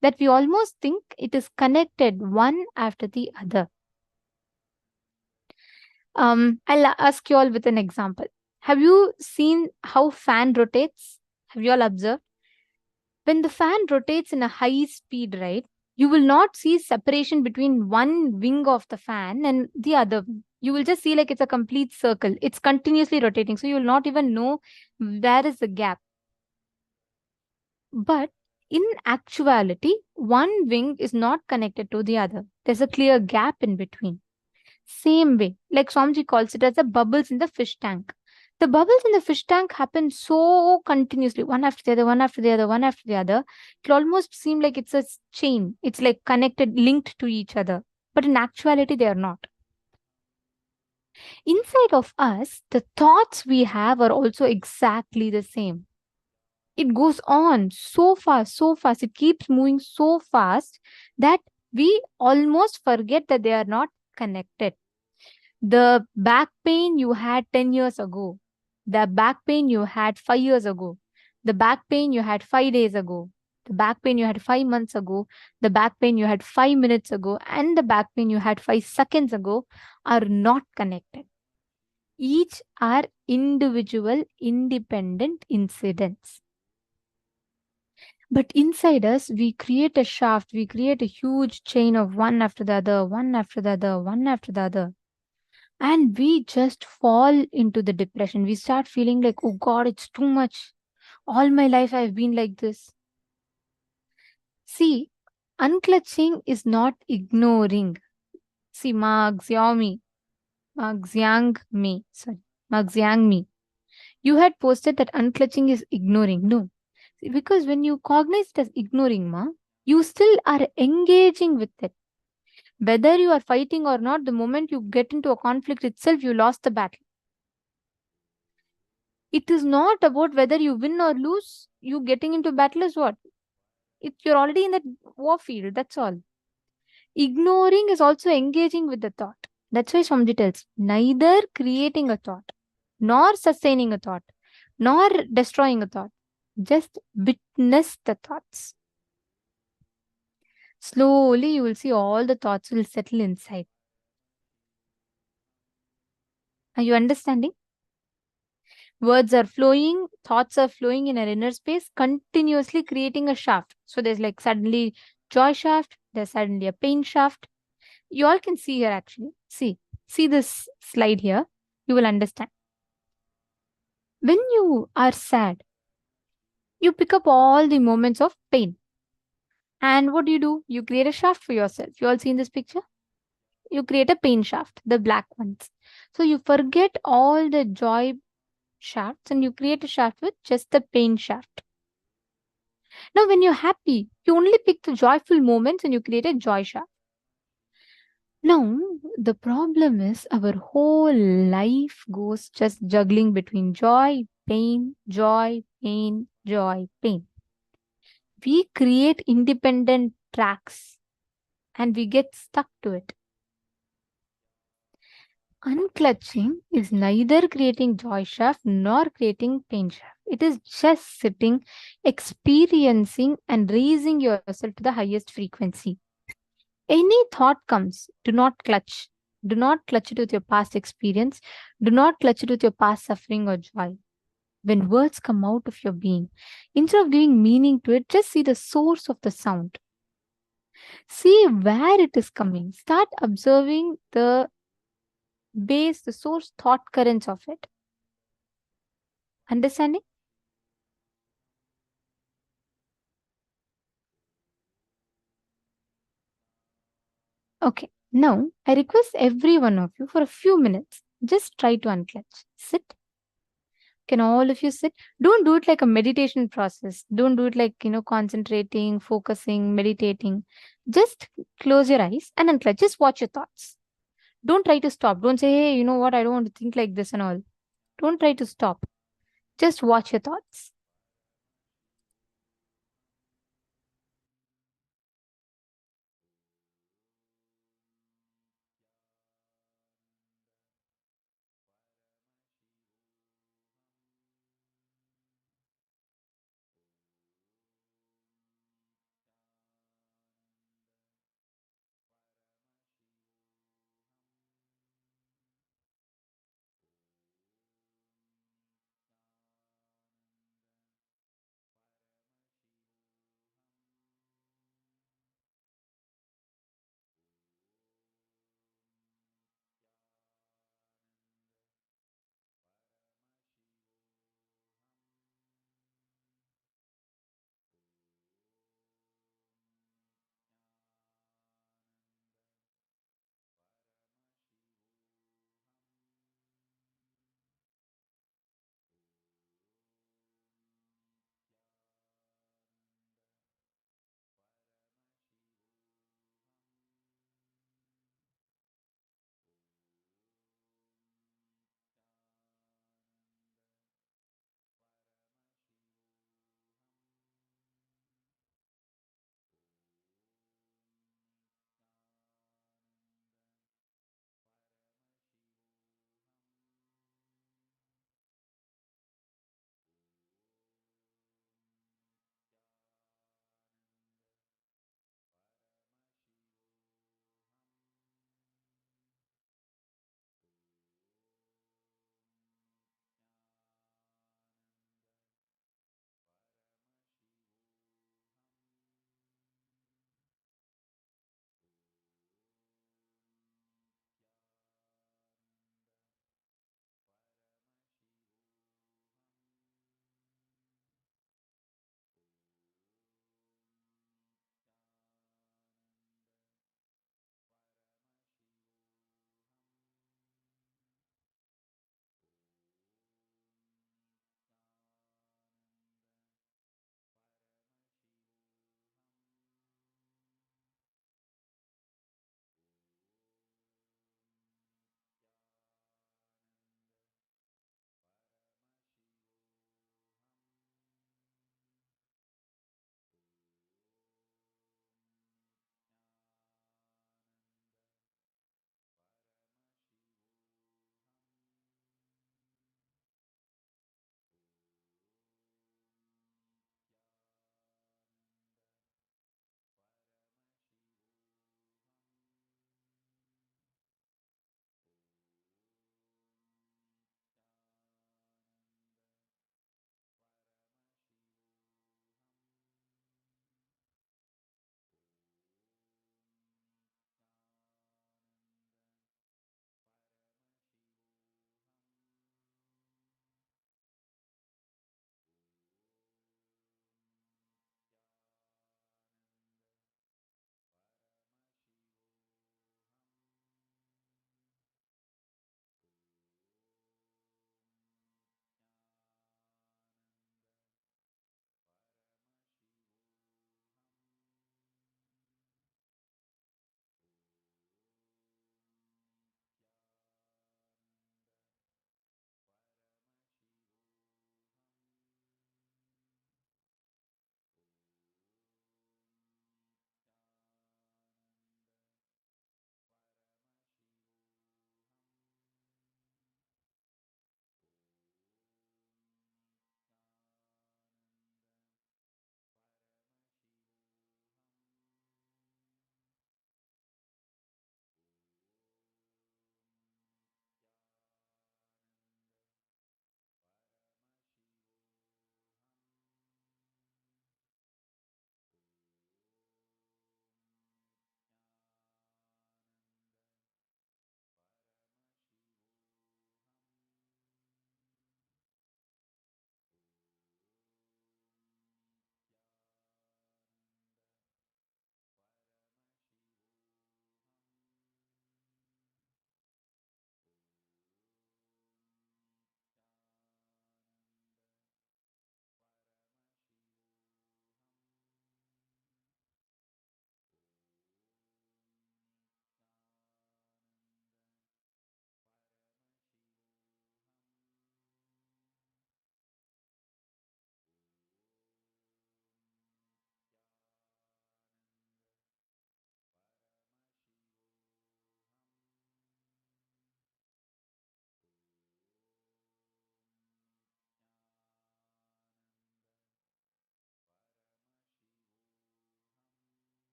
that we almost think it is connected one after the other. I'll ask you all with an example. Have you seen how fan rotates? Have you all observed? When the fan rotates in a high speed, right, you will not see separation between one wing of the fan and the other wing. You will just see like it's a complete circle. It's continuously rotating. So you will not even know where is the gap. But in actuality, one wing is not connected to the other. There's a clear gap in between. Same way, like Swamiji calls it as the bubbles in the fish tank. The bubbles in the fish tank happen so continuously, one after the other, one after the other, one after the other. It'll almost seem like it's a chain. It's like connected, linked to each other. But in actuality, they are not. Inside of us, the thoughts we have are also exactly the same. It goes on so fast, so fast. It keeps moving so fast that we almost forget that they are not connected. The back pain you had 10 years ago, the back pain you had 5 years ago, the back pain you had 5 days ago, the back pain you had 5 months ago, the back pain you had 5 minutes ago, and the back pain you had 5 seconds ago are not connected. Each are individual, independent incidents. But inside us, we create a shaft, we create a huge chain of one after the other, one after the other, one after the other. And we just fall into the depression. We start feeling like, oh God, it's too much. All my life I've been like this. See, unclutching is not ignoring. See, Mark Xiang Mi. You had posted that unclutching is ignoring. No. See, because when you cognize it as ignoring, you still are engaging with it. Whether you are fighting or not, the moment you get into a conflict itself, you lost the battle. It is not about whether you win or lose. You getting into battle is what? You're already in that war field. That's all. Ignoring is also engaging with the thought. That's why Swamiji tells, neither creating a thought, nor sustaining a thought, nor destroying a thought. Just witness the thoughts. Slowly, you will see all the thoughts will settle inside. Are you understanding? Words are flowing, thoughts are flowing in our inner space, continuously creating a shaft. So there's like suddenly joy shaft, there's suddenly a pain shaft. You all can see here actually. See this slide here. You will understand. When you are sad, you pick up all the moments of pain. And what do? You create a shaft for yourself. You all seen this picture? You create a pain shaft, the black ones. So you forget all the joy shafts and you create a shaft with just the pain shaft. Now, when you're happy, you only pick the joyful moments and you create a joy shaft. Now, the problem is our whole life goes just juggling between joy, pain, joy, pain, joy, pain. We create independent tracks and we get stuck to it. Unclutching is neither creating joy shaft nor creating pain shaft. It is just sitting, experiencing and raising yourself to the highest frequency. Any thought comes, do not clutch. Do not clutch it with your past experience. Do not clutch it with your past suffering or joy. When words come out of your being, instead of giving meaning to it, just see the source of the sound. See where it is coming. Start observing the base, the source thought currents of it. Understanding? Okay, now I request every one of you for a few minutes, just try to unclutch. Sit. Can all of you sit? Don't do it like a meditation process. Don't do it like, concentrating, focusing, meditating. Just close your eyes and unclutch. Just watch your thoughts. Don't try to stop. Don't say, hey, you know what? I don't want to think like this and all. Don't try to stop. Just watch your thoughts.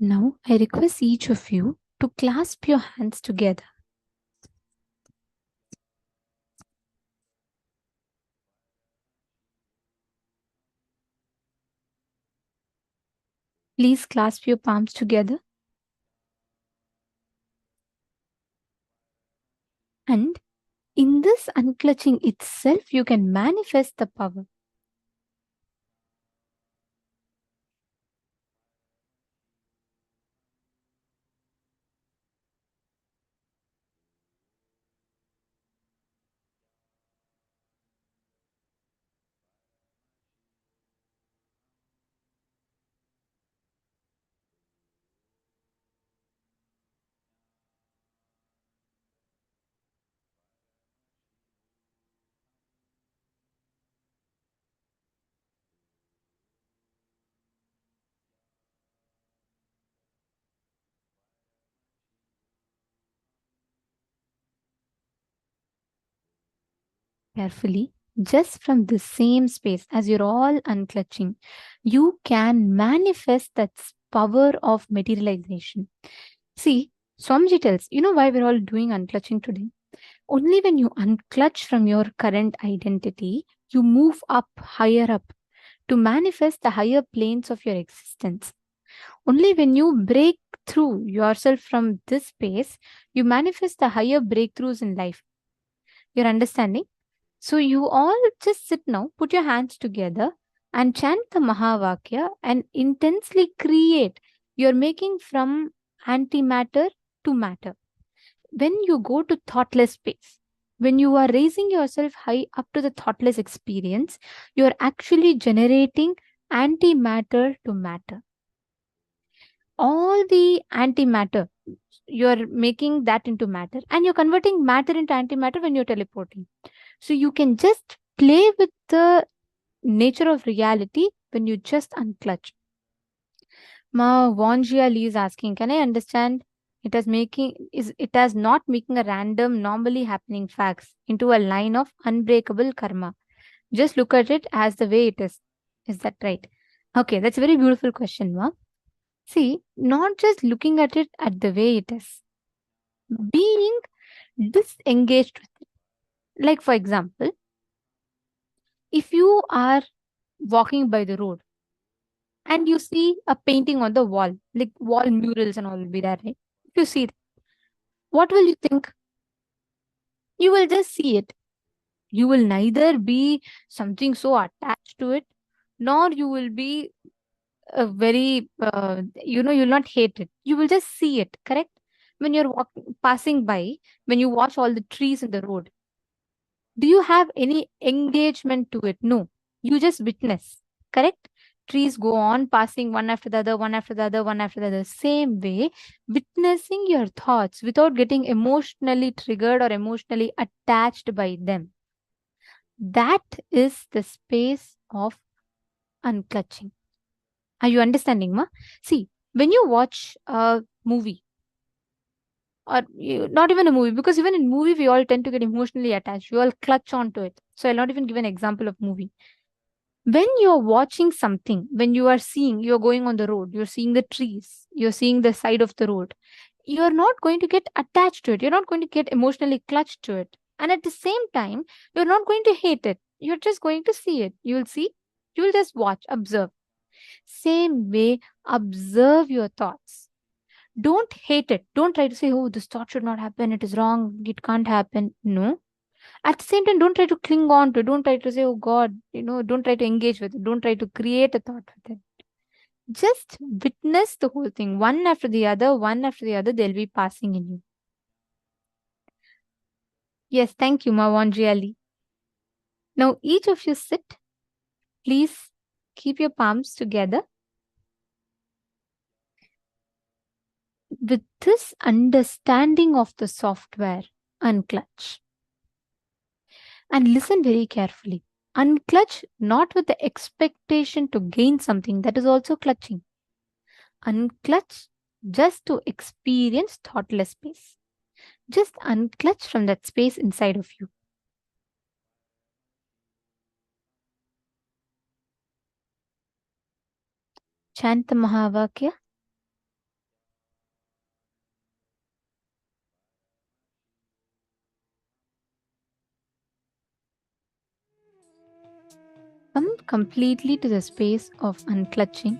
Now, I request each of you to clasp your hands together. Please clasp your palms together. And in this unclutching itself, you can manifest the power. Carefully, just from the same space as you're all unclutching, you can manifest that power of materialization. See, Swamiji tells, you know why we're all doing unclutching today? Only when you unclutch from your current identity, you move up, higher up, to manifest the higher planes of your existence. Only when you break through yourself from this space, you manifest the higher breakthroughs in life. You're understanding? So you all just sit now, put your hands together and chant the Mahavakya and intensely create. You're making from antimatter to matter. When you go to thoughtless space, when you are raising yourself high up to the thoughtless experience, you're actually generating antimatter to matter. All the antimatter, you're making that into matter, and you're converting matter into antimatter when you're teleporting. So you can just play with the nature of reality when you just unclutch. Ma Vonjia Lee is asking, can I understand it as not making a random, normally happening facts into a line of unbreakable karma. Just look at it as the way it is. Is that right? Okay, that's a very beautiful question, Ma. See, not just looking at it at the way it is, being disengaged with it. Like, for example, if you are walking by the road and you see a painting on the wall, like wall murals and all will be there, right? If you see it, what will you think? You will just see it. You will neither be something so attached to it, nor you will be you'll not hate it. You will just see it, correct? When you're passing by, when you watch all the trees in the road, do you have any engagement to it? No. You just witness, correct? Trees go on passing one after the other, one after the other, one after the other. Same way, witnessing your thoughts without getting emotionally triggered or emotionally attached by them. That is the space of unclutching. Are you understanding, Ma? See, when you watch a movie, or not even a movie, because even in movie we all tend to get emotionally attached. We all clutch onto it. So I'll not even give an example of movie. When you're watching something, when you are seeing, you're going on the road, you're seeing the trees, you're seeing the side of the road, you're not going to get attached to it. You're not going to get emotionally clutched to it. And at the same time, you're not going to hate it. You're just going to see it. You'll see, you'll just watch, observe. Same way, observe your thoughts. Don't hate it. Don't try to say, oh, this thought should not happen. It is wrong. It can't happen. No. At the same time, don't try to cling on to it. Don't try to say, oh God, don't try to engage with it. Don't try to create a thought with it. Just witness the whole thing. One after the other, they'll be passing in you. Yes, thank you, Mawanji Ali. Now, each of you sit. Please keep your palms together. With this understanding of the software, unclutch. And listen very carefully. Unclutch not with the expectation to gain something, that is also clutching. Unclutch just to experience thoughtless space. Just unclutch from that space inside of you. Chant the Mahavakya. completely to the space of unclutching.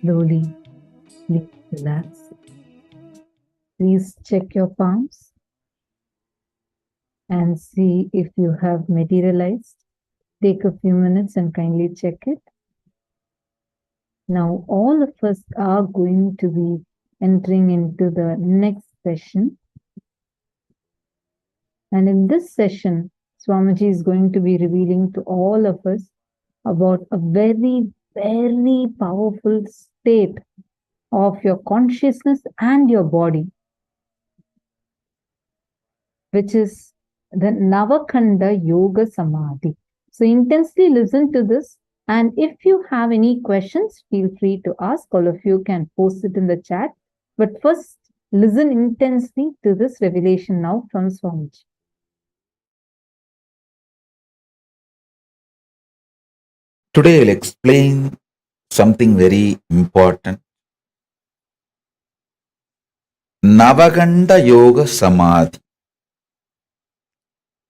slowly, please relax. Please check your palms and see if you have materialized. Take a few minutes and kindly check it. Now, all of us are going to be entering into the next session. And in this session, Swamiji is going to be revealing to all of us about a very, very powerful state of your consciousness and your body, which is the Navakanda Yoga Samādhi. So intensely listen to this. And if you have any questions, feel free to ask. All of you can post it in the chat. But first, listen intensely to this revelation now from Swamiji. Today I'll explain something very important. Navakanda Yoga Samādhi.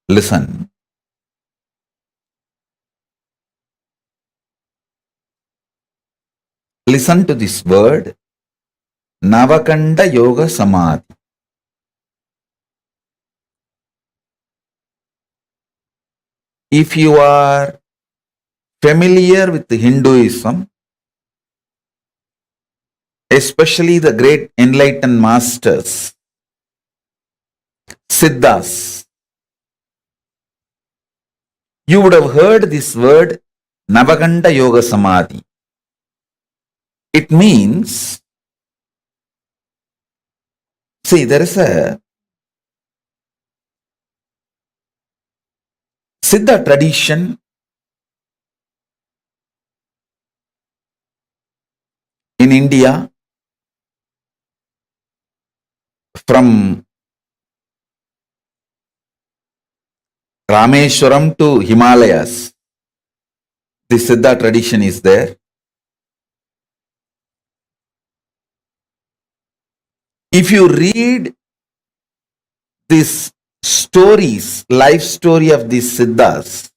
Listen. Listen to this word, Navakanda Yoga Samādhi. If you are familiar with Hinduism, especially the great enlightened masters, Siddhas, you would have heard this word Navakanda Yoga Samādhi. It means, see, there is a Siddha tradition in India from Rameshwaram to Himalayas. The Siddha tradition is there. If you read these stories, life story of these Siddhas,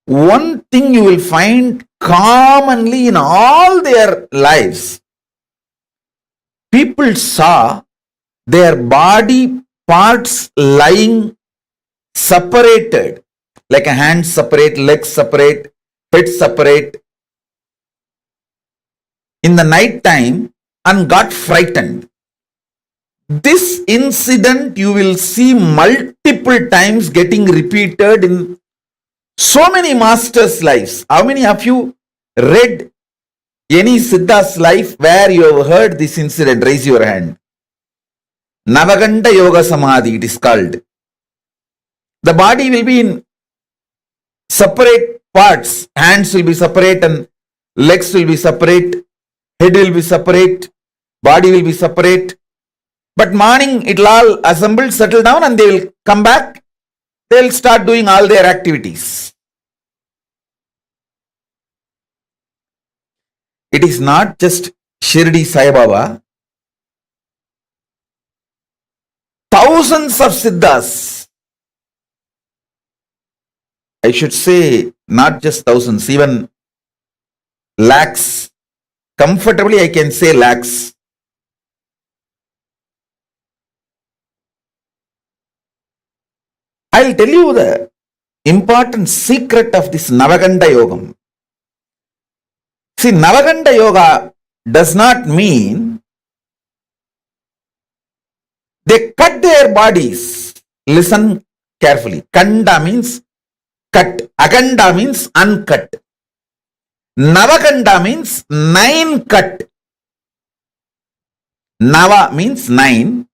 one thing you will find commonly in all their lives, people saw their body parts lying separated, like a hand separate, legs separate, head separate, in the night time and got frightened. This incident you will see multiple times getting repeated in so many masters' lives. How many of you read any Siddha's life where you have heard this incident? Raise your hand. Navakanda Yoga Samādhi, it is called. The body will be in separate parts. Hands will be separate and legs will be separate. Head will be separate. Body will be separate. But morning it will all assemble, settle down and they will come back. They will start doing all their activities. It is not just Shirdi Sai Baba. Thousands of Siddhas. I should say not just thousands, even lakhs. Comfortably I can say lakhs. I'll tell you the important secret of this Navakanda Yogam. See, Navakanda Yoga does not mean they cut their bodies. Listen carefully. Kanda means cut. Akanda means uncut. Navakanda means 9 cut. Nava means 9.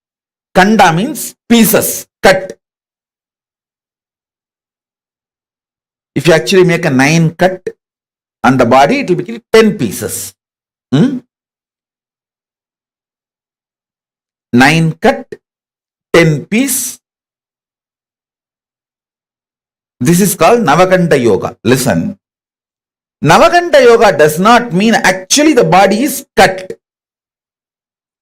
Kanda means pieces, cut. If you actually make a 9 cut on the body, it will be 10 pieces. 9 cut, 10 piece. This is called Navakanda Yoga. Listen. Navakanda Yoga does not mean actually the body is cut.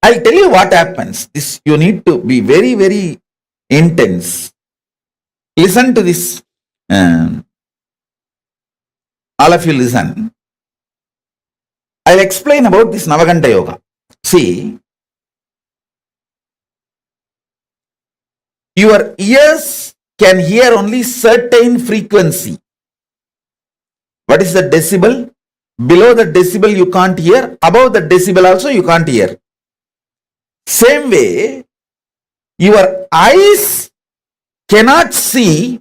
I'll tell you what happens. This you need to be very, very intense. Listen to this. All of you listen. I'll explain about this Navakanda Yoga. See, your ears can hear only certain frequency. What is the decibel? Below the decibel you can't hear, above the decibel also you can't hear. Same way, your eyes cannot see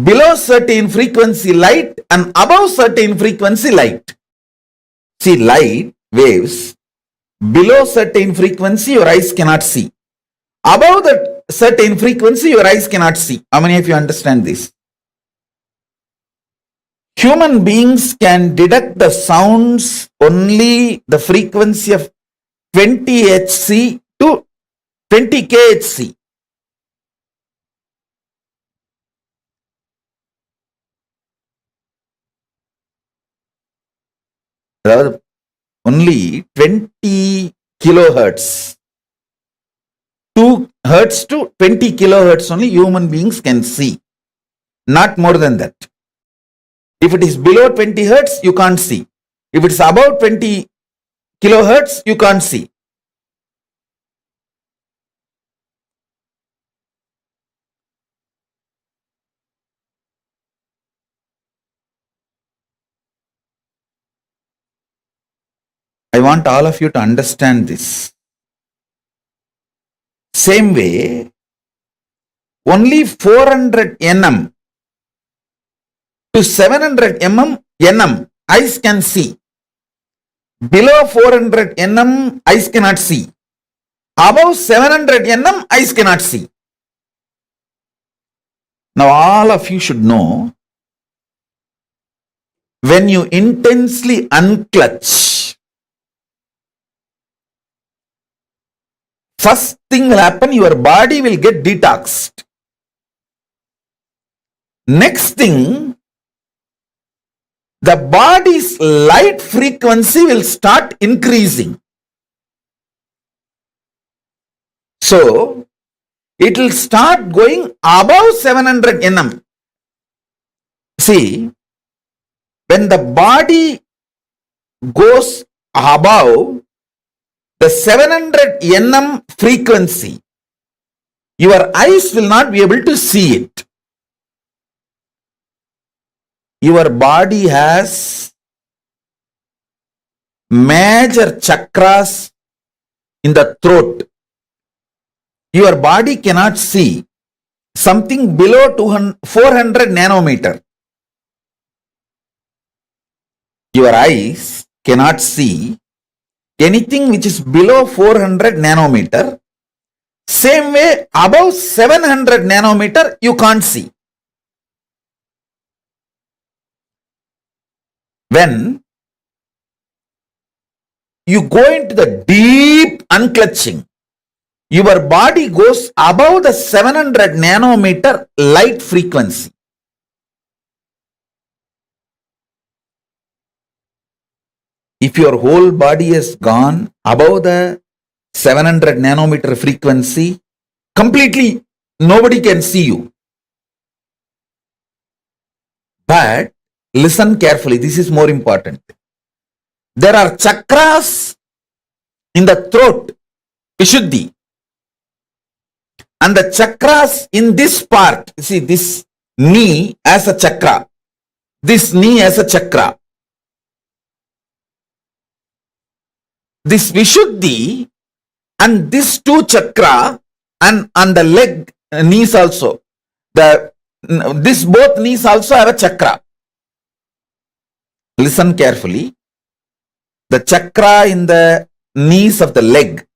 below certain frequency light and above certain frequency light. See, light waves, below certain frequency your eyes cannot see. Above that certain frequency your eyes cannot see. How many of you understand this? Human beings can detect the sounds only the frequency of 20 Hz to 20 kHz. Only 20 kilohertz. 2 hertz to 20 kilohertz only human beings can see. Not more than that. If it is below 20 hertz, you can't see. If it is above 20 kilohertz, you can't see. I want all of you to understand this. Same way, only 400 nm to 700 nm eyes can see. Below 400 nm eyes cannot see. Above 700 nm eyes cannot see. Now all of you should know, when you intensely unclutch, first thing will happen, your body will get detoxed. Next thing, the body's light frequency will start increasing. So, it will start going above 700 nm. See, when the body goes above the 700 nm frequency, your eyes will not be able to see it. Your body has major chakras in the throat. Your body cannot see something below 400 nanometer. Your eyes cannot see anything which is below 400 nanometer. Same way, above 700 nanometer, you can't see. When you go into the deep unclutching, your body goes above the 700 nanometer light frequency. If your whole body has gone above the 700 nanometer frequency, completely nobody can see you. But listen carefully, this is more important. There are chakras in the throat, Vishuddhi. And the chakras in this part, see this knee as a chakra, this knee as a chakra. This Vishuddhi and this two chakra and on the leg, knees also. This both knees also have a chakra. Listen carefully. The chakra in the knees of the leg,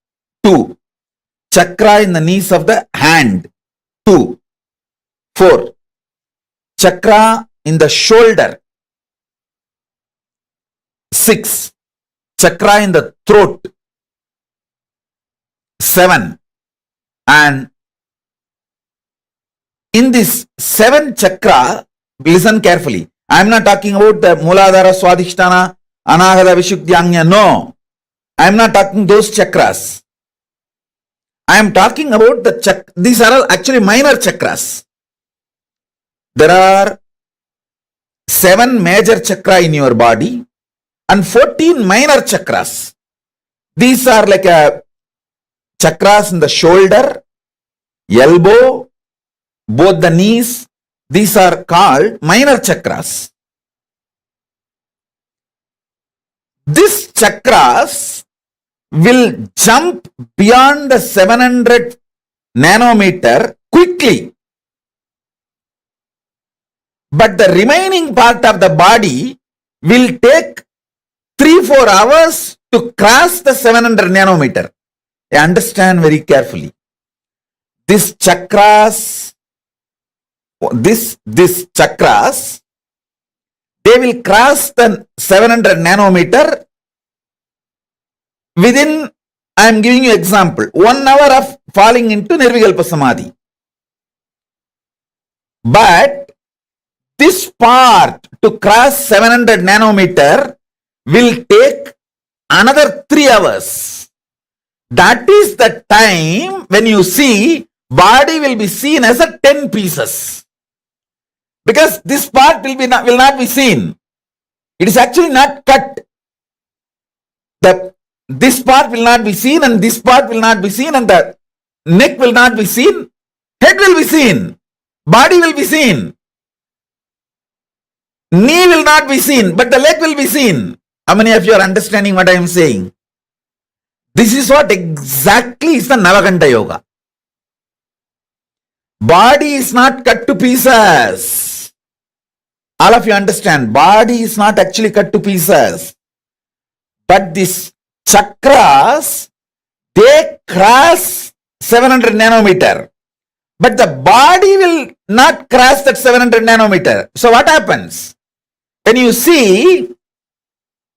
2. Chakra in the knees of the hand, 2. 4. Chakra in the shoulder, 6. Chakra in the throat, 7. And in this 7 chakra, listen carefully. I am not talking about the Muladhara, Swadhisthana, Anahata, Vishuddhyanya. No. I am not talking those chakras. I am talking about the these are all actually minor chakras. There are 7 major chakra in your body and 14 minor chakras. These are like a chakras in the shoulder, elbow, both the knees. These are called minor chakras. These chakras will jump beyond the 700 nanometer quickly. But the remaining part of the body will take 3-4 hours to cross the 700 nanometer. Understand very carefully. These chakras, they will cross the 700 nanometer within, I am giving you example, 1 hour of falling into Nirvikalpa Samadhi. But this part to cross 700 nanometer will take another 3 hours. That is the time when you see body will be seen as a 10 pieces. Because this part will not be seen. It is actually not cut. This part will not be seen, and this part will not be seen, and the neck will not be seen. Head will be seen. Body will be seen. Knee will not be seen, but the leg will be seen. How many of you are understanding what I am saying? This is what exactly is the Navakanda Yoga. Body is not cut to pieces. All of you understand, body is not actually cut to pieces. But these chakras, they cross 700 nanometer. But the body will not cross that 700 nanometer. So what happens? When you see,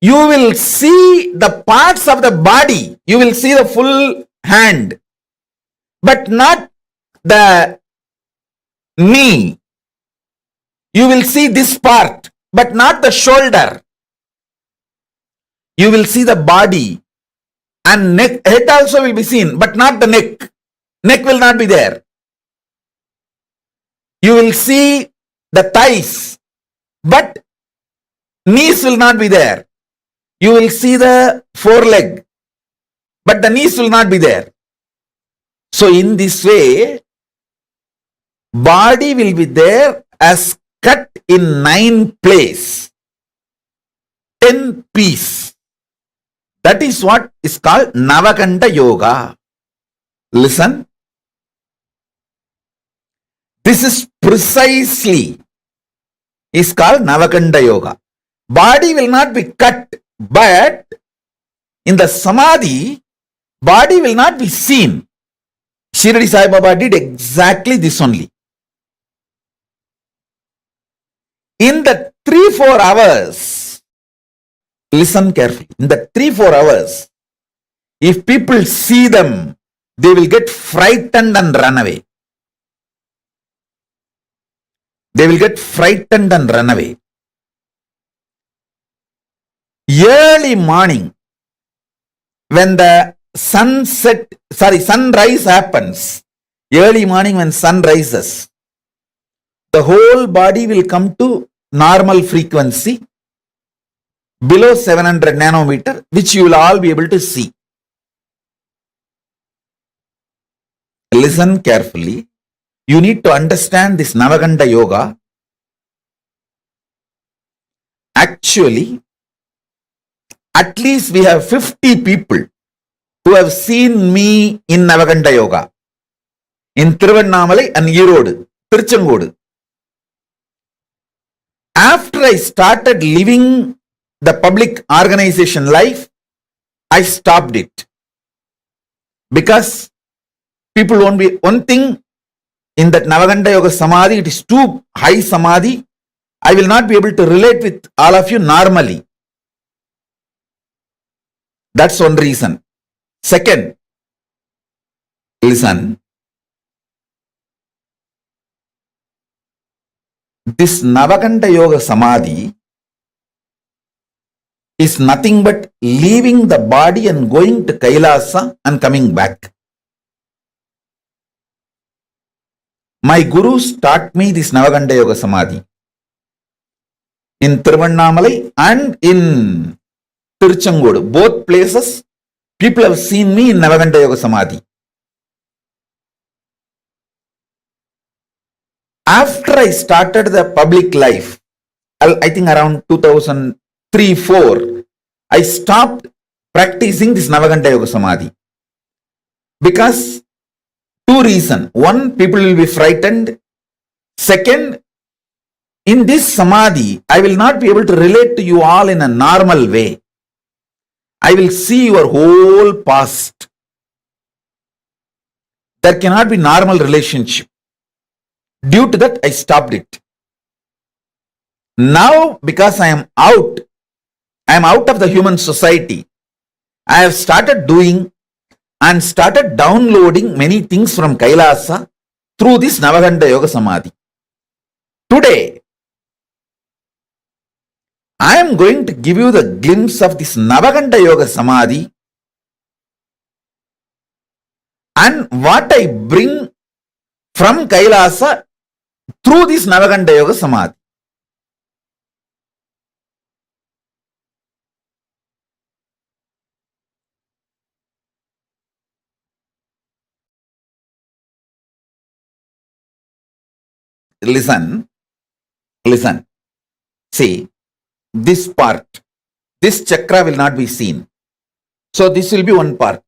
you will see the parts of the body. You will see the full hand, but not the knee. You will see this part, but not the shoulder. You will see the body, and neck, head also will be seen, but not the neck. Neck will not be there. You will see the thighs, but knees will not be there. You will see the foreleg, but the knees will not be there. So in this way, body will be there as cut in 9 places, 10 pieces. That is what is called Navakanda Yoga. Listen. This is precisely is called Navakanda Yoga. Body will not be cut, but in the Samadhi, body will not be seen. Shirdi Sai Baba did exactly this only. In the 3-4 hours, listen carefully, in the 3-4 hours, if people see them, they will get frightened and run away. They will get frightened and run away. Early morning, when the sunrise happens, early morning when sun rises, the whole body will come to normal frequency below 700 nanometer, which you will all be able to see. Listen carefully. You need to understand this Navakanda Yoga. Actually, at least we have 50 people who have seen me in Navakanda Yoga. In Thiruvannamalai and Erode, Tiruchengodu. After I started living the public organization life, I stopped it. Because people won't be, one thing in that Navakanda Yoga Samadhi, it is too high Samadhi. I will not be able to relate with all of you normally. That's one reason. Second, listen. This Navakanda Yoga Samadhi is nothing but leaving the body and going to Kailasa and coming back. My gurus taught me this Navakanda Yoga Samadhi in Thiruvannamalai and in Tiruchengodu. Both places, people have seen me in Navakanda Yoga Samādhi. After I started the public life, I think around 2003-4, I stopped practicing this Navakanda Yoga Samādhi. Because two reasons. One, people will be frightened. Second, in this Samadhi, I will not be able to relate to you all in a normal way. I will see your whole past. There cannot be normal relationship. Due to that, I stopped it. Now, because I am out of the human society, I have started doing and started downloading many things from Kailasa through this Navakanda Yoga Samādhi. Today, I am going to give you the glimpse of this Navakanda Yoga Samādhi and what I bring from Kailasa through this Navakanda Yoga Samādhi. Listen. See, this part, this chakra will not be seen. So this will be one part.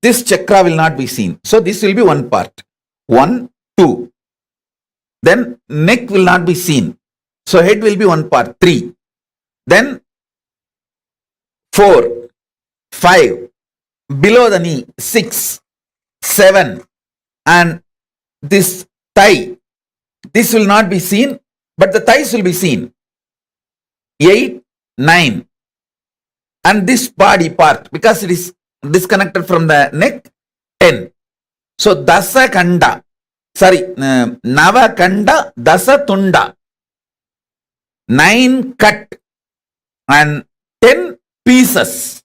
This chakra will not be seen. So this will be one part. 1, 2. Then neck will not be seen. So head will be one part. 3. Then 4, 5. Below the knee. 6, 7. And this thigh. This will not be seen, but the thighs will be seen. 8, 9. And this body part, because it is disconnected from the neck, 10. So Dasa Kanda, Navakanda Dasa Tunda. 9 cut and 10 pieces.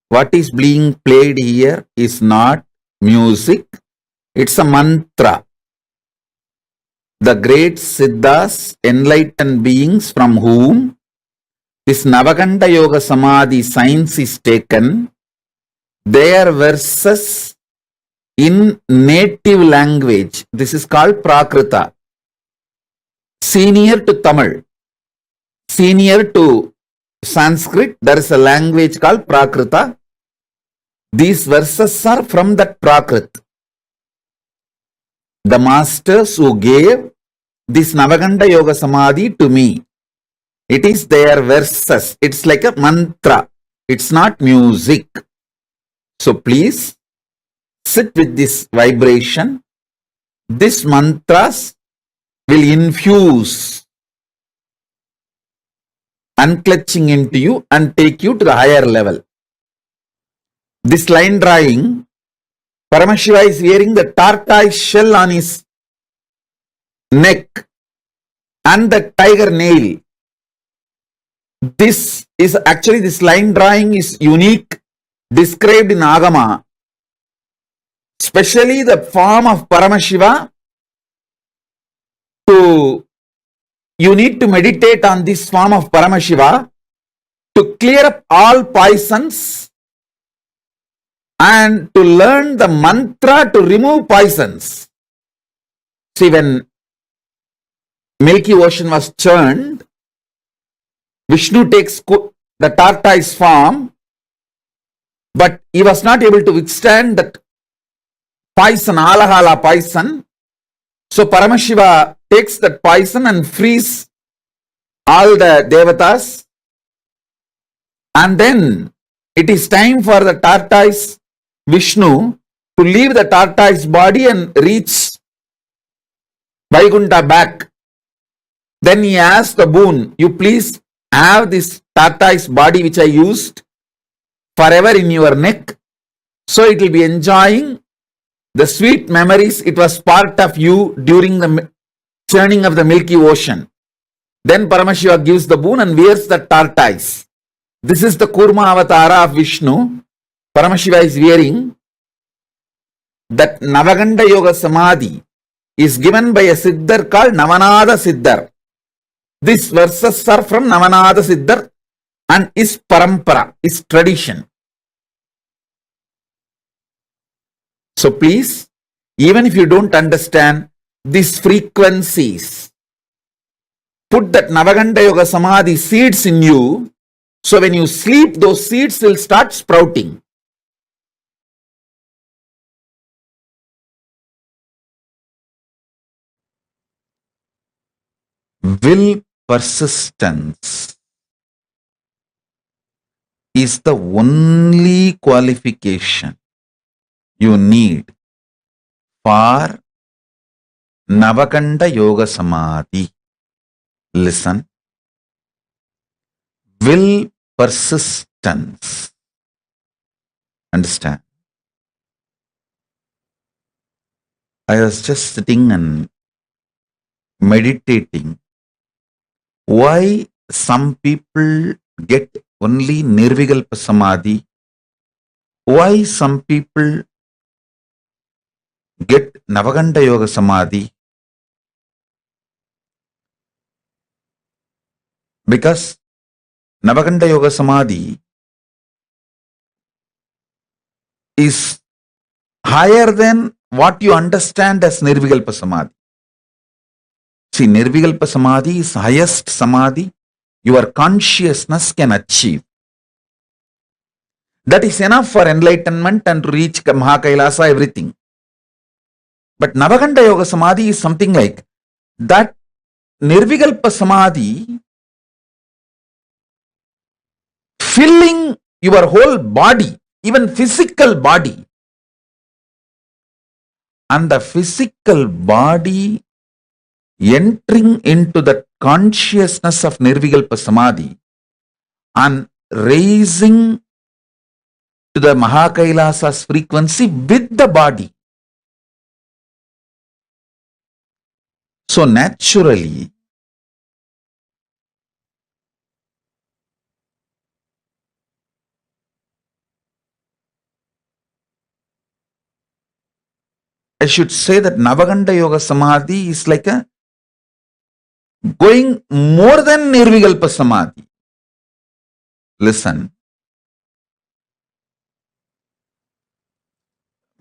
What is being played here is not music, it's a mantra. The great Siddhas, enlightened beings from whom this Navakanda Yoga Samādhi science is taken, their verses in native language, this is called Prakrita, senior to Tamil, senior to Sanskrit, there is a language called Prakrita. These verses are from that Prakrit. The masters who gave this Navakanda Yoga Samādhi to me, it is their verses. It's like a mantra. It's not music. So please sit with this vibration. This mantras will infuse unclutching into you and take you to the higher level. This line drawing, Paramashiva is wearing the tortoise shell on his neck and the tiger nail. This line drawing is unique, described in Agama. Especially the form of Paramashiva. You need to meditate on this form of Paramashiva to clear up all poisons and to learn the mantra to remove poisons. See, when Milky Ocean was churned, Vishnu takes the tortoise form, but he was not able to withstand that poison, alahala poison. So Paramashiva takes that poison and frees all the devatas. And then it is time for the tortoise Vishnu to leave the tortoise body and reach Vaikuntha back. Then he asked the boon, you please have this tortoise body which I used forever in your neck. So it will be enjoying the sweet memories. It was part of you during the churning of the Milky Ocean. Then Paramashiva gives the boon and wears the tortoise. This is the Kurma Avatara of Vishnu. Paramashiva is wearing. That Navakanda Yoga Samādhi is given by a Siddhar called Navanada Siddhar. These verses are from Navakanda Siddha and is parampara, is tradition. So please, even if you don't understand these frequencies, put that Navakanda Yoga Samādhi seeds in you. So when you sleep, those seeds will start sprouting. Will persistence is the only qualification you need for Navakanda Yoga Samādhi. Listen. Will persistence. Understand? I was just sitting and meditating. Why some people get only Nirvikalpa Samadhi? Why some people get Navakanda Yoga Samadhi? Because Navakanda Yoga Samadhi is higher than what you understand as Nirvikalpa Samadhi. See, Nirvikalpa Samadhi is highest Samadhi your consciousness can achieve. That is enough for enlightenment and to reach Mahā KAILΑSA, everything. But Navakanda Yoga Samadhi is something like that. Nirvikalpa Samadhi filling your whole body, even physical body. And the physical body entering into the consciousness of Nirvikalpa Samadhi and raising to the Mahā KAILāSA's frequency with the body. So naturally, I should say that Navakanda Yoga Samadhi is like a going more than Nirvikalpa Samadhi. Listen.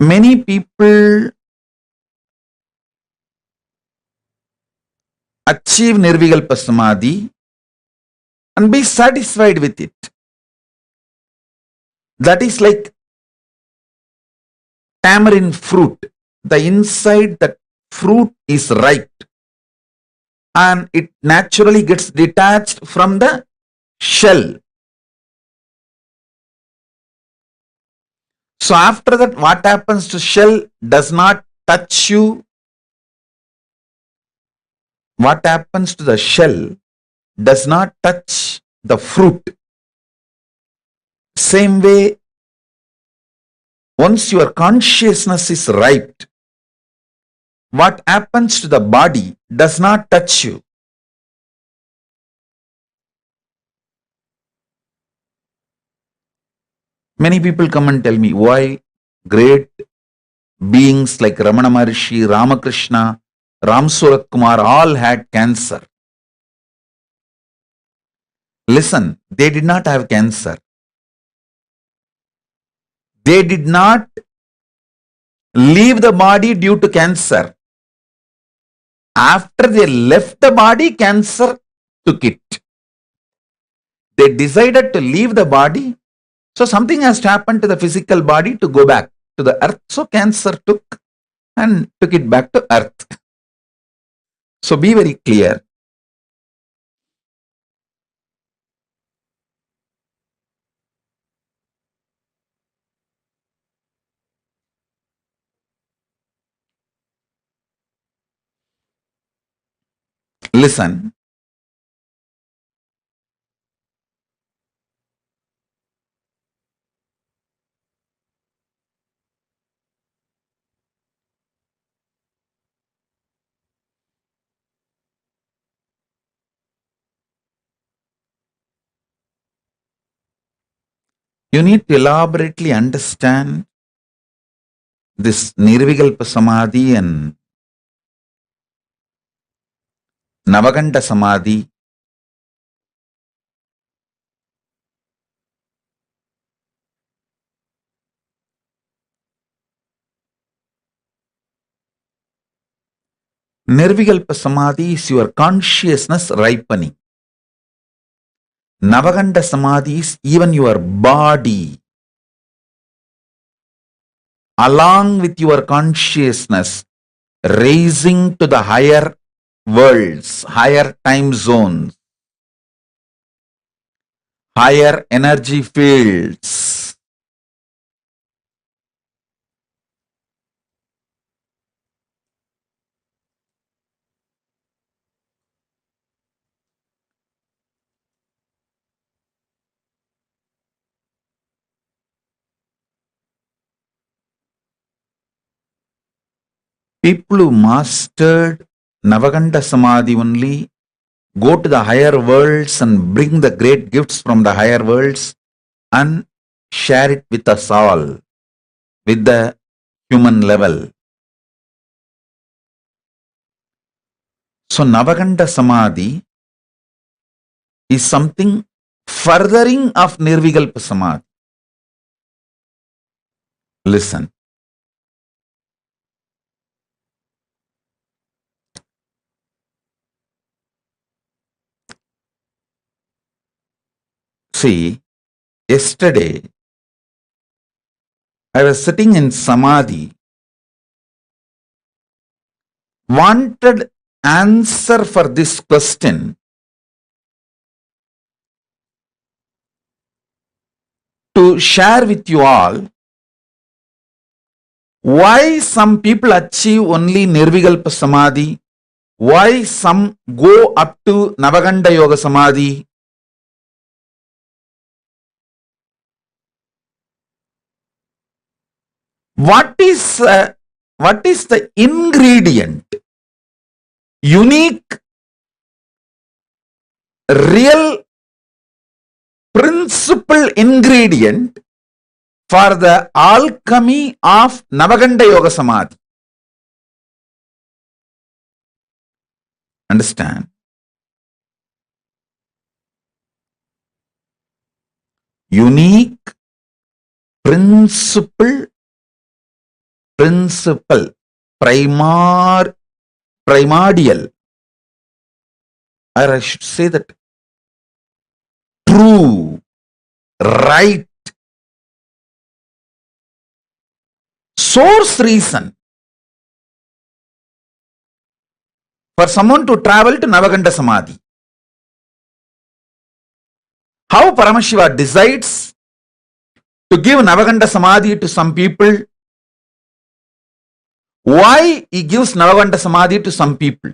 Many people achieve Nirvikalpa Samadhi and be satisfied with it. That is like tamarind fruit. The inside that fruit is ripe and it naturally gets detached from the shell. So after that, what happens to shell does not touch you. What happens to the shell does not touch the fruit. Same way, once your consciousness is ripe, what happens to the body does not touch you. Many people come and tell me why great beings like Ramana Maharishi, Ramakrishna, Ram Surat Kumar all had cancer. Listen, they did not have cancer. They did not leave the body due to cancer. After they left the body, cancer took it. They decided to leave the body. So something has to happen to the physical body to go back to the earth. So cancer took it back to earth. So be very clear. Listen. You need to elaborately understand this Nirvikalpa Samadhi and Navakanda Samadhi Nirvikalpa Samadhi is your consciousness ripening. Navakanda Samadhi is even your body. Along with your consciousness, raising to the higher worlds, higher time zones, higher energy fields. People who mastered Navakanda Samadhi only go to the higher worlds and bring the great gifts from the higher worlds and share it with us all, with the human level. So Navakanda Samadhi is something furthering of Nirvikalpa Samadhi. Listen. See, yesterday I was sitting in Samadhi, wanted answer for this question. To share with you all why some people achieve only Nirvikalpa Samadhi, why some go up to Navakanda Yoga Samādhi. What is the ingredient, unique, real principal ingredient for the alchemy of Navakanda Yoga Samādhi? Understand? Unique, principal, primordial, or I should say that true, right, source reason for someone to travel to Navakanda Samadhi. How Paramashiva decides to give Navakanda Samadhi to some people? Why he gives Navakanda Samadhi to some people?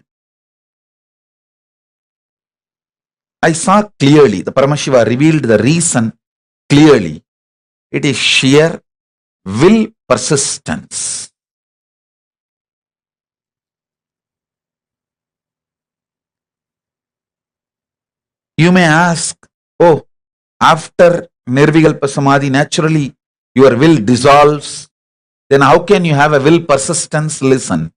I saw clearly, the Paramashiva revealed the reason clearly. It is sheer will persistence. You may ask, oh, after Nirvikalpa Samadhi, naturally your will dissolves. Then how can you have a will persistence? Listen.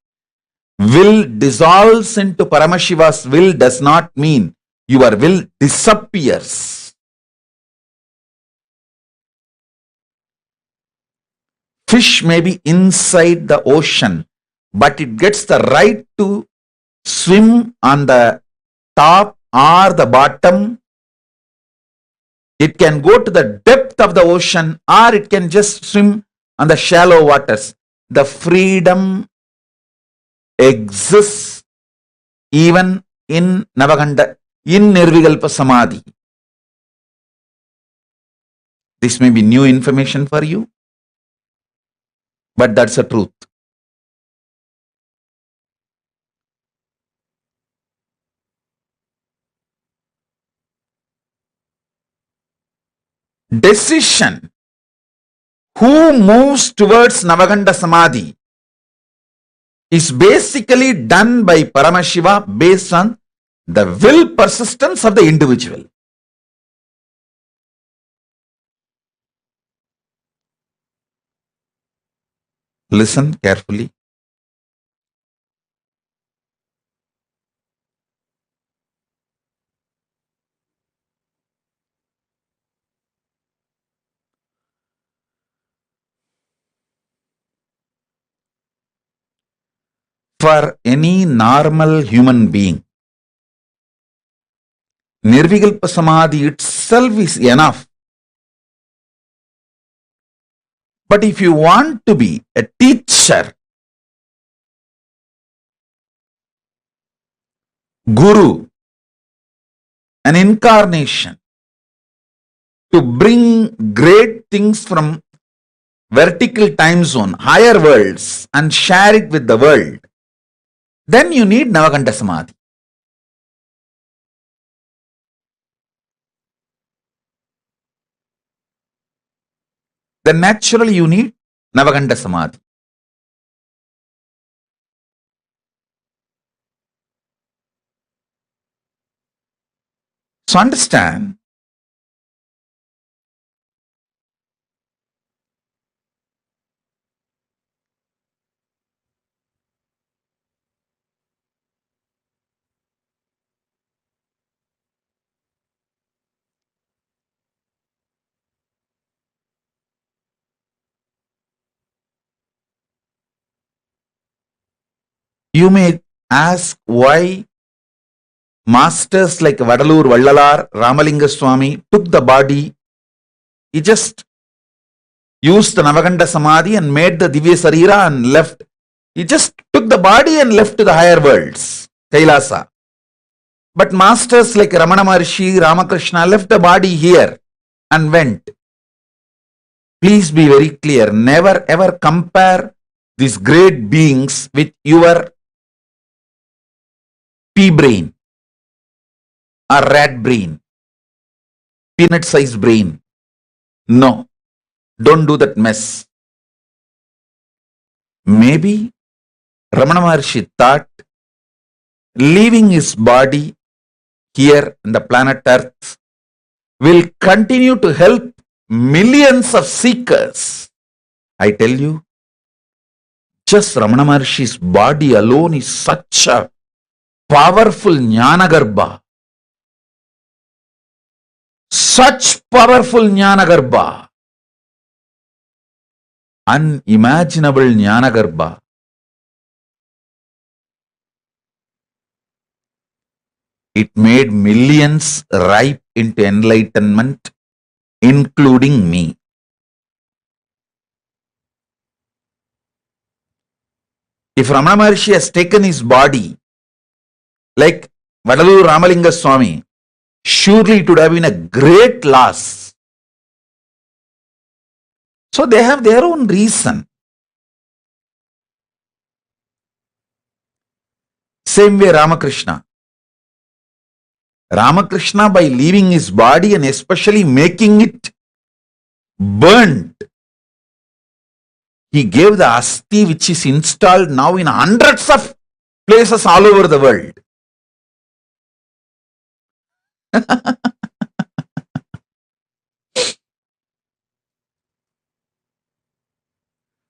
Will dissolves into Paramashiva's will does not mean your will disappears. Fish may be inside the ocean, but it gets the right to swim on the top or the bottom. It can go to the depth of the ocean or it can just swim on the shallow waters. The freedom exists even in Navakanda, in Nirvikalpa Samadhi. This may be new information for you, but that's the truth. Decision who moves towards Navakanda Samadhi is basically done by Paramashiva based on the will persistence of the individual. Listen carefully. for any normal human being, Nirvikalpa Samadhi itself is enough. But if you want to be a teacher, guru, an incarnation, to bring great things from vertical time zone, higher worlds, and share it with the world, then you need Navakanda Samadhi. Then naturally you need Navakanda Samadhi. So understand, you may ask why masters like Vadalur Vallalar, Ramalinga Swami took the body. He just used the Navakanda Samadhi and made the Divya Sarira and left. He just took the body and left to the higher worlds, Kailasa. But masters like Ramana Maharshi, Ramakrishna left the body here and went. Please be very clear. Never ever compare these great beings with your pea brain or rat brain, peanut sized brain. No, don't do that mess. Maybe Ramana Maharshi thought leaving his body here in the planet Earth will continue to help millions of seekers. I tell you, just Ramana Maharshi's body alone is such a powerful Jnanagarbha. Such powerful Jnanagarbha. Unimaginable Jnanagarbha. It made millions ripe into enlightenment, including me. If Ramana Maharshi has taken his body, like Vadalur Ramalinga Swami, surely it would have been a great loss. So they have their own reason. Same way Ramakrishna. Ramakrishna, by leaving his body and especially making it burnt, he gave the asti which is installed now in hundreds of places all over the world.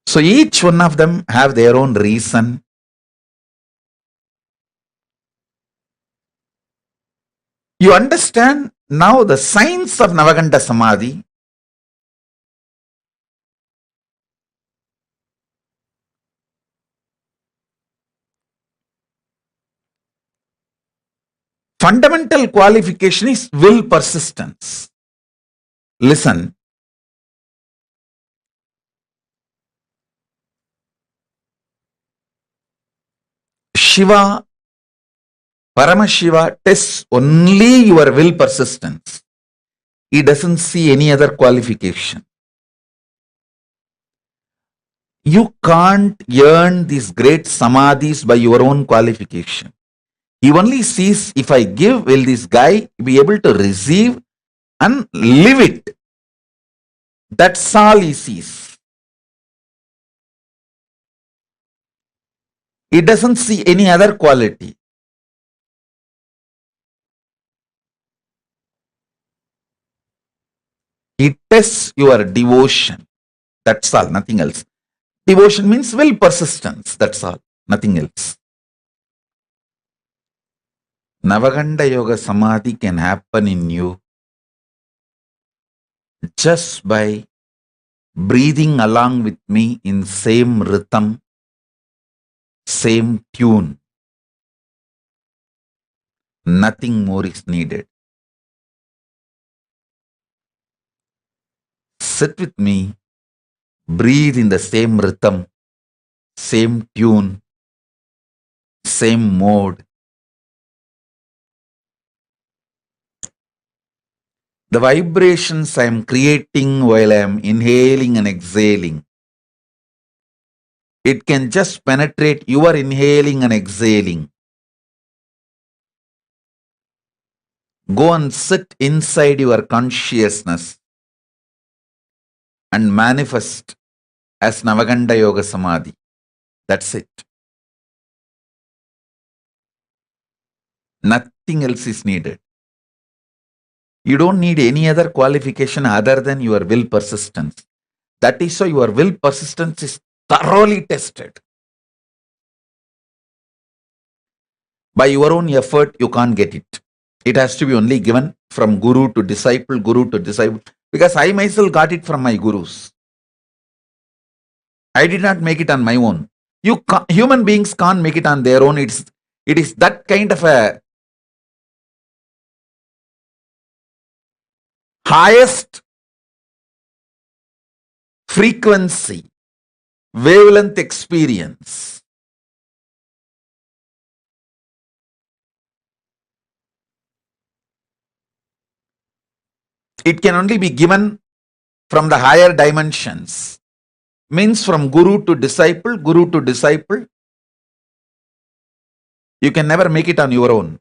So each one of them have their own reason. You understand now the science of Navakanda Samadhi. Fundamental qualification is will persistence. Listen. Shiva, Paramashiva tests only your will persistence. He doesn't see any other qualification. You can't earn these great samadhis by your own qualification. He only sees, if I give, will this guy be able to receive and live it? That's all he sees. He doesn't see any other quality. He tests your devotion. That's all, nothing else. Devotion means will persistence. That's all, nothing else. Navakanda Yoga Samadhi can happen in you just by breathing along with me in same rhythm, same tune. Nothing more is needed. Sit with me, breathe in the same rhythm, same tune, same mode. The vibrations I am creating while I am inhaling and exhaling, it can just penetrate your inhaling and exhaling. Go and sit inside your consciousness and manifest as Navakanda Yoga Samādhi. That's it. Nothing else is needed. You don't need any other qualification other than your will persistence. That is why your will persistence is thoroughly tested. By your own effort, you can't get it. It has to be only given from guru to disciple, because I myself got it from my gurus. I did not make it on my own. Human beings can't make it on their own. It is that kind of a highest frequency, wavelength experience. It can only be given from the higher dimensions. Means from guru to disciple, you can never make it on your own.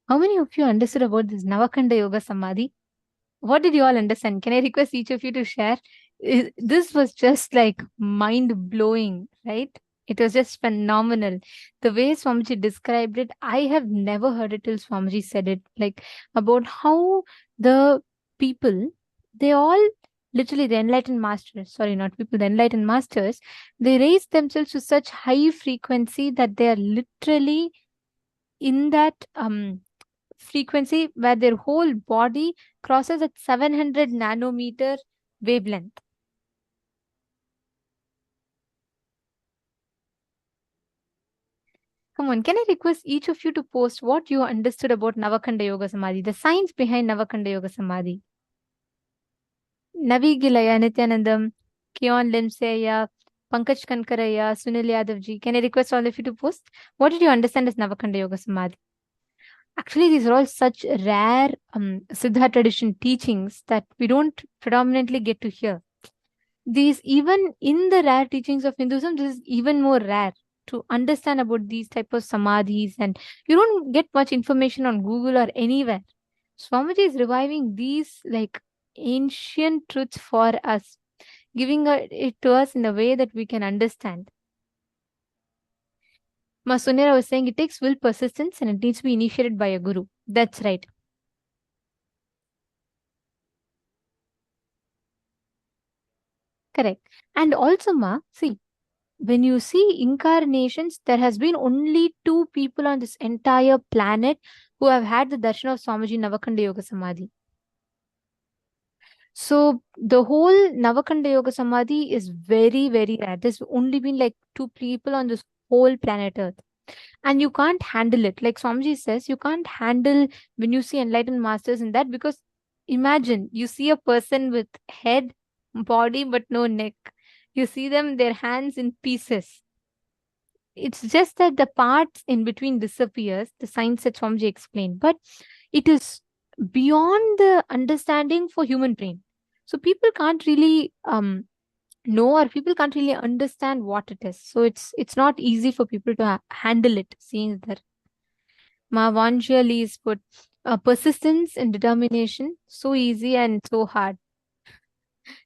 How many of you understood about this Navakanda Yoga Samadhi? What did you all understand? Can I request each of you to share? This was just like mind blowing, right? It was just phenomenal. The way Swamiji described it, I have never heard it till Swamiji said it. Like about how the people, they all literally the enlightened masters, sorry, not people, the enlightened masters, they raise themselves to such high frequency that they are literally in that frequency where their whole body crosses at 700 nanometer wavelength. Come on, can I request each of you to post what you understood about Navakanda Yoga Samadhi, the science behind Navakanda Yoga Samadhi? Navigilaya, Nithyanandam, Kion Limseya, Pankaj Kankaraya, Sunil Yadavji. Can I request all of you to post? What did you understand as Navakanda Yoga Samadhi? Actually, these are all such rare Siddha tradition teachings that we don't predominantly get to hear. These, even in the rare teachings of Hinduism, this is even more rare to understand about these type of samadhis, and you don't get much information on Google or anywhere. Swamiji is reviving these like ancient truths for us, giving it to us in a way that we can understand. Masunera was saying it takes will, persistence, and it needs to be initiated by a guru. That's right. Correct. And also, Ma, see, when you see incarnations, there has been only 2 people on this entire planet who have had the darshan of Swamiji Navakanda Yoga Samadhi. So the whole Navakanda Yoga Samadhi is very, very rare. There's only been like 2 people on this whole planet Earth. And you can't handle it. Like Swamiji says, you can't handle when you see enlightened masters in that, because imagine you see a person with head, body, but no neck. You see them, their hands in pieces. It's just that the parts in between disappears, the science that Swamiji explained, but it is beyond the understanding for human brain. So people can't really know, or people can't really understand what it is. So it's not easy for people to handle it, seeing that. Mavanjali is put persistence and determination, so easy and so hard.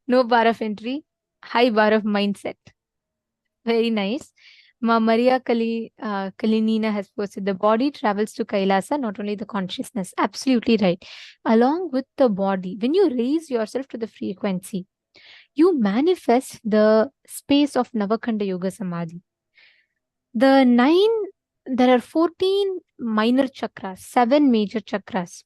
No bar of entry, high bar of mindset. Very nice. Maria Kalinina has posted, the body travels to Kailasa, not only the consciousness. Absolutely right. Along with the body, when you raise yourself to the frequency, you manifest the space of Navakanda Yoga Samadhi. There are 14 minor chakras, 7 major chakras.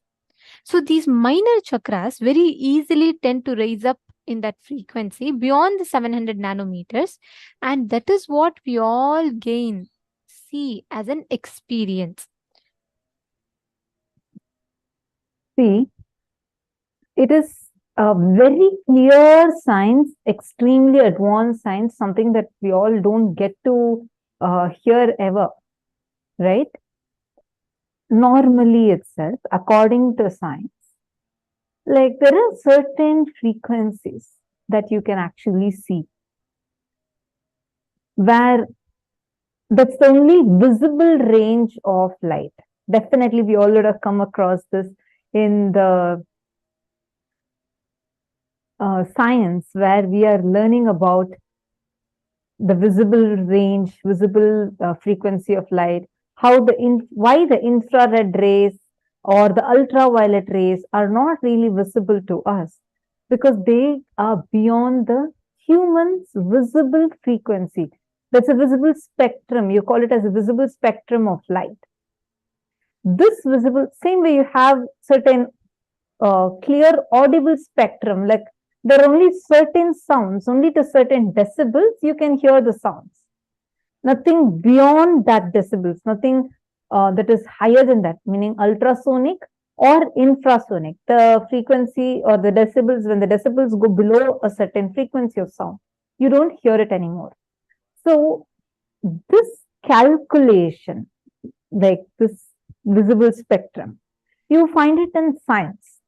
So these minor chakras very easily tend to raise up in that frequency beyond the 700 nanometers, and that is what we all see as an experience. See, it is a very clear science, extremely advanced science, something that we all don't get to hear ever, right? Normally itself, according to science, like there are certain frequencies that you can actually see where that's the only visible range of light. Definitely we all would have come across this in the science, where we are learning about the visible range, visible frequency of light, how why the infrared rays or the ultraviolet rays are not really visible to us, because they are beyond the human's visible frequency. That's a visible spectrum. You call it as a visible spectrum of light. This visible, same way you have certain clear audible spectrum, like there are only certain sounds, only to certain decibels you can hear the sounds. Nothing beyond that decibels, nothing that is higher than that, meaning ultrasonic or infrasonic. The frequency or the decibels, when the decibels go below a certain frequency of sound, you don't hear it anymore. So this calculation, like this visible spectrum, you find it in science,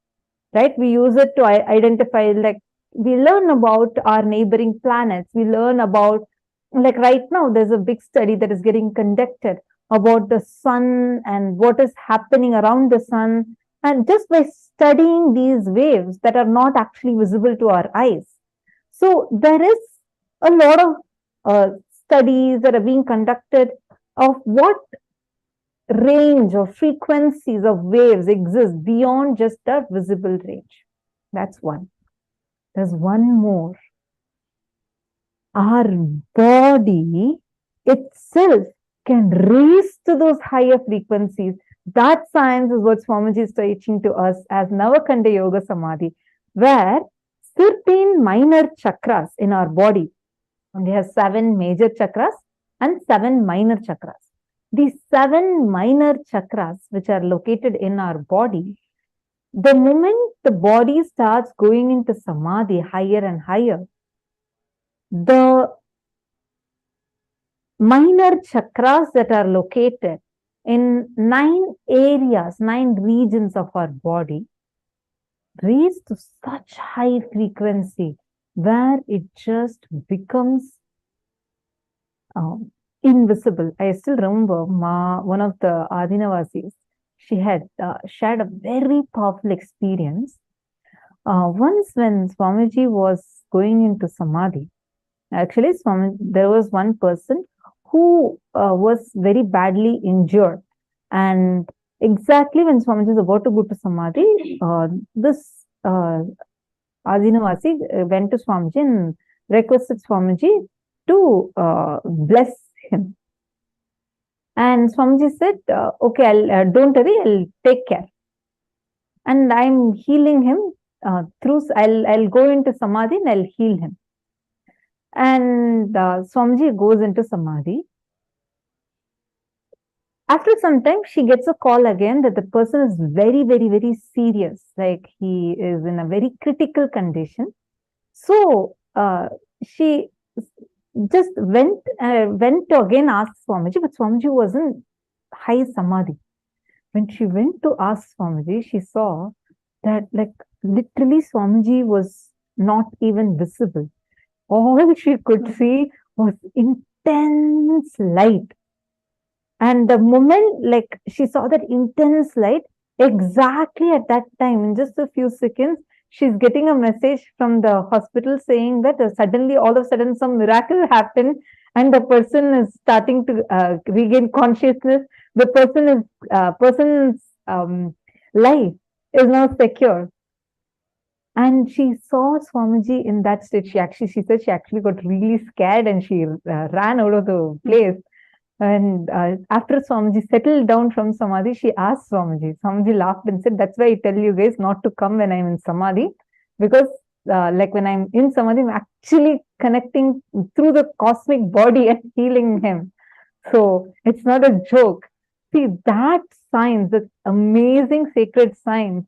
right? We use it to identify, like we learn about our neighboring planets. We learn about, like right now, there's a big study that is getting conducted about the sun and what is happening around the sun. And just by studying these waves that are not actually visible to our eyes. So there is a lot of studies that are being conducted of what range or frequencies of waves exist beyond just the visible range. That's one. There's one more. Our body itself can raise to those higher frequencies. That science is what Swamiji is teaching to us as Navakanda Yoga Samādhi, where certain minor chakras in our body, and we have 7 major chakras and 7 minor chakras. These 7 minor chakras, which are located in our body, the moment the body starts going into Samadhi higher and higher, the minor chakras that are located in 9 areas, 9 regions of our body, raise to such high frequency where it just becomes invisible. I still remember one of the Adinavasis, she had shared a very powerful experience. Once when Swamiji was going into Samadhi, actually there was one person who was very badly injured, and exactly when Swamiji was about to go to Samadhi, this Adinavasi went to Swamiji and requested Swamiji to bless him. And Swamiji said, okay, don't worry, I'll take care. And I'm healing him I'll go into Samadhi and I'll heal him. And Swamiji goes into Samadhi. After some time, she gets a call again that the person is very, very, very serious. Like he is in a very critical condition. So she just went to again ask Swamiji, but Swamiji was in high Samadhi. When she went to ask Swamiji, she saw that like literally Swamiji was not even visible. All she could see was intense light. And the moment like she saw that intense light, exactly at that time, in just a few seconds, she's getting a message from the hospital saying that suddenly, all of a sudden, some miracle happened and the person is starting to regain consciousness. The person's life is now secure. And she saw Swamiji in that state. She said she actually got really scared and she ran out of the place. And after Swamiji settled down from Samadhi, she asked Swamiji. Swamiji laughed and said, that's why I tell you guys not to come when I'm in Samadhi. Because like when I'm in Samadhi, I'm actually connecting through the cosmic body and healing him. So it's not a joke. See, that science, that amazing sacred science,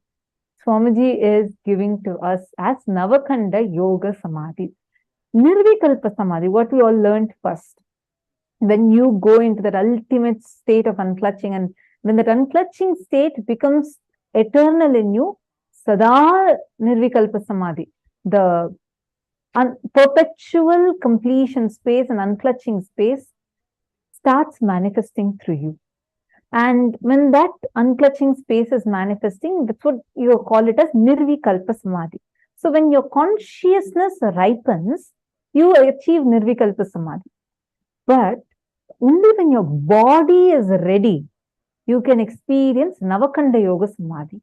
Swamiji is giving to us as Navakanda Yoga Samādhi. Nirvikalpa Samadhi, what we all learned first. When you go into that ultimate state of unclutching, and when that unclutching state becomes eternal in you, Sada Nirvikalpa Samadhi, the perpetual completion space and unclutching space starts manifesting through you. And when that unclutching space is manifesting, that's what you call it as Nirvikalpa Samadhi. So when your consciousness ripens, you achieve Nirvikalpa Samadhi. But only when your body is ready, you can experience Navakanda Yoga Samādhi.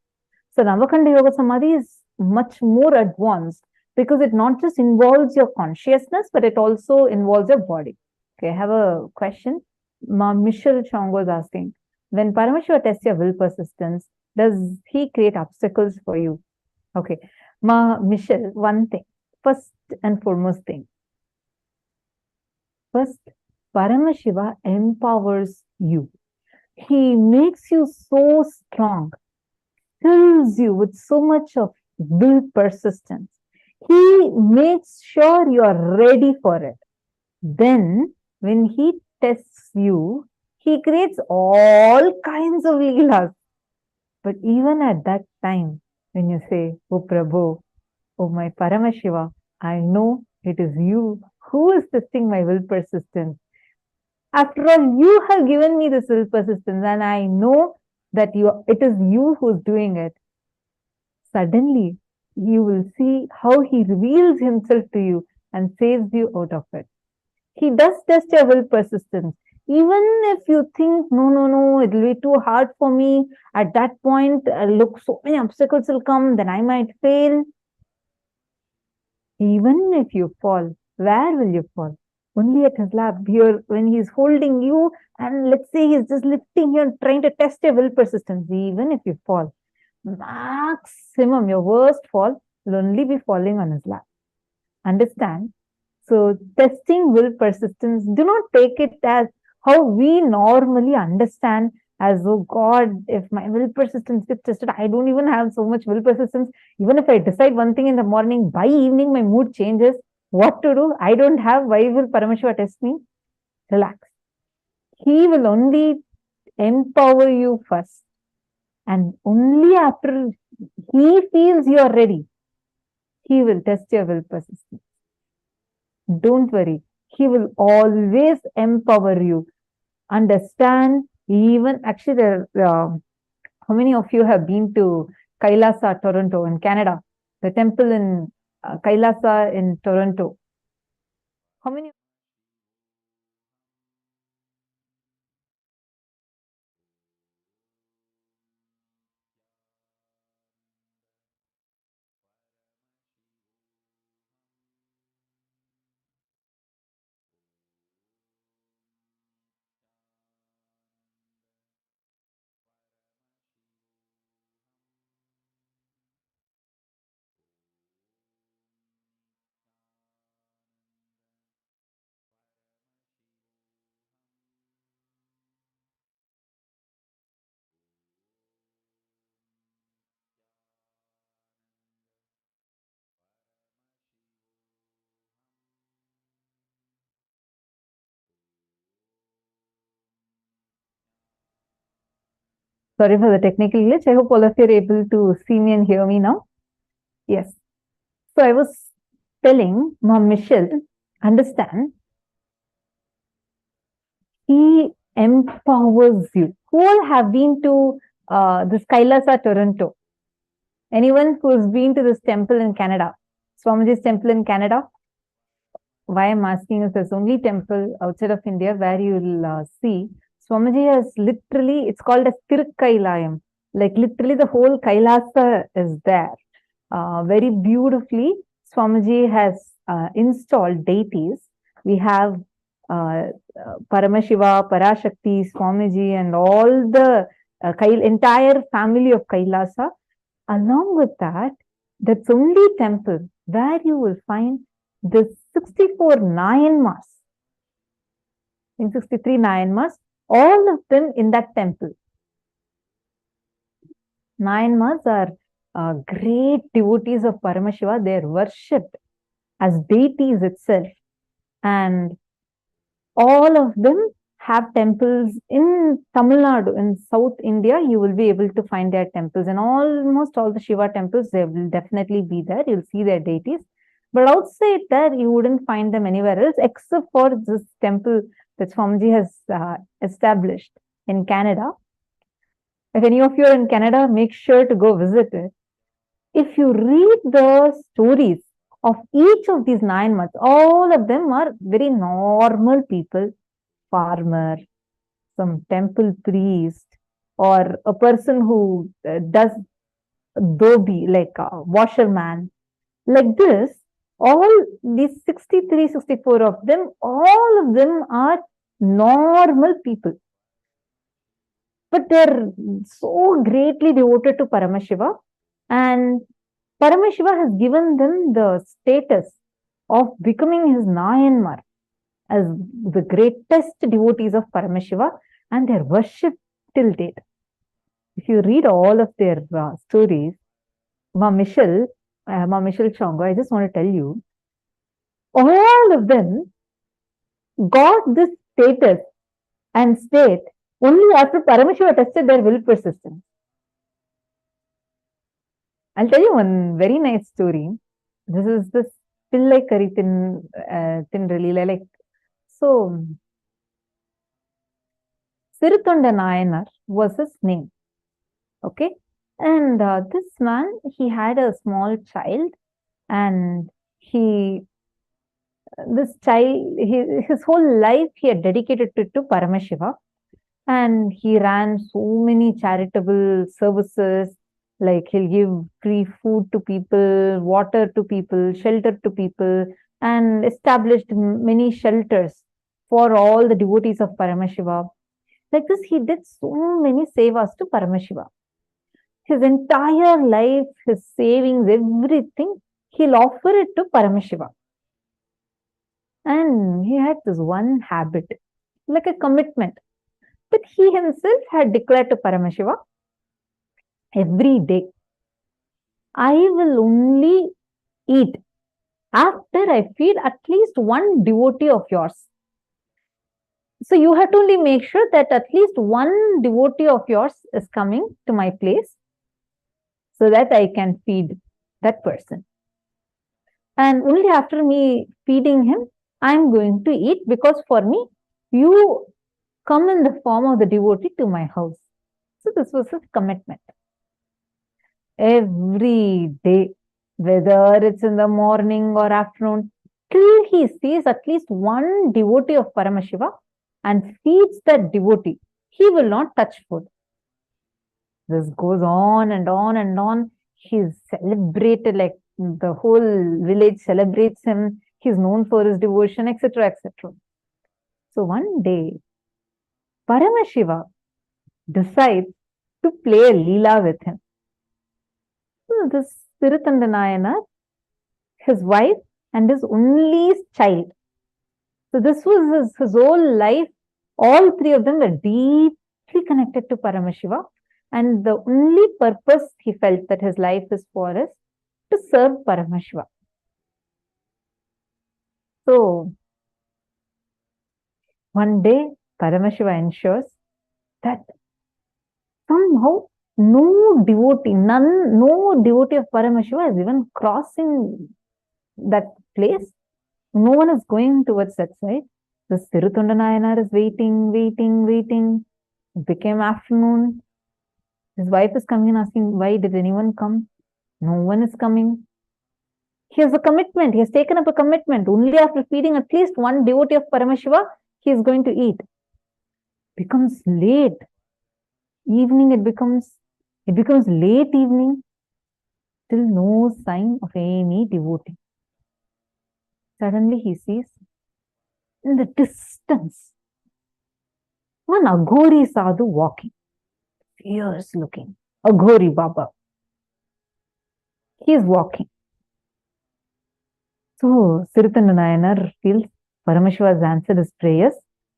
So Navakanda Yoga Samādhi is much more advanced because it not just involves your consciousness, but it also involves your body. Okay, I have a question. Michelle Chong was asking, when Paramashiva tests your will persistence, does he create obstacles for you? Okay, Michelle, one thing, first and foremost thing. First, Paramashiva empowers you. He makes you so strong, fills you with so much of will persistence. He makes sure you are ready for it. Then, when he tests you, he creates all kinds of leelas. But even at that time, when you say, Oh Prabhu, oh my Paramashiva, I know it is you who is testing my will persistence. After all, you have given me this will persistence, and I know that it is you who's doing it. Suddenly, you will see how he reveals himself to you and saves you out of it. He does test your will persistence. Even if you think, no, it will be too hard for me. At that point, look, so many obstacles will come, then I might fail. Even if you fall, where will you fall? Only at his lap, here, when he's holding you, and let's say he's just lifting you and trying to test your will persistence. Even if you fall, maximum, your worst fall will only be falling on his lap. Understand? So, testing will persistence, do not take it as how we normally understand as, oh God, if my will persistence gets tested, I don't even have so much will persistence. Even if I decide one thing in the morning, by evening my mood changes. What to do? I don't have. Why will Paramashiva test me? Relax. He will only empower you first. And only after he feels you are ready, he will test your will persistence. Don't worry. He will always empower you. Understand, even actually, how many of you have been to Kailasa, Toronto, in Canada? The temple in Kailasa in Toronto. How many? Sorry for the technical glitch. I hope all of you are able to see me and hear me now. Yes. So I was telling Mom Michelle, understand, he empowers you. Who all have been to this Kailasa, Toronto? Anyone who has been to this temple in Canada? Swamiji's temple in Canada? Why I'm asking is there's only temple outside of India where you'll see Swamiji has literally, it's called as Tirukailayam. Like literally the whole Kailasa is there. Very beautifully, Swamiji has installed deities. We have Paramashiva, Parashakti, Swamiji, and all the entire family of Kailasa. Along with that, that's only temple where you will find the 64 Nayanmas, in 63 Nayanmas, all of them in that temple. Nayanmas are great devotees of Paramashiva. They are worshipped as deities itself. And all of them have temples in Tamil Nadu, in South India. You will be able to find their temples. And almost all the Shiva temples, they will definitely be there. You'll see their deities. But outside that, you wouldn't find them anywhere else except for this temple that Swamiji has established in Canada. If any of you are in Canada, make sure to go visit it. If you read the stories of each of these 9 months, all of them are very normal people, farmer, some temple priest, or a person who does dhobi, like a washerman. Like this, all these 63, 64 of them, all of them are normal people. But they're so greatly devoted to Paramashiva, and Paramashiva has given them the status of becoming his Nayanmar as the greatest devotees of Paramashiva, and they're worshipped till date. If you read all of their stories, Ma Michelle Chongo, I just want to tell you, all of them got this status and state only after Paramashiva tested their will persistence. I'll tell you one very nice story. This is this Pillai Kari Tin Lila. Like, so Sirutunda Nayanar was his name. Okay. And this man, he had a small child, and this child, his whole life he had dedicated to Paramashiva, and he ran so many charitable services, like he'll give free food to people, water to people, shelter to people, and established many shelters for all the devotees of Paramashiva. Like this, he did so many sevas to Paramashiva. His entire life, his savings, everything, he'll offer it to Paramashiva. And he had this one habit, like a commitment, that he himself had declared to Paramashiva every day, I will only eat after I feed at least one devotee of yours. So you have to only make sure that at least one devotee of yours is coming to my place so that I can feed that person. And only after me feeding him, I'm going to eat, because for me, you come in the form of the devotee to my house. So this was his commitment. Every day, whether it's in the morning or afternoon, till he sees at least one devotee of Paramashiva and feeds that devotee, he will not touch food. This goes on and on and on. He's celebrated, like the whole village celebrates him. He's known for his devotion, etc., etc. So one day, Paramashiva decides to play a Leela with him. So this Sirutanda Nayanar, his wife, and his only child. So this was his whole life. All three of them were deeply connected to Paramashiva. And the only purpose he felt that his life is for is to serve Paramashiva. So one day, Paramashiva ensures that somehow no devotee of Paramashiva is even crossing that place. No one is going towards that side. The Sirutunda Nayanar is waiting. It became afternoon. His wife is coming and asking, why did anyone come? No one is coming. He has a commitment. He has taken up a commitment. Only after feeding at least one devotee of Paramashiva, he is going to eat. Becomes late. Evening, it becomes late evening. Still no sign of any devotee. Suddenly he sees in the distance one Aghori sadhu walking. Fierce looking. Aghori Baba. He is walking. So Sirutanda Nayanar feels Paramashiva has answered his prayers,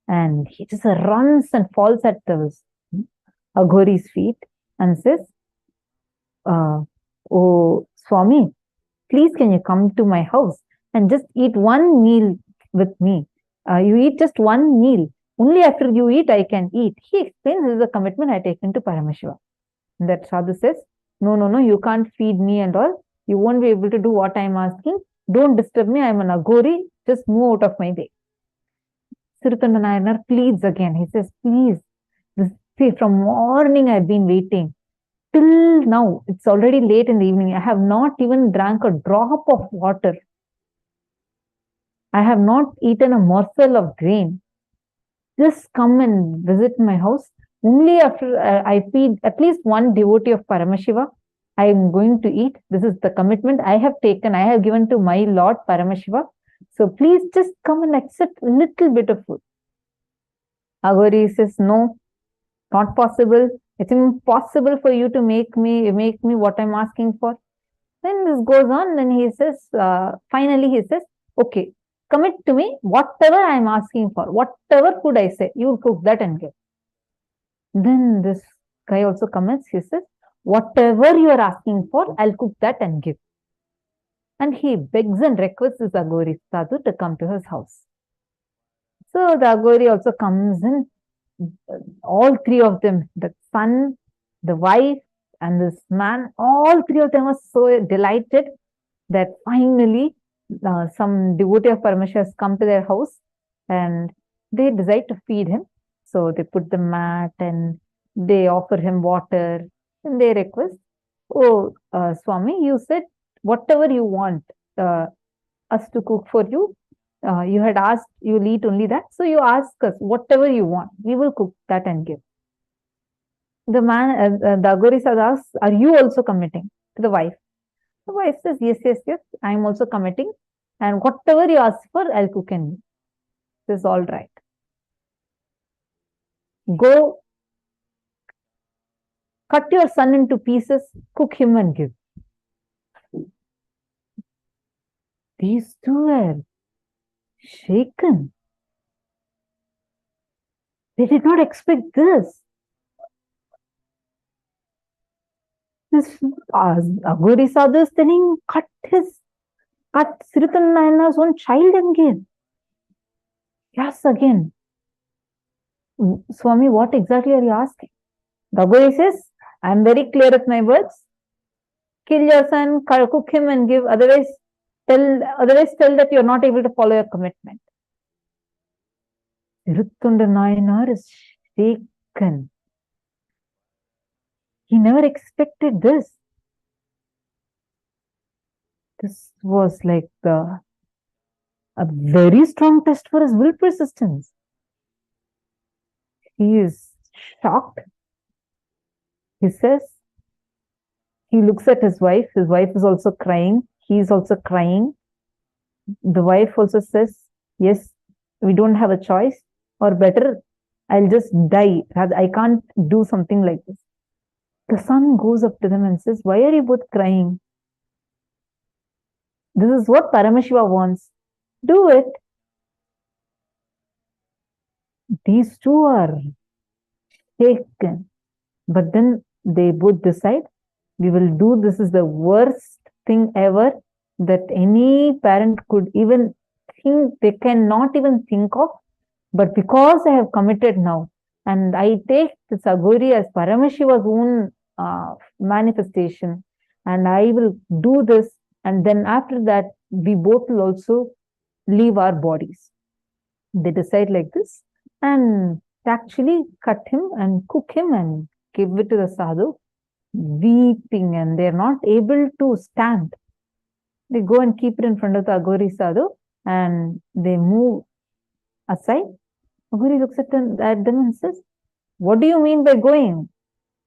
and he just runs and falls at the Aghori's feet and says, oh Swami, please can you come to my house and just eat one meal with me? You eat just one meal. Only after you eat, I can eat. He explains this is a commitment I have taken to Paramashiva. And that sadhu says, no, you can't feed me and all. You won't be able to do what I am asking. Don't disturb me. I am an Aghori. Just move out of my way. Sirutanda Nayanar pleads again. He says, please, see, from morning I have been waiting. Till now, it's already late in the evening. I have not even drank a drop of water. I have not eaten a morsel of grain. Just come and visit my house. Only after I feed at least one devotee of Paramashiva, I am going to eat. This is the commitment I have taken. I have given to my Lord Paramashiva. So please just come and accept a little bit of food. Aghori says, no, not possible. It's impossible for you to make me what I'm asking for. Then this goes on, and he says, finally he says, okay, commit to me whatever I'm asking for, whatever food I say, you cook that and give. Then this guy also commits, he says, whatever you are asking for, I'll cook that and give. And he begs and requests this Aghori sadhu to come to his house. So the Aghori also comes in. All three of them, the son, the wife, and this man, all three of them were so delighted that finally some devotee of Paramashiva has come to their house and they decide to feed him. So they put the mat and they offer him water and they request, oh, Swami, you said whatever you want us to cook for you. You had asked, you will eat only that. So you ask us whatever you want. We will cook that and give. The man, the Aghori asks, are you also committing? To the wife. The wife says, yes, yes, yes, I am also committing. And whatever you ask for, I'll cook and give. This is all right. Go cut your son into pieces, cook him and give. These two were shaken. They did not expect this. This Aghori Sadhu is telling, cut Sritan Nayana's own child again. Yes, again. Swami, what exactly are you asking? The Aghori says, I am very clear with my words. Kill your son, cook him and give. Otherwise tell that you are not able to follow your commitment. Sirutunda Nayanar is shaken. He never expected this. This was like a very strong test for his will persistence. He is shocked. He says, he looks at his wife is also crying. He is also crying. The wife also says, yes, we don't have a choice, or better, I'll just die. I can't do something like this. The son goes up to them and says, why are you both crying? This is what Paramashiva wants. Do it. These two are shaken. But then they both decide, we will do. This is the worst thing ever that any parent could even think, they cannot even think of. But because I have committed now, and I take this Aghori as Paramashiva's own manifestation, and I will do this, and then after that, we both will also leave our bodies. They decide like this, and actually cut him and cook him and give it to the sadhu, weeping, and they're not able to stand. They go and keep it in front of the Aghori sadhu, and they move aside. Aghori looks at them and says, what do you mean by going?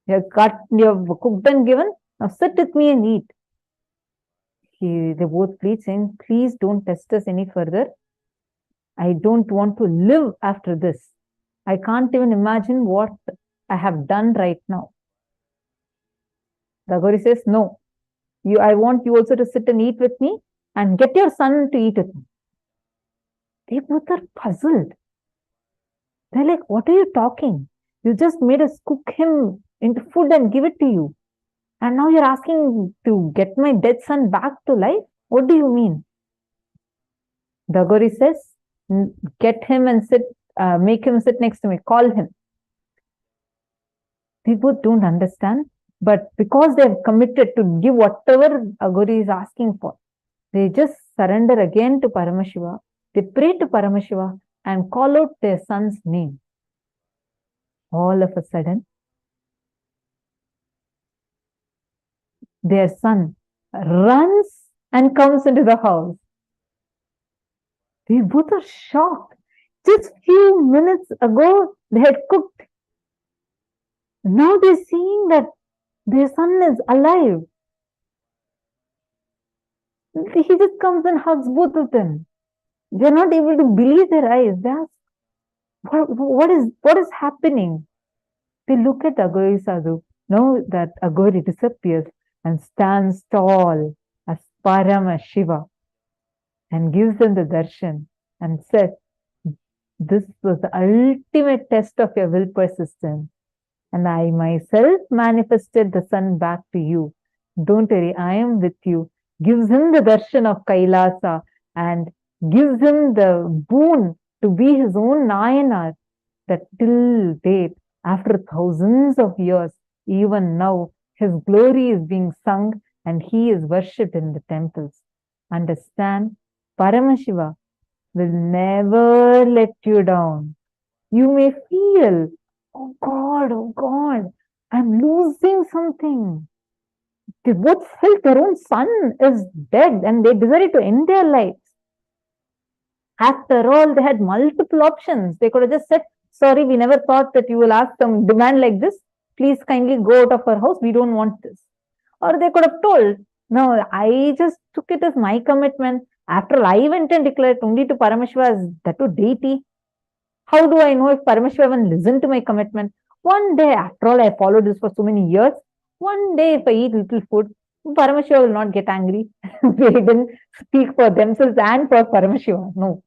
You have cooked and given, now sit with me and eat. They both plead, saying, please don't test us any further. I don't want to live after this. I can't even imagine what I have done right now. The Aghori says, no, I want you also to sit and eat with me and get your son to eat with me. They both are puzzled. They're like, what are you talking? You just made us cook him into food and give it to you. And now you're asking to get my dead son back to life? What do you mean? The Aghori says, get him and make him sit next to me. Call him. They both don't understand. But because they have committed to give whatever Aghori is asking for, they just surrender again to Paramashiva. They pray to Paramashiva and call out their son's name. All of a sudden, their son runs and comes into the house. They both are shocked. Just few minutes ago, they had cooked. Now they're seeing that their son is alive. He just comes and hugs both of them. They're not able to believe their eyes. They ask, what is happening? They look at Aghori Sadhu. Now that Aghori disappears and stands tall as Paramashiva and gives them the darshan and says, this was the ultimate test of your will persistence. And I myself manifested the son back to you. Don't worry, I am with you. Gives him the darshan of Kailasa and gives him the boon to be his own Nayanar, that till date, after thousands of years, even now, his glory is being sung and he is worshipped in the temples. Understand, Paramashiva will never let you down. You may feel, oh God, I'm losing something. They both felt their own son is dead and they decided to end their lives. After all, they had multiple options. They could have just said, sorry, we never thought that you will ask some demand like this. Please kindly go out of our house. We don't want this. Or they could have told, no, I just took it as my commitment. After all, I went and declared only to Paramashiva as that to deity. How do I know if Paramashiva even listened to my commitment? One day, after all, I followed this for so many years. One day, if I eat little food, Paramashiva will not get angry. They didn't speak for themselves and for Paramashiva. No.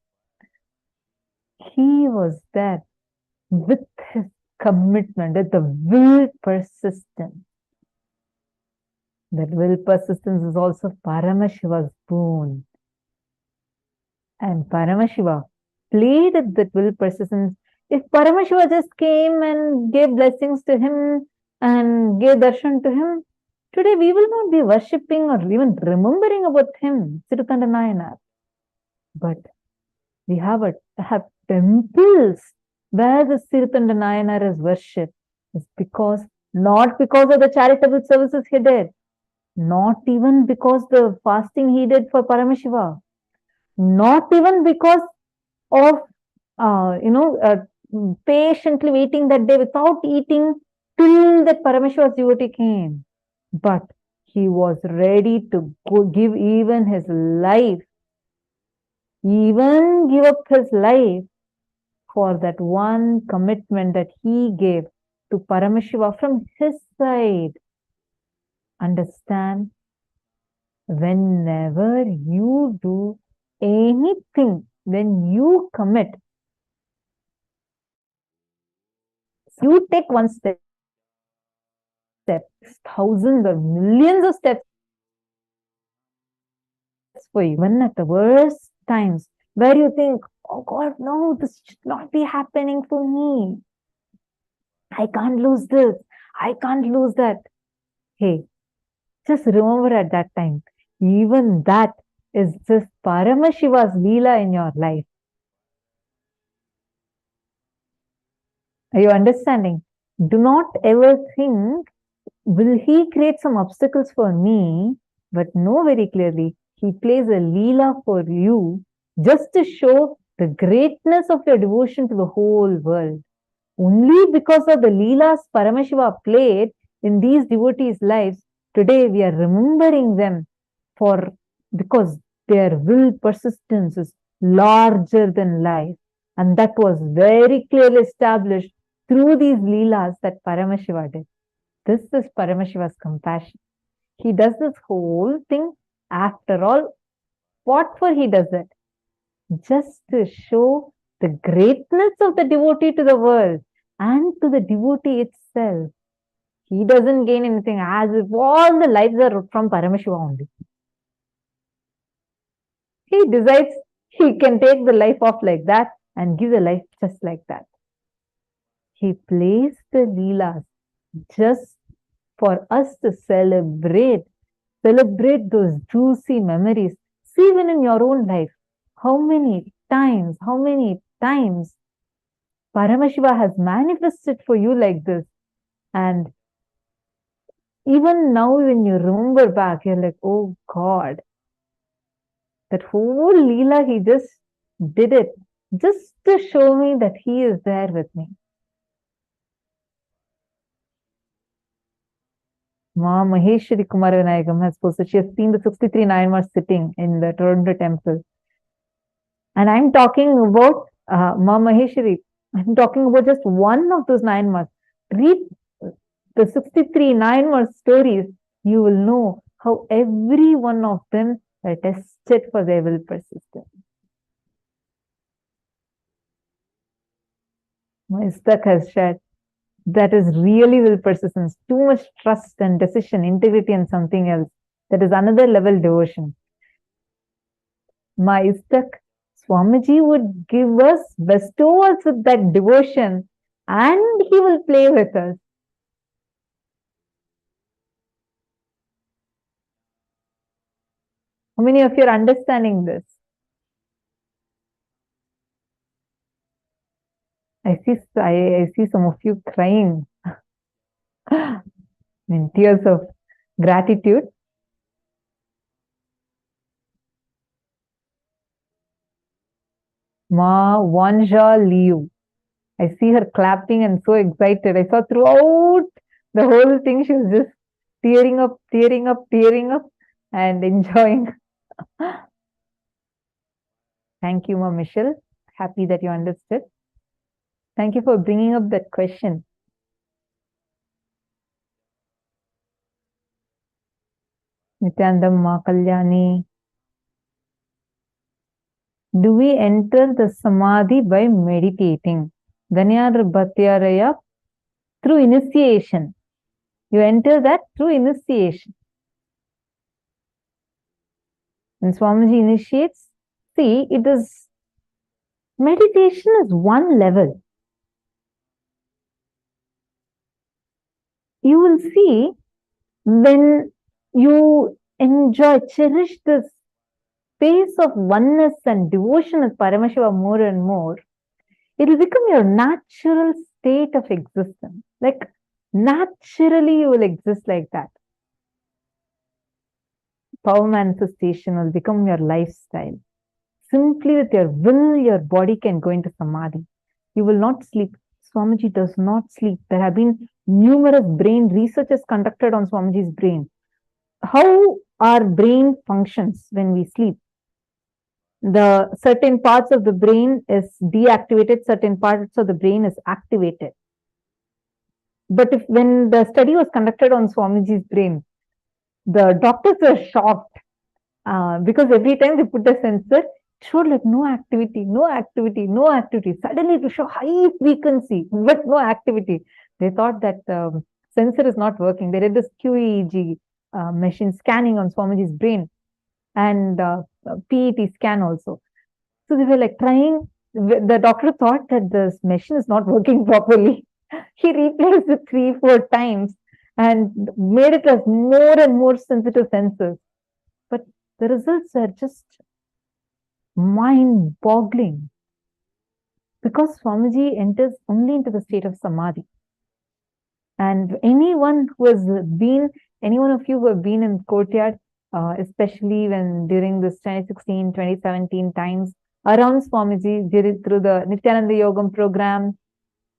He was there with his commitment, with the will persistence. That will persistence is also Paramashiva's boon. And Paramashiva played at that will persistence. If Paramashiva just came and gave blessings to him and gave darshan to him, today we will not be worshipping or even remembering about him, Sirutanda Nayanar. But we have temples where the Sirutanda Nayanar is worshipped. It's not because of the charitable services he did, not even because the fasting he did for Paramashiva, not even because of patiently waiting that day without eating till that Paramashiva's devotee came. But he was ready to give even his life, even give up his life for that one commitment that he gave to Paramashiva from his side. Understand, whenever you do anything, when you commit, you take one step, thousands or millions of steps for you. Even at the worst times where you think, oh God, no, this should not be happening for me. I can't lose this. I can't lose that. Hey, just remember at that time, even that is just Paramashiva's Leela in your life. Are you understanding? Do not ever think, will he create some obstacles for me? But know very clearly, he plays a Leela for you just to show the greatness of your devotion to the whole world. Only because of the Leelas Paramashiva played in these devotees' lives, today we are remembering them because their will persistence is larger than life. And that was very clearly established through these Leelas that Paramashiva did. This is Paramashiva's compassion. He does this whole thing. After all, what for he does it? Just to show the greatness of the devotee to the world and to the devotee itself. He doesn't gain anything, as if all the lives are from Paramashiva only. He decides he can take the life off like that and give the life just like that. He plays the Leelas just for us to celebrate those juicy memories. See, even in your own life, how many times Paramashiva has manifested for you like this. And even now when you remember back, you're like, oh God, that whole Leela, he just did it just to show me that he is there with me. Ma Maheshwari Kumaravinayagam has posted, she has seen the 63 Nayanmars sitting in the Toronto temple. And I'm talking about Ma Maheshwari. I'm talking about just one of those Nayanmars. Read the 63 Nayanmar stories. You will know how every one of them are tested for their will persistence. Istak has shared, that is really will persistence. Too much trust and decision, integrity and something else. That is another level devotion. My Istak, Swamiji would give us, bestow us with that devotion, and he will play with us. How many of you are understanding this? I see some of you crying in tears of gratitude. Ma Wanja Liu. I see her clapping and so excited. I saw throughout the whole thing, she was just tearing up, and enjoying. Thank you, Ma Michelle. Happy that you understood. Thank you for bringing up that question. Nithyananda, Ma Kalyani. Do we enter the Samadhi by meditating? Dhanyar Bhatyaraya, through initiation. You enter that through initiation. When Swamiji initiates, see, it is, meditation is one level. You will see when you enjoy, cherish this space of oneness and devotion with Paramashiva more and more, it will become your natural state of existence. Like, naturally you will exist like that. Power manifestation will become your lifestyle. Simply with your will, your body can go into Samadhi. You will not sleep. Swamiji does not sleep. There have been numerous brain researches conducted on Swamiji's brain. How our brain functions when we sleep. The certain parts of the brain is deactivated, certain parts of the brain is activated. But when the study was conducted on Swamiji's brain, the doctors were shocked because every time they put the sensor, it showed like no activity. Suddenly it will show high frequency, but no activity. They thought that the sensor is not working. They did this QEEG machine scanning on Swamiji's brain and PET scan also. So they were like trying. The doctor thought that this machine is not working properly. He replaced it 3-4 times and made it as more and more sensitive sensors. But the results are just mind-boggling because Swamiji enters only into the state of Samadhi. And any one of you who have been in courtyard, especially when during this 2016, 2017 times, around Swamiji, through the Nithyananda Yogam program,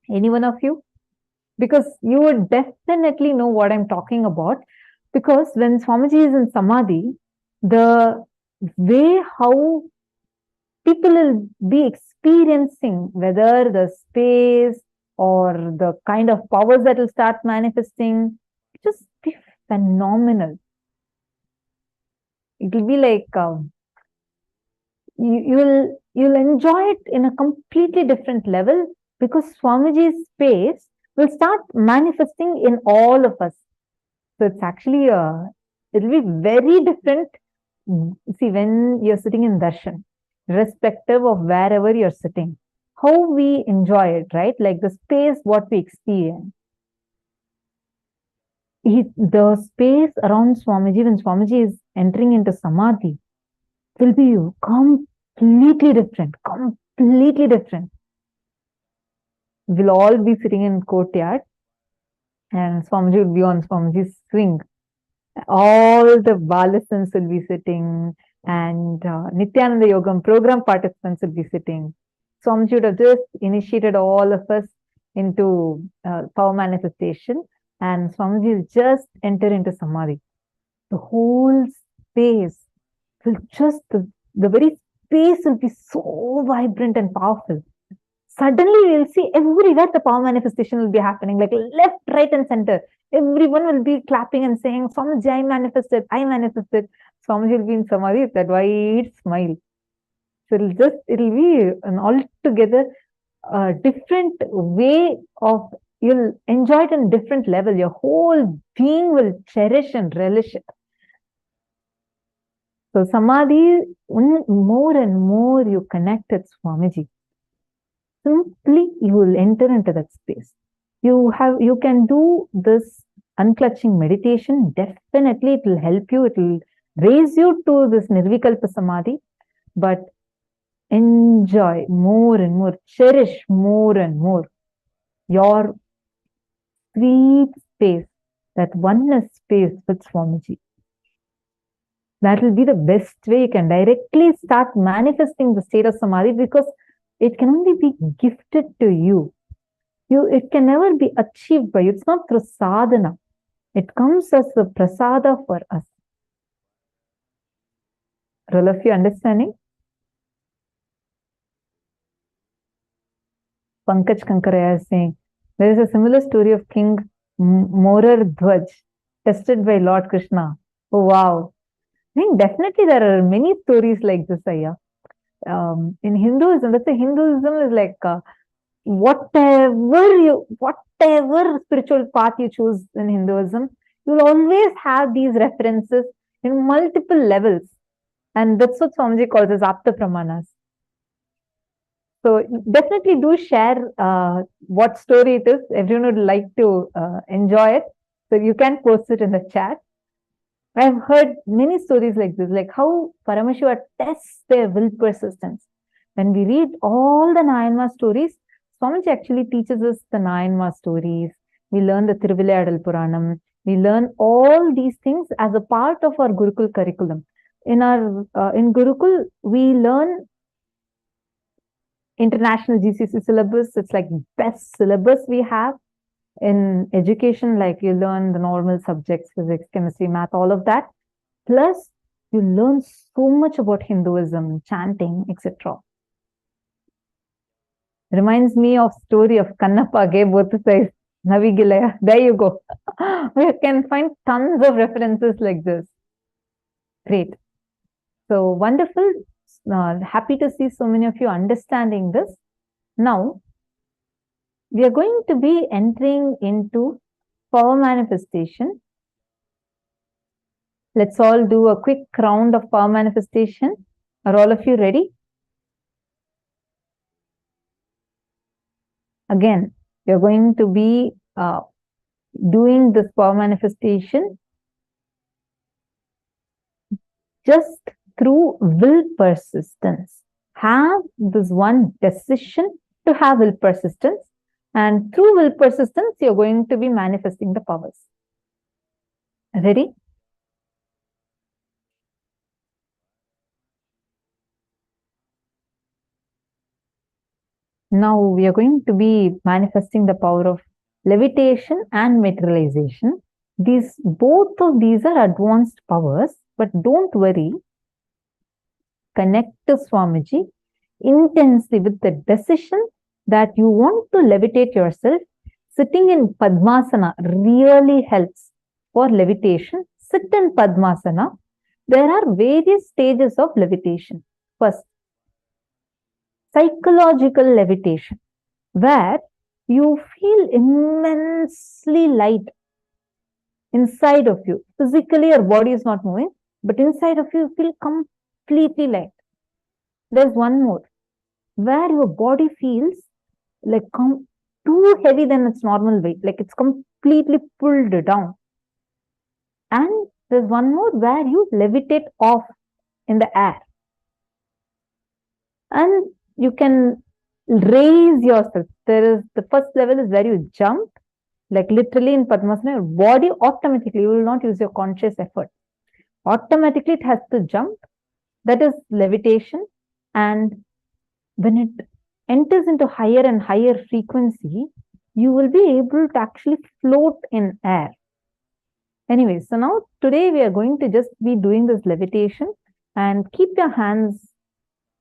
any one of you? Because you would definitely know what I'm talking about. Because when Swamiji is in Samadhi, the way how people will be experiencing, whether the space or the kind of powers that will start manifesting, just be phenomenal. It will be like you'll enjoy it in a completely different level because Swamiji's space will start manifesting in all of us. So it's actually it'll be very different. See, when you're sitting in darshan, irrespective of wherever you're sitting, how we enjoy it, right? Like the space, what we experience. The space around Swamiji, when Swamiji is entering into Samadhi, will be completely different. We'll all be sitting in courtyard and Swamiji will be on Swamiji's swing. All the Balasans will be sitting and Nithyananda Yogam program participants will be sitting. Swamiji would have just initiated all of us into power manifestation and Swamiji will just enter into Samadhi. The whole space will just, the very space will be so vibrant and powerful. Suddenly we'll see everywhere the power manifestation will be happening, like left, right and center. Everyone will be clapping and saying, Swamiji, I manifested. Swamiji will be in Samadhi with that white smile. So it'll be an altogether different way of, you'll enjoy it in different level. Your whole being will cherish and relish it. So Samadhi, more and more you connect with Swamiji, simply you will enter into that space. You can do this unclutching meditation. Definitely it will help you. It will raise you to this Nirvikalpa Samadhi. But enjoy more and more, cherish more and more your sweet space, that oneness space with Swamiji. That will be the best way you can directly start manifesting the state of Samadhi, because it can only be gifted to you. It can never be achieved by you. It's not through sadhana. It comes as a prasada for us. Are all of you understanding? Pankaj Kankaraya is saying, there is a similar story of King Morar Dhwaj, tested by Lord Krishna. Oh, wow. I think definitely there are many stories like this, Ayya. In Hinduism, let's say Hinduism is like whatever spiritual path you choose in Hinduism, you will always have these references in multiple levels. And that's what Swamiji calls as Apta Pramanas. So definitely do share what story it is. Everyone would like to enjoy it. So you can post it in the chat. I've heard many stories like this, like how Paramashiva tests their will persistence. When we read all the Nayanma stories, Swamiji actually teaches us the Nayanma stories. We learn the Thiruvilayadal Puranam. We learn all these things as a part of our Gurukul curriculum. In Gurukul, we learn international GCC syllabus. It's like the best syllabus we have. In education, like you learn the normal subjects, physics, chemistry, math, all of that. Plus, you learn so much about Hinduism, chanting, etc. Reminds me of story of Kannappa gave both sides, Navigilaya. There you go. We can find tons of references like this. Great. So wonderful. Happy to see so many of you understanding this. Now, we are going to be entering into power manifestation. Let's all do a quick round of power manifestation. Are all of you ready? Again, we are going to be doing this power manifestation just through will persistence. Have this one decision to have will persistence. And through will persistence, you're going to be manifesting the powers. Ready? Now we are going to be manifesting the power of levitation and materialization. Both of these are advanced powers, but don't worry. Connect to Swamiji intensely with the decision that you want to levitate yourself. Sitting in Padmasana really helps for levitation. Sit in Padmasana. There are various stages of levitation. First, psychological levitation, where you feel immensely light inside of you. Physically, your body is not moving, but inside of you, you feel completely light. There's one more, where your body feels like too heavy than its normal weight, like it's completely pulled down. And there's one more where you levitate off in the air. And you can raise yourself. The first level is where you jump, like literally in Padmasana, your body automatically, you will not use your conscious effort. Automatically it has to jump. That is levitation. And when it enters into higher and higher frequency, you will be able to actually float in air. Anyway, so now today we are going to just be doing this levitation, and keep your hands,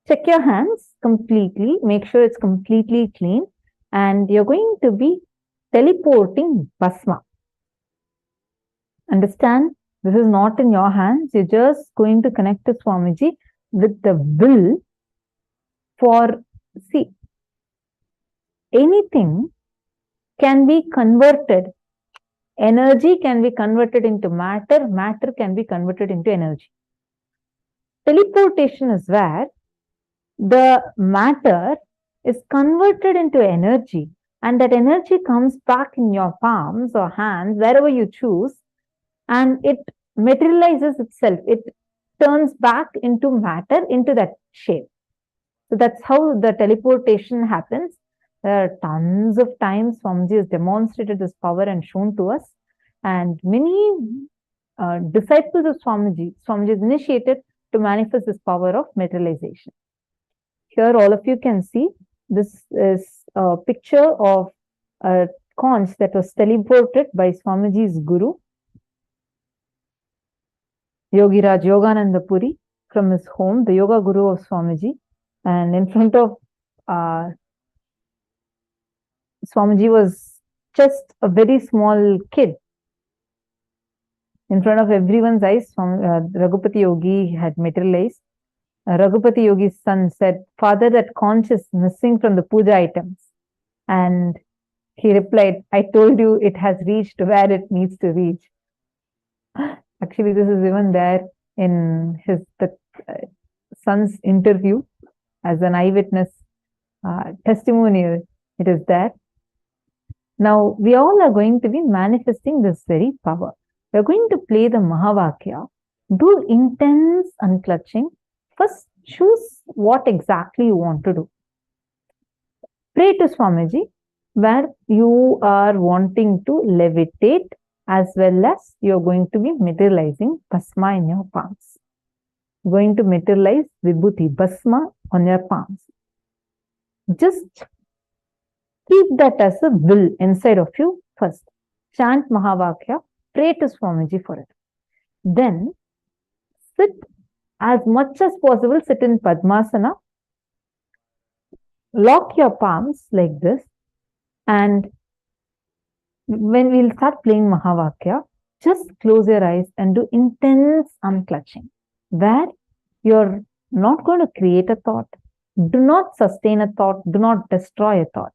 check your hands completely, make sure it's completely clean, and you're going to be teleporting Bhasma. Understand? This is not in your hands. You're just going to connect to Swamiji with the will for, see, anything can be converted. Energy can be converted into matter. Matter can be converted into energy. Teleportation is where the matter is converted into energy, and that energy comes back in your palms or hands, wherever you choose, and it materializes itself. It turns back into matter, into that shape. So that's how the teleportation happens. There are tons of times Swamiji has demonstrated this power and shown to us. And many disciples of Swamiji is initiated to manifest this power of materialization. Here all of you can see, this is a picture of a conch that was teleported by Swamiji's guru, Yogiraj Yogananda Puri, from his home, the yoga guru of Swamiji. And in front of Swamiji was just a very small kid. In front of everyone's eyes, Raghupati Yogi had materialized. Raghupati Yogi's son said, "Father, that conch is missing from the puja items." And he replied, "I told you it has reached where it needs to reach." Actually, this is even there in the son's interview as an eyewitness testimonial. It is there. Now, we all are going to be manifesting this very power. We are going to play the Mahavakya, do intense unclutching. First, choose what exactly you want to do. Pray to Swamiji, where you are wanting to levitate, as well as you are going to be materializing Bhasma in your palms. Going to materialize Vibhuti, Bhasma on your palms. Just keep that as a will inside of you first. Chant Mahavakya, pray to Swamiji for it. Then sit as much as possible, sit in Padmasana. Lock your palms like this. And when we'll start playing Mahavakya, just close your eyes and do intense unclutching, where you're not going to create a thought. Do not sustain a thought. Do not destroy a thought.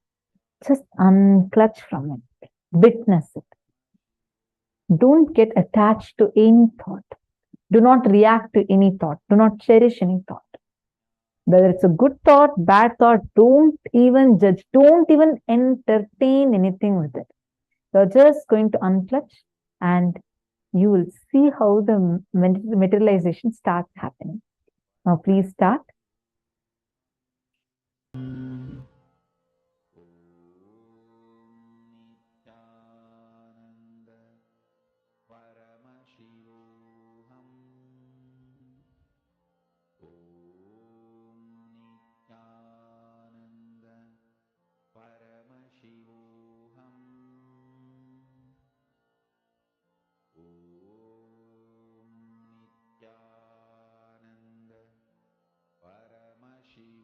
Just unclutch from it. Witness it. Don't get attached to any thought. Do not react to any thought. Do not cherish any thought. Whether it's a good thought, bad thought, don't even judge. Don't even entertain anything with it. You're just going to unclutch and you will see how the materialization starts happening. Now please start. Paramashivoham.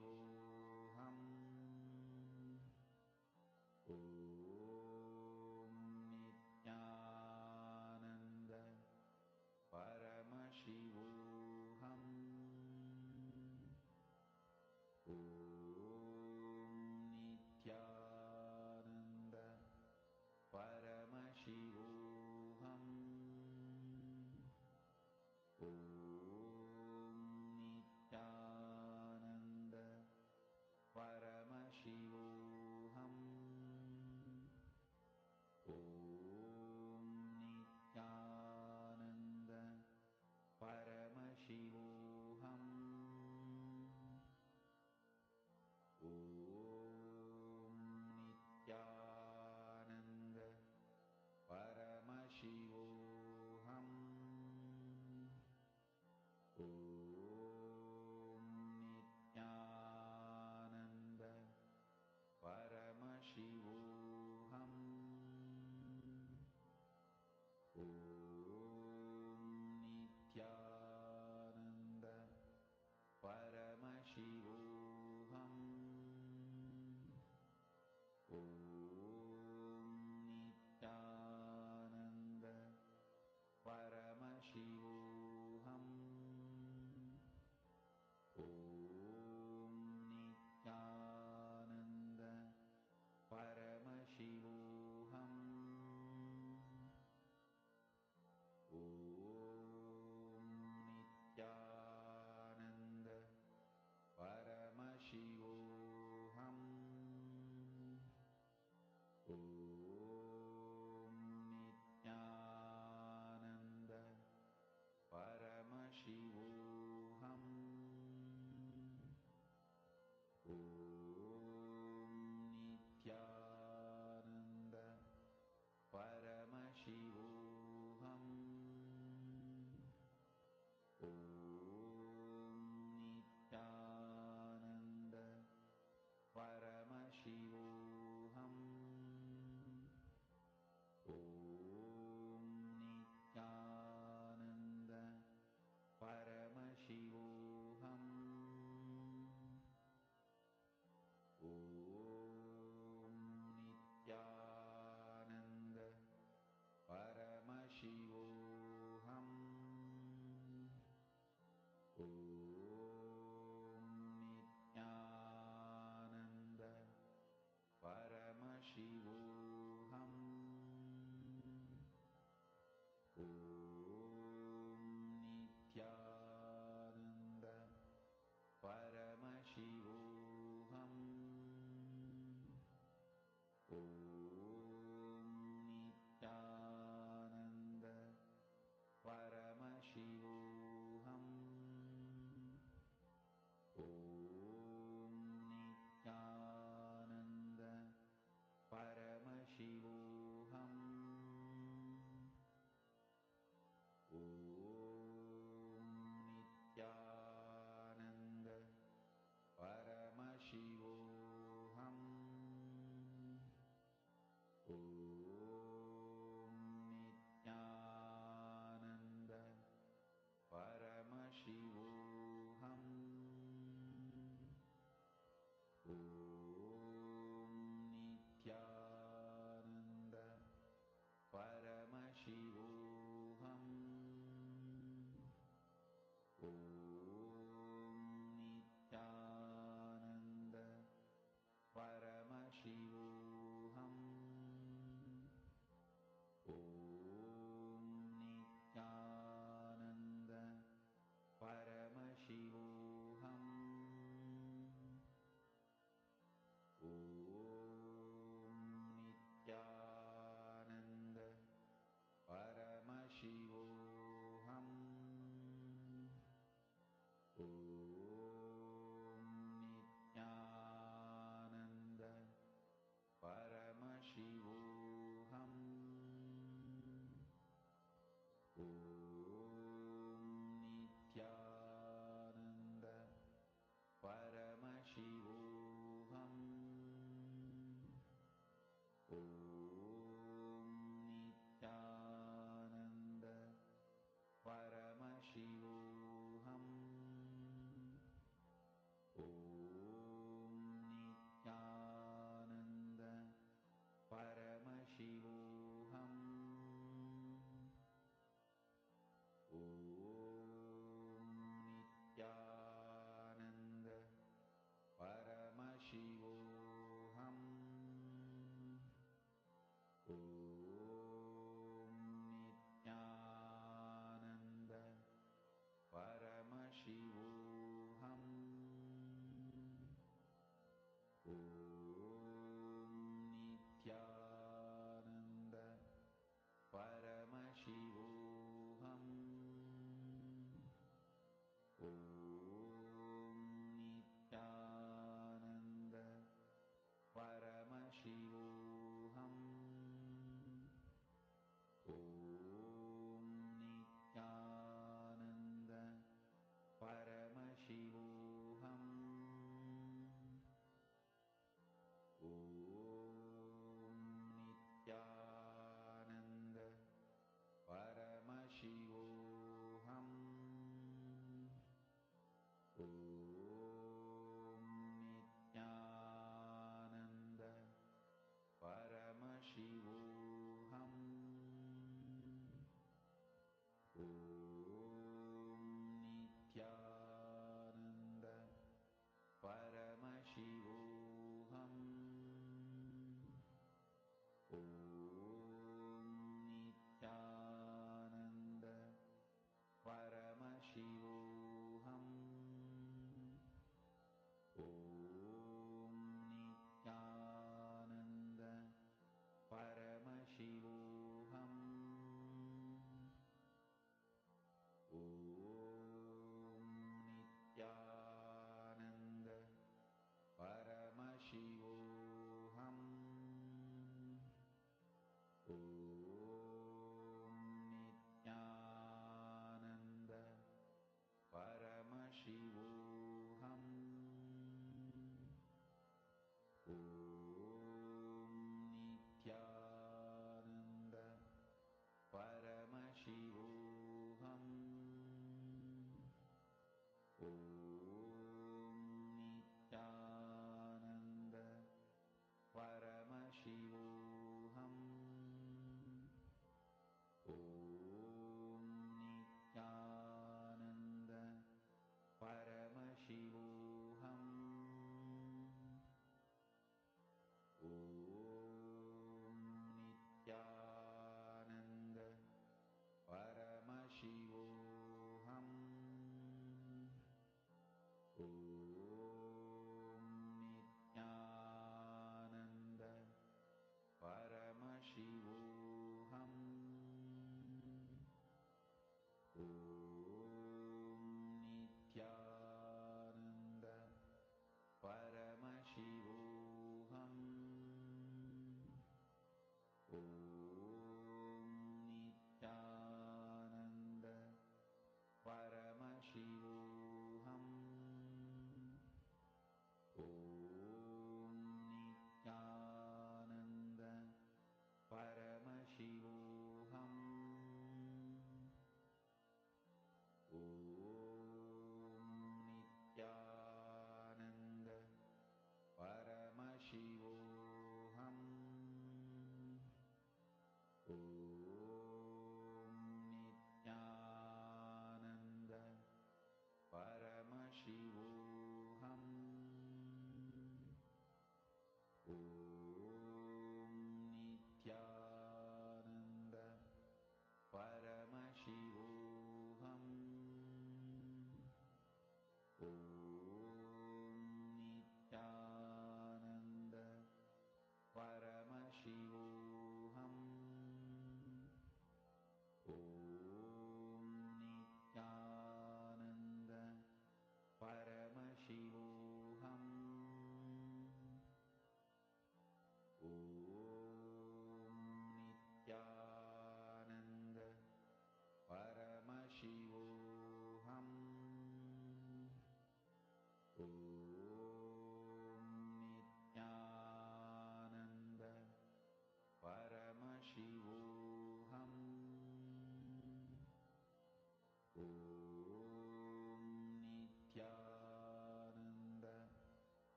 Om Nithyananda Paramashivoham. Om Nithyananda Paramashivoham. Om Nithyananda Paramashivoham. Om Nithyananda Paramashivoham. Om Nithyananda Paramashivoham. Om Nithyananda Paramashivoham. Om Nithyananda Paramashivoham. Om Nithyananda Paramashivoham. Om Nithyananda Paramashivoham. Om Nithyananda Paramashivoham. Om Nithyananda Paramashivoham. Om Nithyananda Paramashivoham. Om Nithyananda Paramashivoham.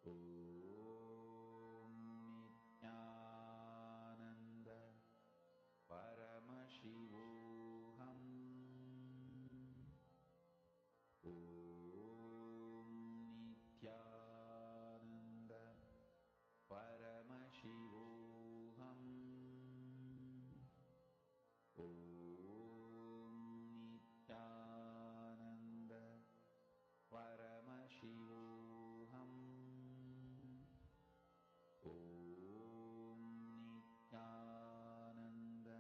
Om Nithyananda Paramashivoham. Om Nithyananda Paramashivoham. Om Nithyananda Paramashivoham. Om Nithyananda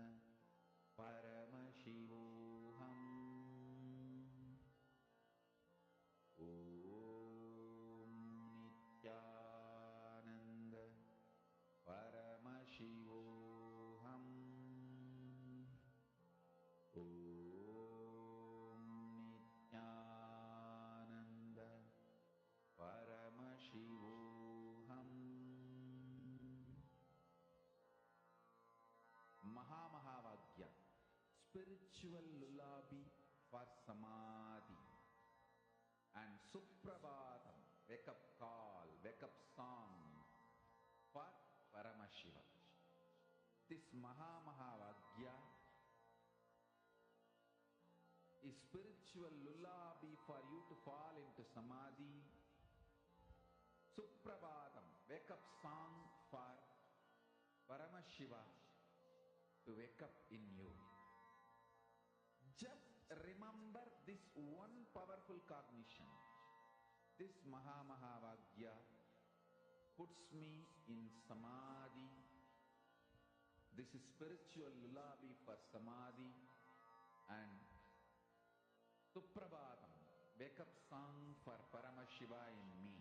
Paramashivoham. Om Nithyananda Paramashivoham. Om Nithyananda Paramashivoham. Mahamahāvagya, spiritual lullaby for Samadhi, and Suprabhatam, wake up call, wake up song for Paramashiva. This Mahamahāvagya is spiritual lullaby for you to fall into Samadhi. Suprabhatam, wake up song for Paramashiva to wake up in you. Just remember this one powerful cognition. This Mahamahāvagya puts me in Samadhi. This is spiritual lullaby for Samadhi. And Suprabhatam, wake up song for Paramashiva in me.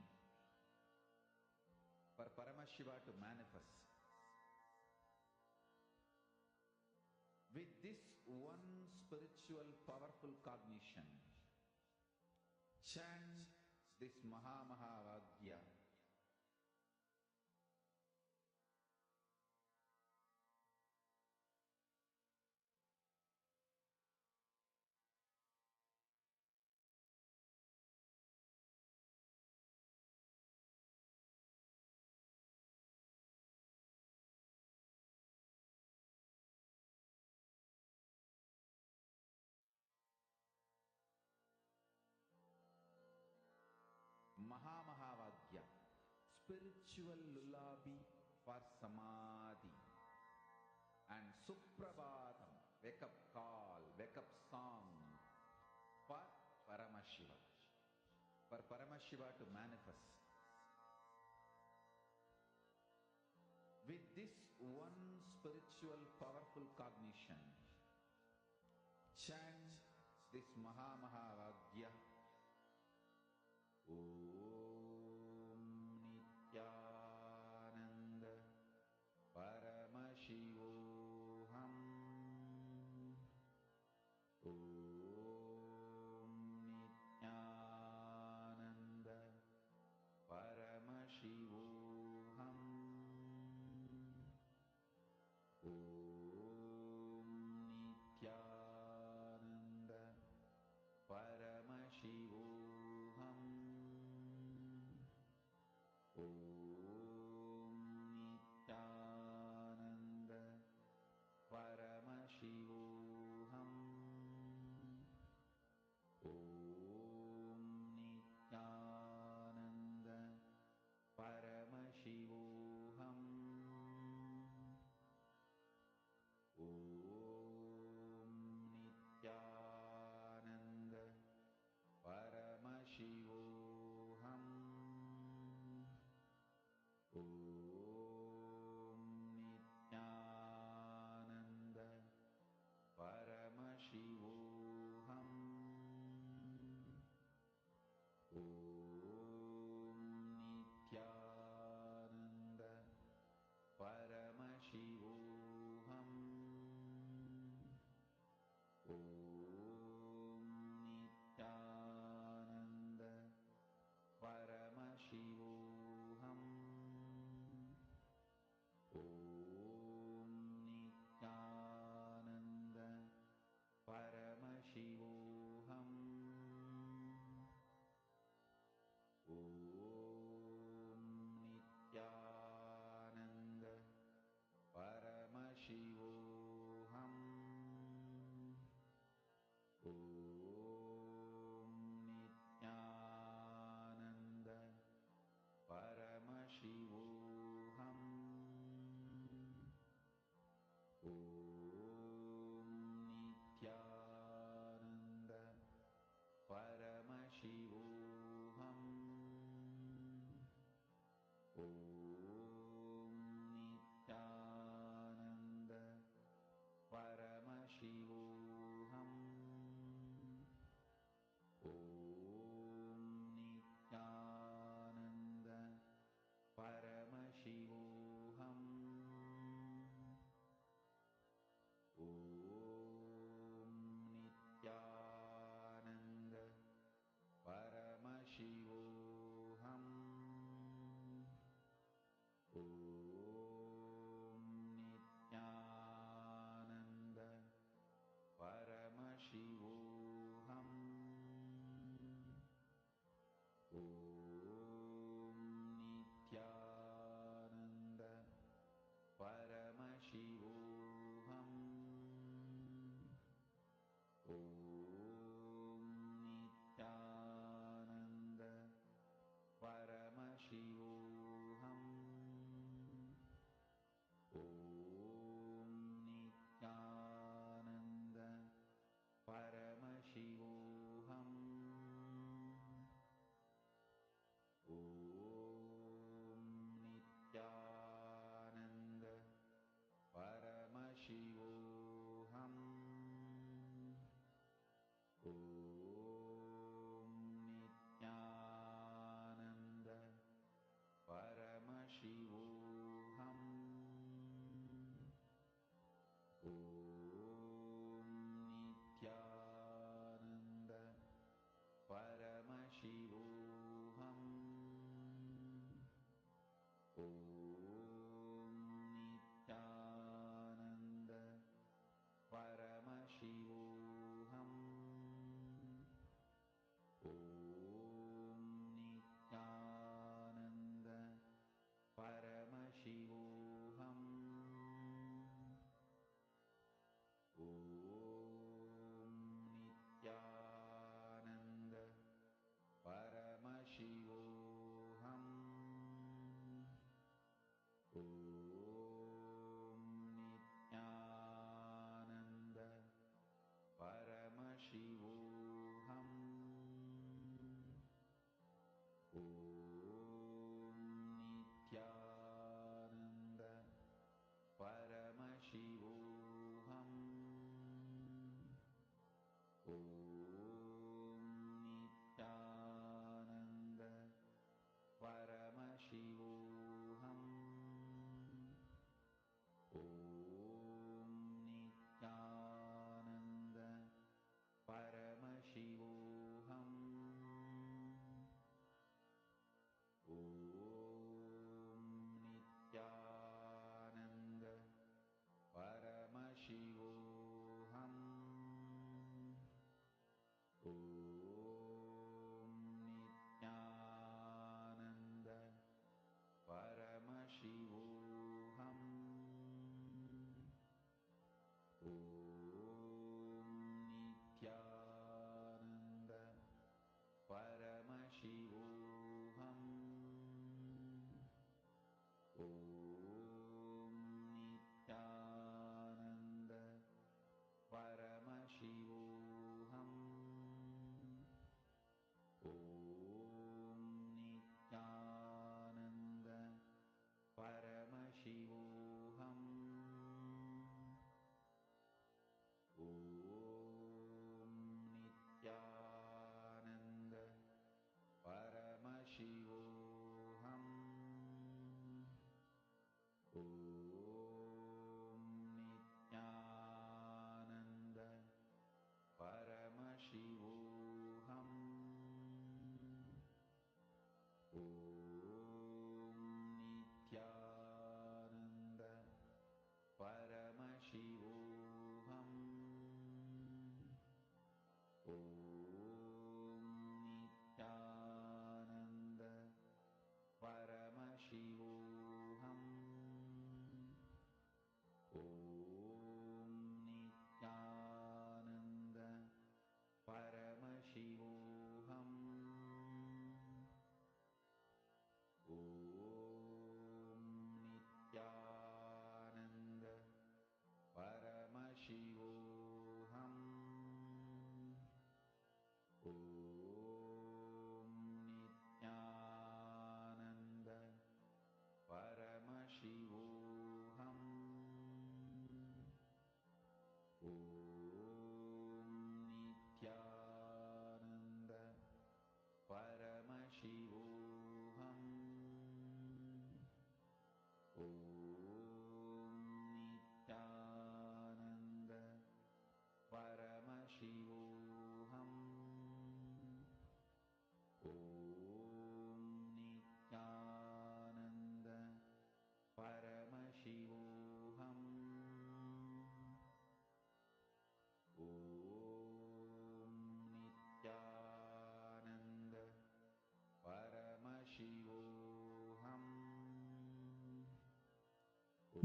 For Paramashiva to manifest. With this one spiritual powerful cognition, chant this Mahamahāvagya. Mahamahāvagya, spiritual lullaby for Samadhi, and Suprabhatam, wake up call, wake up song for Paramashiva, for Paramashiva to manifest. With this one spiritual powerful cognition, chant this Mahamahāvagya. Om Nithyananda Paramashivoham. Om Nithyananda Paramashivoham. Om Nithyananda Paramashivoham. Om Nithyananda Paramashivoham. Om Nithyananda Paramashivoham. Om Nithyananda Paramashivoham. Om Nithyananda Paramashivoham. Om Nithyananda Paramashivoham. Om Nithyananda Paramashivoham.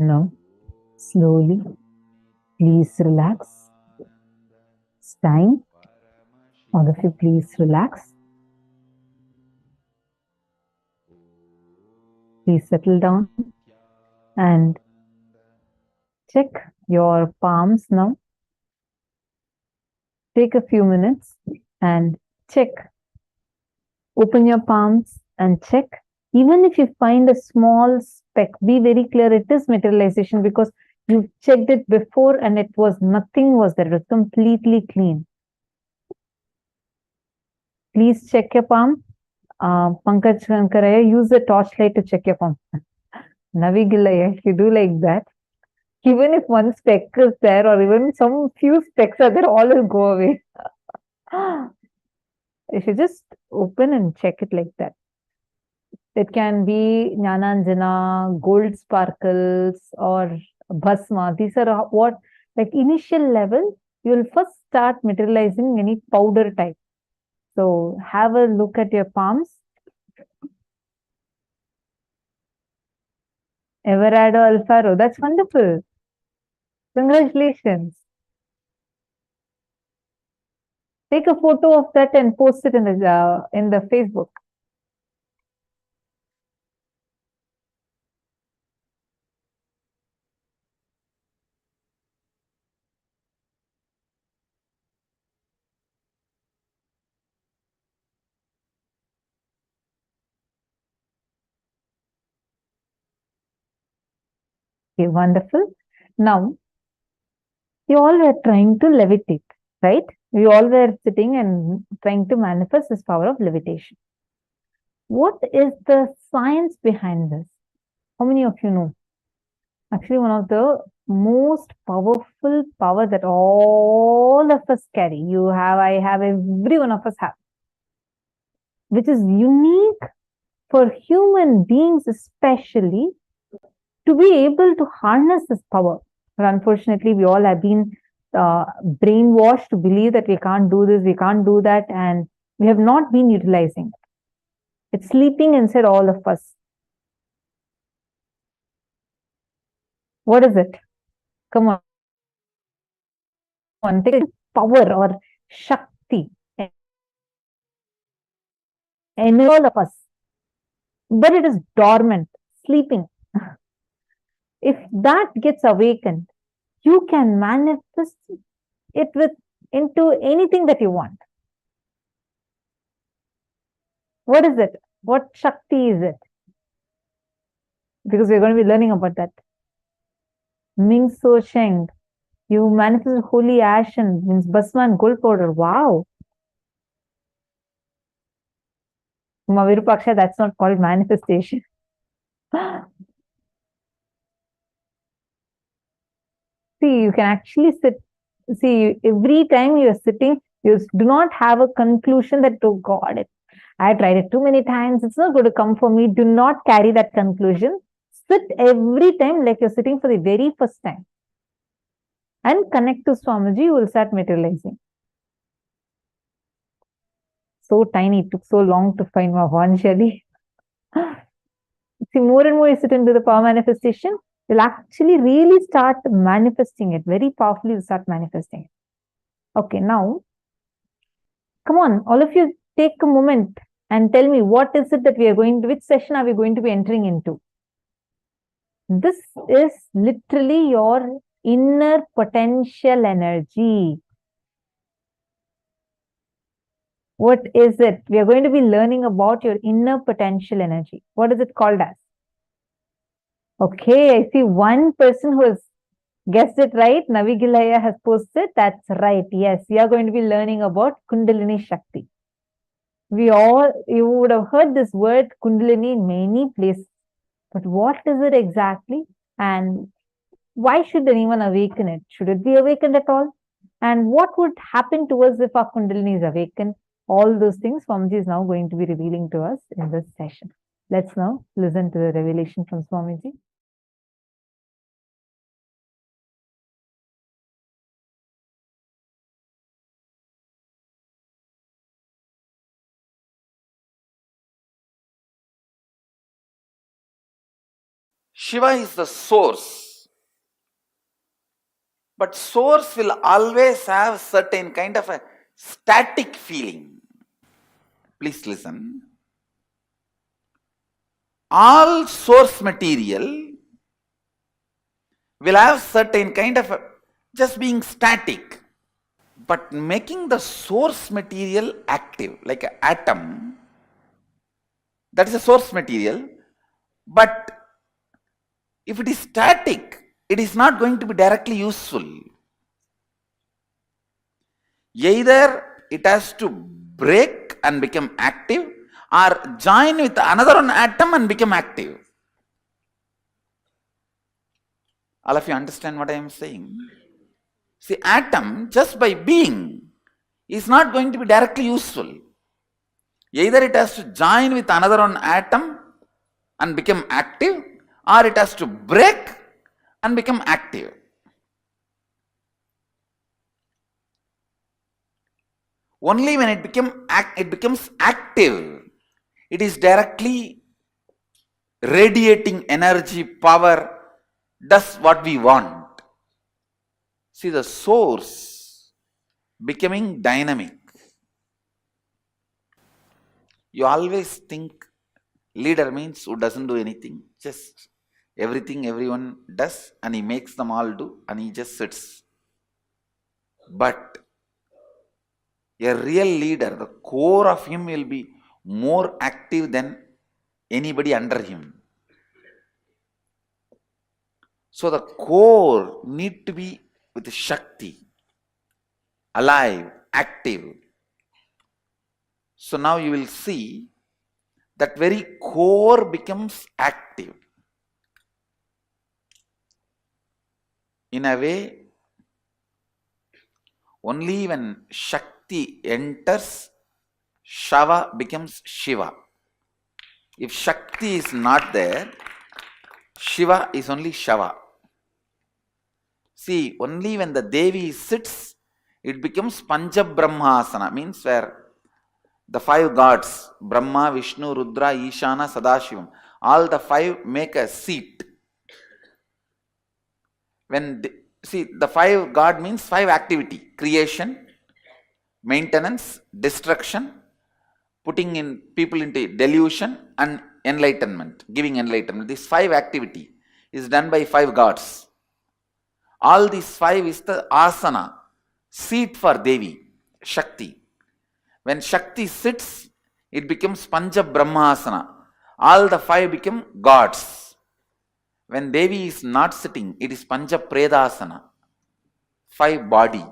Now, slowly, please relax. It's time. All of you, please relax. Please settle down and check your palms now. Take a few minutes and check. Open your palms and check. Even if you find a small speck, be very clear it is materialization because you checked it before and it was nothing was there. It was completely clean. Please check your palm. Pankaj Kankaraya, use the torchlight to check your palm. Navigilaya, if you do like that, even if one speck is there or even some few specks are there, all will go away. If you just open and check it like that. It can be Jnananjana, gold sparkles or Bhasma. These are what, like initial level, you will first start materializing any powder type. So have a look at your palms. Everardo Alfaro, that's wonderful. Congratulations. Take a photo of that and post it in the Facebook. Okay, wonderful. Now, you all were trying to levitate, right? We all were sitting and trying to manifest this power of levitation. What is the science behind this? How many of you know? Actually, one of the most powerful power that all of us carry. You have, I have, every one of us have. Which is unique for human beings especially to be able to harness this power. But unfortunately, we all have been brainwashed to believe that we can't do this, we can't do that, and we have not been utilizing it. It's sleeping inside all of us. What is it? Come on, take power or Shakti in all of us. But it is dormant, sleeping. If that gets awakened, you can manifest it into anything that you want. What is it? What Shakti is it? Because we're going to be learning about that. Ming So Sheng. You manifest holy ash and means Basma and gold powder. Wow. Virupaksha, that's not called manifestation. See, you can actually sit. See, every time you are sitting, you do not have a conclusion that, oh God, I tried it too many times. It's not going to come for me. Do not carry that conclusion. Sit every time like you're sitting for the very first time. And connect to Swamiji, you will start materializing. So tiny, it took so long to find Mavanjali. See, more and more you sit into the power manifestation, you'll actually really start manifesting it. Very powerfully, you start manifesting it. Okay, now, come on, all of you take a moment and tell me what is it that we are going to, which session are we going to be entering into? This is literally your inner potential energy. What is it? We are going to be learning about your inner potential energy. What is it called as? Okay, I see one person who has guessed it right. Navigilaya has posted. That's right. Yes, we are going to be learning about Kundalini Shakti. You would have heard this word Kundalini in many places. But what is it exactly? And why should anyone awaken it? Should it be awakened at all? And what would happen to us if our Kundalini is awakened? All those things Swamiji is now going to be revealing to us in this session. Let's now listen to the revelation from Swamiji. Shiva is the source But source will always have certain kind of a static feeling. Please listen. All source material will have certain kind of a just being static. But making the source material active, like an atom, that is a source material. But if it is static, it is not going to be directly useful. Either it has to break and become active, or join with another one atom and become active. All of you understand what I am saying? See, atom just by being is not going to be directly useful. Either it has to join with another one atom and become active, or it has to break and become active. Only when it becomes active, it is directly radiating energy, power, does what we want. See, the source becoming dynamic. You always think leader means who doesn't do anything, just everything everyone does and he makes them all do and he just sits. But a real leader, the core of him will be more active than anybody under him. So the core need to be with Shakti, alive, active. So now you will see that very core becomes active. In a way, only when Shakti enters, Shava becomes Shiva. If Shakti is not there, Shiva is only Shava. See, only when the Devi sits, it becomes Pancha Brahmasana, means where the 5 gods, Brahma, Vishnu, Rudra, Ishana, Sadashivam, all the 5 make a seat. See, the 5 God means 5 activity: creation, maintenance, destruction, putting in people into delusion, and enlightenment, giving enlightenment. This 5 activity is done by 5 gods. All these 5 is the asana, seat for Devi, Shakti. When Shakti sits, it becomes Pancha Brahmasana. All the 5 become gods. When Devi is not sitting, it is Pancha Predasana, 5 body.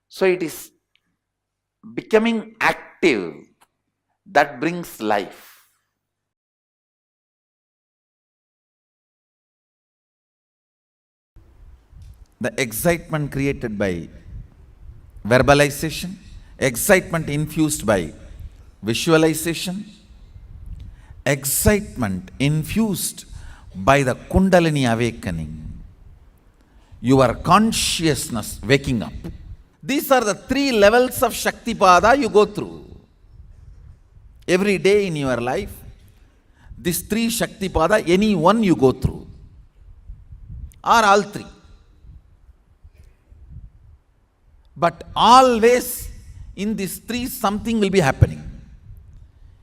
So it is becoming active that brings life. The excitement created by verbalization, excitement infused by visualization, excitement infused by the Kundalini awakening, your consciousness waking up. These are the 3 levels of Shaktipada you go through. Every day in your life, these 3 Shaktipada, any one you go through, or all 3. But always in these 3 something will be happening.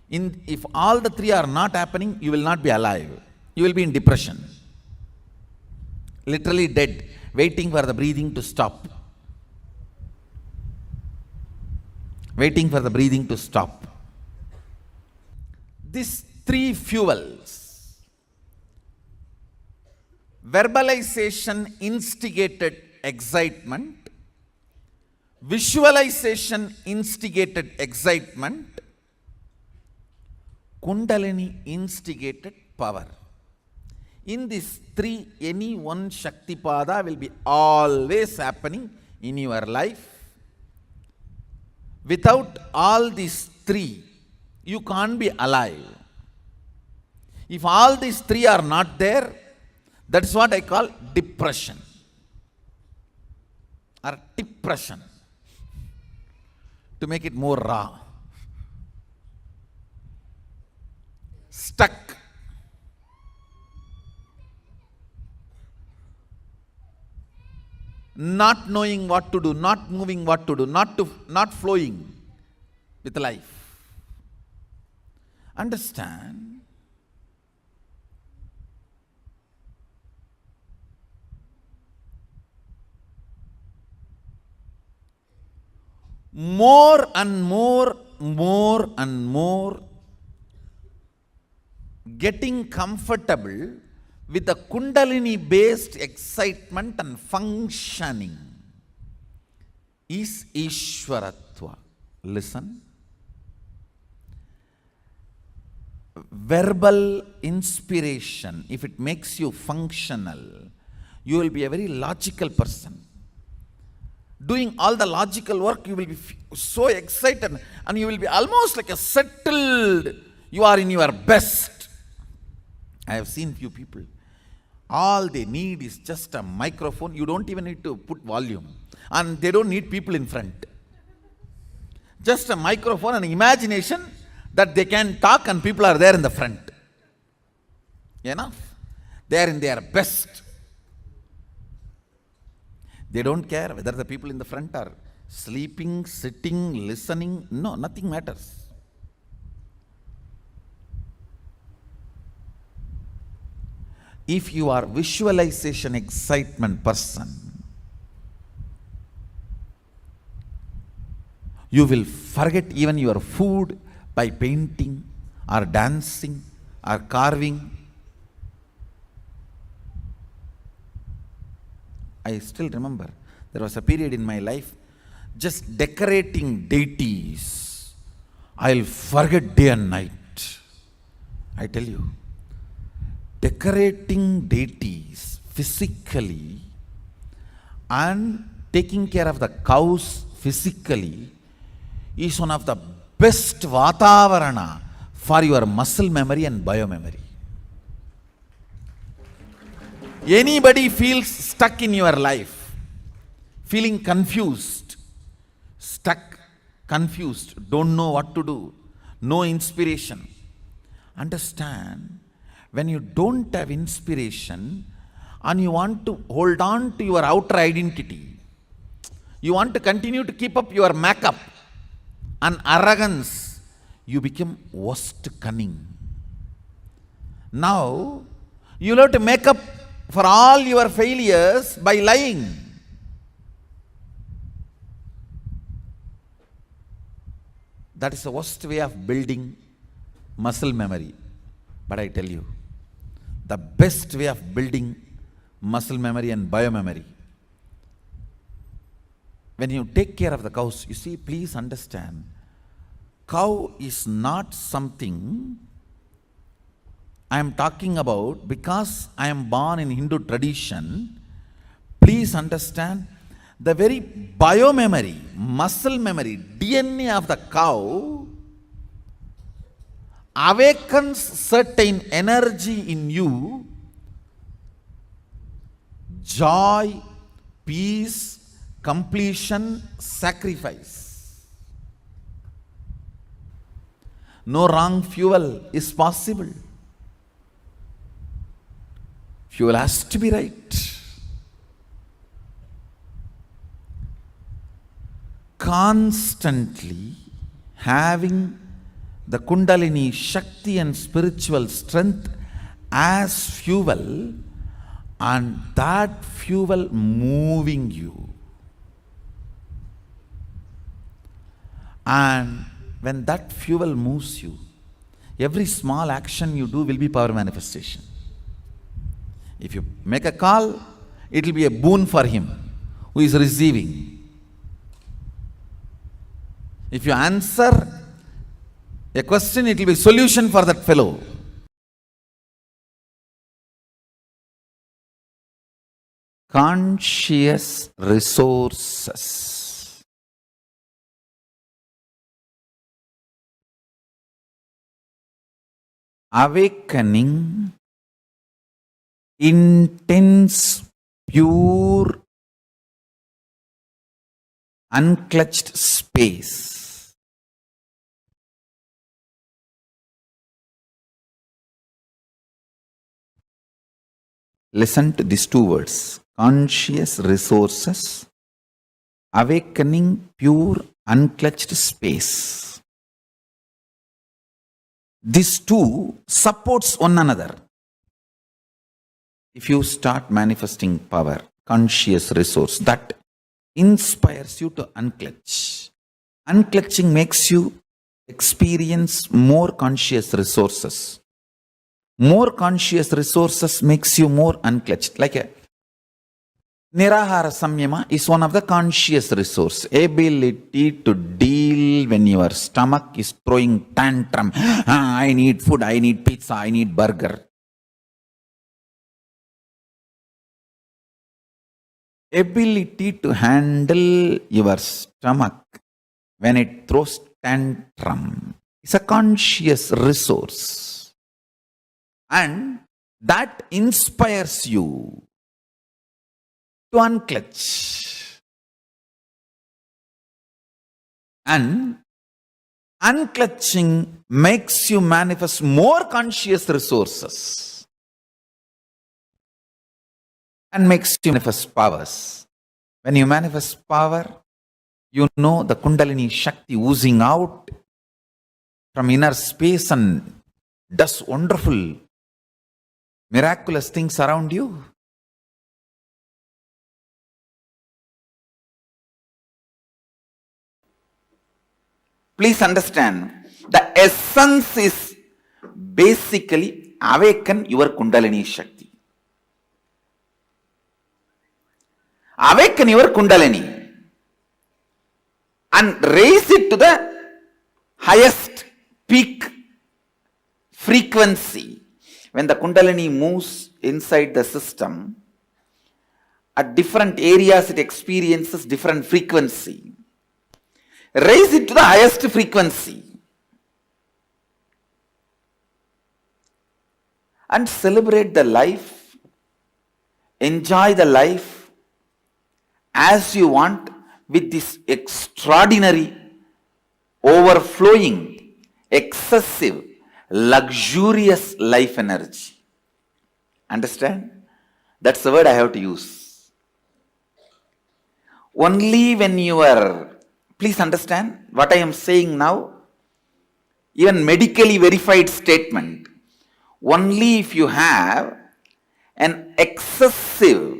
If all the 3 are not happening, you will not be alive. You will be in depression. Literally dead, waiting for the breathing to stop. Waiting for the breathing to stop. These 3 fuels. Verbalization instigated excitement. Visualization instigated excitement. Kundalini instigated power. In these 3, any one Shaktipada will be always happening in your life. Without all these 3, you can't be alive. If all these 3 are not there, that's what I call depression or depression. To make it more raw. Stuck. not knowing what to do, not moving what to do, not flowing with life. Understand? More and more getting comfortable with the Kundalini based excitement and functioning is Ishwaratva. Listen. Verbal inspiration, if it makes you functional, you will be a very logical person. Doing all the logical work, you will be so excited and you will be almost like a settled, you are in your best. I have seen few people. All they need is just a microphone. You don't even need to put volume. And they don't need people in front. Just a microphone and imagination that they can talk and people are there in the front. Enough. They are in their best. They don't care whether the people in the front are sleeping, sitting, listening. No, nothing matters. If you are visualization excitement person, you will forget even your food by painting or dancing or carving. I still remember there was a period in my life just decorating deities. I'll forget day and night. I tell you, decorating deities physically and taking care of the cows physically is one of the best vatavarana for your muscle memory and biomemory. Anybody feels stuck in your life, feeling confused, stuck, confused, don't know what to do, no inspiration. Understand, when you don't have inspiration and you want to hold on to your outer identity, you want to continue to keep up your makeup and arrogance, you become worst cunning. Now, you have to make up for all your failures by lying. That is the worst way of building muscle memory. But I tell you, the best way of building muscle memory and biomemory, when you take care of the cows, you see, please understand, cow is not something I am talking about because I am born in Hindu tradition. Please understand, the very biomemory, muscle memory, DNA of the cow awakens certain energy in you, joy, peace, completion, sacrifice. No wrong fuel is possible. Fuel has to be right. Constantly having the Kundalini Shakti and spiritual strength as fuel, and that fuel moving you. And when that fuel moves you, every small action you do will be power manifestation. If you make a call, it will be a boon for him who is receiving. If you answer a question, it will be a solution for that fellow. Conscious resources. Awakening intense, pure, unclutched space. Listen to these two words, conscious resources, awakening pure, unclutched space. These two supports one another. If you start manifesting power, conscious resource, that inspires you to unclutch. Unclutching makes you experience more conscious resources. More conscious resources makes you more unclutched. Like a Nirahara Samyama is one of the conscious resource. Ability to deal when your stomach is throwing tantrum. I need food, I need pizza, I need burger. Ability to handle your stomach when it throws tantrum is a conscious resource. And that inspires you to unclutch. And unclutching makes you manifest more conscious resources and makes you manifest powers. When you manifest power, you know the Kundalini Shakti oozing out from inner space and does wonderful, miraculous things around you. Please understand, the essence is basically awaken your Kundalini Shakti. Awaken your Kundalini and raise it to the highest peak frequency. When the Kundalini moves inside the system, at different areas it experiences different frequency. Raise it to the highest frequency and celebrate the life, enjoy the life as you want with this extraordinary, overflowing, excessive, luxurious life energy. Understand? That's the word I have to use. Only when you are, please understand what I am saying now, even medically verified statement, only if you have an excessive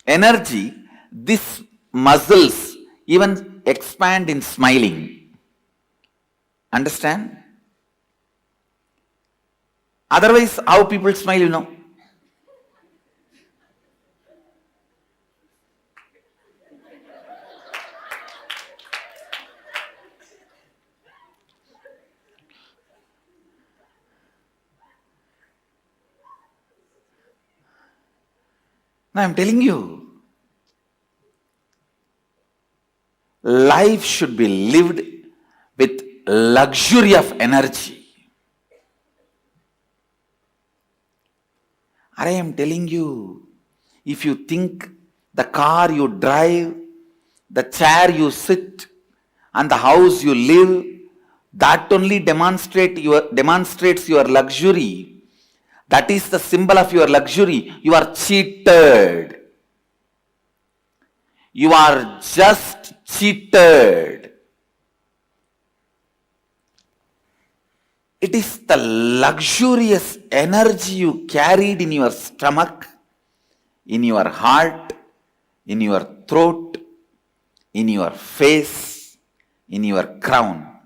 energy, these muscles even expand in smiling. Understand? Otherwise, how people smile, you know? Now I am telling you, life should be lived with luxury of energy. I am telling you, if you think the car you drive, the chair you sit, and the house you live, that only demonstrates your luxury. That is the symbol of your luxury. You are cheated. You are just cheated. It is the luxurious energy you carried in your stomach, in your heart, in your throat, in your face, in your crown.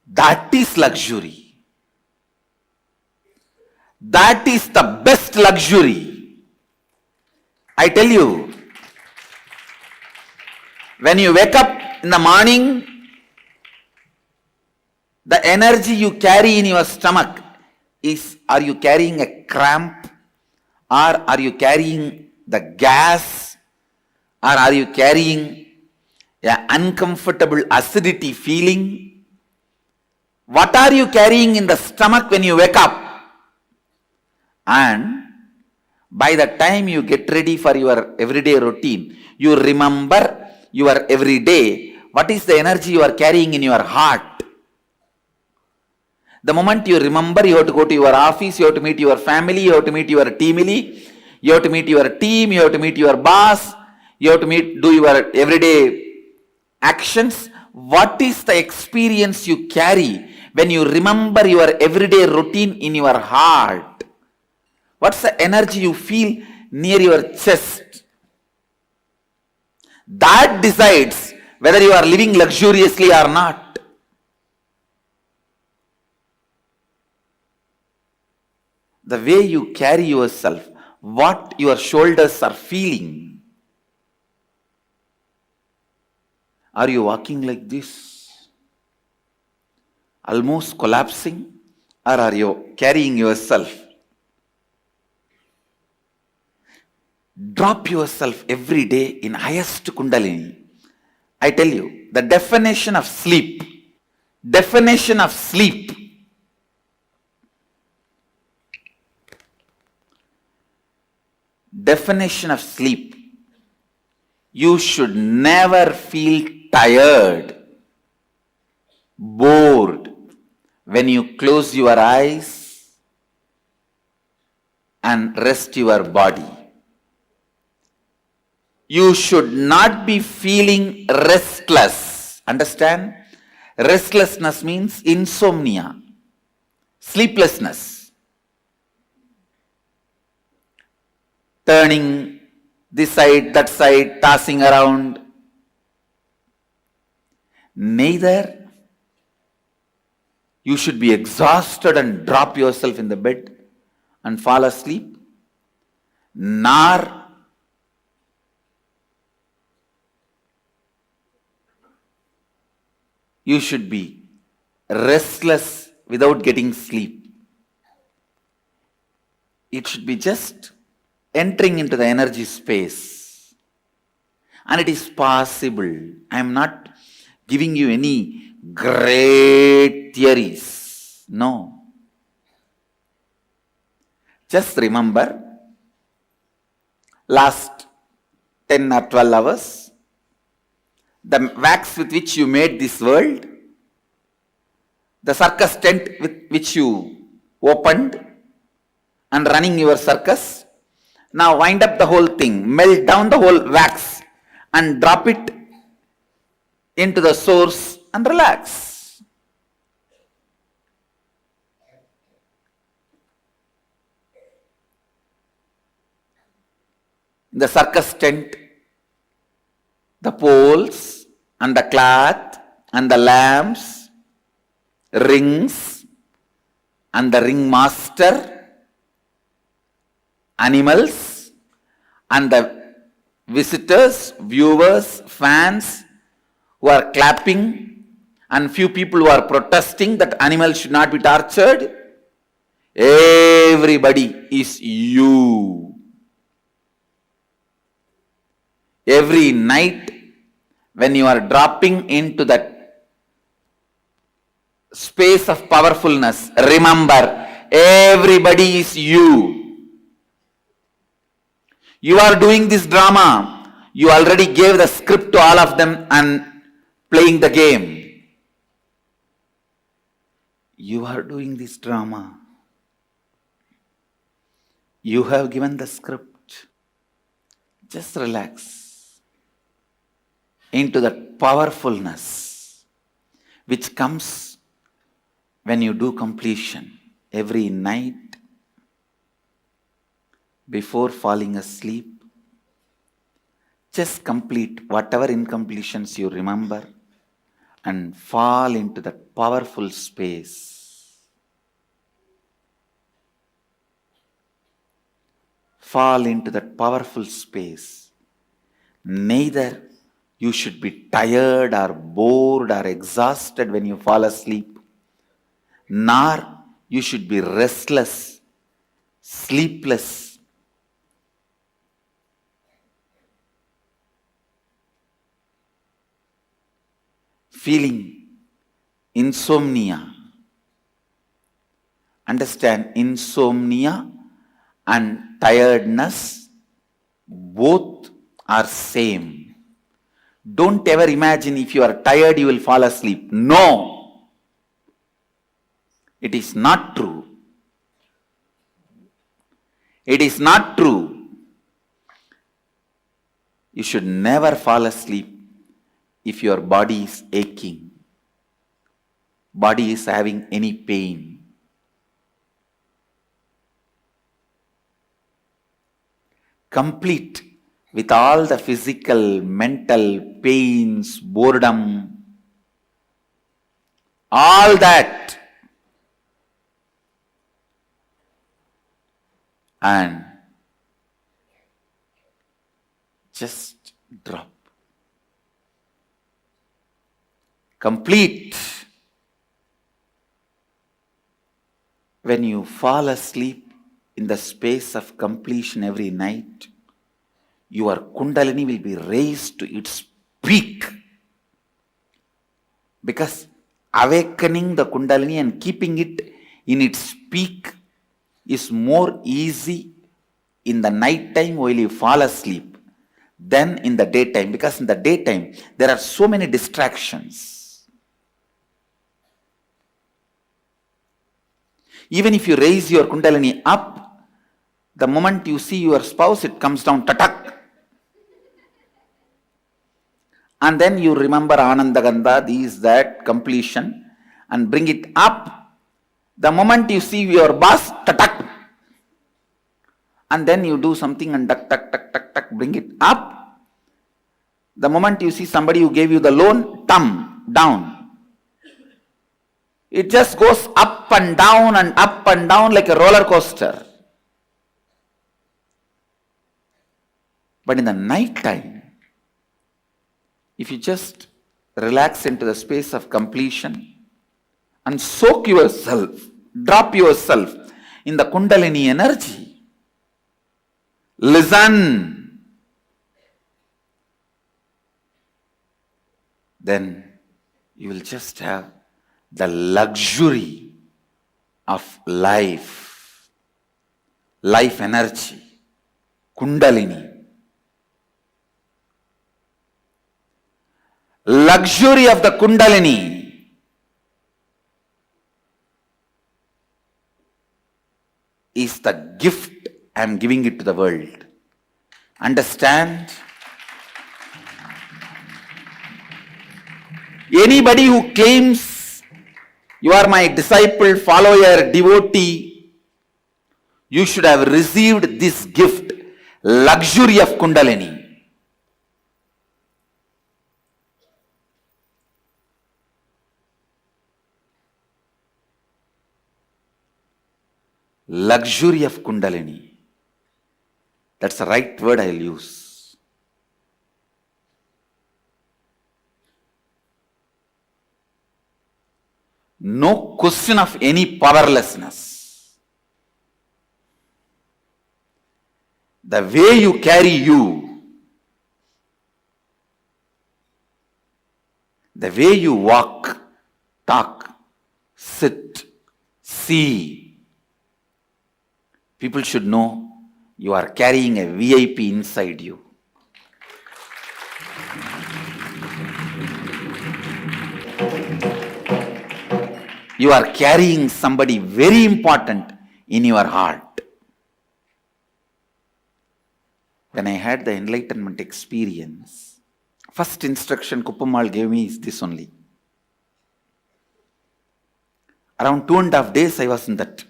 That is luxury. That is the best luxury. I tell you, when you wake up in the morning, the energy you carry in your stomach is, are you carrying a cramp? Or are you carrying the gas? Or are you carrying an uncomfortable acidity feeling? What are you carrying in the stomach when you wake up? And by the time you get ready for your everyday routine, you remember your everyday, what is the energy you are carrying in your heart? The moment you remember, you have to go to your office, you have to meet your family, you have to meet your team, You have to meet your team, you have to meet your boss, you have to do your everyday actions. What is the experience you carry when you remember your everyday routine in your heart? What's the energy you feel near your chest? That decides whether you are living luxuriously or not. The way you carry yourself, what your shoulders are feeling. Are you walking like this, almost collapsing, or are you carrying yourself? Drop yourself every day in highest Kundalini. I tell you, the definition of sleep, definition of sleep, definition of sleep, you should never feel tired, bored when you close your eyes and rest your body. You should not be feeling restless. Understand? Restlessness means insomnia, sleeplessness. Turning this side, that side, tossing around. Neither you should be exhausted and drop yourself in the bed and fall asleep, nor you should be restless without getting sleep. It should be just entering into the energy space. And it is possible. I am not giving you any great theories. No. Just remember, last 10 or 12 hours, the wax with which you made this world, the circus tent with which you opened and running your circus, now wind up the whole thing, melt down the whole wax and drop it into the source and relax. The circus tent, the poles and the cloth and the lamps, rings and the ringmaster, animals and the visitors, viewers, fans who are clapping and few people who are protesting that animals should not be tortured. Everybody is you. Every night when you are dropping into that space of powerfulness, remember, everybody is you. You are doing this drama. You already gave the script to all of them and playing the game. You are doing this drama. You have given the script. Just relax into that powerfulness which comes when you do completion every night before falling asleep. Just complete whatever incompletions you remember and fall into that powerful space. Fall into that powerful space. Neither you should be tired or bored or exhausted when you fall asleep, nor you should be restless, sleepless. Feeling insomnia. Understand, insomnia and tiredness both are same. Don't ever imagine if you are tired you will fall asleep. No. It is not true. It is not true. You should never fall asleep if your body is aching, body is having any pain. Complete with all the physical, mental pains, boredom, all that. And just drop. Complete. When you fall asleep in the space of completion every night, your Kundalini will be raised to its peak. Because awakening the Kundalini and keeping it in its peak is more easy in the night time while you fall asleep than in the daytime. Because in the daytime, there are so many distractions. Even if you raise your Kundalini up, the moment you see your spouse, it comes down, tatak. And then you remember Anandagandha, this, that, completion, and bring it up. The moment you see your boss, tatak. And then you do something and tak, tak, tak, tak, tak, bring it up. The moment you see somebody who gave you the loan, thumb, down. It just goes up and down like a roller coaster. But in the night time, if you just relax into the space of completion and soak yourself, drop yourself in the Kundalini energy, listen, then you will just have the luxury of life energy, Kundalini. Luxury of the Kundalini is the gift I am giving it to the world. Understand? Anybody who claims you are my disciple, follower, devotee, you should have received this gift, luxury of Kundalini. Luxury of Kundalini. That's the right word I'll use. No question of any powerlessness. The way you carry you, the way you walk, talk, sit, see, people should know you are carrying a VIP inside you. You are carrying somebody very important in your heart. When I had the enlightenment experience, first instruction Kuppamal gave me is this only. Around 2.5 days I was in that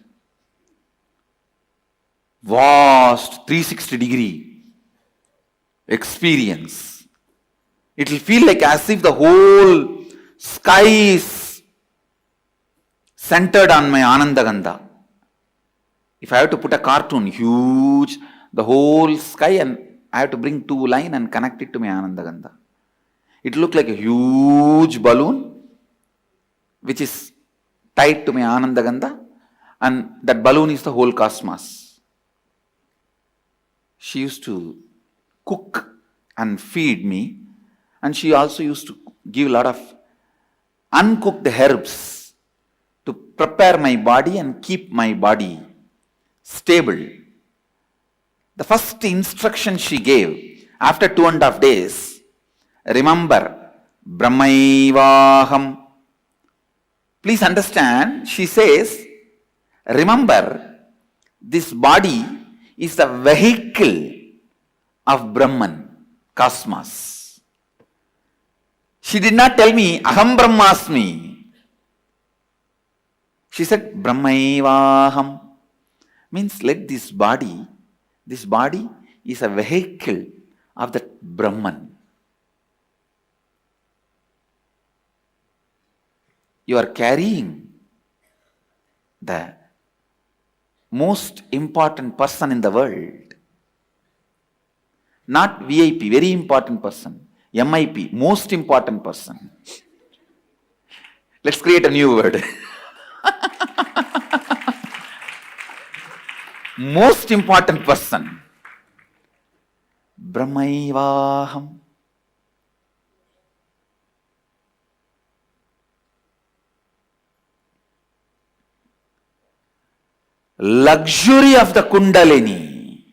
vast 360-degree experience. It will feel like as if the whole sky is centered on my Anandagandha. If I have to put a cartoon, huge, the whole sky, and I have to bring 2 lines and connect it to my Anandagandha. It will look like a huge balloon which is tied to my Anandagandha, and that balloon is the whole cosmos. She used to cook and feed me, and she also used to give a lot of uncooked herbs to prepare my body and keep my body stable. The first instruction she gave after 2.5 days, remember, Brahmaivaham. Please understand, she says, remember, this body is the vehicle of Brahman. cosmos. She did not tell me, Aham Brahmasmi. She said, Brahmaivaham. Means let this body is a vehicle of that Brahman. You are carrying the most important person in the world. Not VIP, very important person. MIP, most important person. Let's create a new word. Most important person. Brahmaivaham. Luxury of the Kundalini.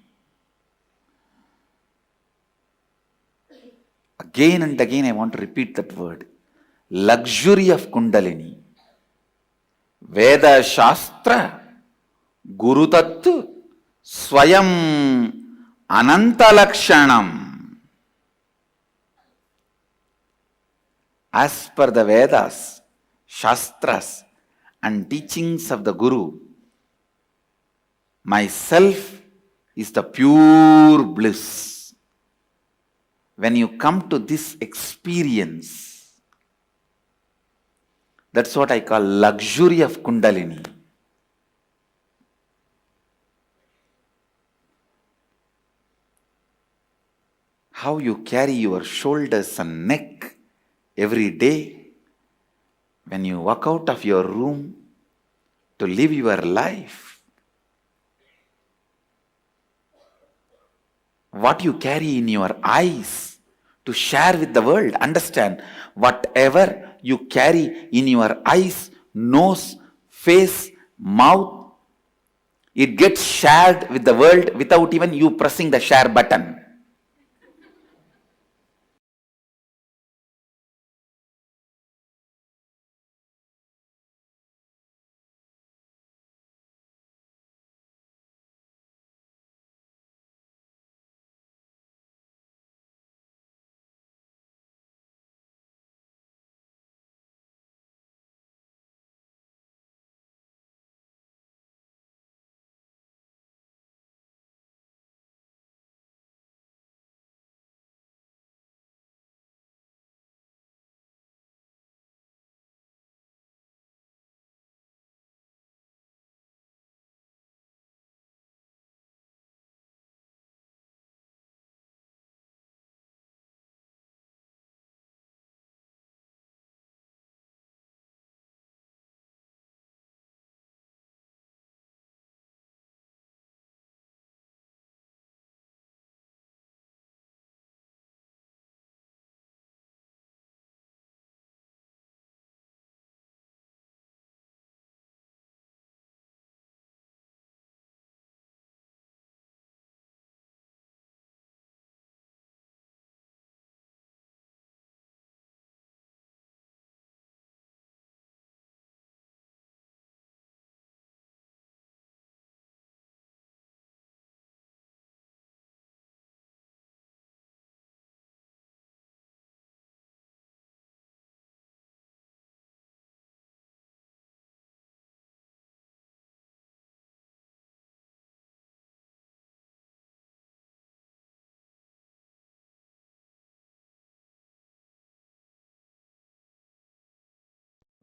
Again and again I want to repeat that word. Luxury of Kundalini. Veda Shastra Guru Tattva Swayam Ananta Lakshanam. As per the Vedas, Shastras and teachings of the Guru, myself is the pure bliss. When you come to this experience, that's what I call luxury of Kundalini. How you carry your shoulders and neck every day when you walk out of your room to live your life. What you carry in your eyes to share with the world. Understand, whatever you carry in your eyes, nose, face, mouth, it gets shared with the world without even you pressing the share button.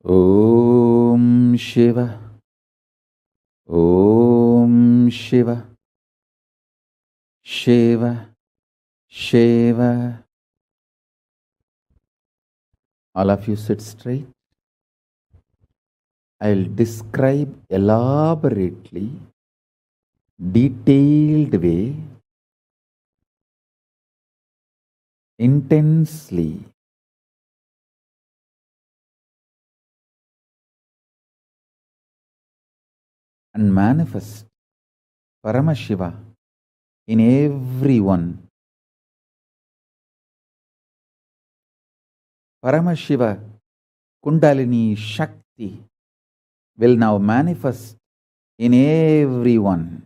Om Shiva, Om Shiva, Shiva, Shiva. All of you sit straight. I'll describe elaborately, detailed way, intensely, and manifest Paramashiva in everyone. Paramashiva Kundalini Shakti will now manifest in everyone.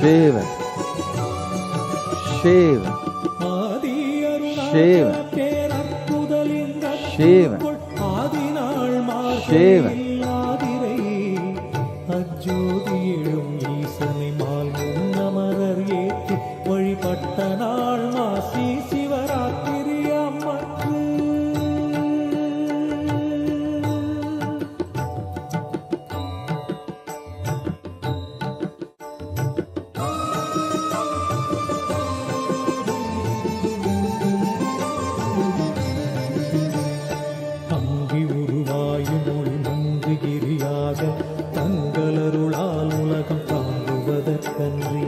Shiva, Shiva, Aadhi Shiva, Arunachal பேரற்புதலிங்க Shiva, ஆதிநாள் Shiva, மாதிரை அஜோதியிடும் ஈசனை mall முன்னமரர் ஏற்றி வழிபட்ட நாள் மாசி சிவராத்திரி அம்மன்று அங்கி உருவாயும் மொழி மங்குகிரியாக தங்களருளால் உலகம் தாங்குவதற்கன்றி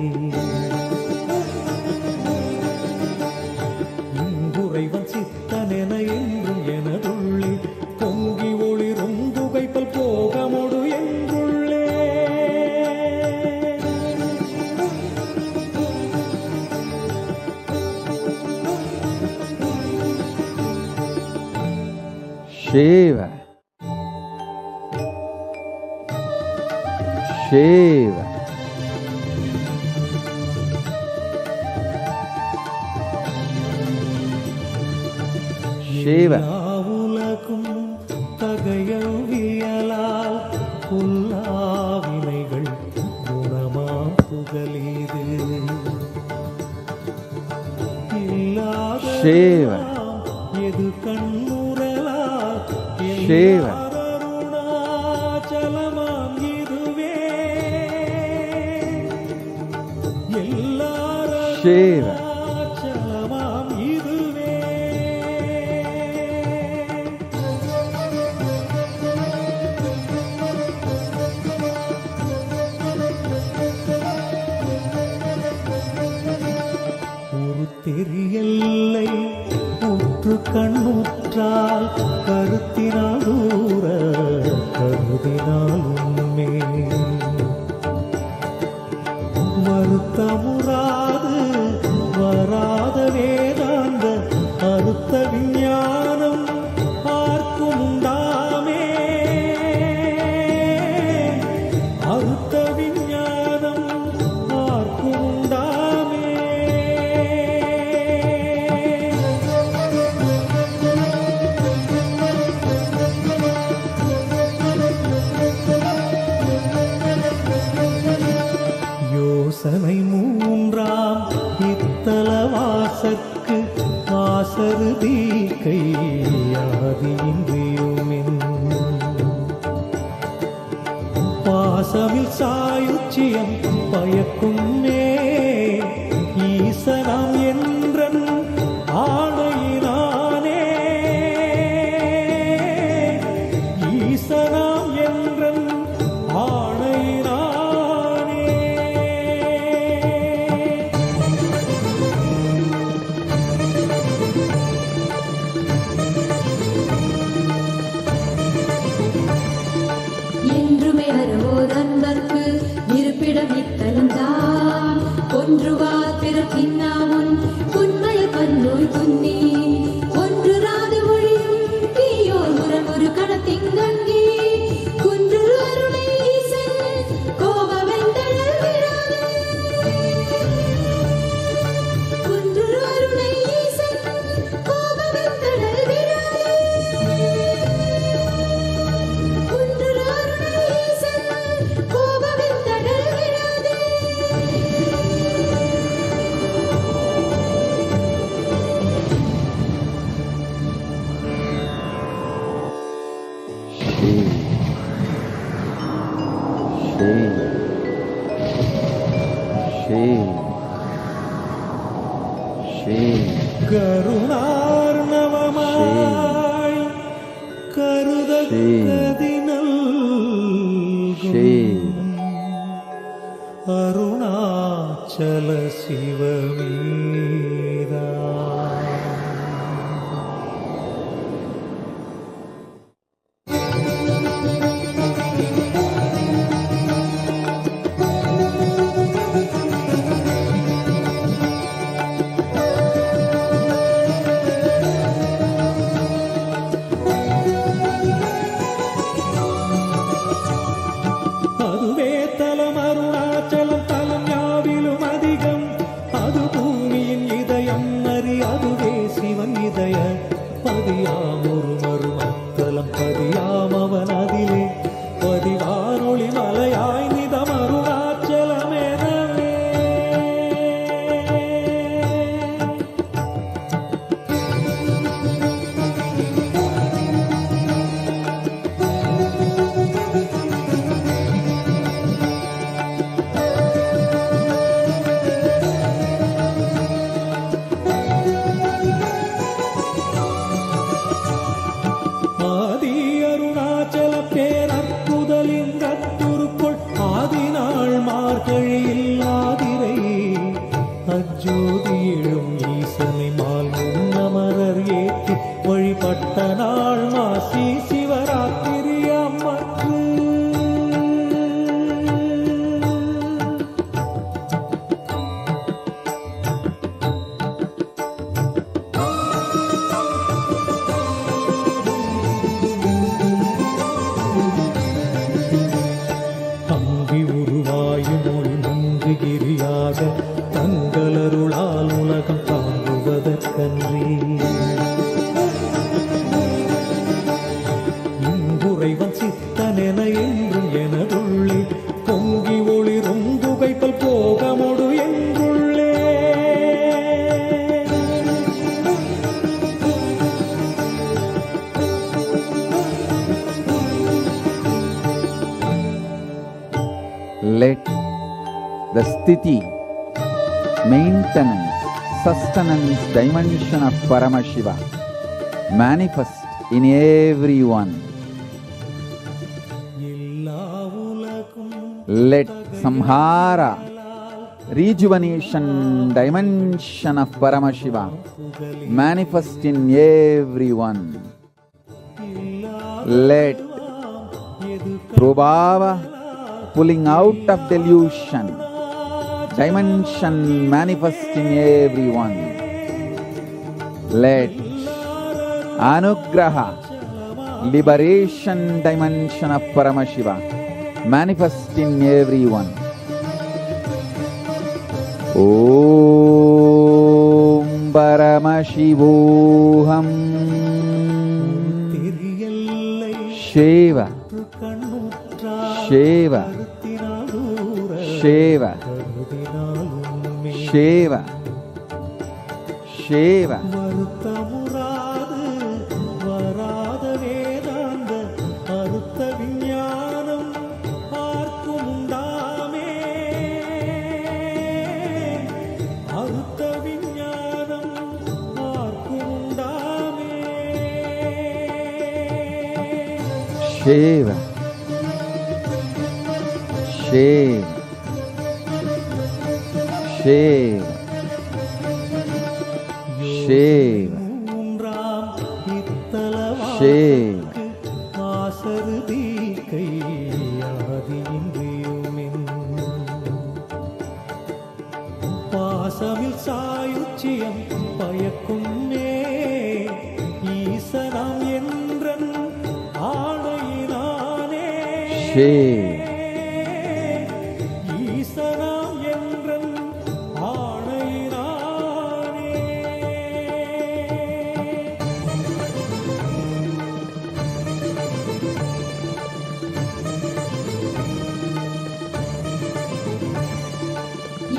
இங்குறைவன் சித்தனென என்றும் எனதுள்ளே பொங்கி ஒளிரும் புகைப்பல் போகமொடு என்றுள்ளே Shiva, Shiva, Shiva, உலகும் தகையவியலால் புல்லாவினைகள் குணமாம் புகலீது இல்லாத Shiva, எது கண்ணுறலா Shiva, அருணாச்சலமாம் இதுவே எல்லாரும் Shiva, அருணாச்சலமாம் இதுவே ஒரு தெரியல்லை உற்று கண்ணுற்றால் கருத்தினால் தூர கருதினால் உண்மை வருத்தமுறாது வராத வேதாந்த அறுத்த விஞ்ஞானம் ஆர்க்கும் உண்டாமே அறுத்த விஞ்ஞானம் ஆர்க்கும் உண்டாமே யோசனை மூன்றாம் இத்தலவாசற்கு ஆசருதி கையாதியின்றியுமின் பாசமில் சாயுச்சியம் பயக்குமே ஈசனாம் என்றன் ஆணையினானே ஈசனாம் என்றன் ஆணையினானே என்றுமே அறவோர் அன்பர்க்கு இருப்பிடம் இத்தலம்தான் ஒன்றுவார் பிறப்பின்னாமுன் உண்மைய கண்ணோய் துன்னி ஒன்று ராதி மொழியும் தீயோர் முரம் ஒரு கணத்திங்கங்கி குன்றுரு அருணை ஈசன் கோபவெந்தழல் விராது குன்றுரு அருணை ஈசன் கோபவெந்தழல் விராது குன்றுரு அருணை ஈசன் கோபவெந்தழல் விராது கருணார்ணவமாய் கருதக்கதினல் அருணாச்சல சிவமீரா பதியாம் ஒரு மருமத்தலம் பதியாம் அவன் அதிலே பதிவானொளி மலையாய் நிதம் அருணாச்சலமெனவே. ஆதி அருணாச்சல பேரற்புதலிங்கத்துருக்குள் ஆதிநாள் மார்கழியில் ஆதிரை அஜோதி எழும் ஈசனை மால் முன்னமரர் ஏற்றி வழிபட்ட நாள் மாசி சிவராத்திரி அம்மற்று. அங்கி உருவாயும் மொழி நங்குகிரியாக தங்களருளால் உலகம் தாங்குவதற்கன்றி இங்குறைவன் சித்தனென என்றும் எனதுள்ளே பொங்கி ஒளிரும் புகைப்பல் போகமொடு என்றுள்ளே. Let the sthiti, maintenance, sustenance dimension of Paramashiva manifest in everyone. எல்லா உலகும் Let samhara, rejuvenation dimension of Paramashiva manifest in everyone. Let prabhava, pulling out of delusion dimension manifest in everyone. Let anugraha, liberation dimension of Paramashiva manifest in everyone. Om Paramashivoham Shiva Shiva Shiva Shiva Shiva வருத்தமுறாது வராத வேதாந்த அறுத்த விஞ்ஞானம் ஆர்க்கும் உண்டாமே. அறுத்த விஞ்ஞானம் ஆர்க்கும் உண்டாமே. Shiva Shiva Shiva Shiva மூன்றாம் இத்தலவாக்கு Shiva ஆசருதி கையாதியின்றியுமின் பாசமில் சாயுச்சியம் பயக்குமே ஈசனாம் என்றன் ஆணையினானே. Shiva ஈசனாம் என்றன் ஆணையினானே.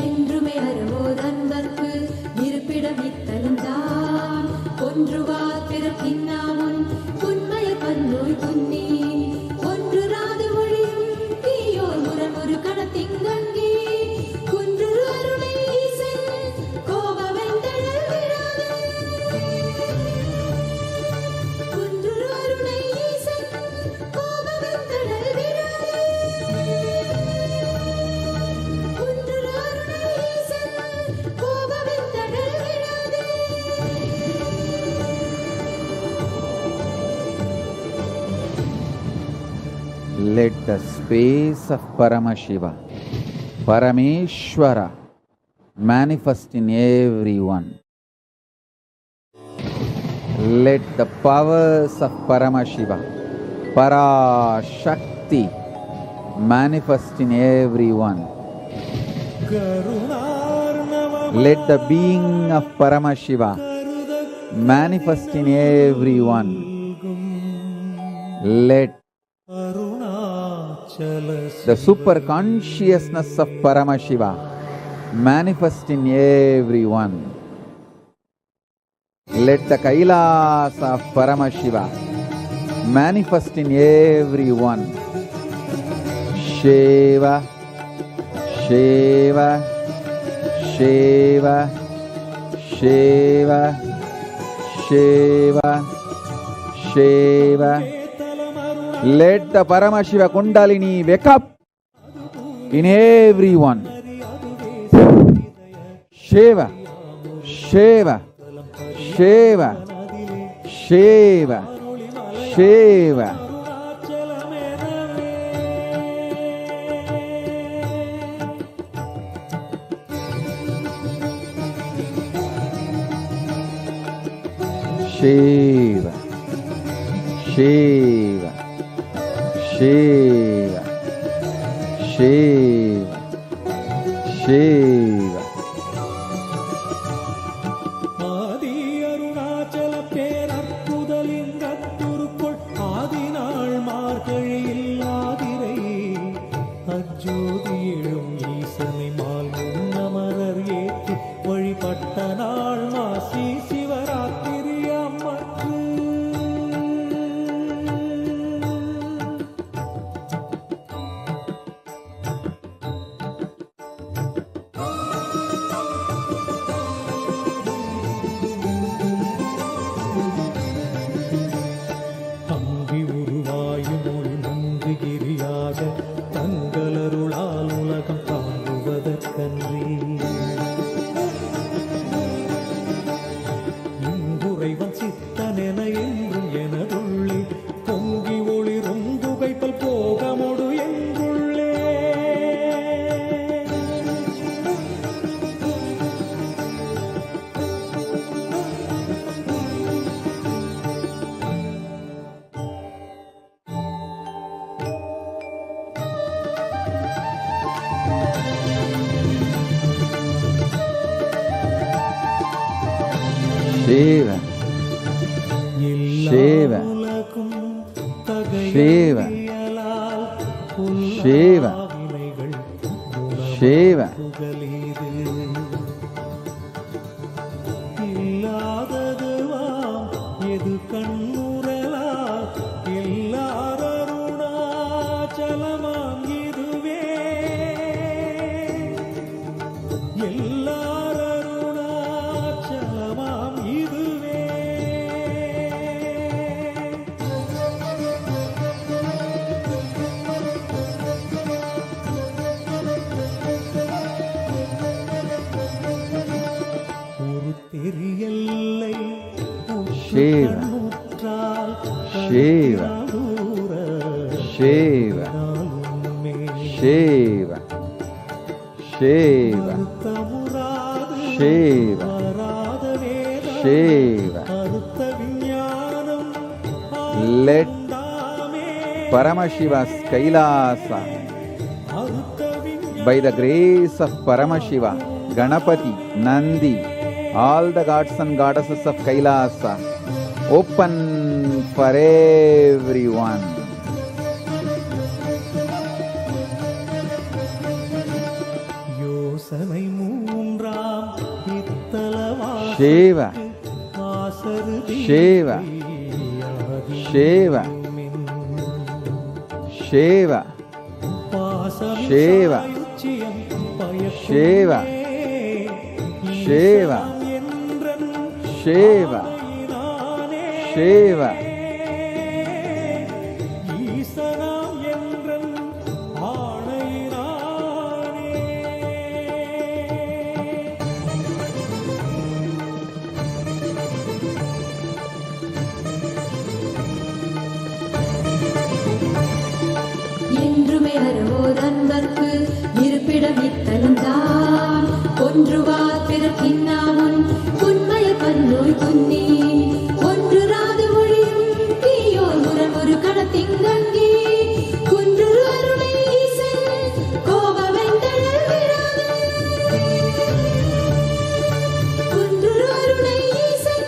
என்றுமே அறவோதன்பர்க்கு இருப்பிடம் இத்தலம்தான் ஒன்றுவார் பிறப்பின்னாமுன் உண்மைய பன்னோய் துன்னி ஒன்று ராது மொழியும் தீயோர் முரண் ஒரு கணத்திங்கங்கி குன்று அருளை ஈசன் கோபவெந்தழல் விடாது குன்று அருளை ஈசன் கோபவெந்தழல் விடாது குன்று அருளை ஈசன் கோபவெந்தழல் விடாது. Let the space of Paramashiva, Parameshwara, manifest in everyone. Let the powers of Paramashiva, Parashakti, manifest in everyone. Let the being of Paramashiva, manifest in everyone. Let the super consciousness of Paramashiva manifest in everyone. Let the Kailasa of Paramashiva manifest in everyone. Shiva, Shiva, Shiva, Shiva, Shiva, Shiva. Let the Paramashiva Kundalini wake up in everyone. Shiva, Shiva, Shiva, Shiva, Shiva. Shiva, Shiva, Shiva, Shiva, Shiva. ஆதி அருணாச்சல பேரற்புதலிங்கத்துருக்குள் ஆதிநாள் மார்கழியில் ஆதிரை அஜோதி எழும் ஈசனை mall முன்னமரர் ஏற்றி வழிபட்ட நாள் மாசி சிவராத்திரி அம்மற்று. அங்கி உருவாயும் மொழி நங்குகிரியாக தங்களருளால் உலகம் தாங்குவதற்கன்றி இங்குறைவன் சித்தனென என்றும் எனதுள்ளே பொங்கி ஒளிரும் புகைப்பல் போகமொடு என்றுள்ளே. Shiva, Shiva, Shiva, Shiva, Shiva. இல்லாததுவாம் எது கண்ணுறலா எல்லாரருணாச்சலமாம் இதுவே எல்லாரருணாச்சலமாம் இதுவே. ஒரு தெரியல்லை Shiva, Shiva, Shiva, Shiva, Shiva, Shiva, Shiva. Let Paramashiva's Kailasa, by the grace of Paramashiva, Ganapati, Nandi, all the gods and goddesses of Kailasa, open for everyone. யோசனை மூன்றாம் இத்தலவாச Shiva, Shiva, Shiva, Shiva, Shiva, Shiva, Shiva, Shiva, Shiva. ஈசனாம் என்றன் ஆணையினானே. என்றுமே அறவோர் அன்பர்க்கு இருப்பிடம் இத்தலம்தான் ஒன்றுவார் பிறக்கின்னாமுன் உண்மைய பன்னோய் குன்னி ஒன்று ராது மொழியும் தீயோர் முரண் ஒரு கடத்திங்கங்கி குன்று அருணை ஈசன் கோபவெந்தழல் விராது குன்று அருணை ஈசன்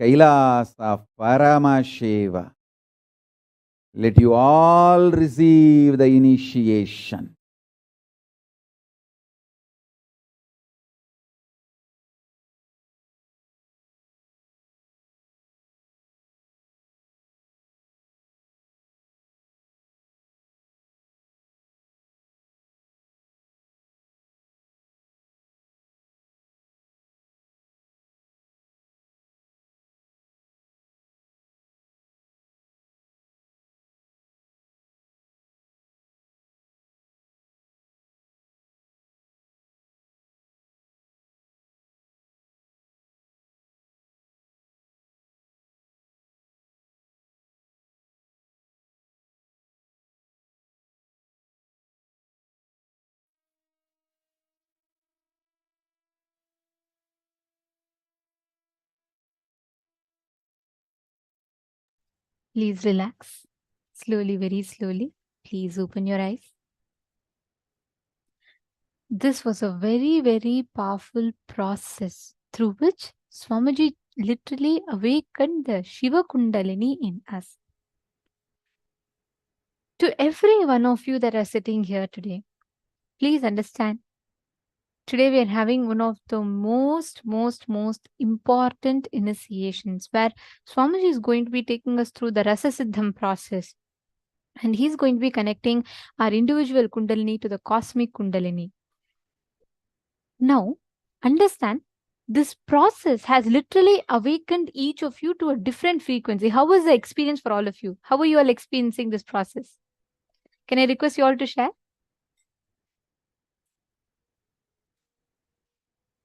Kailasa, Paramashiva. Let you all receive the initiation. Please relax. Slowly, very slowly. Please open your eyes. This was a very, very powerful process through which Swamiji literally awakened the Shiva Kundalini in us. To every one of you that are sitting here today, please understand. Today we are having one of the most important initiations where Swamiji is going to be taking us through the Rasa Siddham process. And he's going to be connecting our individual Kundalini to the cosmic Kundalini. Now, understand, this process has literally awakened each of you to a different frequency. How was the experience for all of you? How are you all experiencing this process? Can I request you all to share?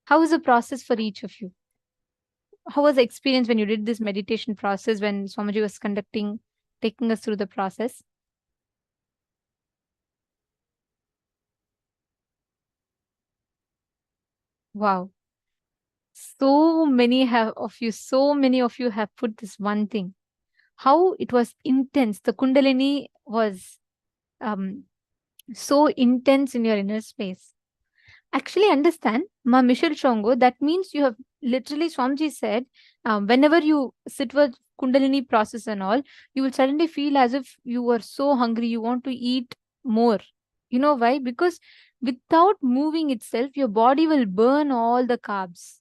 How was the process for each of you? How was the experience when you did this meditation process, when Swamiji was taking us through the process? Wow. So many of you have put this one thing. How it was intense. The Kundalini was so intense in your inner space. Actually, understand, Ma Michelle Chongo, that means you have literally, Swamiji said, whenever you sit with Kundalini process and all, you will suddenly feel as if you were so hungry, you want to eat more. You know why? Because without moving itself, your body will burn all the carbs.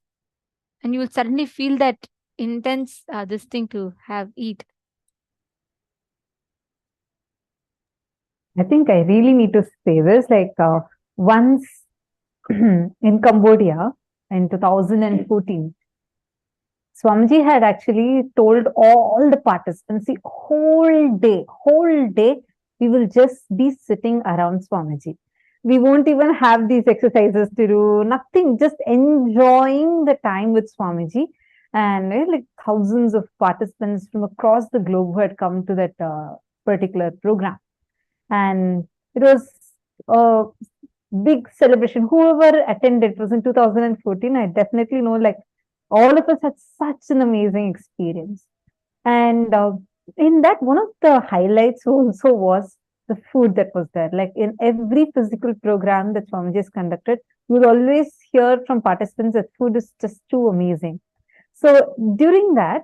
And you will suddenly feel that intense this thing to eat. I think I really need to say this. Like once in Cambodia in 2014, Swamiji had actually told all the participants, the whole day, we will just be sitting around Swamiji. We won't even have these exercises to do, nothing, just enjoying the time with Swamiji. And like thousands of participants from across the globe who had come to that particular program. And it was a big celebration. Whoever attended, it was in 2014, I definitely know, like, all of us had such an amazing experience. And in that, one of the highlights also was the food that was there. Like in every physical program that Swamiji has conducted, you will always hear from participants that food is just too amazing. So during that,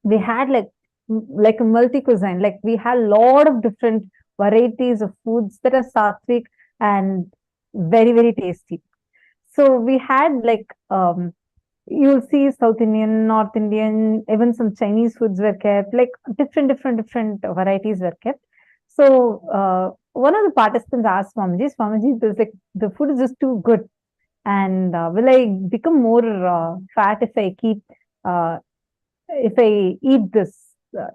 we had like a multi-cuisine. Like we had a lot of different varieties of foods that are sattvic and very, very tasty. So we had like you'll see South Indian, North Indian, even some Chinese foods were kept, like different varieties were kept. So one of the participants asked Swamiji, the food is just too good. And will I become more fat if I keep, if I eat this,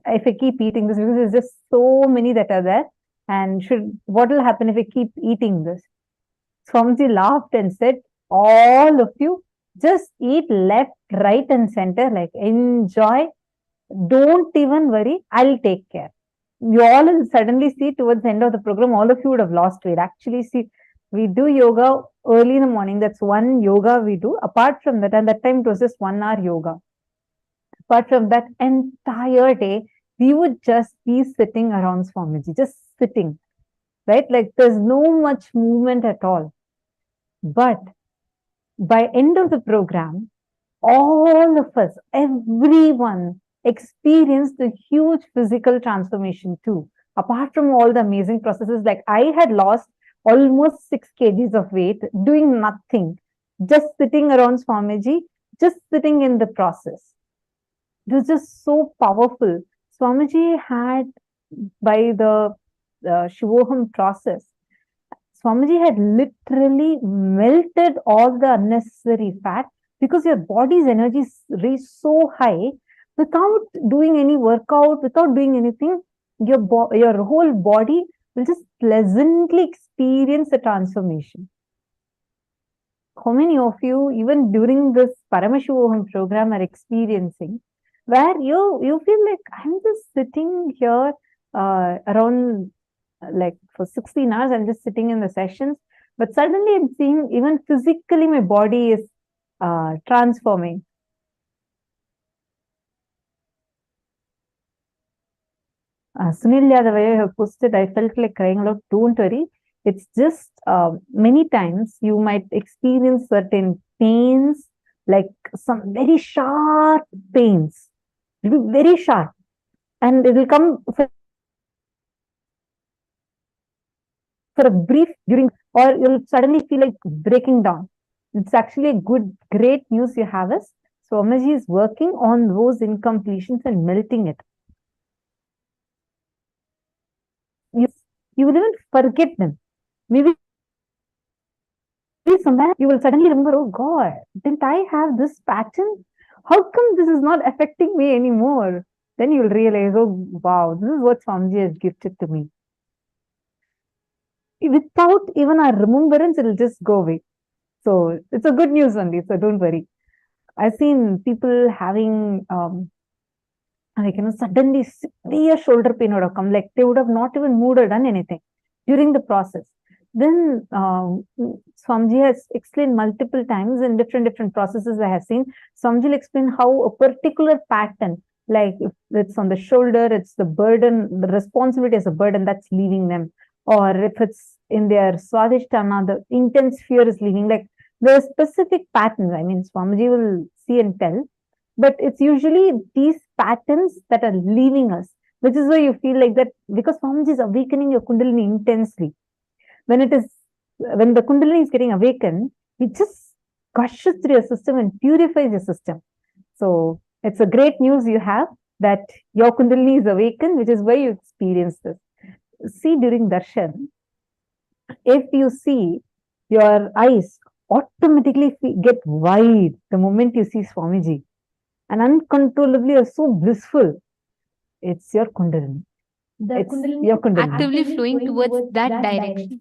if I keep eating this? Because there's just so many that are there. And what will happen if I keep eating this? Swamiji laughed and said, all of you, just eat left, right, and center, like enjoy. Don't even worry. I'll take care. You all will suddenly see towards the end of the program, all of you would have lost weight. Actually, see, we do yoga early in the morning. That's one yoga we do. Apart from that, and that time it was just 1 hour yoga. Apart from that, entire day, we would just be sitting around Swamiji, just sitting, right? Like there's no much movement at all. But by end of the program, all of us, everyone experienced a huge physical transformation too. Apart from all the amazing processes, like I had lost almost 6 kgs of weight doing nothing, just sitting around Swamiji, just sitting in the process. It was just so powerful. Swamiji had, by the Shivoham process, Swamiji had literally melted all the unnecessary fat, because your body's energy is reached so high without doing any workout, without doing anything. Your whole body will just pleasantly experience the transformation. How many of you, even during this Paramashivoham program, are experiencing where you feel like, I'm just sitting here around like for 16 hours, I'm just sitting in the sessions, but suddenly I'm seeing even physically my body is transforming. Sunil, the way you have posted, I felt like crying out. Don't worry. It's just many times you might experience certain pains, like some very sharp pains. It will be very sharp, and it will come for a brief during, or you'll suddenly feel like breaking down. It's actually a great news you have is Swamiji is working on those incompletions and melting it. You will even forget them. Maybe somewhere you will suddenly remember, oh God, didn't I have this pattern? How come this is not affecting me anymore? Then you will realize, oh wow, this is what Swamiji has gifted to me. Without even our remembrance, it will just go away. So it's a good news only, so don't worry. I've seen people having like, suddenly severe shoulder pain would have come, like they would have not even moved or done anything during the process. Then Swamiji has explained multiple times in different processes I have seen. Swamiji will explain how a particular pattern, like if it's on the shoulder, it's the burden, the responsibility as a burden that's leaving them. Or if it's in their Swadhisthana, the intense fear is leaving. Like there are specific patterns. I mean, Swamiji will see and tell, but it's usually these patterns that are leaving us, which is why you feel like that, because Swamiji is awakening your Kundalini intensely. When the Kundalini is getting awakened, it just gushes through your system and purifies your system. So it's a great news you have that your Kundalini is awakened, which is why you experience this. See, during darshan, if you see, your eyes automatically get wide the moment you see Swamiji, and uncontrollably are so blissful. It's your Kundalini. It's your Kundalini actively flowing towards that direction.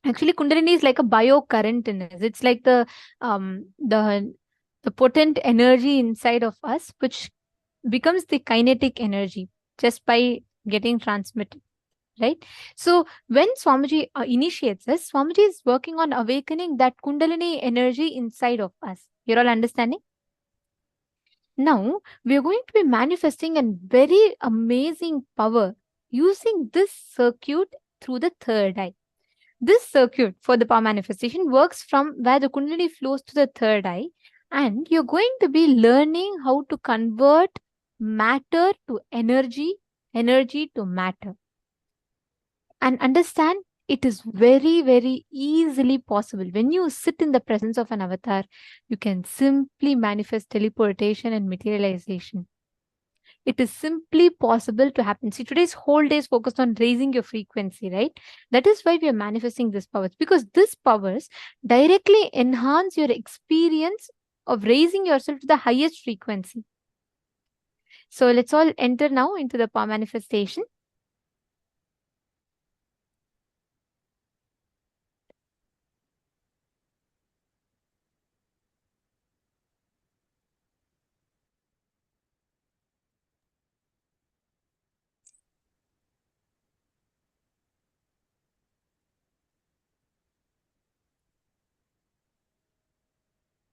Actually, Kundalini is like a biocurrent in us. It's like the potent energy inside of us, which becomes the kinetic energy just by getting transmitted. Right? So when Swamiji initiates us, Swamiji is working on awakening that Kundalini energy inside of us. You're all understanding? Now, we are going to be manifesting a very amazing power using this circuit through the third eye. This circuit for the power manifestation works from where the Kundalini flows to the third eye, and you're going to be learning how to convert matter to energy, energy to matter. And understand, it is very, very easily possible. When you sit in the presence of an avatar, you can simply manifest teleportation and materialization. It is simply possible to happen. See, today's whole day is focused on raising your frequency, right? That is why we are manifesting these powers, because these powers directly enhance your experience of raising yourself to the highest frequency. So let's all enter now into the power manifestation.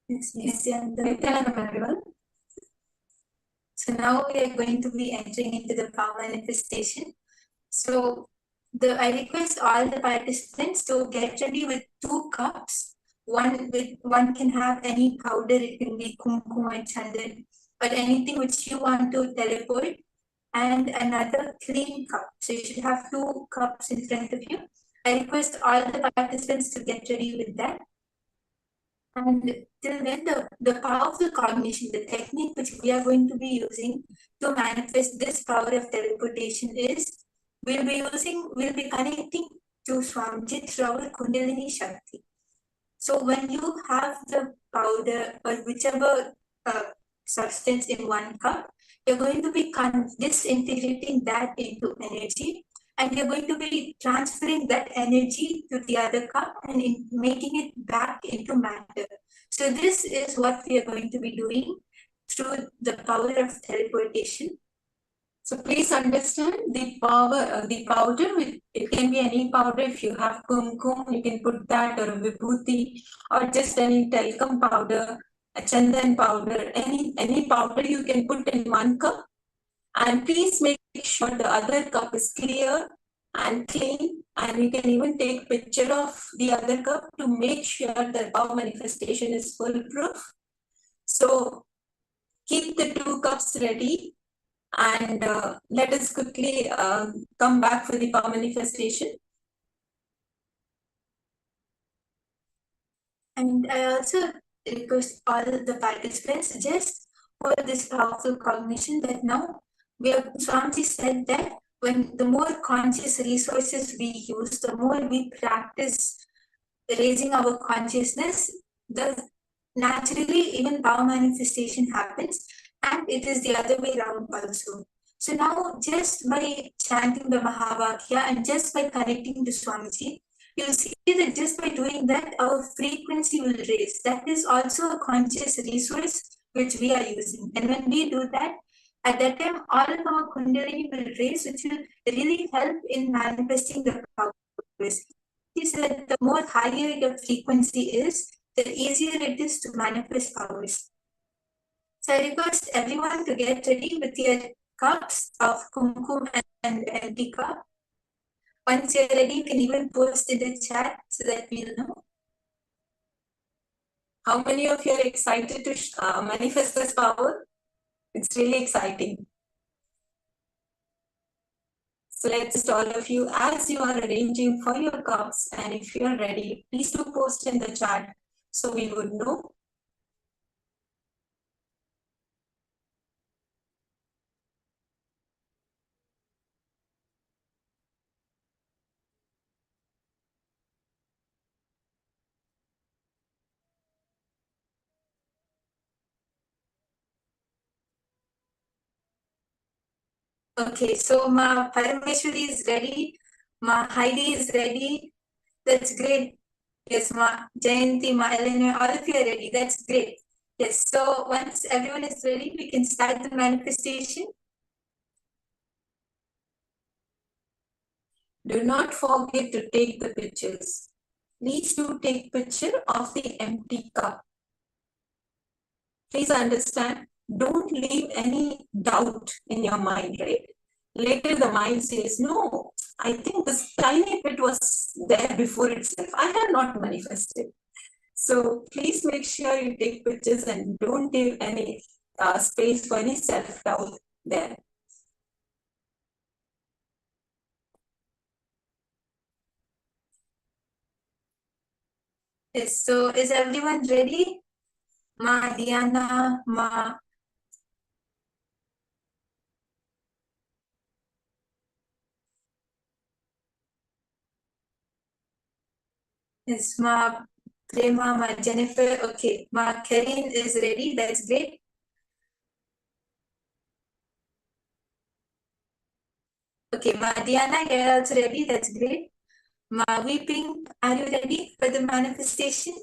Nithyananda, everyone. So now we are going to be entering into the power manifestation. So I request all the participants to get ready with 2 cups one can have any powder, it can be kumkum and chandan, but anything which you want to teleport, and another clean cup. So you should have 2 cups in front of you. I request all the participants to get ready with that. And till then, the powerful cognition, the technique which we are going to be using to manifest this power of teleportation is, we'll be connecting to Swamjit through our Kundalini Shakti. So when you have the powder or whichever substance in 1 cup, you're going to be disintegrating that into energy, and you're going to be transferring that energy to the other cup and making it back into matter. So this is what we are going to be doing through the power of teleportation. So please understand the power, the powder, it can be any powder. If you have kumkum, you can put that, or a vibhuti, or just any talcum powder, a chandan powder, any powder you can put in 1 cup. And please make sure the other cup is clear and clean, and you can even take picture of the other cup to make sure that our manifestation is foolproof. So keep the 2 cups ready, and let us quickly come back for the power manifestation. And I also request all the participants just for this powerful cognition that now Swamiji said that when the more conscious resources we use, the more we practice raising our consciousness, the naturally even power manifestation happens, and it is the other way around also. So now just by chanting the Mahavakya and just by connecting to Swamiji, you'll see that just by doing that, our frequency will raise. That is also a conscious resource which we are using. And when we do that, at that time, all of our Kundalini will raise, which will really help in manifesting the powers. He said the more higher your frequency is, the easier it is to manifest powers. So I request everyone to get ready with your cups of kumkum and empty cup. Once you're ready, you can even post in the chat so that we'll know. How many of you are excited to manifest this power? It's really exciting. So let's all of you, as you are arranging for your cups, and if you are ready, please do post in the chat so we would know. Okay, so Ma Parameshwari is ready, Ma Heidi is ready. That's great. Yes, Ma Jayanti, Ma Elena, all of you are ready. That's great. Yes, so once everyone is ready, we can start the manifestation. Do not forget to take the pictures. Please do take picture of the empty cup. Please understand, don't leave any doubt in your mind, right? Later the mind says, no, I think this tiny bit was there before itself. I have not manifested. So please make sure you take pictures and don't give any space for any self-doubt there. Yes, so is everyone ready? Ma Diana, Ma. Yes, Ma Prema, Ma Jennifer. Okay, Ma Karin is ready. That's great. Okay, Ma Diana, you're also ready. That's great. Ma Weeping, are you ready for the manifestation?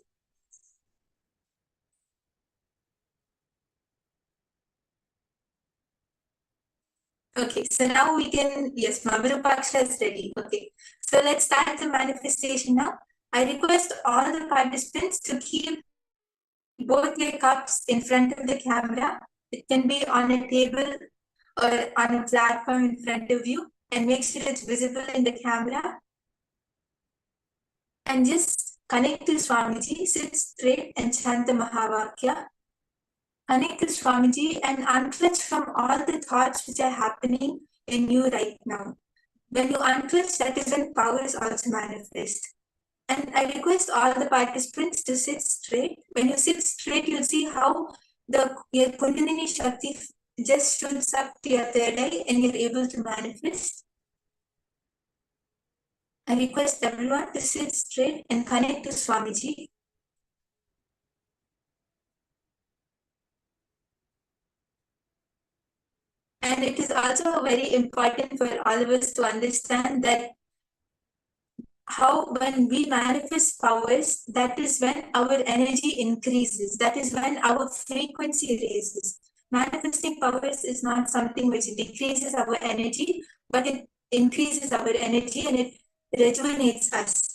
Okay, so now we can, yes, Ma Virupaksha is ready. Okay, so let's start the manifestation now. I request all the participants to keep both your cups in front of the camera. It can be on a table or on a platform in front of you, and make sure it's visible in the camera. And just Connect to Swamiji, sit straight and chant the Mahavakya. Connect to Swamiji and unclutch from all the thoughts which are happening in you right now. When you unclutch, that is when powers also manifest. And I request all the participants to sit straight. When you sit straight, you'll see how your Kundalini Shakti just shoots up to your third eye and you're able to manifest. I request everyone to sit straight and connect to Swamiji. And it is also very important for all of us to understand that how when we manifest powers, that is when our energy increases. That is when our frequency raises. Manifesting powers is not something which decreases our energy, but it increases our energy and it rejuvenates us.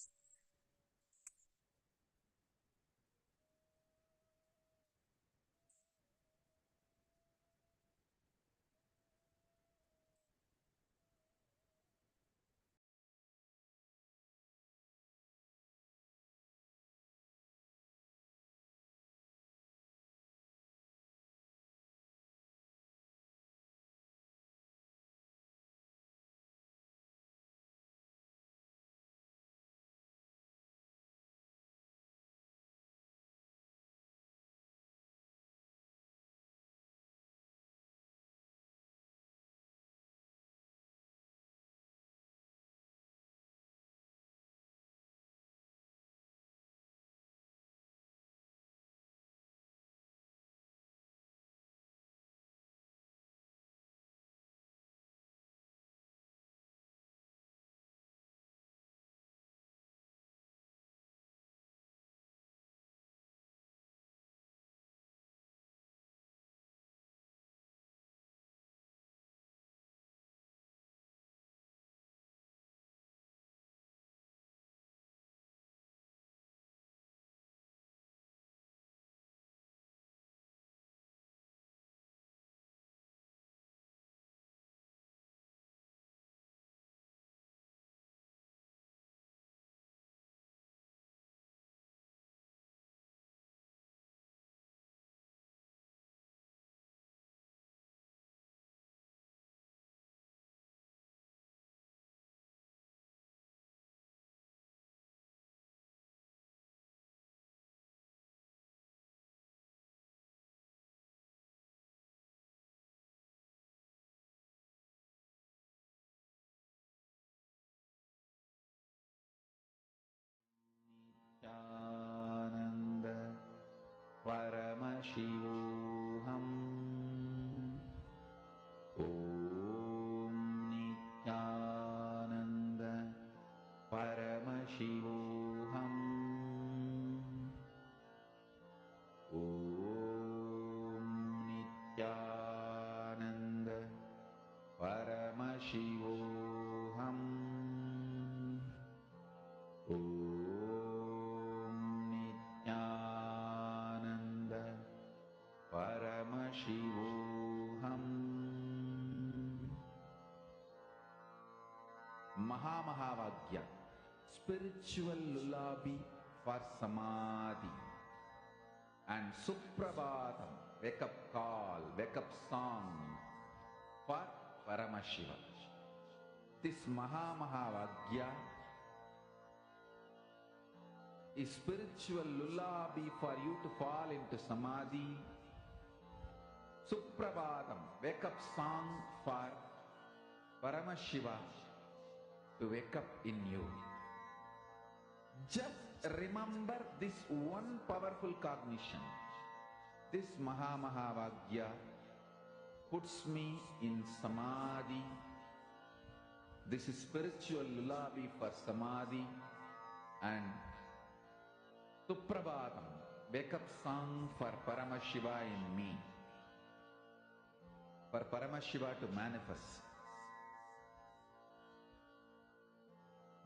Nithyananda Paramashivoham Om Nithyananda Paramashivoham Om Nithyananda Paramashivoham Om Nithyananda Paramashivoham. Mahā spiritual lullaby for Samadhi, and Suprabhatam, wake up call, wake up song for Paramashiva. This Mahā is spiritual lullaby for you to fall into Samadhi. Suprabhatam, wake up song for Paramashiva to wake up in you. Just remember this one powerful cognition. This Mahā puts me in Samadhi. This is spiritual lullaby for Samadhi, and Suprabhatam, wake up song for Paramashiva in me. For Paramashiva to manifest.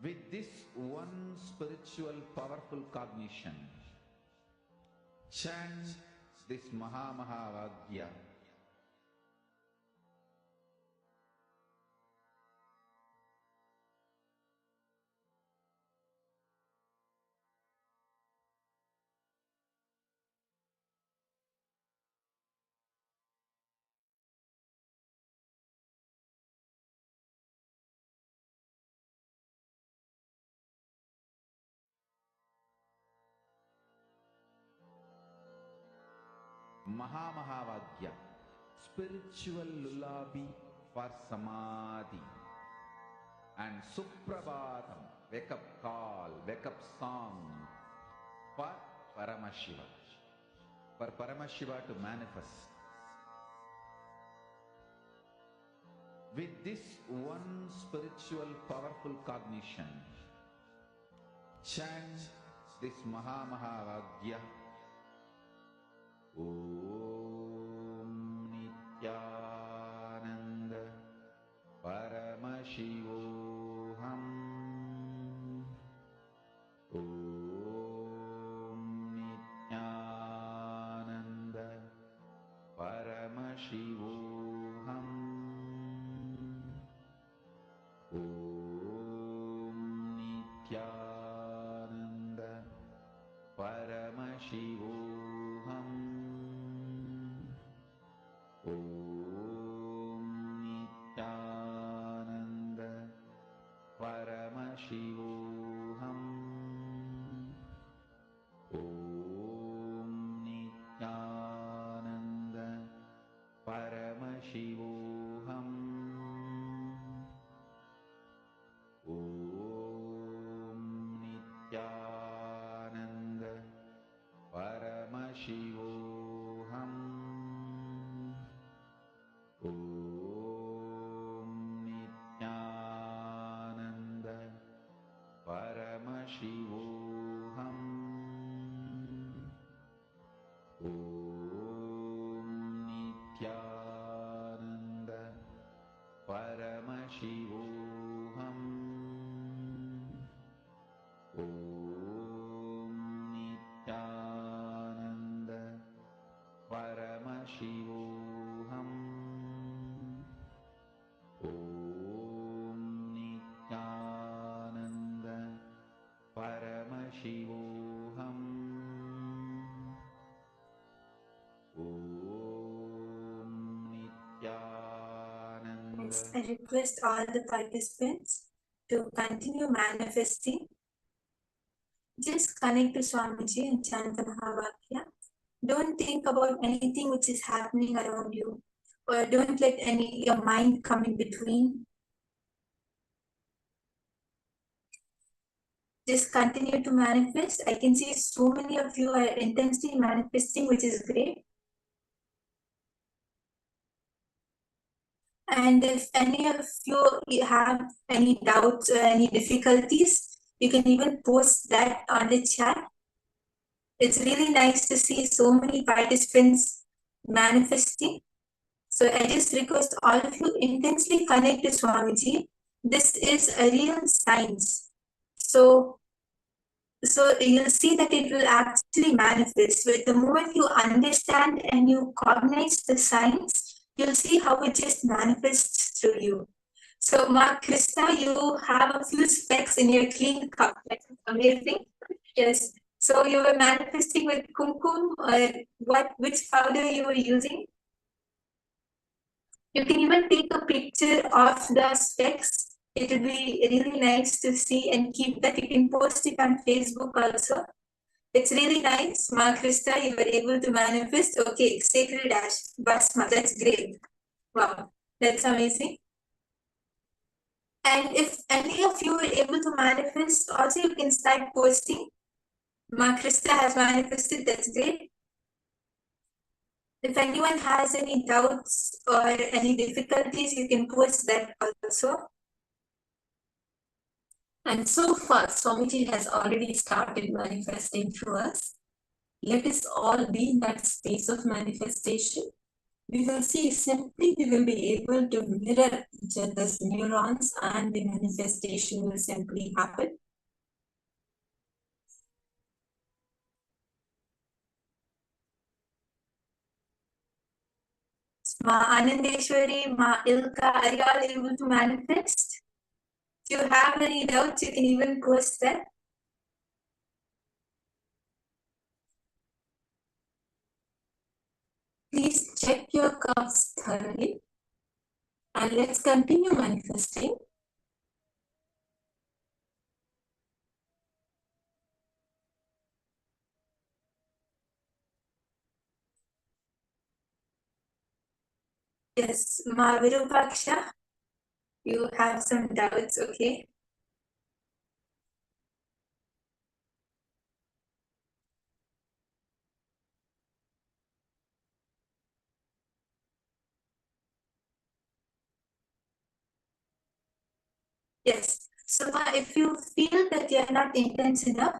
With this one spiritual powerful cognition, chant this Mahā Mahavagya, spiritual lullaby for Samadhi. And Suprabhatam, wake up call, wake up song for Paramashiva. For Paramashiva to manifest. With this one spiritual powerful cognition, chant this Mahavagya. Om Nithyananda Paramashivoham. Om Nithyananda Paramashivoham. Om Nithyananda Paramashivoham. Om Nithyananda Paramashivoham. Om Nithyananda Paramashivoham. Om Nithyananda Paramashivoham. Om Nithyananda Paramashivoham. Om Nithyananda Paramashivoham. Om Nithyananda Paramashivoham. Om Nithyananda Paramashivoham. Om Nithyananda. Yes, I request all the participants to continue manifesting. Just connect to Swamiji and chant the Mahavakya. Don't think about anything which is happening around you, or don't let your mind come in between. Just continue to manifest. I can see so many of you are intensely manifesting, which is great. And if any of you have any doubts or any difficulties, you can even post that on the chat. It's really nice to see so many participants manifesting. So I just request all of you intensely connect to Swamiji. This is a real science. So you'll see that it will actually manifest. So the moment you understand and you cognize the science, you'll see how it just manifests through you. So Mark Krista, you have a few specks in your clean cup. That's amazing. Yes. So you were manifesting with kumkum, or which powder you were using? You can even take a picture of the specks. It would be really nice to see and keep that. You can post it on Facebook also. It's really nice. Ma Krista, you were able to manifest. Okay, Sacred Ash, Basma, that's great. Wow, that's amazing. And if any of you were able to manifest, also you can start posting. Ma Krista has manifested, that's great. If anyone has any doubts or any difficulties, you can post that also. And so far, Swamiji has already started manifesting through us. Let us all be in that space of manifestation. We will see simply we will be able to mirror each other's neurons and the manifestation will simply happen. Ma Anandeshwari, Ma Ilka, are you all able to manifest? If you have any doubts, you can even post that. Please check your cups thoroughly and let's continue manifesting. Yes, Ma Virupaksha, you have some doubts, okay? Yes. So if you feel that you're not intense enough,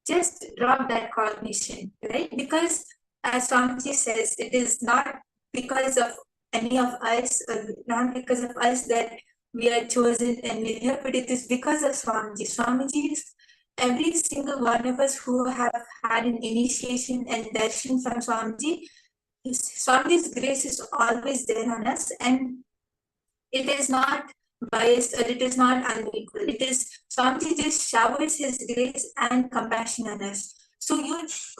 just drop that cognition, right? Because as Swamiji says, it is not because of any of us, or not because of us that we are chosen and we're here, but it is because of Swamiji. Swamiji is every single one of us who have had an initiation and darshan from Swamiji. Swamiji's grace is always there on us, and it is not biased or it is not unequal. It is Swamiji just showers his grace and compassion on us. So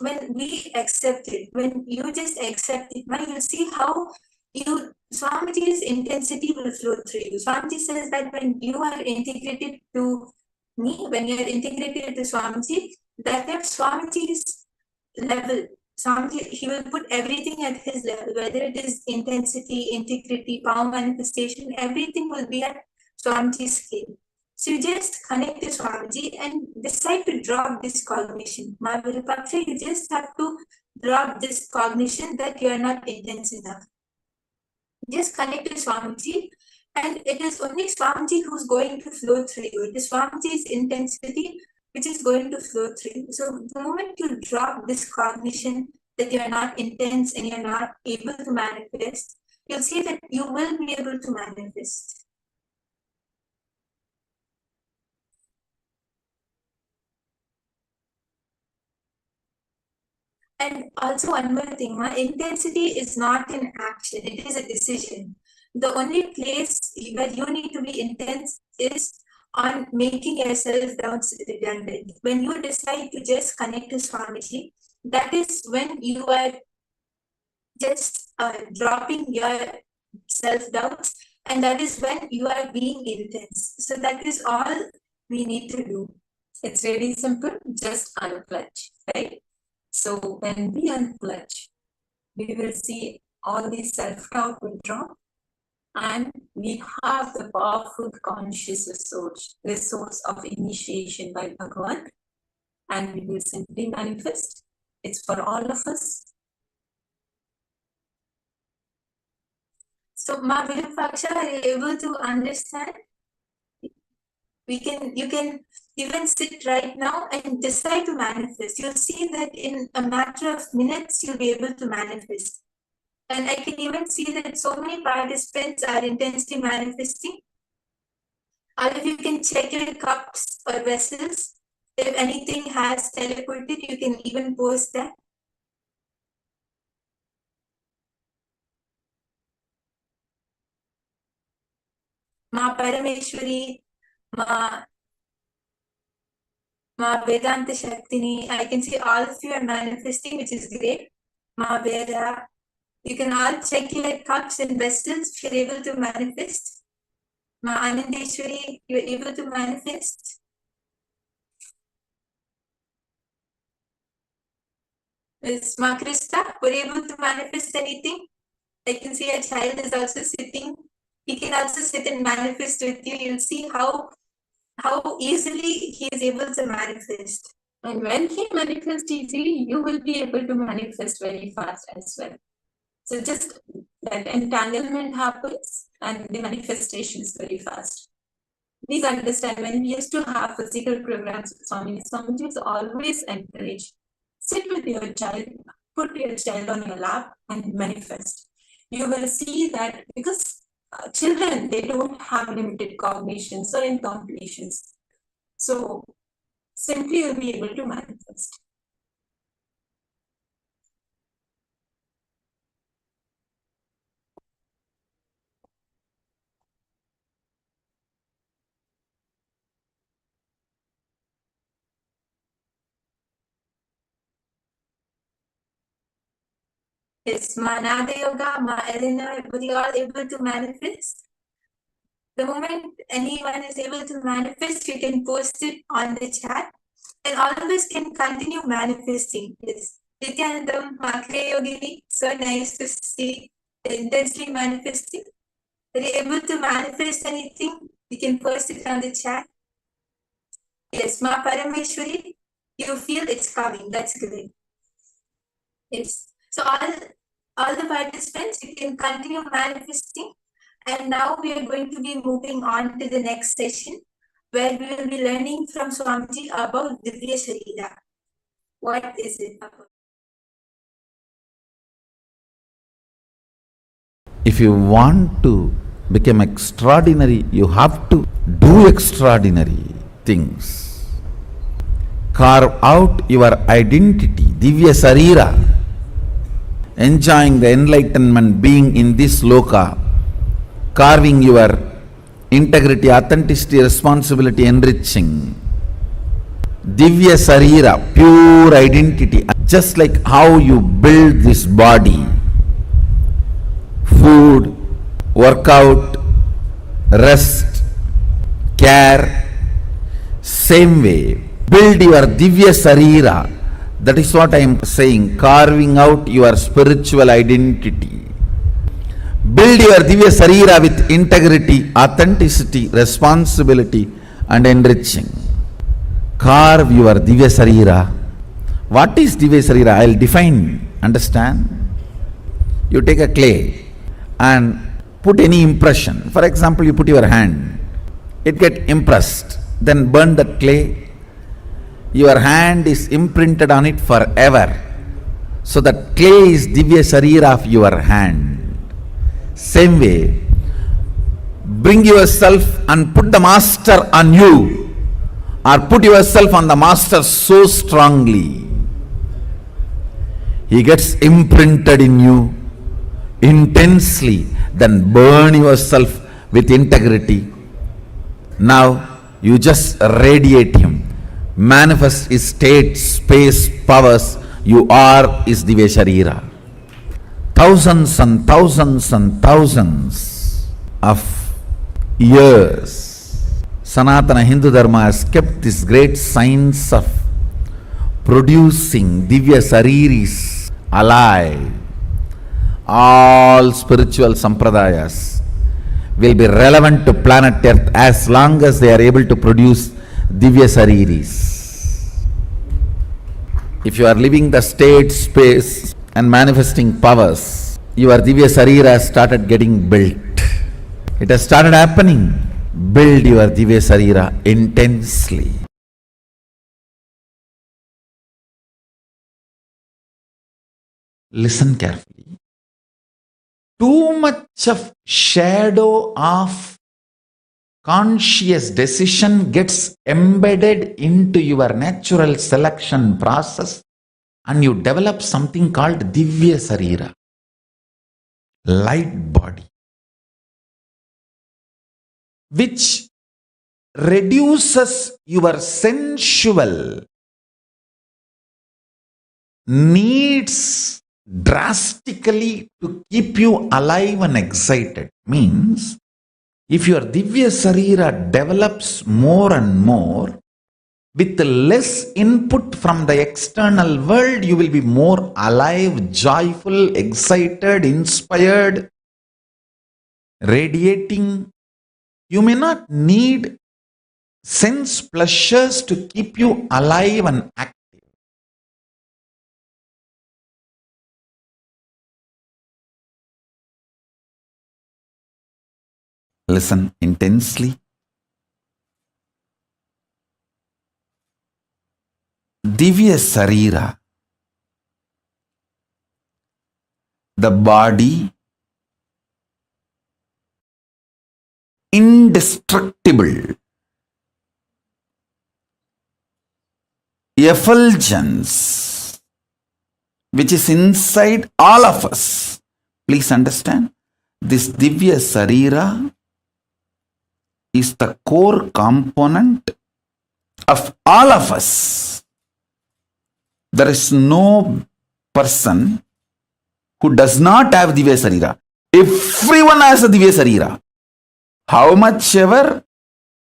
when we accept it, when you just accept it, you'll see how Swamiji's intensity will flow through you. Swamiji says that when you are integrated to me, when you are integrated to Swamiji, that Swamiji's level, Swamiji, he will put everything at his level, whether it is intensity, integrity, power manifestation, everything will be at Swamiji's scale. So you just connect to Swamiji and decide to drop this cognition. Ma Virupaksha, you just have to drop this cognition that you are not intense enough. Just connect to Swamiji, and it is only Swamiji who's going to flow through you. It is Swamiji's intensity which is going to flow through you. So the moment you drop this cognition that you are not intense and you're not able to manifest, you'll see that you will be able to manifest. And also one more thing, intensity is not an action, it is a decision. The only place where you need to be intense is on making yourself down redundant. When you decide to just connect to Swamiji, that is when you are just dropping your self-doubts, and that is when you are being intense. So that is all we need to do. It's really simple, just unclutch, right? So when we unclutch, we will see all the self-doubt will drop, and we have the powerful conscious resource of initiation by Bhagavan, and we will simply manifest. It's for all of us. So Ma Virupaksha, are you able to understand? You can even sit right now and decide to manifest. You'll see that in a matter of minutes, you'll be able to manifest. And I can even see that so many participants are intensely manifesting. Or if you can check your cups or vessels, if anything has teleported, you can even post that. Ma Parameshwari, Ma Vedanta Shaktini, I can see all of you are manifesting, which is great. Ma Veda, you can all check your cups and vessels if you're able to manifest. Ma Anandeshwari, you're able to manifest. Is Ma Krista, were you able to manifest anything? I can see a child is also sitting. He can also sit and manifest with you. You'll see how easily he is able to manifest. And when he manifests easily, you will be able to manifest very fast as well. So just that entanglement happens and the manifestation is very fast. Please understand, when we used to have physical programs with Swamiji is always encouraged. Sit with your child, put your child on your lap and manifest. You will see that because children, they don't have limited cognitions or incompletions. So simply you'll be able to manifest. Is Manada Yoga, Ma Elena, were you all able to manifest? The moment anyone is able to manifest, you can post it on the chat, and all of us can continue manifesting. Yes. Nithyananda, Makre Yogini, so nice to see intensely manifesting? Are you able to manifest anything? You can post it on the chat. Yes, Ma Parameshwari, you feel it's coming. That's great. Yes. So all the participants, you can continue manifesting. And now we are going to be moving on to the next session, where we will be learning from Swamiji about Divya Sarira. What is it about? If you want to become extraordinary, you have to do extraordinary things. Carve out your identity, Divya Sarira, enjoying the enlightenment, being in this loka, carving your integrity, authenticity, responsibility, enriching. Divya Sarira, pure identity, just like how you build this body. Food, workout, rest, care, same way. Build your Divya Sarira. That is what I am saying, carving out your spiritual identity. Build your Divya Sarira with integrity, authenticity, responsibility and enriching. Carve your Divya Sarira. What is Divya Sarira? I will define, understand? You take a clay and put any impression. For example, you put your hand, it get impressed, then burn that clay. Your hand is imprinted on it forever. So that clay is Divya Sarira of your hand. Same way, bring yourself and put the master on you, or put yourself on the master so strongly. He gets imprinted in you intensely, then burn yourself with integrity. Now you just radiate him, manifest his state, space, powers. You are is Divya Sarira. Thousands and thousands and thousands of years, Sanatana Hindu Dharma has kept this great science of producing Divya Sariris alive. All spiritual sampradayas will be relevant to planet Earth as long as they are able to produce Divya Sariris. If you are living the state, space and manifesting powers, your Divya Sarira has started getting built. It has started happening. Build your Divya Sarira intensely. Listen carefully. Too much of shadow of conscious decision gets embedded into your natural selection process, and you develop something called Divya Sarira, light body, which reduces your sensual needs drastically to keep you alive and excited. Means, if your Divya Sarira develops more and more, with less input from the external world, you will be more alive, joyful, excited, inspired, radiating. You may not need sense pleasures to keep you alive and active. Listen intensely. Divya Sarira, the body, indestructible, effulgence, which is inside all of us. Please understand, this Divya Sarira is the core component of all of us. There is no person who does not have Divya Sarira. Everyone has a Divya Sarira. How much ever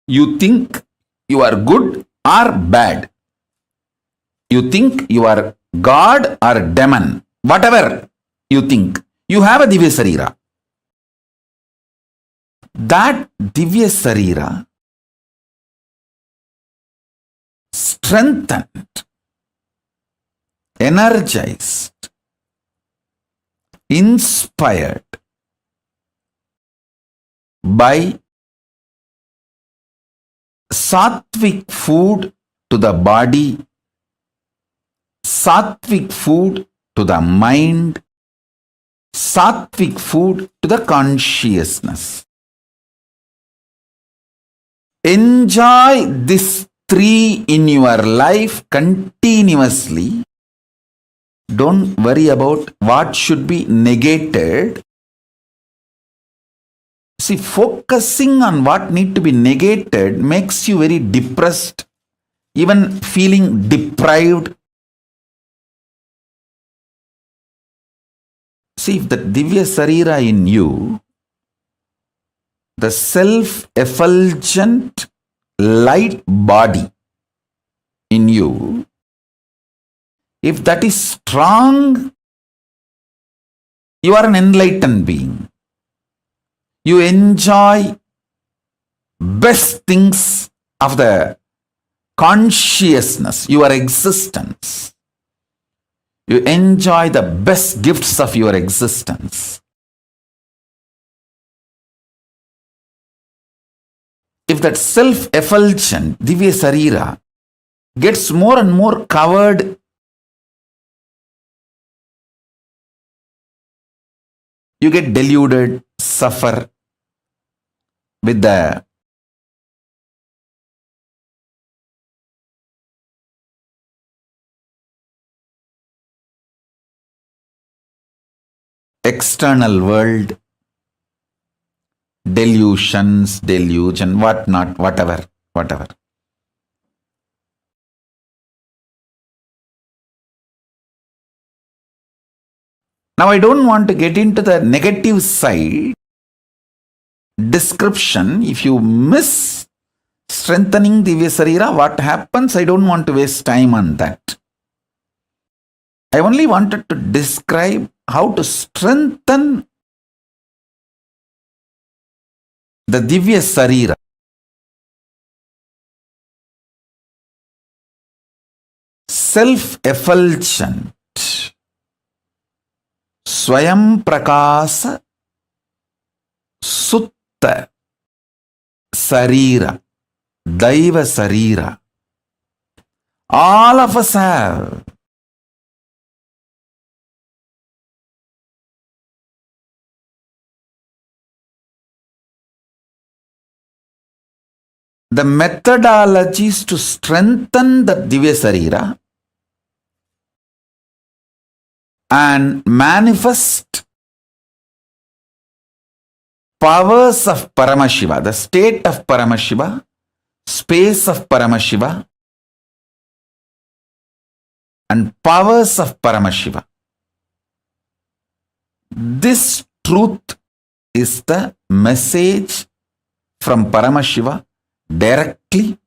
you think you are good or bad, you think you are God or demon, whatever you think, You have a Divya Sarira. That Divya Sarira strengthened, energized, inspired by sattvic food to the body, sattvic food to the mind, sattvic food to the consciousness. Enjoy this three in your life continuously. Don't worry about what should be negated. See, focusing on what need to be negated makes you very depressed, even feeling deprived. See, if the Divya Sarira in you, the self-effulgent light body in you, if that is strong, you are an enlightened being. You enjoy best things of the consciousness, your existence. You enjoy the best gifts of your existence. If that self-effulgent Divya Sarira gets more and more covered, you get deluded, suffer with the external world, delusions, delusion, whatnot, whatever. Now, I don't want to get into the negative side description. If you miss strengthening Divya Sarira, what happens? I don't want to waste time on that. I only wanted to describe how to strengthen the Divya Sarira. Self-effulgent, Swayam Prakasa, Sutta Sarira, Daiva Sarira. All of us have. The methodologies to strengthen the Divya Sarira and manifest powers of Paramashiva, the state of Paramashiva, space of Paramashiva, and powers of Paramashiva. This truth is the message from Paramashiva directly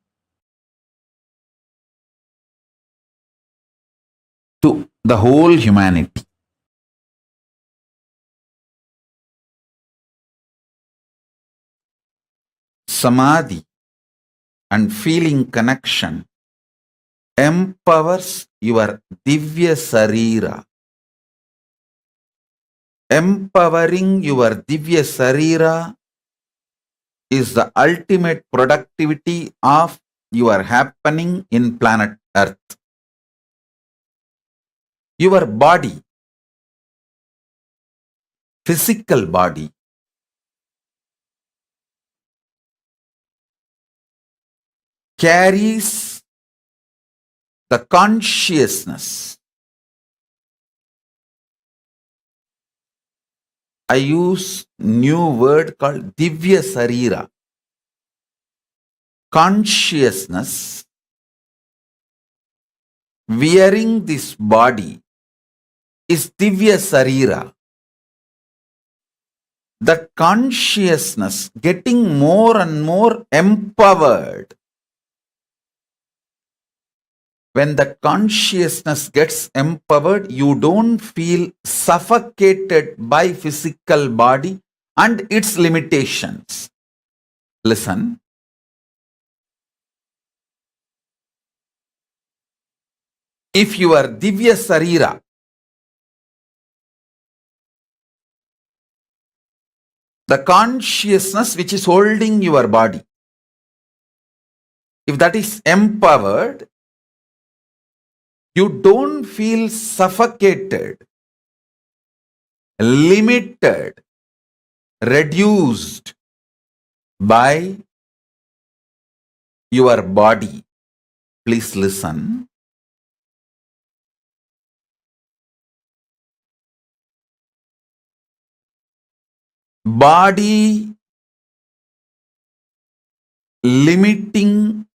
to the whole humanity. Samadhi and feeling connection empowers your Divya Sarira. Empowering your Divya Sarira is the ultimate productivity of your happening in planet Earth. Your body, physical body, carries the consciousness. I use new word called Divya Sarira. Consciousness wearing this body is Divya Sarira. The consciousness getting more and more empowered When the consciousness gets empowered, you don't feel suffocated by physical body and its limitations. Listen. If your Divya Sarira, the consciousness which is holding your body, if that is empowered, you don't feel suffocated, limited, reduced by your body. Please listen. Body limiting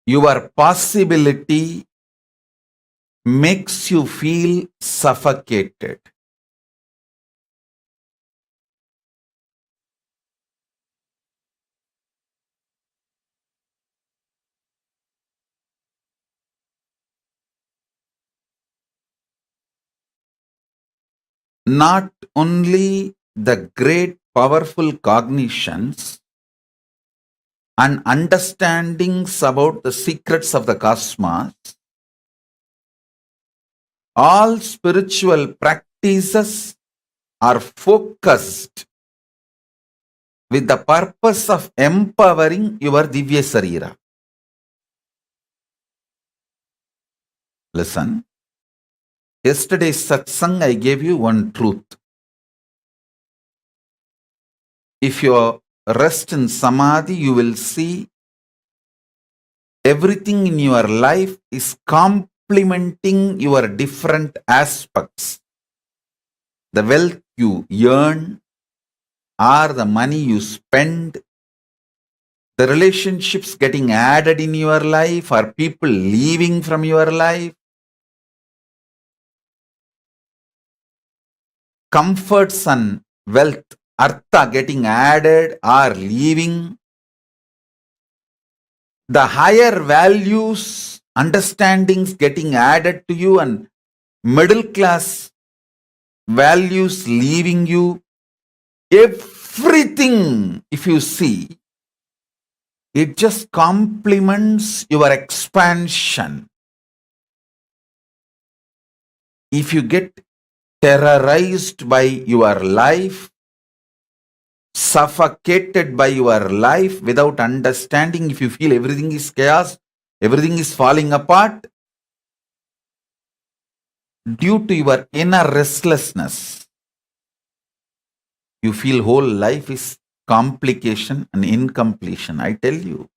your possibility makes you feel suffocated. Not only the great powerful cognitions and understandings about the secrets of the cosmos, all spiritual practices are focused with the purpose of empowering your Divya Sarira. Listen. Yesterday's satsang, I gave you one truth. If you rest in samadhi, you will see everything in your life is complementing your different aspects. The wealth you earn, or the money you spend, the relationships getting added in your life, or people leaving from your life, comforts and wealth, artha getting added or leaving, the higher values, understandings getting added to you, and middle class values leaving you, everything, if you see, it just complements your expansion. If you get terrorized by your life, suffocated by your life without understanding, if you feel everything is chaos, everything is falling apart, due to your inner restlessness, you feel whole life is complication and incompletion. I tell you,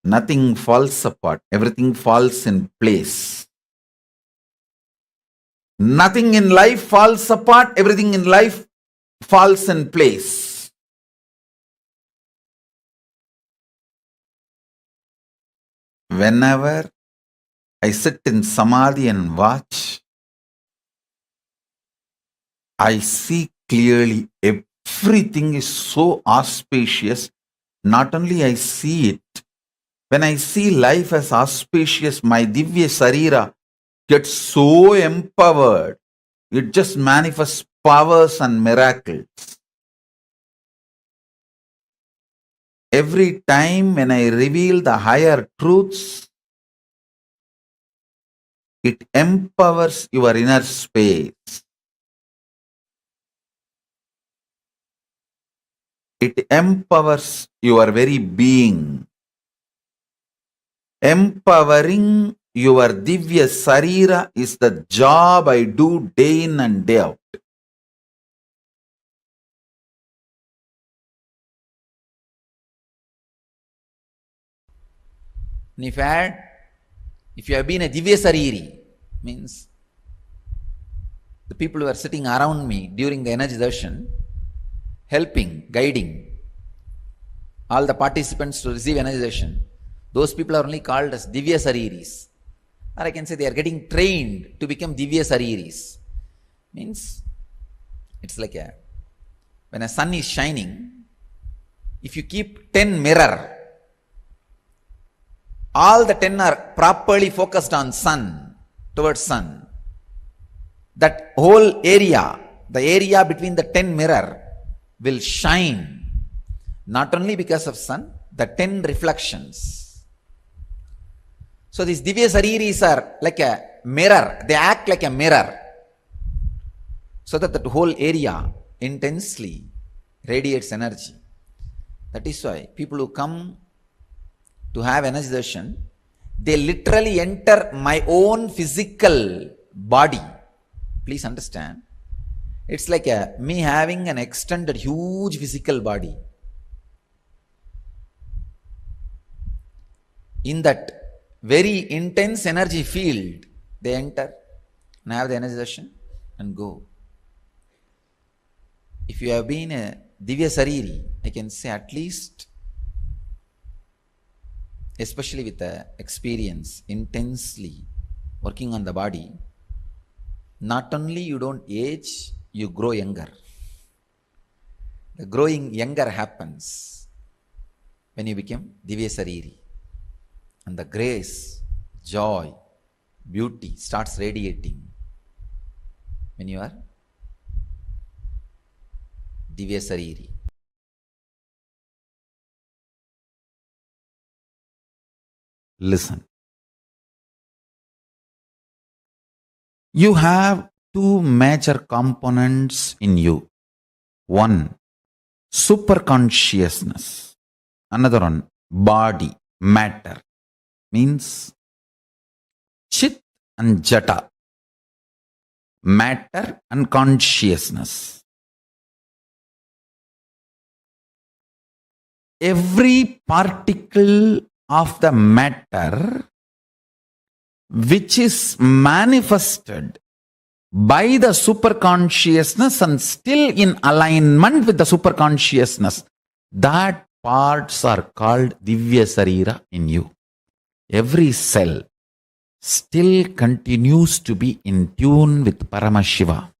nothing falls apart, everything falls in place. Nothing in life falls apart, everything in life falls in place. Whenever I sit in samadhi and watch, I see clearly everything is so auspicious. Not only I see it, when I see life as auspicious, my Divya Sarira gets so empowered. It just manifests powers and miracles. Every time when I reveal the higher truths, it empowers your inner space. It empowers your very being. Empowering your Divya Sarira is the job I do day in and day out. If you have been a Divya Sariri, means the people who are sitting around me during the energy darshan, helping, guiding all the participants to receive energy darshan, those people are only called as Divya Sariris. Or I can say they are getting trained to become Divya Sariris. Means, it's like when a sun is shining, if you keep 10 mirror all the 10 are properly focused on sun, towards sun, that whole area, the area between the 10 mirror will shine, not only because of sun, the 10 reflections. So these Divya Sariris are like a mirror, they act like a mirror, so that the whole area intensely radiates energy. That is why people who come to have energization, they literally enter my own physical body. Please understand. It's like me having an extended huge physical body. In that very intense energy field, they enter and have the energization and go. If you have been a Divya Sariri, I can say at least, especially with the experience, intensely working on the body, not only you don't age, you grow younger. The growing younger happens when you become Divya Sariri. And the grace, joy, beauty starts radiating when you are Divya Sariri. Listen. You have two major components in you. One, superconsciousness. Another one, body, matter. Means Chit and Jata. Matter and consciousness. Every particle of the matter which is manifested by the superconsciousness and still in alignment with the superconsciousness, that parts are called Divya Sarira in you. Every cell still continues to be in tune with Paramashiva.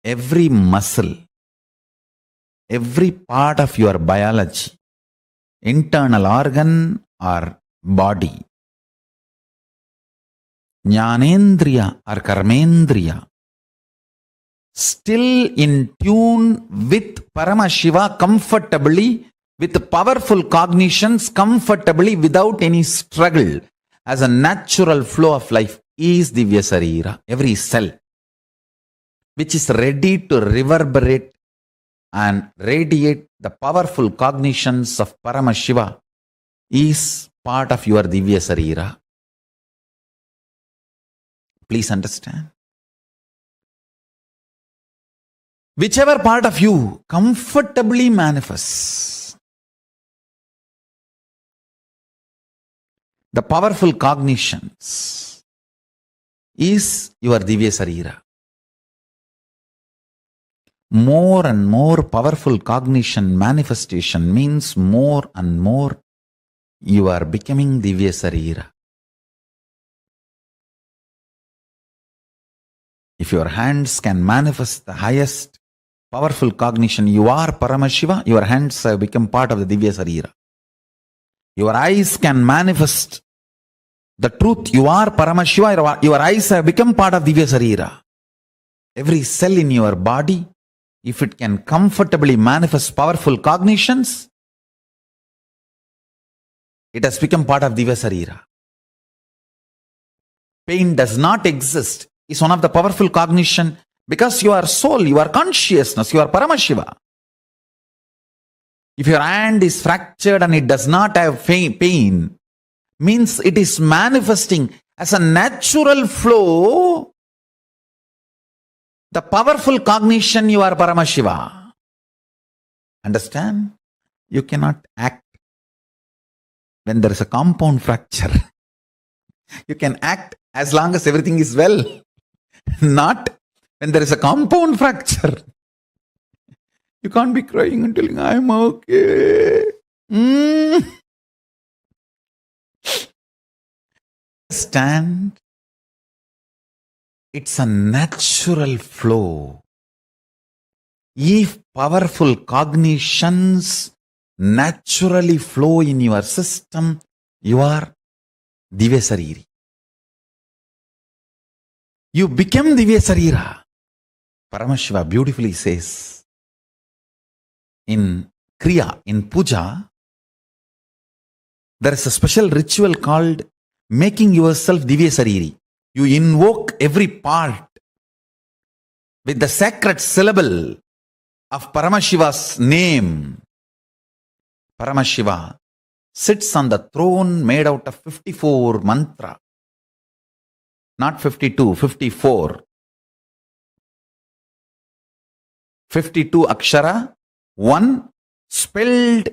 Every muscle, every part of your biology, internal organ or body, Jnanendriya or Karmendriya, still in tune with Paramashiva comfortably, with powerful cognitions, comfortably without any struggle, as a natural flow of life is Divya Sarira. Every cell which is ready to reverberate and radiate the powerful cognitions of Paramashiva is part of your Divya Sarira. Please understand. Whichever part of you comfortably manifests the powerful cognitions is your Divya Sarira. More and more powerful cognition manifestation means more and more you are becoming Divya Sarira. If your hands can manifest the highest powerful cognition, you are Paramashiva, your hands have become part of the Divya Sarira. Your eyes can manifest the truth, you are Paramashiva, your eyes have become part of Divya Sarira. Every cell in your body, if it can comfortably manifest powerful cognitions, it has become part of Divya Sarira. Pain does not exist is one of the powerful cognition because you are soul, you are consciousness, you are Paramashiva. If your hand is fractured and it does not have pain, means it is manifesting as a natural flow, the powerful cognition you are Paramashiva. Understand? You cannot act when there is a compound fracture. You can act as long as everything is well, not when there is a compound fracture. You can't be crying and telling, I'm okay. Understand? It's a natural flow. If powerful cognitions naturally flow in your system, you are Divya Sariri. You become Divya Sarira. Paramashiva beautifully says in Kriya, in Puja, there is a special ritual called making yourself Divya Sariri. You invoke every part with the sacred syllable of Paramashiva's name. Paramashiva sits on the throne made out of 54 mantra. Not 52, 54. 52 akshara, one spelled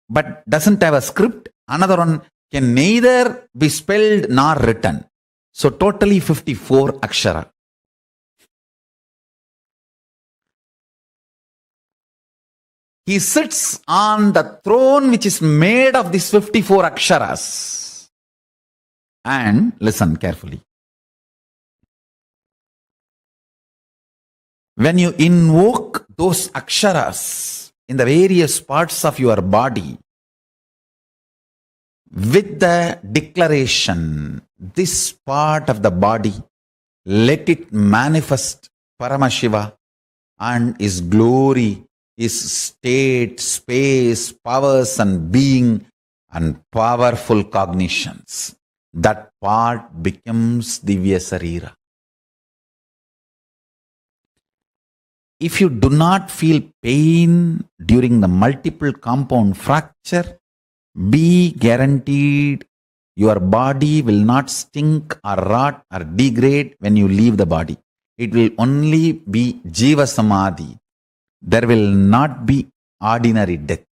but doesn't have a script. Another one can neither be spelled nor written. So totally 54 akshara. He sits on the throne which is made of these 54 aksharas. And listen carefully. When you invoke those aksharas in the various parts of your body, with the declaration, this part of the body, let it manifest Paramashiva and His glory, His state, space, powers and being and powerful cognitions. That part becomes Divya Sarira. If you do not feel pain during the multiple compound fracture, be guaranteed your body will not stink or rot or degrade when you leave the body. It will only be Jiva Samadhi. There will not be ordinary death.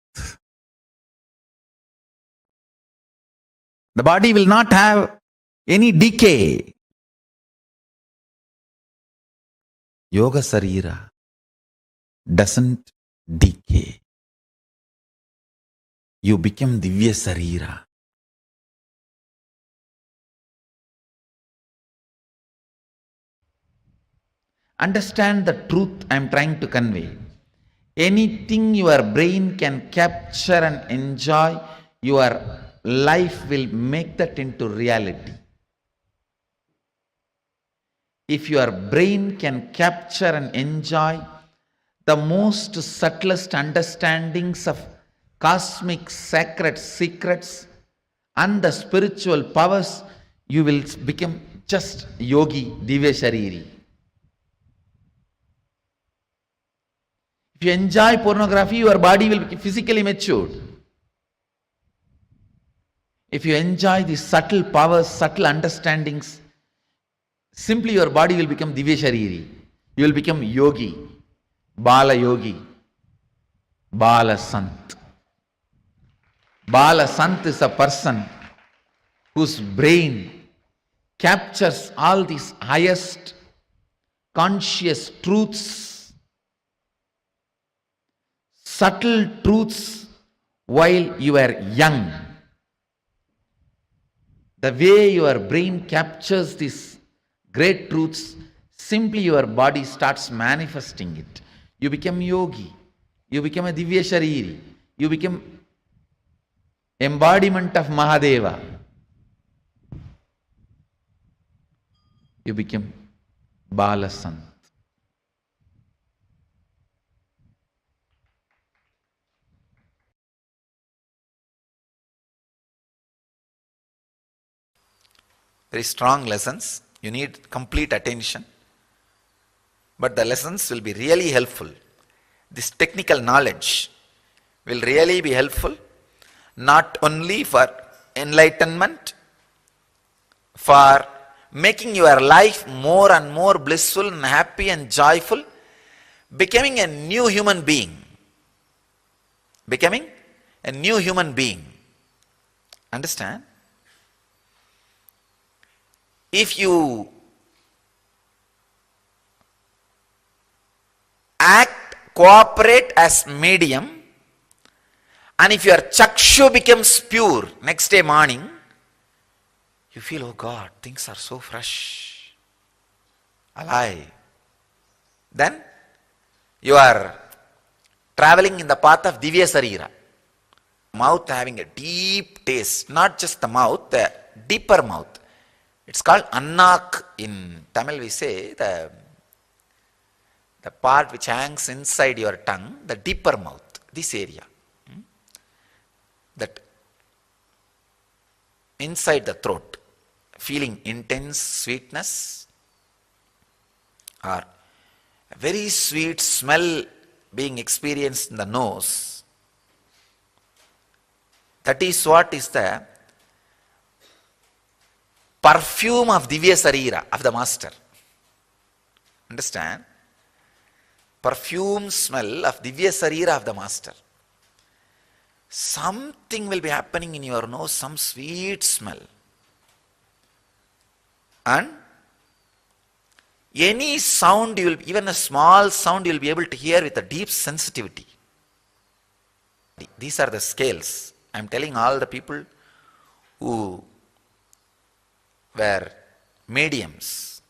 The body will not have any decay. Yoga Sarira doesn't decay. You become Divya Sarira. Understand the truth I am trying to convey. Anything your brain can capture and enjoy, your life will make that into reality. If your brain can capture and enjoy the most subtlest understandings of cosmic sacred secrets and the spiritual powers, you will become just yogi, Divya Sariri. If you enjoy pornography, your body will be physically matured. If you enjoy the subtle powers, subtle understandings, simply your body will become Divya Sariri. You will become yogi, Bala Yogi, Bala Sant. Bala Sant is a person whose brain captures all these highest conscious truths, subtle truths while you are young. The way your brain captures these great truths, simply your body starts manifesting it. You become yogi. You become a Divya Sariri. You become embodiment of Mahadeva. You become Bala Sant. Very strong lessons. You need complete attention. But the lessons will be really helpful. This technical knowledge will really be helpful, not only for enlightenment, for making your life more and more blissful and happy and joyful, becoming a new human being. Becoming a new human being. Understand? If you act, cooperate as medium, and if your chakshu becomes pure next day morning, you feel, oh God, things are so fresh, alive. Then you are traveling in the path of Divya Sarira. Mouth having a deep taste, not just the mouth, the deeper mouth. It's called annak. In Tamil we say the part which hangs inside your tongue, the deeper mouth, this area. That inside the throat, feeling intense sweetness or a very sweet smell being experienced in the nose. That is what is the perfume of Divya Sarira, of the master. Understand? Perfume smell of Divya Sarira of the master. Something will be happening in your nose, some sweet smell. And any sound, you will, even a small sound, you will be able to hear with a deep sensitivity. These are the scales. I am telling all the people who were mediums,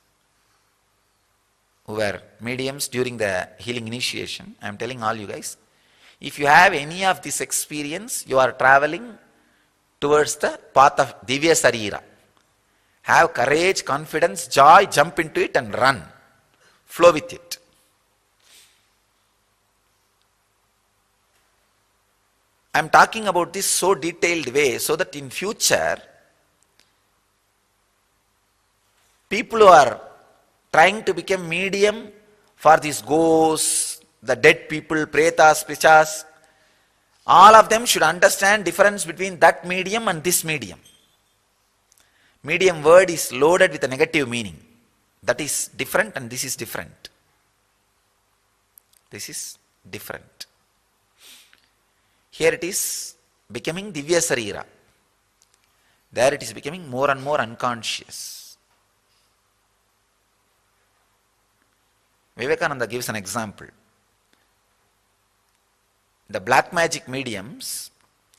during the healing initiation. I am telling all you guys, if you have any of this experience, you are traveling towards the path of Divya Sarira. Have courage, confidence, joy, jump into it and run. Flow with it. I am talking about this so detailed way so that in future, people who are trying to become medium for these ghosts, the dead people, pretas, pichas, all of them should understand difference between that medium and this medium. Medium word is loaded with a negative meaning. That is different and this is different. This is different. Here it is becoming Divya Sarira. There it is becoming more and more unconscious. Vivekananda gives an example. The black magic mediums,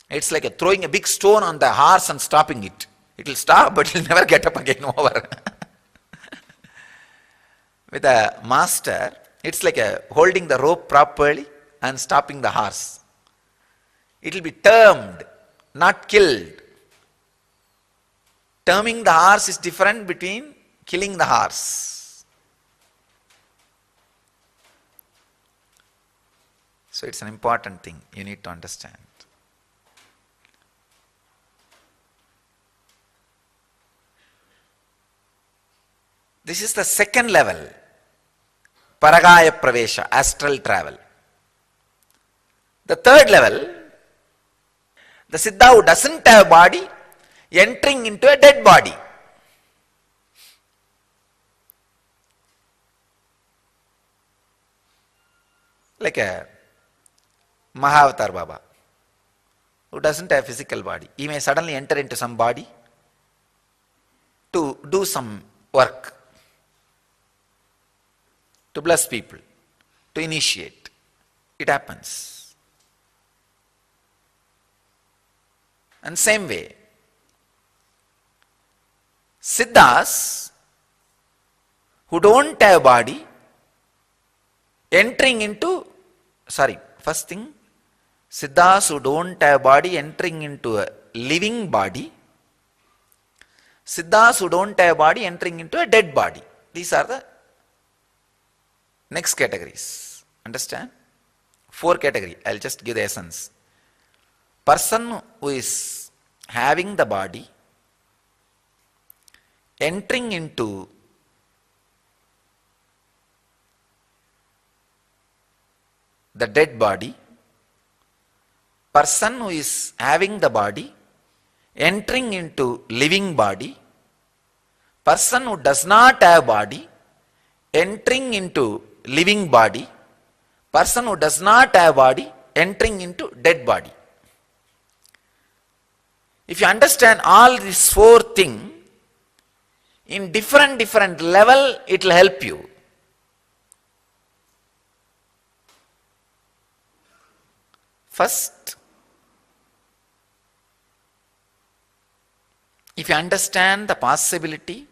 it's like throwing a big stone on the horse and stopping it. It will stop, but it will never get up again over. With a master, it's like holding the rope properly and stopping the horse. It will be termed, not killed. Terming the horse is different between killing the horse. So it's an important thing you need to understand. This is the second level, Paragaya Pravesha, astral travel. The third level, the Siddha who doesn't have body entering into a dead body. Like a Mahavatar Baba who doesn't have physical body. He may suddenly enter into some body to do some work, to bless people, to initiate. It happens. And same way, Siddhas who don't have body entering into, first thing, Siddhas who don't have body entering into a living body, Siddhas who don't have body entering into a dead body. These are the next categories. Understand? 4 categories. I'll just give the essence. Person who is having the body entering into the dead body, person who is having the body entering into living body, person who does not have body entering into living body, person who does not have body entering into dead body. If you understand all these 4 things in different level, it will help you. First, if you understand the possibility,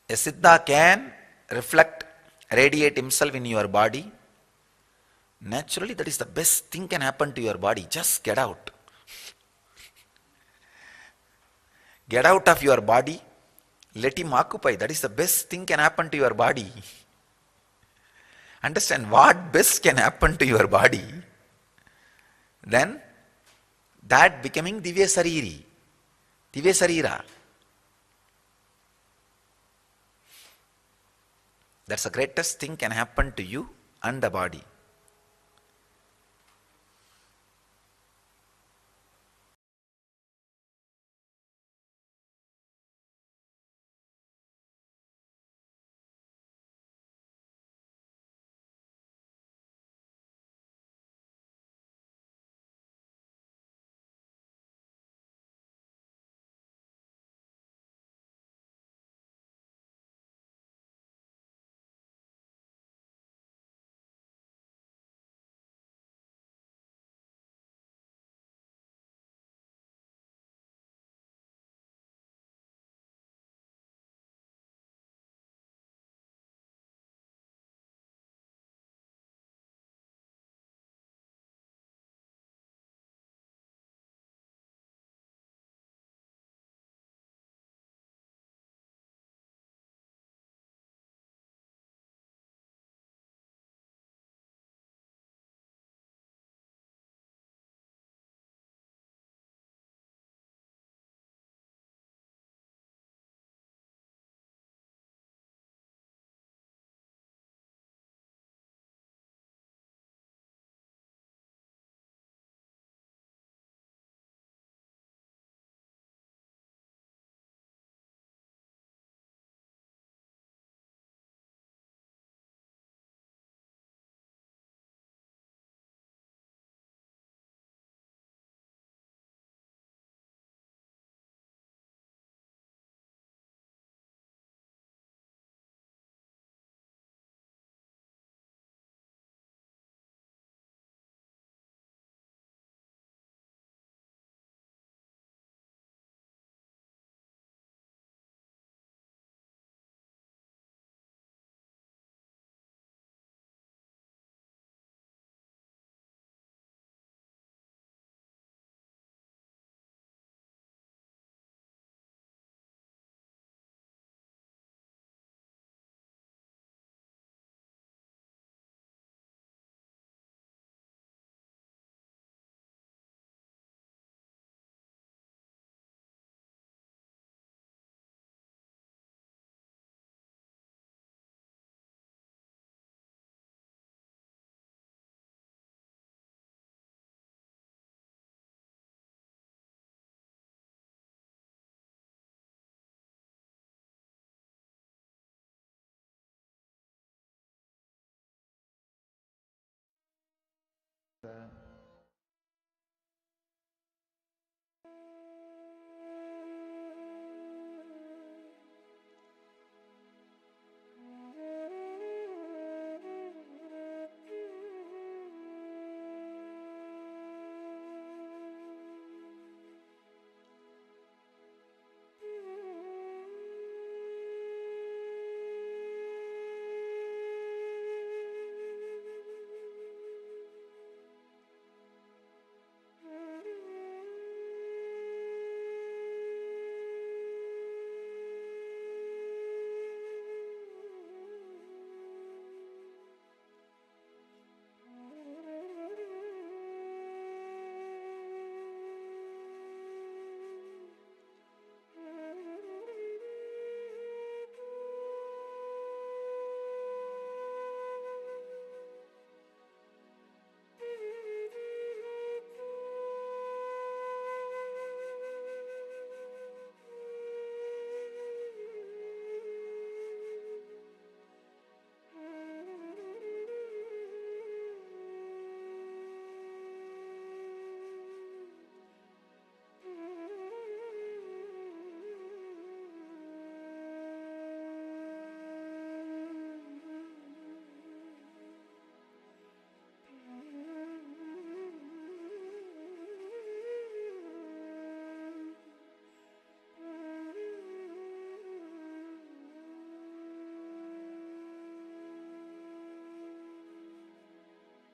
a Siddha can reflect, radiate himself in your body naturally that is the best thing can happen to your body. Just get out. Get out of your body. Let him occupy. That is the best thing can happen to your body. Understand what best can happen to your body. Then that becoming Divya Sarira. That's the greatest thing can happen to you and the body.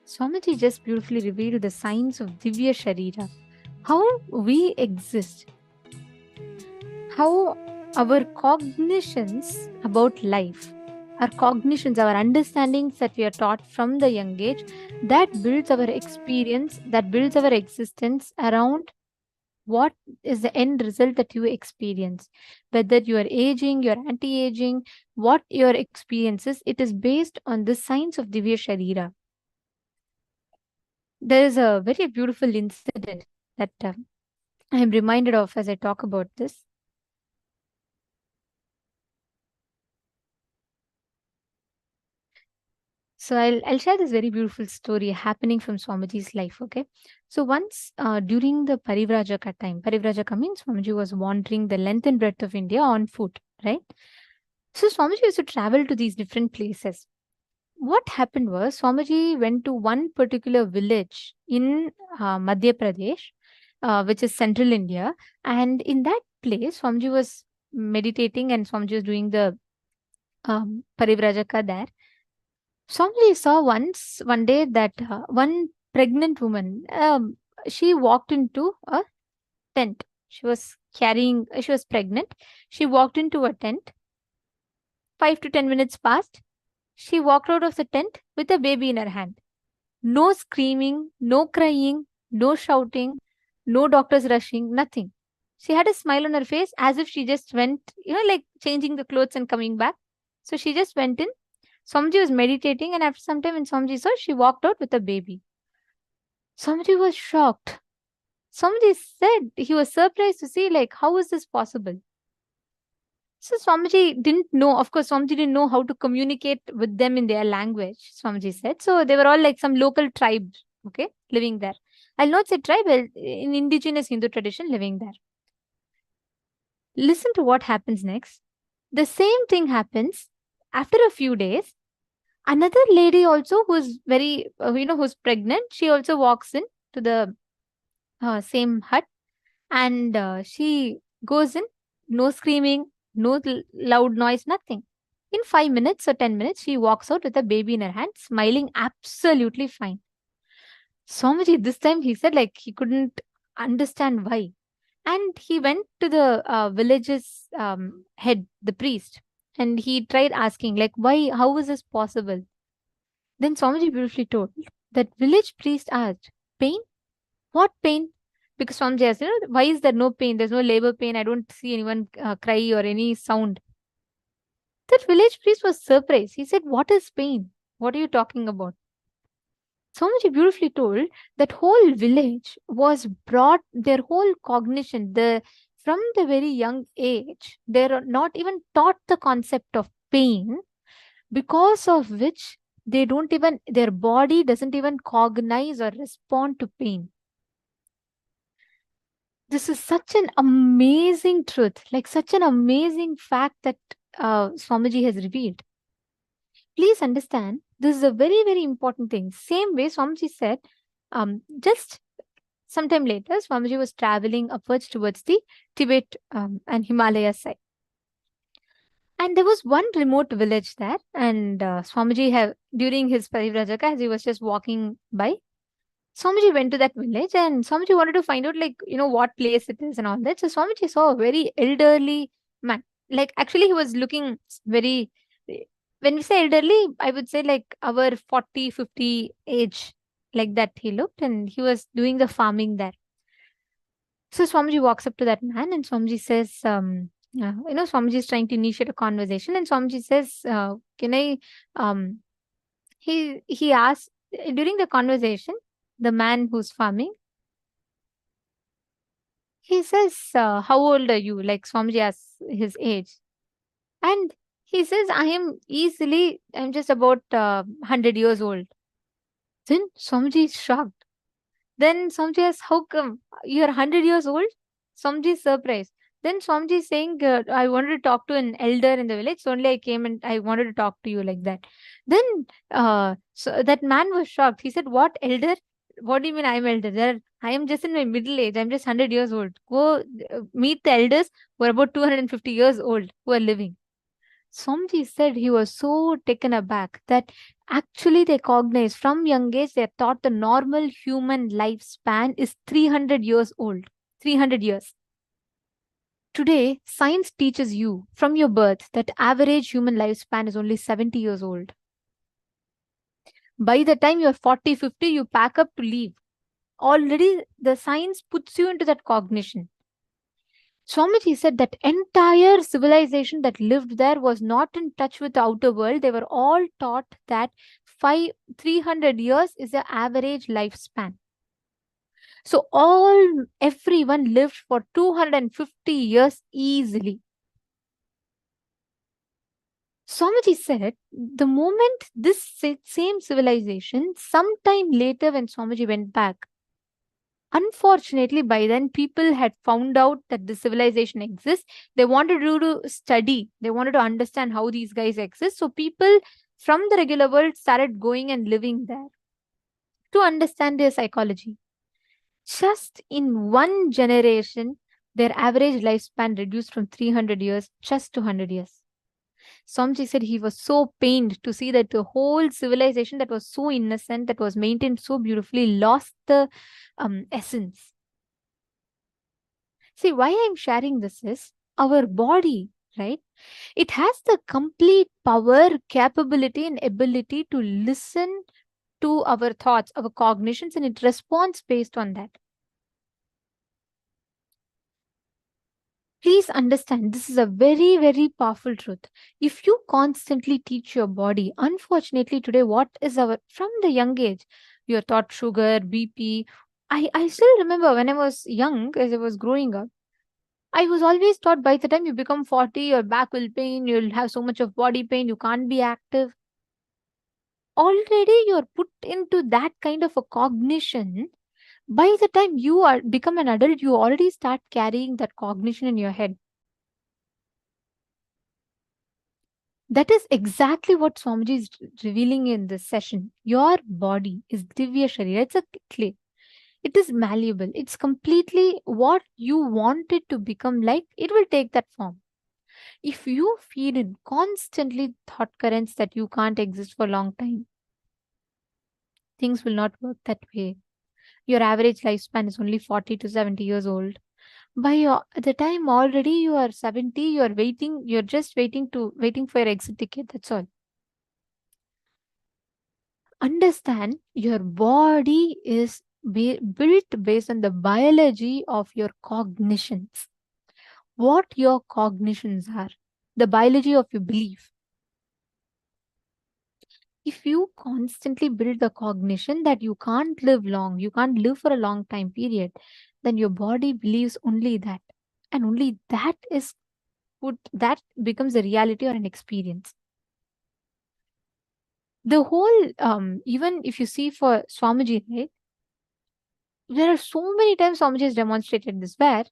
Swamiji just beautifully revealed the signs of Divya Sarira, how we exist, how our cognitions about life, our cognitions, our understandings that we are taught from the young age, that builds our experience, that builds our existence around what is the end result that you experience. Whether you are aging, you are anti-aging, what your experience is, it is based on the signs of Divya Sarira. There is a very beautiful incident that I am reminded of as I talk about this. So I'll share this very beautiful story happening from Swamiji's life, okay? So once during the Parivrajaka time, Parivrajaka means Swamiji was wandering the length and breadth of India on foot, right? So Swamiji used to travel to these different places. What happened was Swamiji went to one particular village in Madhya Pradesh, which is central India. And in that place, Swamiji was meditating and Swamiji was doing the Parivrajaka there. Swamiji saw one day that one pregnant woman, she walked into a tent. She was pregnant. She walked into a tent. 5 to 10 minutes passed. She walked out of the tent with a baby in her hand. No screaming, no crying, no shouting, no doctors rushing, nothing. She had a smile on her face as if she just went, like changing the clothes and coming back. So she just went in. Swamiji was meditating, and after some time when Swamiji saw, she walked out with a baby. Swamiji was shocked. Swamiji said he was surprised to see, like, how is this possible? So Swamiji didn't know, of course, Swamiji didn't know how to communicate with them in their language, Swamiji said. So they were all like some local tribes, okay, living there. I'll not say tribe, in indigenous Hindu tradition living there. Listen to what happens next. The same thing happens after a few days. Another lady also who's very, who's pregnant, she also walks in to the same hut, and she goes in, no screaming, no loud noise, nothing. In 5 minutes or 10 minutes, she walks out with a baby in her hand, smiling absolutely fine. Swamiji, this time he said like he couldn't understand why. And he went to the village's head, the priest, and he tried asking like, why, how is this possible? Then Swamiji beautifully told that village priest asked, pain? What pain? Because Swamiji asked, why is there no pain? There's no labor pain. I don't see anyone cry or any sound. That village priest was surprised. He said, what is pain? What are you talking about? Swamiji beautifully told that whole village was brought, their whole cognition, from the very young age, they're not even taught the concept of pain, because of which their body doesn't even cognize or respond to pain. This is such an amazing truth, like such an amazing fact that Swamiji has revealed. Please understand, this is a very, very important thing. Same way Swamiji said, just sometime later, Swamiji was traveling upwards towards the Tibet and Himalaya side. And there was one remote village there, and Swamiji during his Parivrajaka, as he was just walking by, Swamiji went to that village, and Swamiji wanted to find out, like, what place it is and all that. So Swamiji saw a very elderly man. Like, actually, he was looking very, when we say elderly, I would say like our 40, 50 age, like that he looked, and he was doing the farming there. So Swamiji walks up to that man, and Swamiji says, Swamiji is trying to initiate a conversation, and Swamiji says, can I, he asked, during the conversation, the man who's farming, he says, how old are you? Like Swamiji asks his age. And he says, I'm just about 100 years old. Then Swamiji is shocked. Then Swamiji asks, how come? You're 100 years old? Swamiji is surprised. Then Swamiji is saying, I wanted to talk to an elder in the village. So only I came and I wanted to talk to you like that. Then so that man was shocked. He said, what elder? What do you mean I'm elder? I am just in my middle age. I'm just 100 years old. Go meet the elders who are about 250 years old who are living. Swamiji said he was so taken aback that Actually, they cognize from young age, they're taught the normal human lifespan is 300 years old. 300 years. Today, science teaches you from your birth that average human lifespan is only 70 years old. By the time you're 40, 50, you pack up to leave. Already, the science puts you into that cognition. Swamiji said that entire civilization that lived there was not in touch with the outer world. They were all taught that 300 years is the average lifespan. So everyone lived for 250 years easily. Swamiji said the moment this same civilization, sometime later when Swamiji went back, unfortunately, by then people had found out that the civilization exists. They wanted to study. They wanted to understand how these guys exist. So people from the regular world started going and living there to understand their psychology. Just in one generation, their average lifespan reduced from 300 years just to 100 years. Swamiji said he was so pained to see that the whole civilization that was so innocent, that was maintained so beautifully, lost the essence. See, why I'm sharing this is our body, right? It has the complete power, capability, and ability to listen to our thoughts, our cognitions, and it responds based on that. Please understand, this is a very, very powerful truth. If you constantly teach your body, unfortunately today, from the young age, you're taught sugar, BP. I still remember when I was young, as I was growing up, I was always taught by the time you become 40, your back will pain, you'll have so much of body pain, you can't be active. Already you're put into that kind of a cognition. By the time you become an adult, you already start carrying that cognition in your head. That is exactly what Swamiji is revealing in this session. Your body is Divya Sarira. It's a clay. It is malleable. It's completely what you want it to become like. It will take that form. If you feed in constantly thought currents that you can't exist for a long time, things will not work that way. Your average lifespan is only 40 to 70 years old. By the time already you are 70, you're just waiting for your exit ticket. That's all. Understand your body is built based on the biology of your cognitions. What your cognitions are, the biology of your belief. If you constantly build the cognition that you can't live long, you can't live for a long time period, then your body believes only that. And only that that becomes a reality or an experience. The whole, even if you see for Swamiji, right? There are so many times Swamiji has demonstrated this where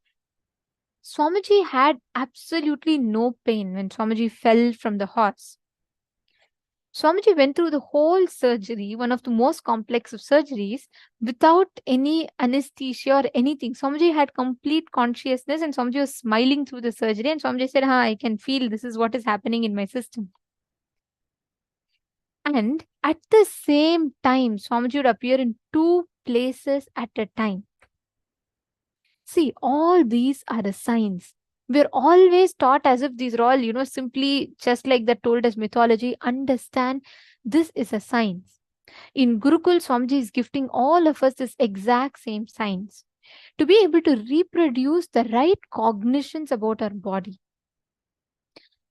Swamiji had absolutely no pain when Swamiji fell from the horse. Swamiji went through the whole surgery, one of the most complex of surgeries, without any anesthesia or anything. Swamiji had complete consciousness and Swamiji was smiling through the surgery and Swamiji said, I can feel this is what is happening in my system. And at the same time, Swamiji would appear in 2 places at a time. See, all these are the signs. We're always taught as if these are all, simply just like that told as mythology. Understand, this is a science. In Gurukul, Swamiji is gifting all of us this exact same science. To be able to reproduce the right cognitions about our body.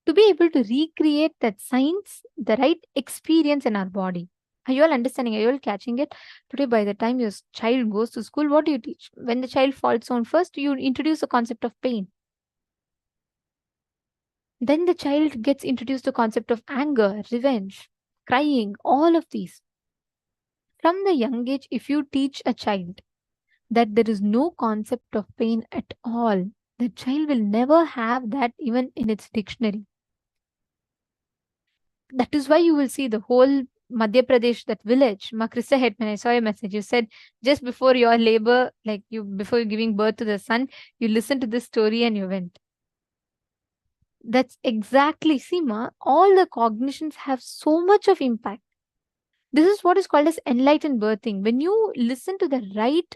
To be able to recreate that science, the right experience in our body. Are you all understanding? Are you all catching it? Today, by the time your child goes to school, what do you teach? When the child falls down, first you introduce the concept of pain. Then the child gets introduced to the concept of anger, revenge, crying, all of these. From the young age, if you teach a child that there is no concept of pain at all, the child will never have that even in its dictionary. That is why you will see the whole Madhya Pradesh, that village, Makrista head, when I saw your message, you said just before your labor, before you're giving birth to the son, you listened to this story and you went. That's exactly, Seema, all the cognitions have so much of impact. This is what is called as enlightened birthing. When you listen to the right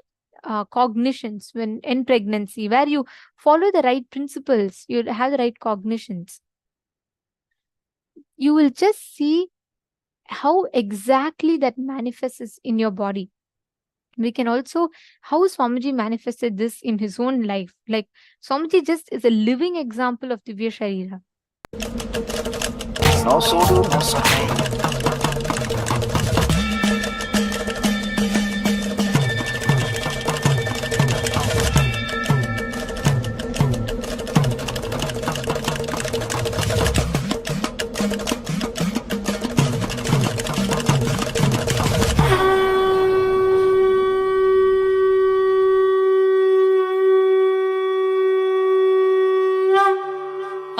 cognitions when in pregnancy, where you follow the right principles, you have the right cognitions, you will just see how exactly that manifests in your body. We can also, how Swamiji manifested this in his own life. Like Swamiji just is a living example of Divya Sarira. No sudu, no sahai.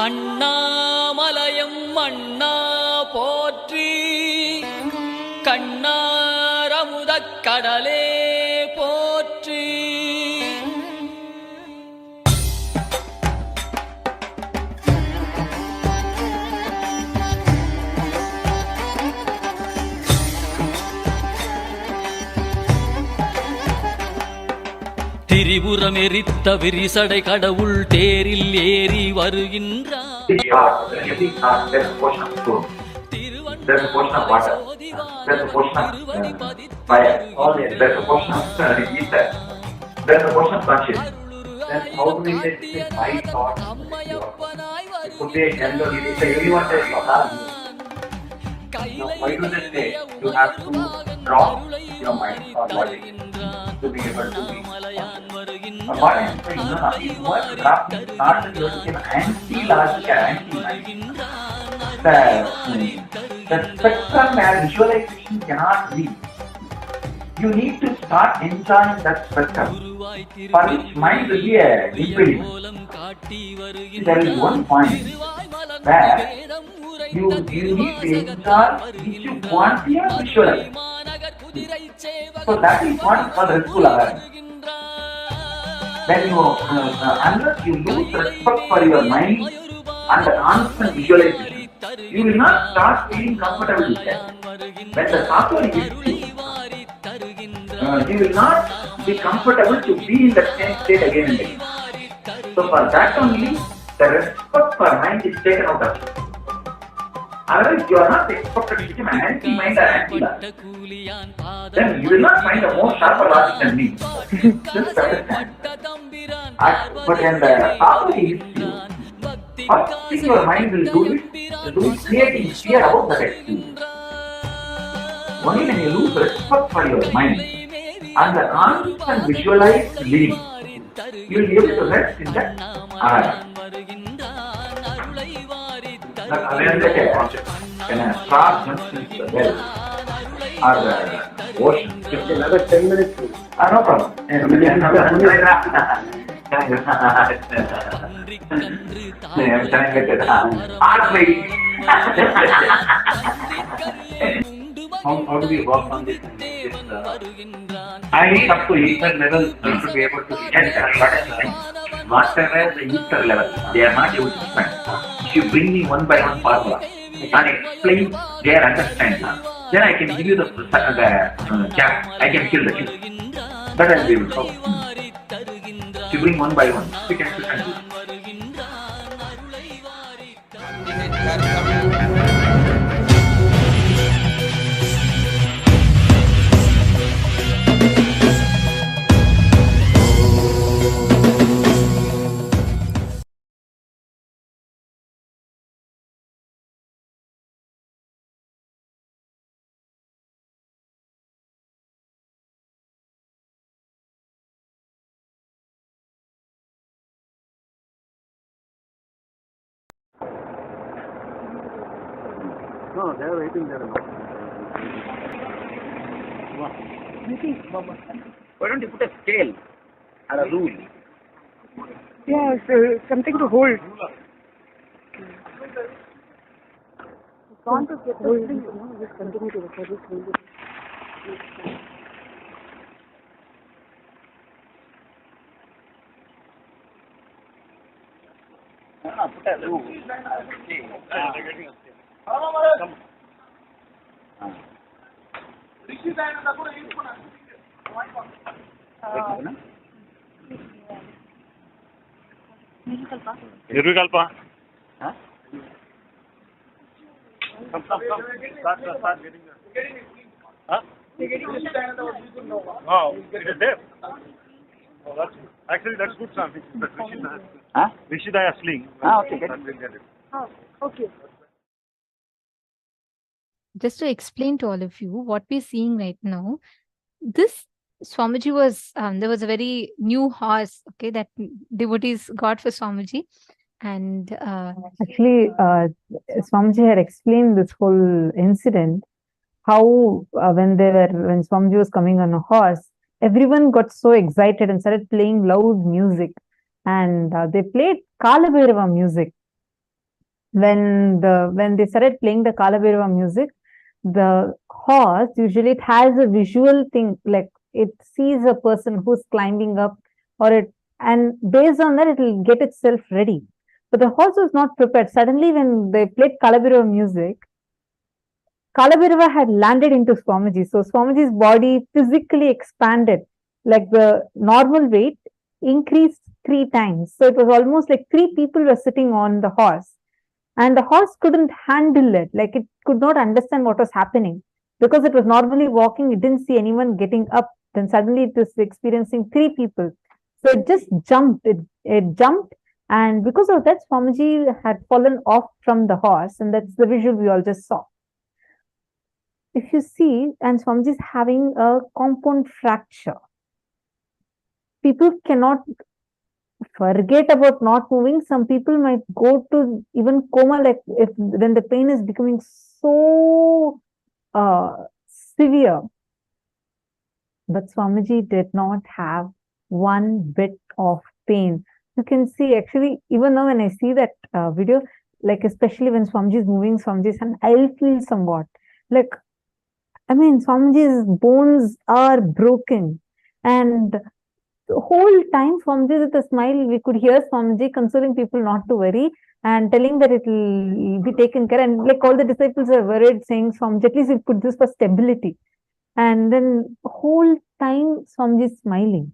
அண்ணாமலையம் அண்ணா போற்றி, கண்ணாரமுதக் கடலே போற்றி. திரிபுரம் எரித்த விரிசடை கடவுள் தேரில் ஏறி வருகின்றார். There's a portion of stone, there's a portion of water, there's a portion of fire, there's a portion of ether, there's a portion of consciousness. Then how do we say this is my thought? It could be a general, it is everyone says you have. Now why do they say you have to drop your mind or body to be able to be? What I'm saying, no, it was drafting not just an anti-logic and anti-mind. The spectrum and visualization cannot be. You need to start enjoying that spectrum, for which mind will be a impediment. There is one point where you need to enjoy which you want to visualize. So that is what is called restful awareness. When you, unless you lose respect for your mind and the constant visualization, you will not start feeling comfortable with that. When the satori hits you, you will not be comfortable to be in that same state again and again. So for that only, the respect for mind is taken out of you. Otherwise, you are not expected to become anti-mind or anti-logic. Then you will not find a more sharper logic than me. Just understand. But when the satori hits you, first thing your mind will do is creating fear about that experience. Only when you lose respect for your mind and the constant visualized living, you will be able to rest in that awareness. When a star jumps into the well or the ocean, another 10 minutes. No problem. How do we work on this? I need up to ether level to be able to get whatever the ether level, they are not able to spend. If you bring me one by one formula and explain their understanding, then I can give you the gap. I can kill the two. That I will be able to. If you bring one by one, we can do. No, they are waiting there. Why don't you put a scale or a rule? Yeah, something to hold. Want to get the thing, just continue to record this. Put a rule. Nirvikalpa. Huh? Come. Start getting there. Huh? Oh, it is there. Oh, that's good, sir. Huh? Rishidaya sling. Okay, That will get it. Oh, okay. Just to explain to all of you what we're seeing right now, this Swamiji was, there was a very new horse, okay, that devotees got for Swamiji. And Actually, Swamiji had explained this whole incident, how when Swamiji was coming on a horse, everyone got so excited and started playing loud music. And they played Kalabhairava music. When they started playing the Kalabhairava music, the horse, usually it has a visual thing, like it sees a person who's climbing up, and based on that, it will get itself ready. But the horse was not prepared. Suddenly, when they played Kalabhairava music, Kalabhairava had landed into Swamiji. So Swamiji's body physically expanded, like the normal weight increased 3 times. So it was almost like 3 people were sitting on the horse. And the horse couldn't handle it, like it could not understand what was happening. Because it was normally walking, it didn't see anyone getting up. Then suddenly it was experiencing 3 people. So it just jumped, it jumped. And because of that, Swamiji had fallen off from the horse. And that's the visual we all just saw. If you see, and Swamiji is having a compound fracture. People cannot forget about not moving. Some people might go to even coma, like when the pain is becoming so severe. But Swamiji did not have one bit of pain. You can see, actually, even now when I see that video, like especially when Swamiji is moving Swamiji's hand, I'll feel somewhat. Like, I mean, Swamiji's bones are broken. And the whole time, Swamiji with a smile, we could hear Swamiji consoling people not to worry and telling that it will be taken care. And like all the disciples are worried, saying, Swamiji, at least we put this for stability. And then the whole time, Swamiji is smiling.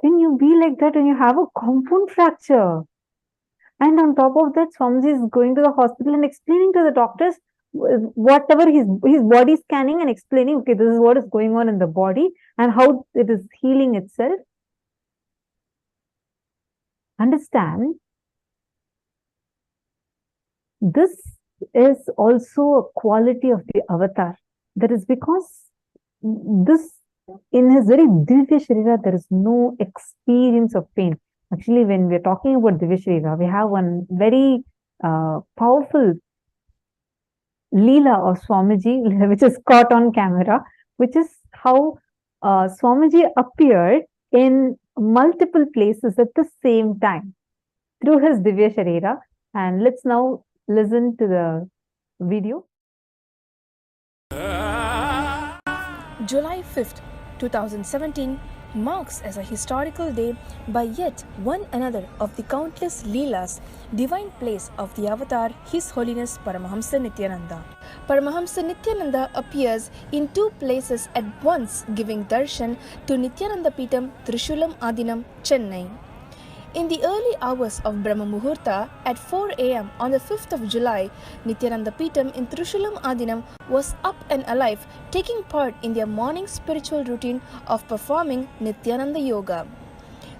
Can you be like that when you have a compound fracture? And on top of that, Swamiji is going to the hospital and explaining to the doctors whatever his body scanning and explaining, okay, this is what is going on in the body and how it is healing itself. Understand, this is also a quality of the avatar. That is because this, in his very Divya Sarira, there is no experience of pain. Actually, when we are talking about Divya Sarira, we have one very powerful Leela of Swamiji, which is caught on camera, which is how Swamiji appeared in multiple places at the same time through his Divya Sarira. And let's now listen to the video. July 5th, 2017 marks as a historical day by yet one another of the countless Leelas, divine plays of the avatar His Holiness Paramahamsa Nithyananda. Paramahamsa Nithyananda appears in 2 places at once, giving darshan to Nithyananda Peetam, Trishulam Adinam, Chennai. In the early hours of Brahma Muhurta at 4 a.m. on the 5th of July, Nithyananda Peetam in Trishulam Adinam was up and alive, taking part in their morning spiritual routine of performing Nithyananda Yoga.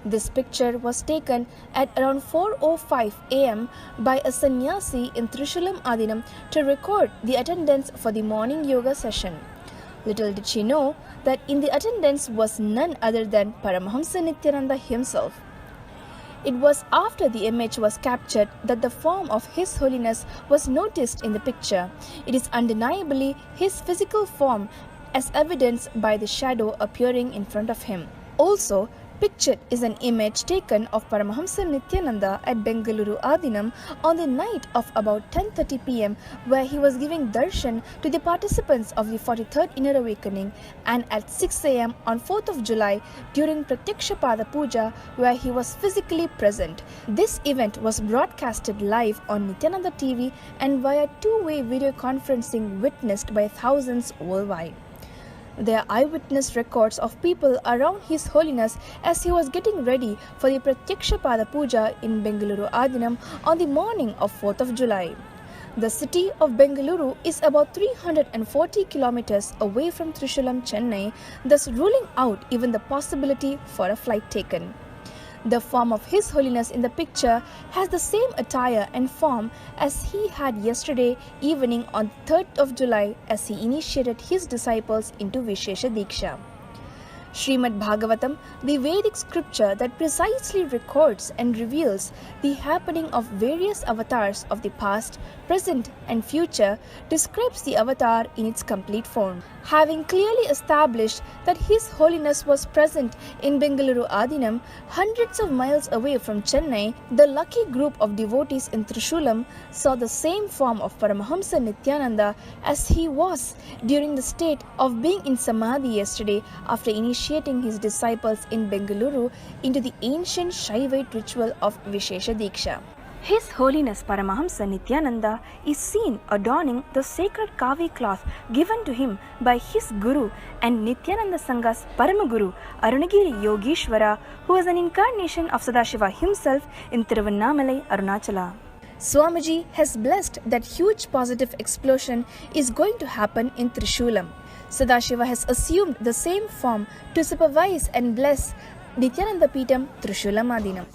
This picture was taken at around 4:05 a.m. by a sannyasi in Trishulam Adinam to record the attendance for the morning yoga session. Little did she know that in the attendance was none other than Paramahamsa Nithyananda himself. It was after the image was captured that the form of His Holiness was noticed in the picture. It is undeniably his physical form, as evidenced by the shadow appearing in front of him. Also, Pictured is an image taken of Paramahamsa Nithyananda at Bengaluru Adinam on the night of about 10:30 p.m. where he was giving darshan to the participants of the 43rd Inner Awakening, and at 6 a.m. on 4th of July during Pratyaksha Pada Puja where he was physically present. This event was broadcasted live on Nithyananda TV and via two-way video conferencing witnessed by thousands worldwide. There are eyewitness records of people around His Holiness as he was getting ready for the Pratyaksha Pada Puja in Bengaluru Adinam on the morning of 4th of July. The city of Bengaluru is about 340 kilometers away from Trishulam, Chennai, thus ruling out even the possibility for a flight taken. The form of His Holiness in the picture has the same attire and form as he had yesterday evening on 3rd of July as he initiated his disciples into Vishesha Diksha. Srimad Bhagavatam, the Vedic scripture that precisely records and reveals the happening of various avatars of the past, present and future, describes the avatar in its complete form. Having clearly established that His Holiness was present in Bengaluru Adinam, hundreds of miles away from Chennai, the lucky group of devotees in Trishulam saw the same form of Paramahamsa Nithyananda as he was during the state of being in Samadhi yesterday after initiating his disciples in Bengaluru into the ancient Shaivite ritual of Vishesha Diksha. His Holiness Paramahamsa Nithyananda is seen adorning the sacred kavi cloth given to him by his Guru and Nithyananda Sangha's Paramaguru Arunagiri Yogeshwara, who is an incarnation of Sadashiva himself in Tiruvannamalai, Arunachala. Swamiji has blessed that huge positive explosion is going to happen in Trishulam. Sadashiva has assumed the same form to supervise and bless Nithyananda Peetam Trishulam Adinam.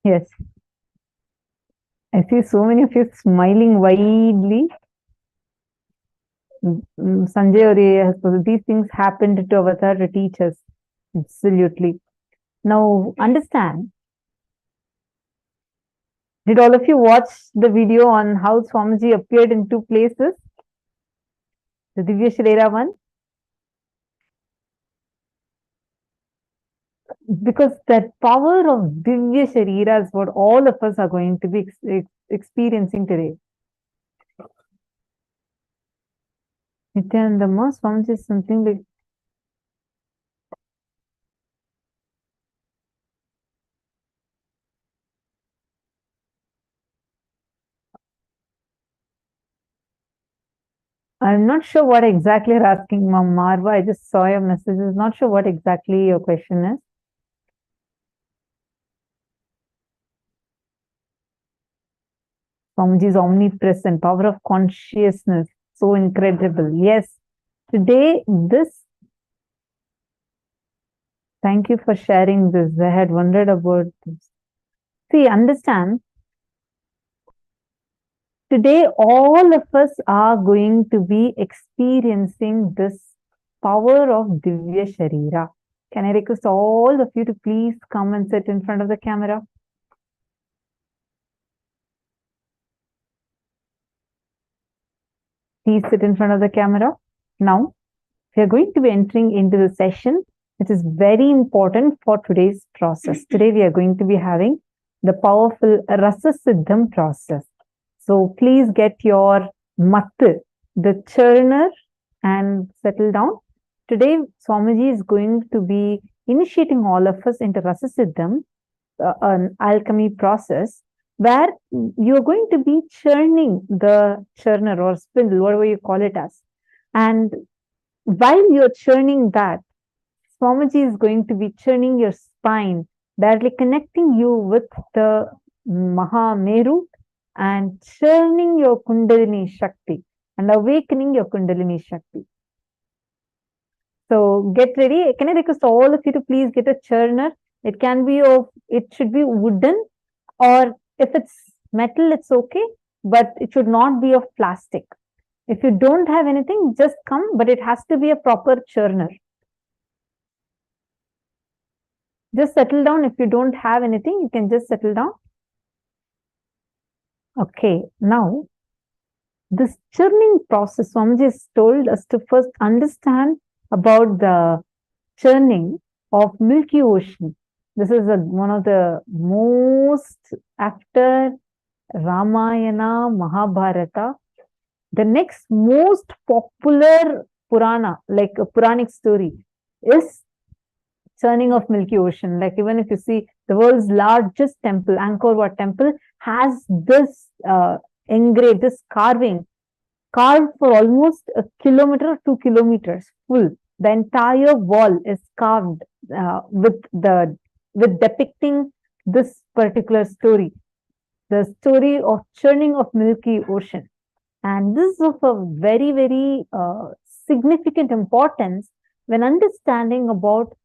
Yes. I see so many of you smiling widely. Sanjay Ore has posted, these things happened to Avatar to teach us. Absolutely. Now, understand. Did all of you watch the video on how Swamiji appeared in two places? The Divya Sarira one? Because that power of Divya Sarira is what all of us are going to be experiencing today. Nithyananda, Swamiji is something like I'm not sure what exactly you're asking, Ma'am Marva. I just saw your messages. Not sure what exactly your question is. Swamiji is omnipresent, power of consciousness, so incredible. Yes, today thank you for sharing this. I had wondered about this. See, understand, today all of us are going to be experiencing this power of Divya Sarira. Can I request all of you to please come and sit in front of the camera? Please sit in front of the camera. Now, we are going to be entering into the session which is very important for today's process. Today, we are going to be having the powerful Rasa Siddham process. So, please get your matte, the churner, and settle down. Today, Swamiji is going to be initiating all of us into Rasa Siddham, an alchemy process, where you're going to be churning the churner or spindle, whatever you call it as. And while you're churning that, Swamiji is going to be churning your spine, directly connecting you with the Mahā Meru and churning your Kundalini Shakti and awakening your Kundalini Shakti. So get ready. Can I request all of you to please get a churner? It can be it should be wooden, or if it's metal, it's okay, but it should not be of plastic. If you don't have anything, just come, but it has to be a proper churner. Just settle down. If you don't have anything, you can just settle down. Okay, now, this churning process, Swamiji has told us to first understand about the churning of Milky Ocean. This is one of the most, after Ramayana, Mahabharata, the next most popular Purana, like a Puranic story, is churning of Milky Ocean. Like even if you see the world's largest temple, Angkor Wat temple, has this engraved, this carved for almost 1 kilometer or 2 kilometers full. The entire wall is carved with depicting this particular story, the story of churning of Milky Ocean. And this is of a very, very significant importance when understanding about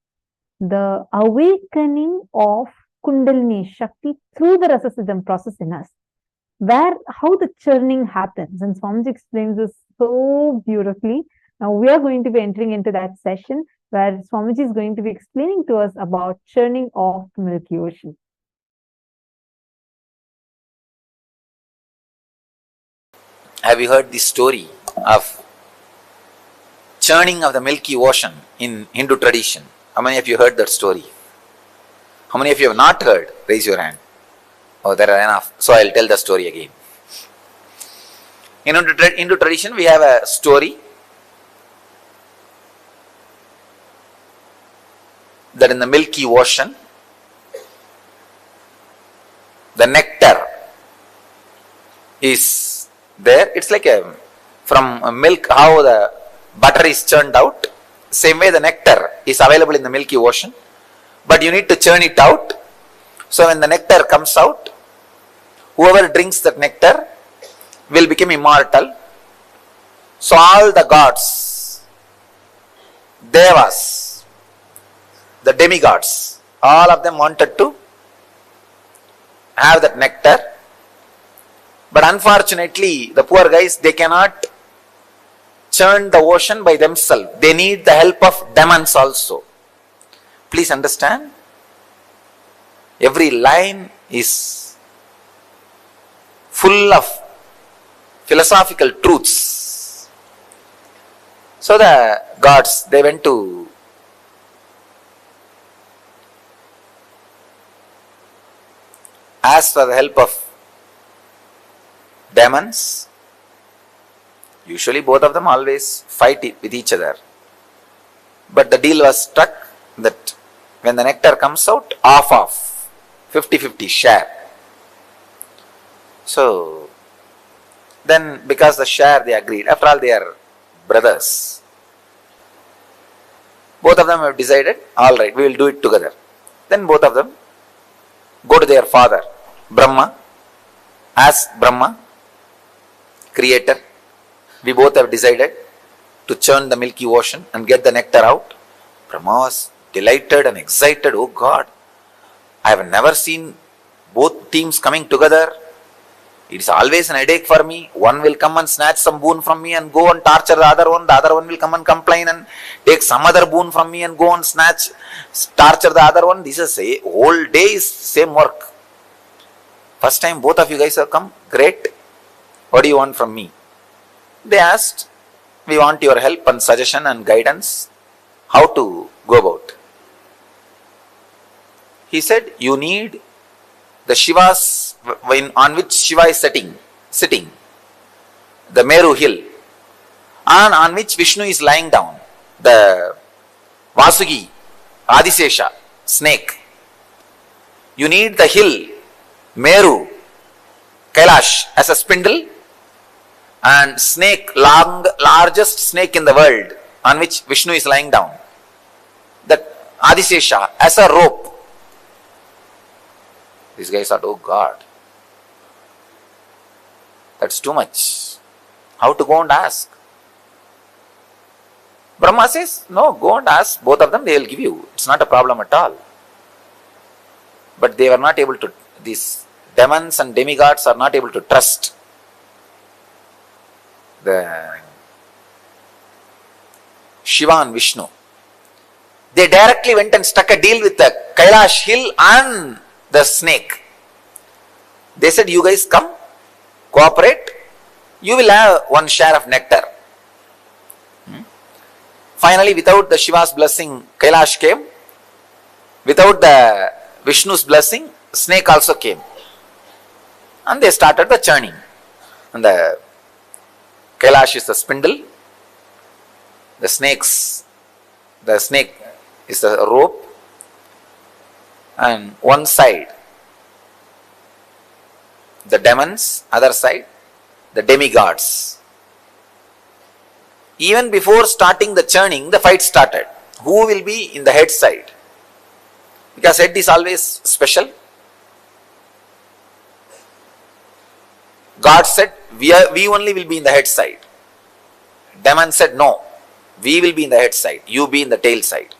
the awakening of Kundalini Shakti through the Rasa Siddham process in us, how the churning happens. And Swamiji explains this so beautifully. Now we are going to be entering into that session where Swamiji is going to be explaining to us about churning of the Milky Ocean. Have you heard the story of churning of the Milky Ocean in Hindu tradition? How many of you heard that story? How many of you have not heard? Raise your hand. Oh, there are enough. So I'll tell the story again. In Hindu tradition, we have a story that in the Milky Ocean, the nectar is there. It's like from milk, how the butter is churned out. Same way the nectar is available in the Milky Ocean, but you need to churn it out. So when the nectar comes out, whoever drinks that nectar will become immortal. So all the gods, devas, the demigods, all of them wanted to have that nectar. But unfortunately, the poor guys, they cannot churn the ocean by themselves. They need the help of demons also. Please understand. Every line is full of philosophical truths. So the gods, they went to ask for the help of demons. Usually both of them always fight with each other. But the deal was struck that when the nectar comes out, off 50-50 share. So then because the share they agreed, after all they are brothers. Both of them have decided, all right, we will do it together. Then both of them go to their father, Brahma, ask Brahma, creator, we both have decided to churn the Milky Ocean and get the nectar out. Brahma was delighted and excited. Oh God, I have never seen both teams coming together. It is always an headache for me. One will come and snatch some boon from me and go and torture the other one. The other one will come and complain and take some other boon from me and go and torture the other one. This is a whole day is same work. First time both of you guys have come. Great. What do you want from me? They asked, we want your help and suggestion and guidance. How to go about? He said, you need the Shivas on which Shiva is sitting, the Meru hill, and on which Vishnu is lying down, the Vasugi, Adisesha, snake. You need the hill, Meru, Kailash as a spindle, and snake, largest snake in the world, on which Vishnu is lying down, that Adisesha as a rope. These guys thought, oh God, that's too much. How to go and ask? Brahma says, no, go and ask both of them, they will give you. It's not a problem at all. But they were not able to, these demons and demigods are not able to trust the Shiva and Vishnu. They directly went and struck a deal with the Kailash hill and the snake. They said, you guys come, cooperate, you will have one share of nectar. Finally, without the Shiva's blessing, Kailash came. Without the Vishnu's blessing, snake also came. And they started the churning. And the Kailash is the spindle. The snake is the rope. And one side, the demons, other side, the demigods. Even before starting the churning, the fight started. Who will be in the head side? Because head is always special. God said, we only will be in the head side. Demon said, no, we will be in the head side, you be in the tail side.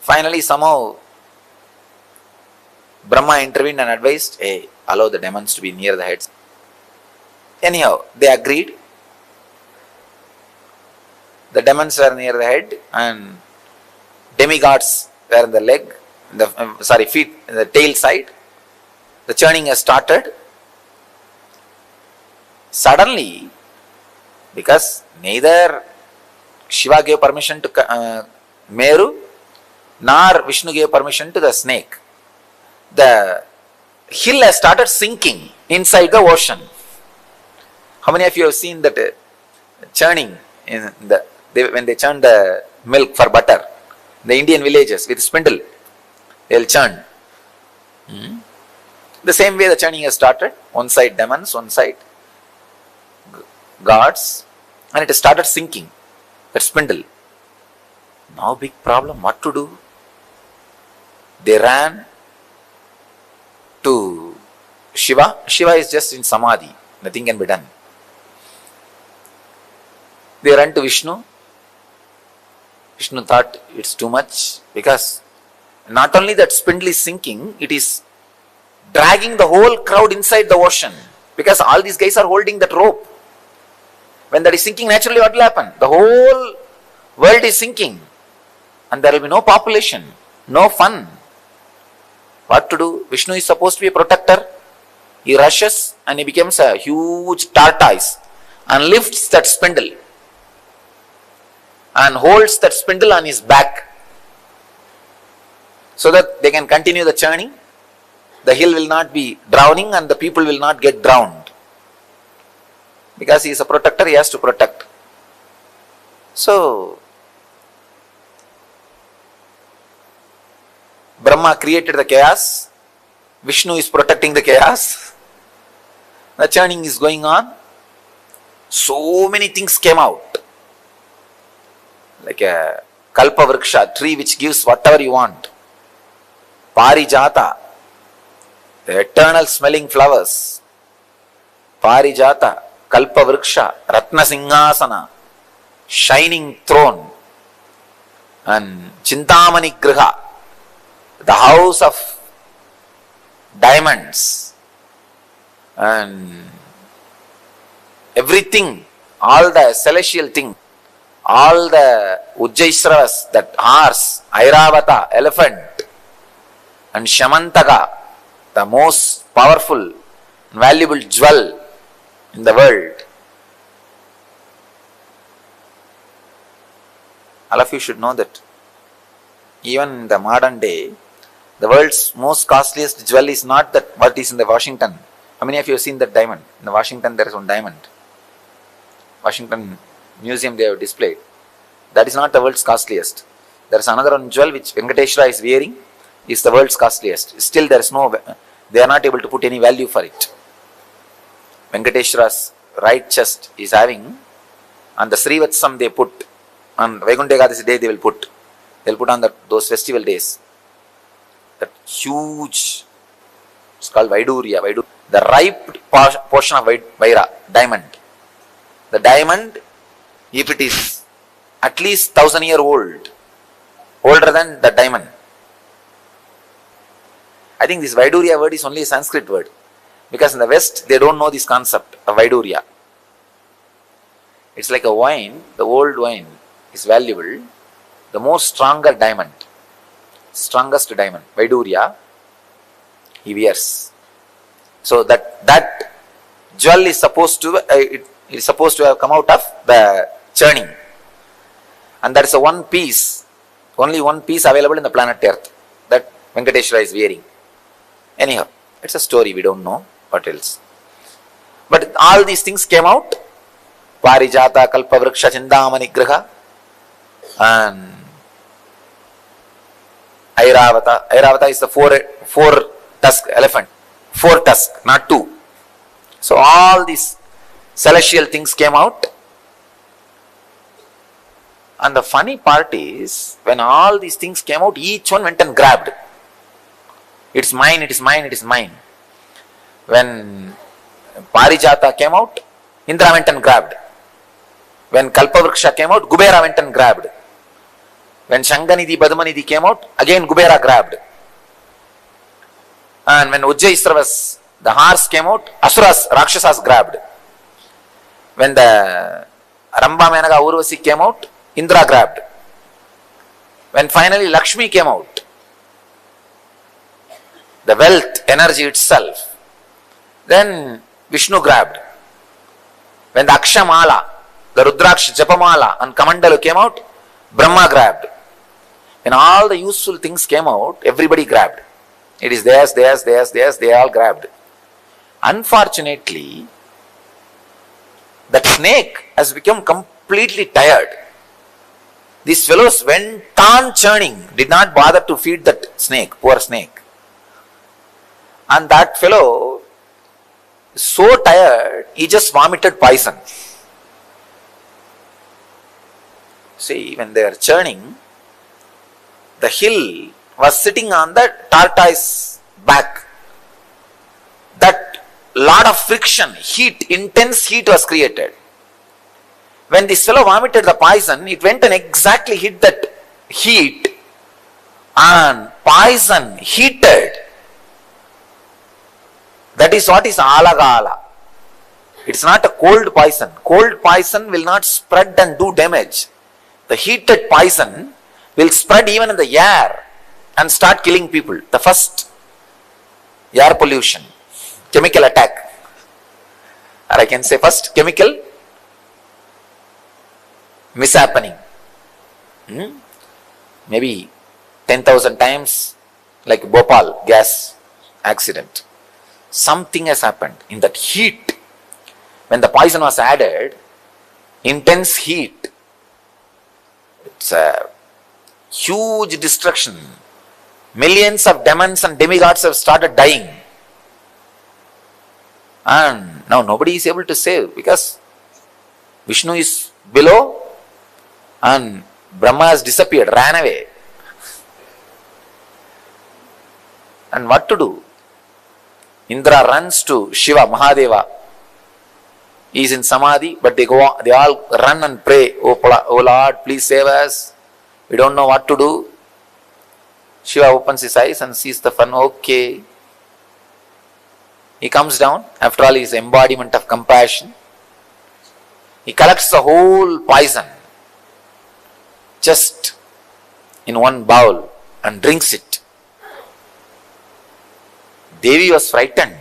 Finally, somehow, Brahma intervened and advised, hey, allow the demons to be near the heads. Anyhow, they agreed. The demons were near the head and demigods were in the leg, feet, in the tail side. The churning has started. Suddenly, because neither Shiva gave permission to Meru, nor Vishnu gave permission to the snake, the hill has started sinking inside the ocean. How many of you have seen that churning in when they churn the milk for butter? The Indian villages with spindle, they will churn. The same way the churning has started. One side demons, one side gods, and it has started sinking, that spindle. Now big problem, what to do? They ran to Shiva. Shiva is just in Samadhi, nothing can be done. They ran to Vishnu. Vishnu thought it's too much, because not only that spindle is sinking, it is dragging the whole crowd inside the ocean, because all these guys are holding that rope. When that is sinking, naturally what will happen? The whole world is sinking, and there will be no population, no fun. What to do? Vishnu is supposed to be a protector. He rushes and he becomes a huge tortoise and lifts that spindle and holds that spindle on his back so that they can continue the churning. The hill will not be drowning and the people will not get drowned. Because he is a protector, he has to protect. So, Brahma created the chaos. Vishnu is protecting the chaos. The churning is going on. So many things came out. Like a kalpa vriksha, tree which gives whatever you want. Parijata, the eternal smelling flowers. Parijata, kalpa vriksha, ratna singasana, shining throne. And Chintamani Griha, the house of diamonds. And everything, all the celestial thing, all the Ujjaisravas, that horse, Airavata, elephant, and Shamantaka, the most powerful, valuable jewel in the world. All of you should know that even in the modern day, the world's most costliest jewel is not that what is in the Washington. How many of you have seen that diamond? In the Washington there is one diamond. Washington Museum they have displayed. That is not the world's costliest. There is another one jewel which Venkateshwara is wearing, is the world's costliest. Still there is no, they are not able to put any value for it. Venkateshwara's right chest is having, on the Srivatsam they put, on Vaikuntha Ekadasi day they will put on those festival days. That huge, it's called Vaidurya. The ripe portion of Vaira, diamond. The diamond, if it is at least 1,000 years old, older than the diamond. I think this Vaidurya word is only a Sanskrit word. Because in the West, they don't know this concept of Vaidurya. It's like a wine, the old wine is valuable. The most stronger diamond, strongest diamond, Vaidurya, he wears. So that jewel is supposed to, it is supposed to have come out of the churning. And there is a one piece, only one piece available in the planet Earth that Venkateshwara is wearing. Anyhow, it's a story, we don't know what else. But all these things came out. Parijata, Kalpa Vriksha, Chindamani Griha, and Airavata. Airavata is the four tusk elephant. 4 tusks, not 2. So all these celestial things came out. And the funny part is, when all these things came out, each one went and grabbed. It's mine, it is mine, it is mine. When Parijata came out, Indra went and grabbed. When Kalpavriksha came out, Kubera went and grabbed. When Shanganidhi, Padmanidhi came out, again Kubera grabbed. And when Ujjaisravas, the horse came out, Asuras, Rakshasas grabbed. When the Ramba Menaka Urvasi came out, Indra grabbed. When finally Lakshmi came out, the wealth, energy itself, then Vishnu grabbed. When the Akshamala, the Rudraksh Japamala and Kamandalu came out, Brahma grabbed. When all the useful things came out, everybody grabbed. It is theirs, they all grabbed. Unfortunately, that snake has become completely tired. These fellows went on churning, did not bother to feed that snake, poor snake. And that fellow, so tired, he just vomited poison. See, when they are churning, the hill was sitting on the tortoise back. That lot of friction, heat, intense heat was created. When this fellow vomited the poison, it went and exactly hit that heat, and poison heated That is what is alagala. It's not a cold poison. Cold poison will not spread and do damage. The heated poison will spread even in the air and start killing people. The first air pollution, chemical attack, or I can say first chemical mishappening. Maybe 10,000 times, like Bhopal gas accident. Something has happened in that heat. When the poison was added, intense heat, it's a huge destruction. Millions of demons and demigods have started dying. And now nobody is able to save because Vishnu is below and Brahma has disappeared, ran away. And what to do? Indra runs to Shiva, Mahadeva. He is in Samadhi, but they all run and pray, oh Lord, please save us. We don't know what to do. Shiva opens his eyes and sees the fun. Okay. He comes down. After all, he is embodiment of compassion. He collects the whole poison just in one bowl and drinks it. Devi was frightened.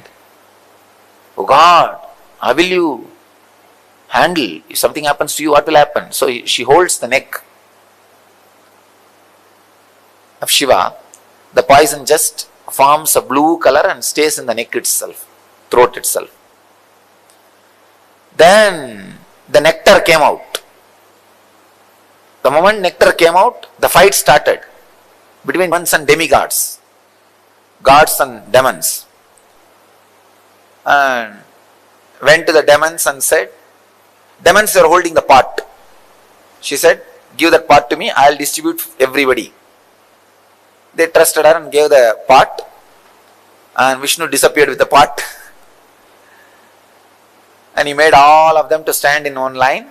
Oh God, how will you handle? If something happens to you, what will happen? So she holds the neck of Shiva. The poison just forms a blue color and stays in the neck itself, throat itself. Then the nectar came out. The moment nectar came out, the fight started between demons and demigods, gods and demons. And went to the demons and said, demons are holding the pot. She said, give that pot to me, I will distribute everybody. They trusted her and gave the pot, and Vishnu disappeared with the pot. And he made all of them to stand in one line.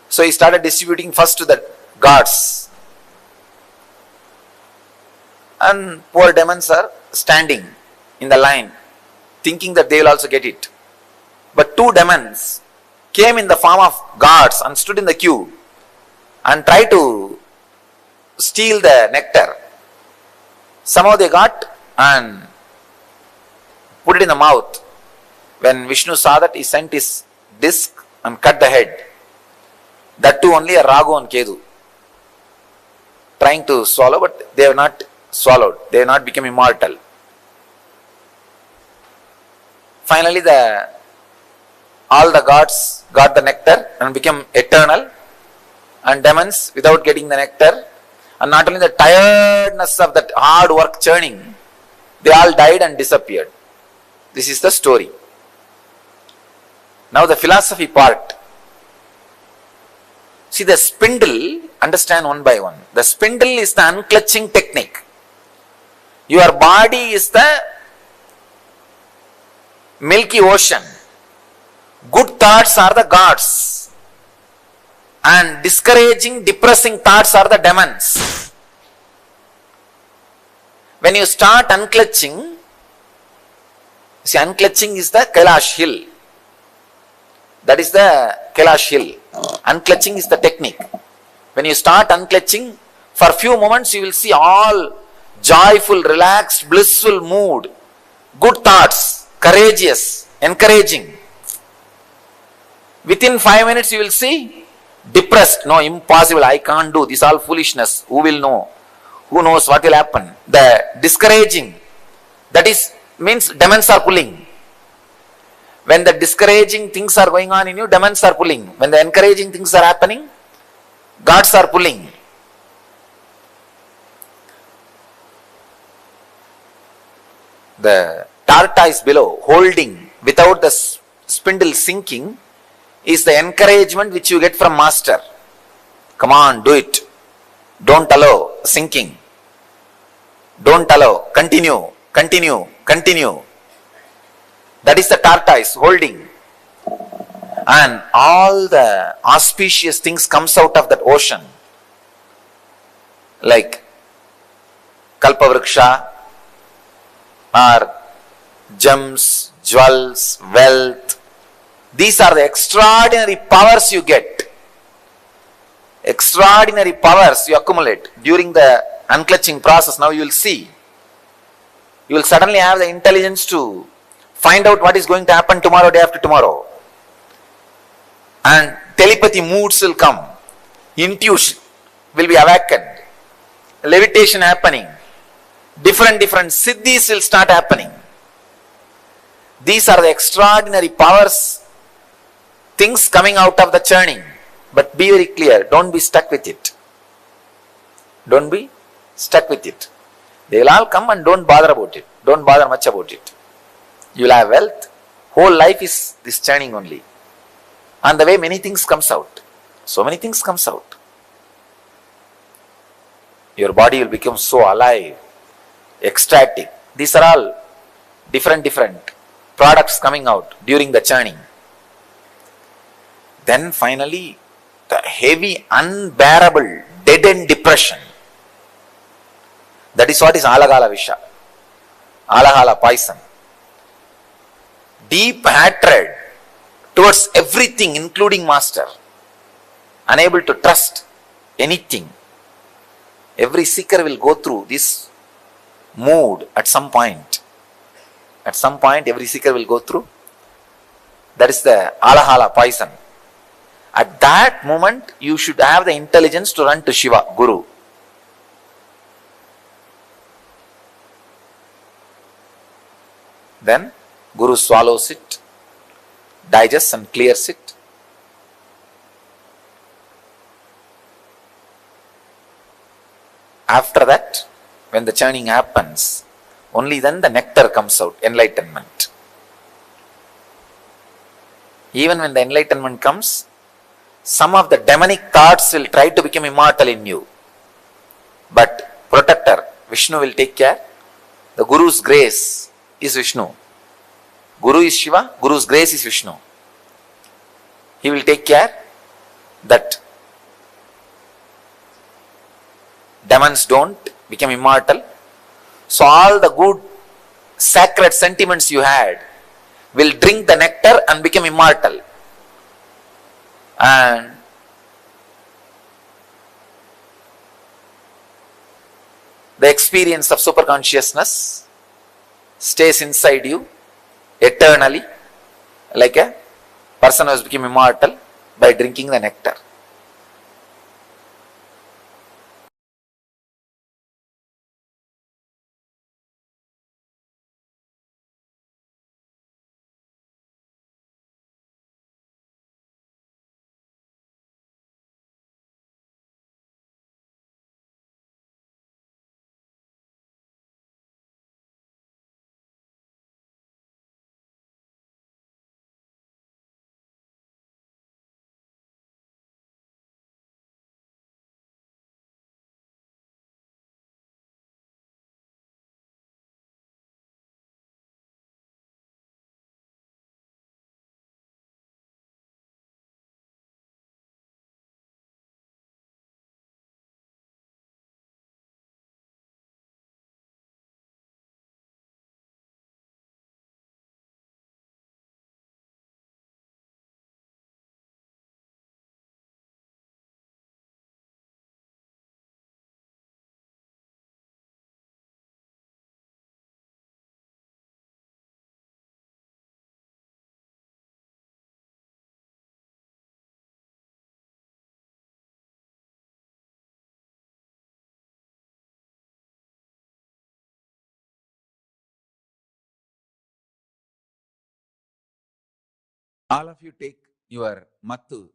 So he started distributing first to the gods. And poor demons are standing in the line, thinking that they will also get it. But two demons came in the form of gods and stood in the queue and tried to steal the nectar. Somehow they got and put it in the mouth. When Vishnu saw that, he sent his disc and cut the head. That too only a Ragu and Kedu trying to swallow, but they have not swallowed. They have not become immortal. Finally, all the gods got the nectar and became eternal, and demons, without getting the nectar, and not only the tiredness of that hard work churning, they all died and disappeared. This is the story. Now the philosophy part. See, the spindle, understand one by one. The spindle is the unclutching technique. Your body is the Milky Ocean. Good thoughts are the gods. And discouraging, depressing thoughts are the demons. When you start unclutching, see, unclutching is the Kailash hill. That is the Kailash hill. Unclutching is the technique. When you start unclutching, for few moments you will see all joyful, relaxed, blissful mood, good thoughts, courageous, encouraging. Within 5 minutes you will see depressed. No, impossible, I can't do this, all foolishness. Who will know? Who knows what will happen? The discouraging, that is, means demons are pulling. When the discouraging things are going on in you, demons are pulling. When the encouraging things are happening, gods are pulling. The tortoise below, holding without the spindle sinking, is the encouragement which you get from master. Come on, do it. Don't allow sinking. Don't allow. Continue, continue, continue. That is the tortoise holding. And all the auspicious things comes out of that ocean. Like Kalpavriksha or gems, jewels, wealth. These are the extraordinary powers you get. Extraordinary powers you accumulate during the unclutching process. Now you will see. You will suddenly have the intelligence to find out what is going to happen tomorrow, day after tomorrow. And telepathy moods will come. Intuition will be awakened. Levitation happening. Different siddhis will start happening. These are the extraordinary powers, things coming out of the churning. But be very clear, don't be stuck with it. Don't be stuck with it. They will all come and don't bother about it. Don't bother much about it. You will have wealth. Whole life is this churning only. And the way many things comes out. So many things comes out. Your body will become so alive, ecstatic. These are all different products coming out during the churning. Then finally, the heavy, unbearable, dead-end depression. That is what is alagala visha. Alagala poison. Deep hatred towards everything, including master. Unable to trust anything. Every seeker will go through this mood at some point. At some point, every seeker will go through. That is the alahala poison. At that moment, you should have the intelligence to run to Shiva, Guru. Then, Guru swallows it, digests and clears it. After that, when the churning happens, only then the nectar comes out, enlightenment. Even when the enlightenment comes, some of the demonic thoughts will try to become immortal in you. But protector, Vishnu will take care. The Guru's grace is Vishnu. Guru is Shiva, Guru's grace is Vishnu. He will take care that demons don't become immortal. So all the good sacred sentiments you had will drink the nectar and become immortal. And the experience of superconsciousness stays inside you eternally, like a person who has become immortal by drinking the nectar. All of you take your mattu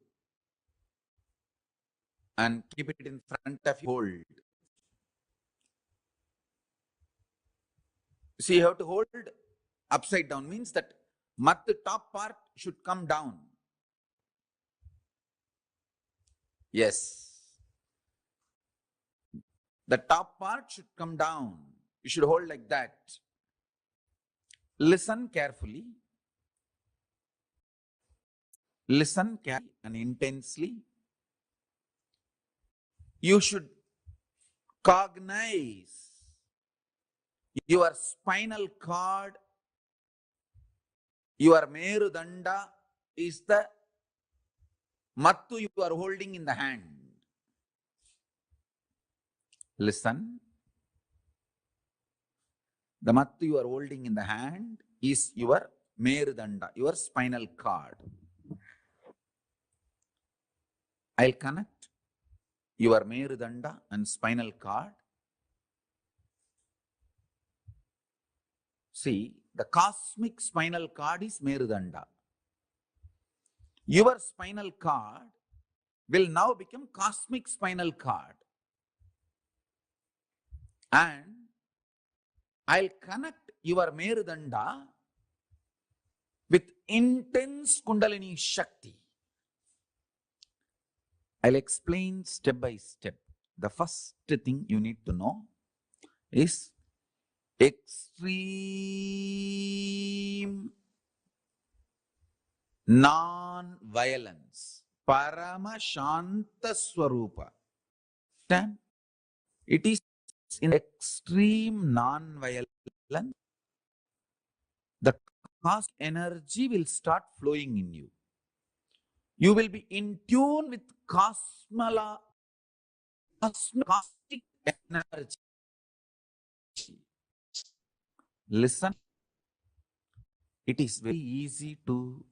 and keep it in front of you. Hold. See, you have to hold upside down, means that mattu top part should come down. Yes. The top part should come down. You should hold like that. Listen carefully. Listen carefully and intensely. You should cognize your spinal cord Your Merudanda is the mattu you are holding in the hand. Listen. The mattu you are holding in the hand is your Merudanda, your spinal cord. I'll connect your Merudanda and spinal cord. See, the cosmic spinal cord is Merudanda. Your spinal cord will now become cosmic spinal cord. And I'll connect your Merudanda with intense Kundalini Shakti. I'll explain step by step. The first thing you need to know is extreme non-violence. Paramashanta Swarupa. Then it is in extreme non-violence. The cosmic energy will start flowing in you. You will be in tune with cosmic energy. Listen, it is very easy to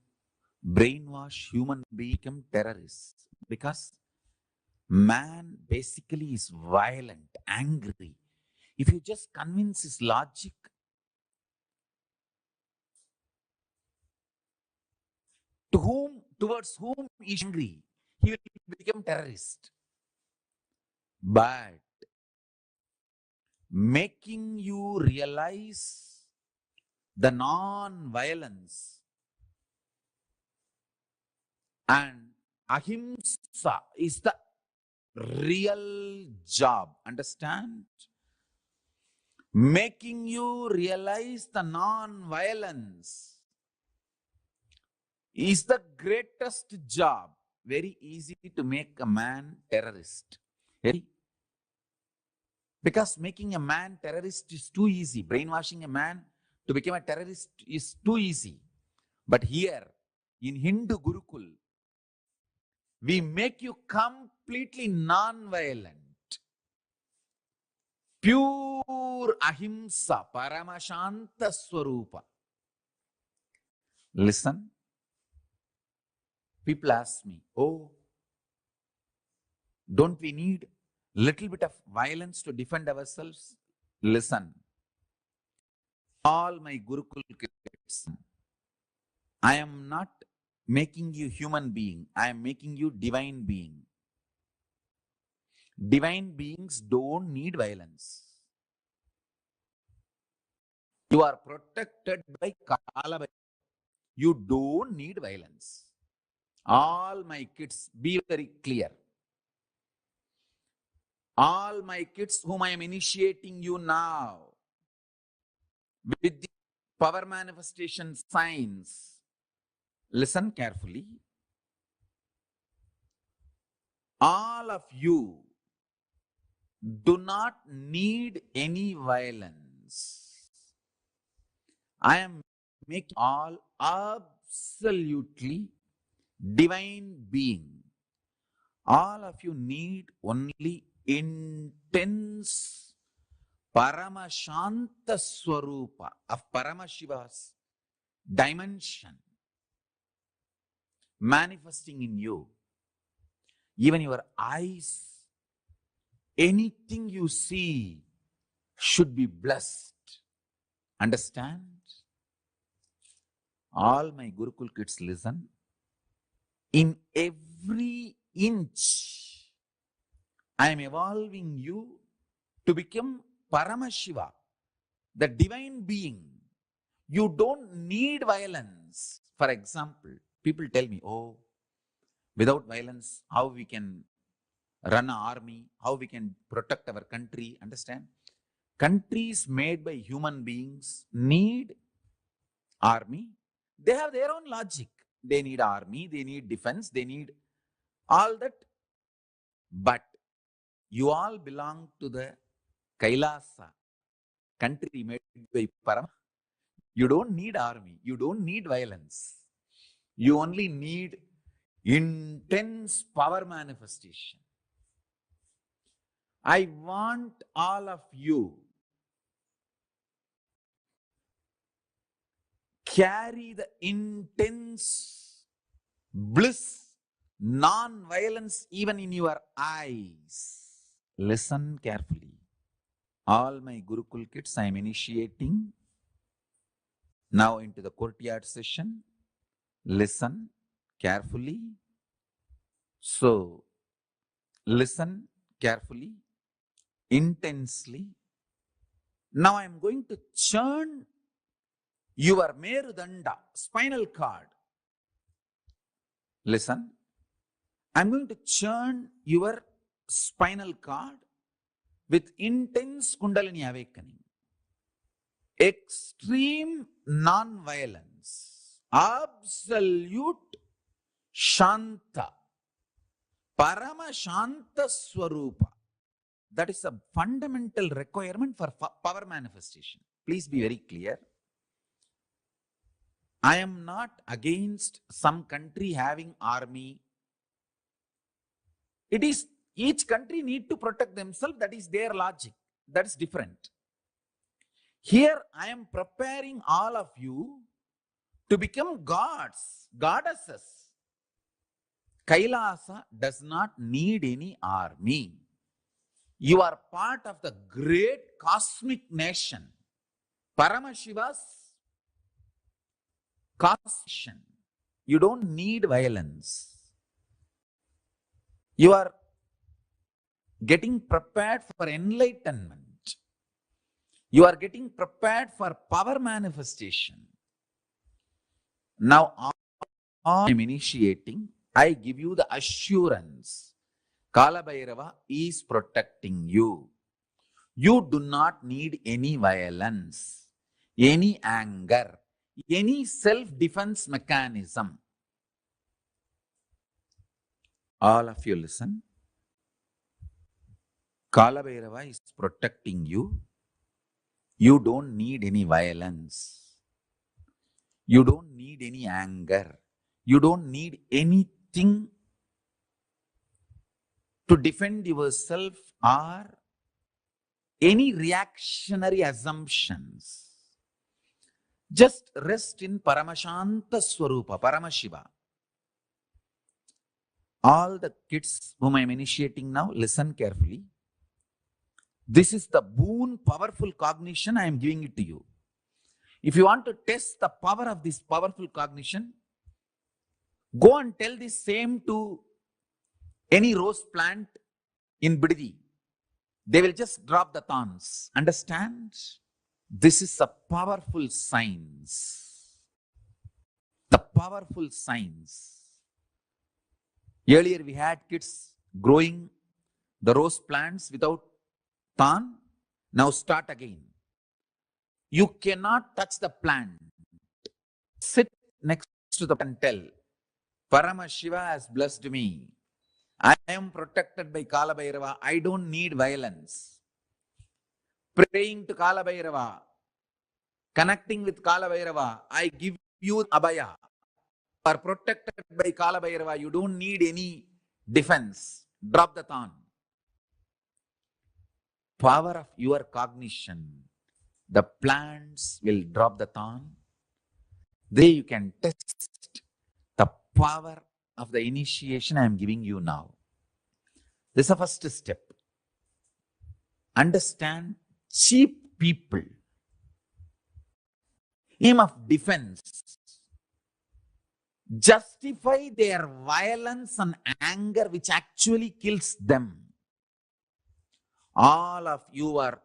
brainwash human beings become terrorists because man basically is violent, angry. If you just convince his logic, towards whom he is angry, he will become terrorist. But making you realize the non-violence and ahimsa is the real job. Understand? Making you realize the non-violence is the greatest job. Very easy to make a man terrorist. Because making a man terrorist is too easy. Brainwashing a man to become a terrorist is too easy. But here, in Hindu Gurukul, we make you completely non-violent. Pure ahimsa, paramashanta swarupa. Listen. People ask me, oh, don't we need little bit of violence to defend ourselves? Listen. All my Gurukul kids, I am not making you human being. I am making you divine being. Divine beings don't need violence. You are protected by Kala. You don't need violence. All my kids, be very clear. All my kids whom I am initiating you now with the power manifestation science, listen carefully. All of you do not need any violence. I am making all absolutely divine being. All of you need only intense Paramashanta Swarupa of Paramashiva's dimension manifesting in you. Even your eyes, anything you see should be blessed. Understand? All my Gurukul kids listen. In every inch, I am evolving you to become Paramashiva, the divine being. You don't need violence. For example, people tell me, oh, without violence, how we can run an army, how we can protect our country. Understand? Countries made by human beings need army. They have their own logic. They need army, they need defense, they need all that. But you all belong to the Kailasa, country made by Parama. You don't need army. You don't need violence. You only need intense power manifestation. I want all of you carry the intense bliss, non-violence even in your eyes. Listen carefully. All my Gurukul kids I am initiating now into the courtyard session. Listen carefully. So, listen carefully, intensely. Now I am going to churn your Merudanda, spinal cord. Listen. I am going to churn your spinal cord with intense Kundalini awakening. Extreme non-violence. Absolute Shanta. Paramashanta Swarupa. That is a fundamental requirement for power manifestation. Please be very clear. I am not against some country having army. It is each country need to protect themselves. That is their logic. That is different. Here I am preparing all of you to become gods, goddesses. Kailasa does not need any army. You are part of the great cosmic nation. Paramashiva's cosmic. You don't need violence. You are getting prepared for enlightenment. You are getting prepared for power manifestation. Now, I am initiating. I give you the assurance. Kala Bhairava is protecting you. You do not need any violence, any anger, any self-defense mechanism. All of you listen. Kala Bhairava is protecting you. You don't need any violence. You don't need any anger. You don't need anything to defend yourself or any reactionary assumptions. Just rest in Paramashanta Swarupa, Paramashiva. All the kids whom I am initiating now, listen carefully. This is the boon, powerful cognition I am giving it to you. If you want to test the power of this powerful cognition, go and tell the same to any rose plant in Bididi. They will just drop the thorns. Understand? This is a powerful science. The powerful science. Earlier we had kids growing the rose plants without thorn. Now start again. You cannot touch the plant. Sit next to the plant and tell, Paramashiva has blessed me. I am protected by Kala Bhairava. I don't need violence. Praying to Kala Bhairava, connecting with Kala Bhairava, I give you abhaya. You are protected by Kala Bhairava. You don't need any defense. Drop the thorn. Power of your cognition. The plants will drop the thorn. There you can test the power of the initiation I am giving you now. This is the first step. Understand cheap people. Aim of defense. Justify their violence and anger which actually kills them. All of you are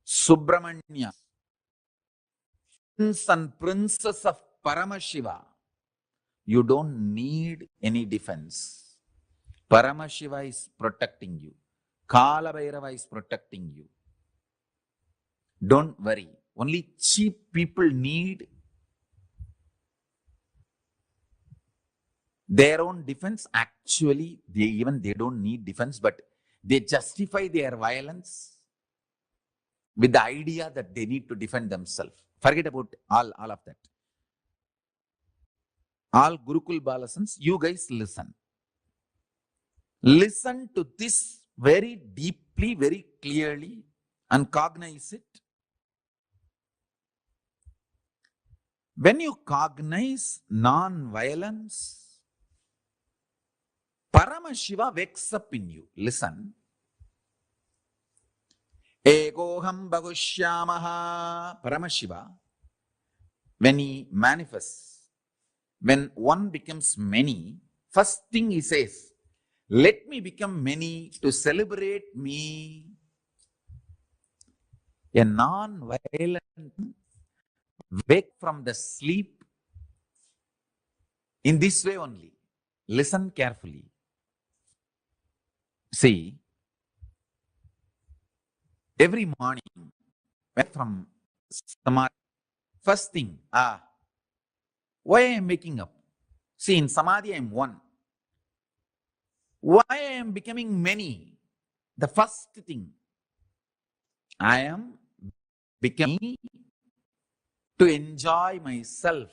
Subramanya, prince and princess of Paramashiva. You don't need any defense. Paramashiva is protecting you. Kala Bhairava is protecting you. Don't worry. Only cheap people need their own defense. Actually, they don't need defense, but they justify their violence with the idea that they need to defend themselves. Forget about all of that. All Gurukul Balasans, you guys listen. Listen to this very deeply, very clearly, and cognize it. When you cognize non-violence, Paramashiva wakes up in you. Listen. Egoham Bhagushyamaha. Paramashiva, when he manifests, when one becomes many, first thing he says, let me become many to celebrate me. A non-violent wake from the sleep in this way only. Listen carefully. See, every morning, from Samadhi, first thing, why I am waking up? See, in Samadhi I am one. Why I am becoming many? The first thing, I am becoming to enjoy myself.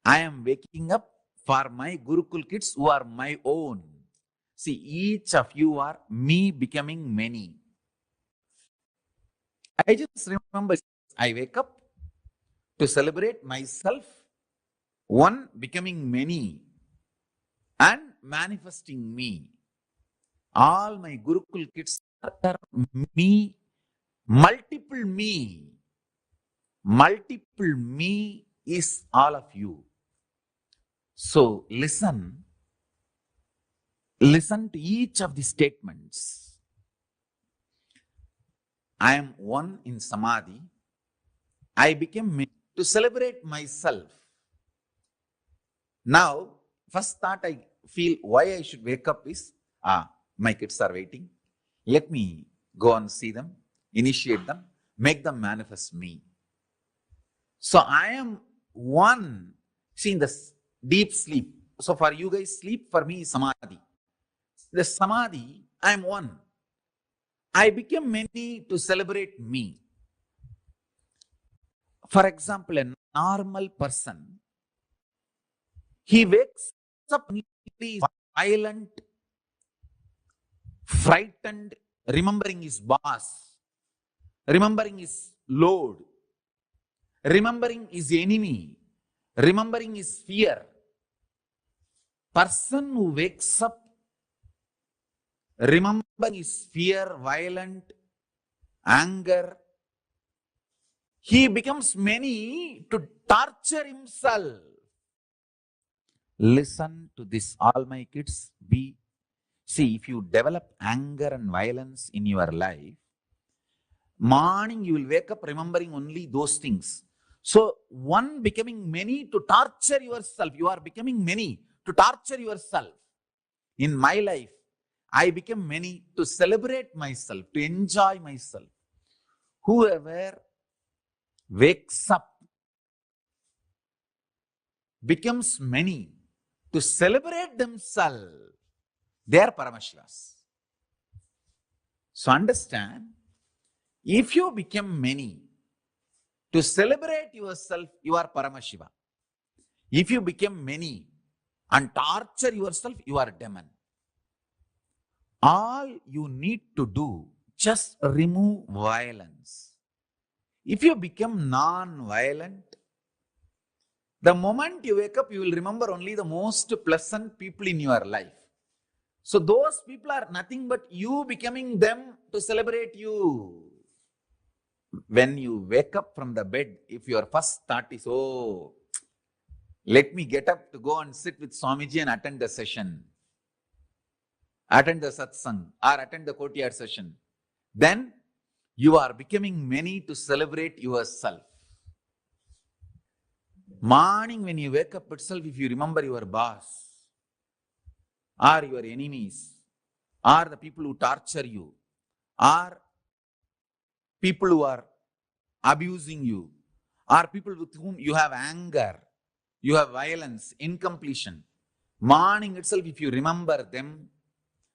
I am waking up for my Gurukul kids who are my own. See, each of you are me becoming many. I just remember, I wake up to celebrate myself, one becoming many, and manifesting me. All my Gurukul kids are me, multiple me. Multiple me is all of you. So listen to each of the statements. I am one in Samadhi. I became many to celebrate myself. Now, first thought I feel why I should wake up is, my kids are waiting. Let me go and see them, initiate them, make them manifest me. So I am one. See, in the deep sleep. So for you guys, sleep for me is Samadhi. The Samadhi, I am one. I became many to celebrate me. For example, a normal person, he wakes up violent, frightened, remembering his boss, remembering his load, remembering his enemy, remembering his fear. Person who wakes up remembering his fear, violent, anger, he becomes many to torture himself. Listen to this, all my kids. See, if you develop anger and violence in your life, morning you will wake up remembering only those things. So, one becoming many to torture yourself. You are becoming many to torture yourself. In my life, I became many to celebrate myself, to enjoy myself. Whoever wakes up becomes many to celebrate themselves, they are Paramashivas. So understand, if you become many to celebrate yourself, you are Paramashiva. If you become many and torture yourself, you are demon. All you need to do, just remove violence. If you become non-violent, the moment you wake up, you will remember only the most pleasant people in your life. So those people are nothing but you becoming them to celebrate you. When you wake up from the bed, if your first thought is, oh, let me get up to go and sit with Swamiji and attend the session, attend the satsang, or attend the courtyard session, then you are becoming many to celebrate yourself. Morning when you wake up itself, if you remember your boss, or your enemies, or the people who torture you, or people who are abusing you, or people with whom you have anger, you have violence, incompletion, morning itself, if you remember them,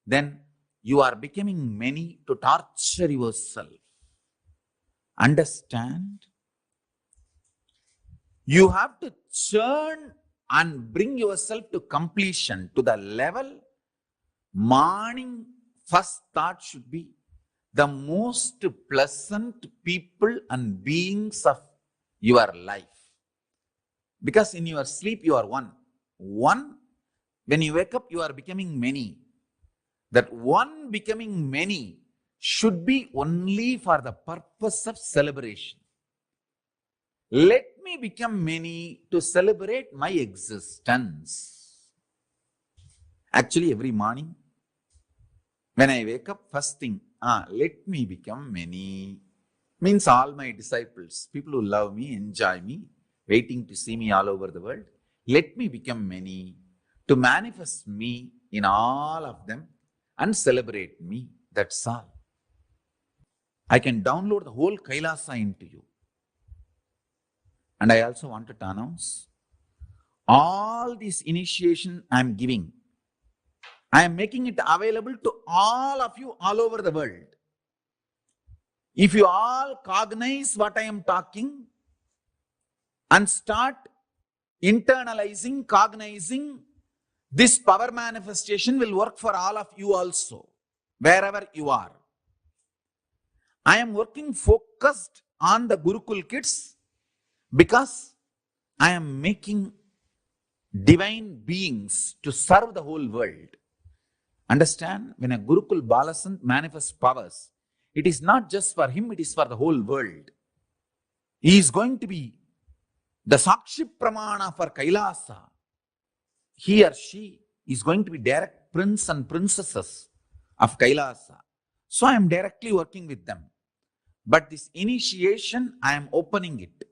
then you are becoming many to torture yourself. Understand? You have to churn and bring yourself to completion, to the level morning first thought should be the most pleasant people and beings of your life. Because in your sleep you are one. One, when you wake up you are becoming many. That one becoming many should be only for the purpose of celebration. Let me become many to celebrate my existence. Actually, every morning, when I wake up, first thing, let me become many. Means all my disciples, people who love me, enjoy me, waiting to see me all over the world. Let me become many, to manifest me in all of them and celebrate me. That's all. I can download the whole Kailasa into you. And I also wanted to announce, all this initiation I am giving, I am making it available to all of you all over the world. If you all cognize what I am talking and start internalizing, cognizing, this power manifestation will work for all of you also, wherever you are. I am working focused on the Gurukul kids because I am making divine beings to serve the whole world. Understand? When a Gurukul Balasant manifests powers, it is not just for him, it is for the whole world. He is going to be the Sakshi Pramana for Kailasa. He or she is going to be direct prince and princesses of Kailasa. So I am directly working with them. But this initiation, I am opening it.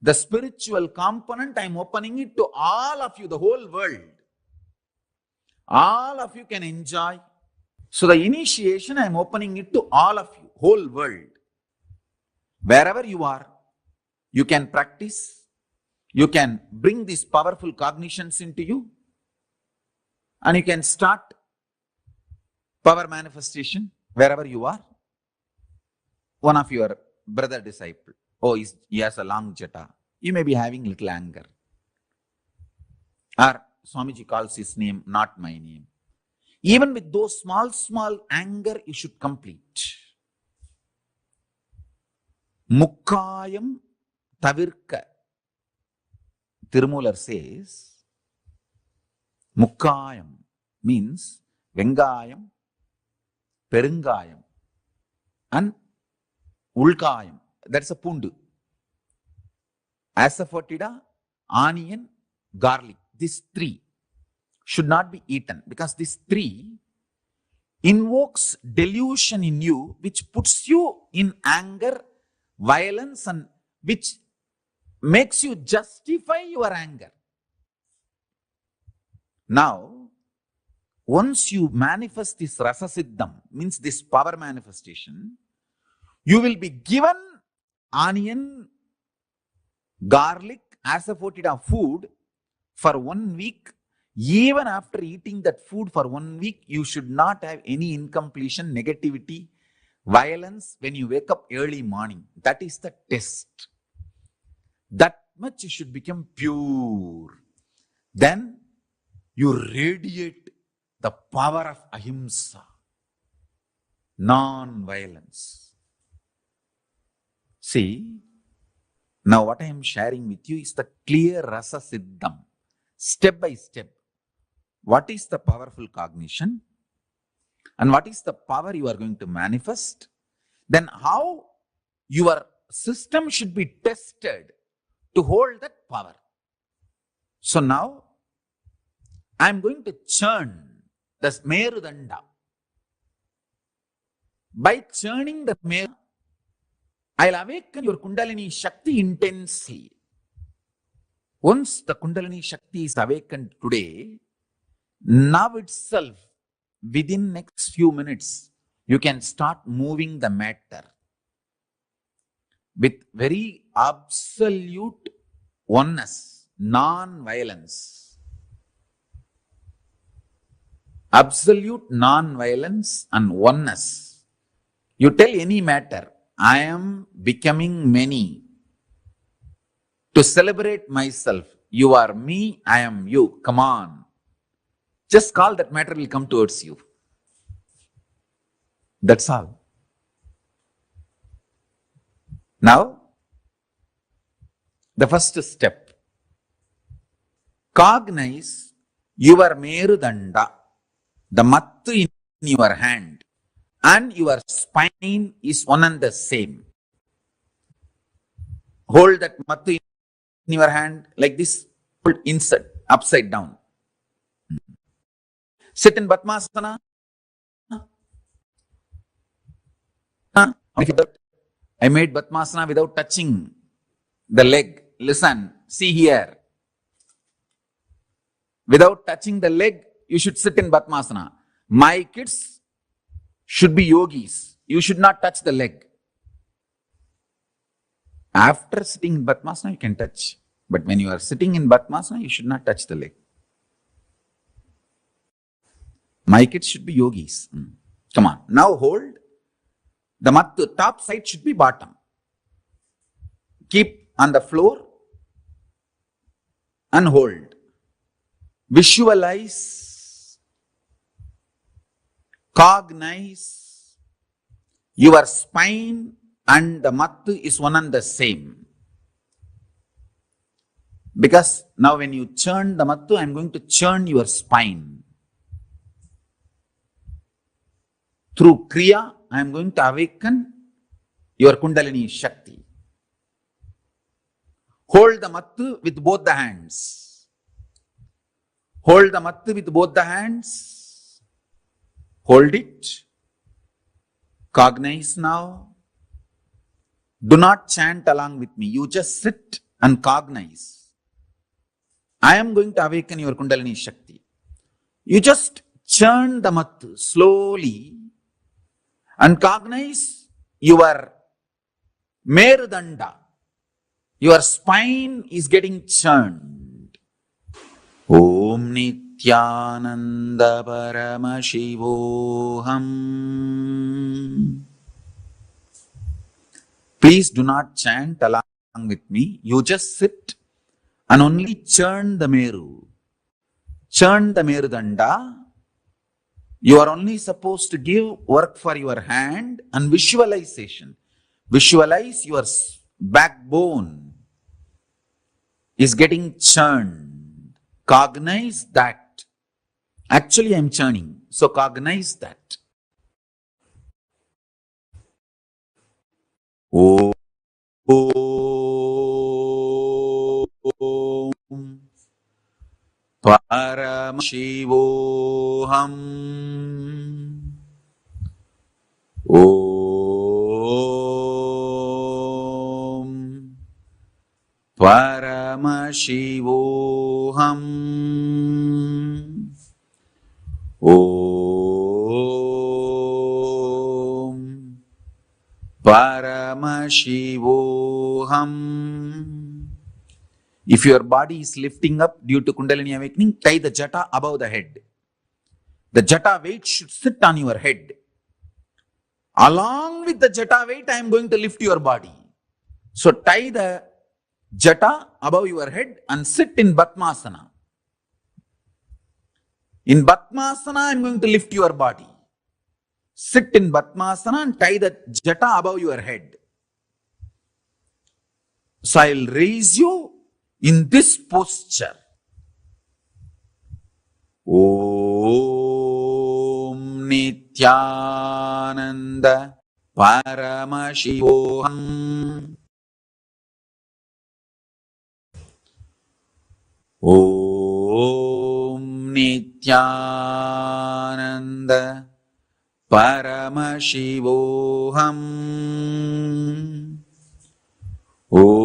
The spiritual component, I am opening it to all of you, the whole world. All of you can enjoy. So the initiation, I am opening it to all of you, whole world. Wherever you are, you can practice. You can bring these powerful cognitions into you. And you can start power manifestation wherever you are. One of your brother disciple, he has a long jata. You may be having little anger. Or Swamiji calls his name, not my name. Even with those small anger, you should complete. Mukkayam tavirka. Tirumular says, Mukkayam means Vengayam, Perungayam, and Ulkayam. That's a pundu. Asafoetida, onion, garlic. These three should not be eaten because these three invokes delusion in you, which puts you in anger, violence, and which makes you justify your anger. Now, once you manifest this Rasa Siddham, means this power manifestation, you will be given onion, garlic, asafoetida food for 1 week. Even after eating that food for 1 week, you should not have any incompletion, negativity, violence when you wake up early morning. That is the test. That much you should become pure. Then you radiate the power of ahimsa, non-violence. See, now what I am sharing with you is the clear Rasa Siddham, step by step. What is the powerful cognition? And what is the power you are going to manifest? Then how your system should be tested to hold that power. So now, I am going to churn the Merudanda. By churning the Meru, I will awaken your Kundalini Shakti intensely. Once the Kundalini Shakti is awakened today, now itself, within next few minutes, you can start moving the matter with very absolute oneness, non-violence. Absolute non-violence and oneness. You tell any matter, I am becoming many. To celebrate myself, you are me, I am you. Come on. Just call, that matter will come towards you. That's all. Now, the first step. Cognize your Merudanda, the mattu in your hand, and your spine is one and the same. Hold that mattu in your hand like this, hold inside, upside down. Sit in Padmasana. I made Padmasana without touching the leg. Listen, see here. Without touching the leg, you should sit in Padmasana. My kids should be yogis. You should not touch the leg. After sitting in Padmasana, you can touch. But when you are sitting in Padmasana, you should not touch the leg. My kids should be yogis. Come on. Now hold. The mattu, top side should be bottom. Keep on the floor and hold. Visualize, cognize your spine and the mattu is one and the same. Because now when you churn the mattu, I am going to churn your spine. Through Kriya, I am going to awaken your Kundalini Shakti. Hold the mattu with both the hands. Hold the mattu with both the hands. Hold it. Cognize now. Do not chant along with me. You just sit and cognize. I am going to awaken your Kundalini Shakti. You just churn the mattu slowly and cognize your Merudanda. Your spine is getting churned. Om Nithyananda Paramashivoham. Please do not chant along with me. You just sit and only churn the Meru. Churn the Merudanda. You are only supposed to give work for your hand and visualization. Visualize your backbone is getting churned. Cognize that. Actually, I am churning. So cognize that. Om Paramashivoham. Om Paramashivoham. Om Paramashivoham. If your body is lifting up due to Kundalini awakening, tie the jata above the head. The jata weight should sit on your head. Along with the jata weight, I am going to lift your body. So tie the jata above your head and sit in Padmasana. In Padmasana, I am going to lift your body. Sit in Padmasana and tie the jata above your head. So I will raise you in this posture. Om Nithyananda Paramashivoham. Om Nithyananda Paramashivoham. Om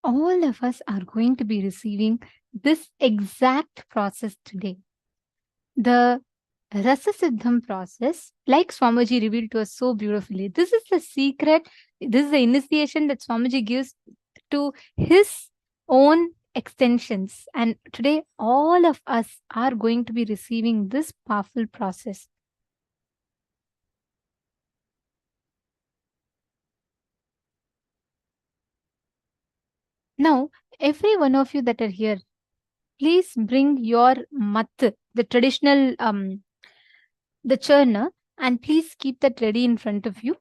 all of us are going to be receiving this exact process today. The Rasa Siddham process, like Swamiji revealed to us so beautifully, this is the secret, this is the initiation that Swamiji gives to his own extensions. And today, all of us are going to be receiving this powerful process. Now, every one of you that are here, please bring your mat, the traditional, the churner, and please keep that ready in front of you.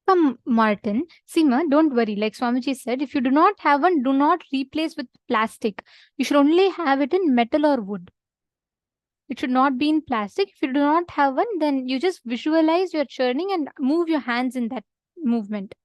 Come, Martin. Seema, don't worry. Like Swamiji said, if you do not have one, do not replace with plastic. You should only have it in metal or wood. It should not be in plastic. If you do not have one, then you just visualize your churning and move your hands in that movement.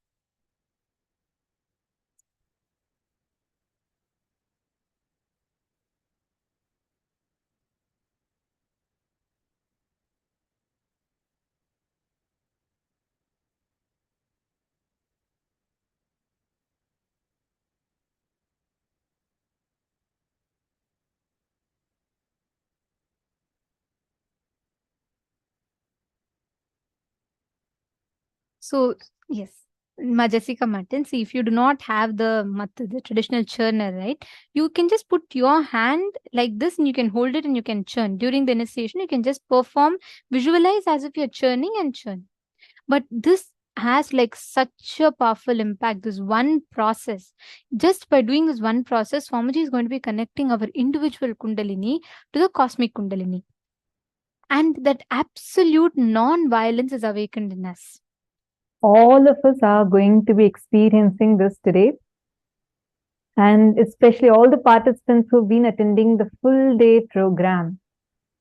So, yes, Jessica Martin, see, if you do not have the traditional churner, right, you can just put your hand like this and you can hold it and you can churn. During the initiation, you can just perform, visualize as if you're churning and churn. But this has like such a powerful impact, this one process. Just by doing this one process, Swamiji is going to be connecting our individual Kundalini to the cosmic Kundalini. And that absolute non-violence is awakened in us. All of us are going to be experiencing this today. And especially all the participants who've been attending the full day program.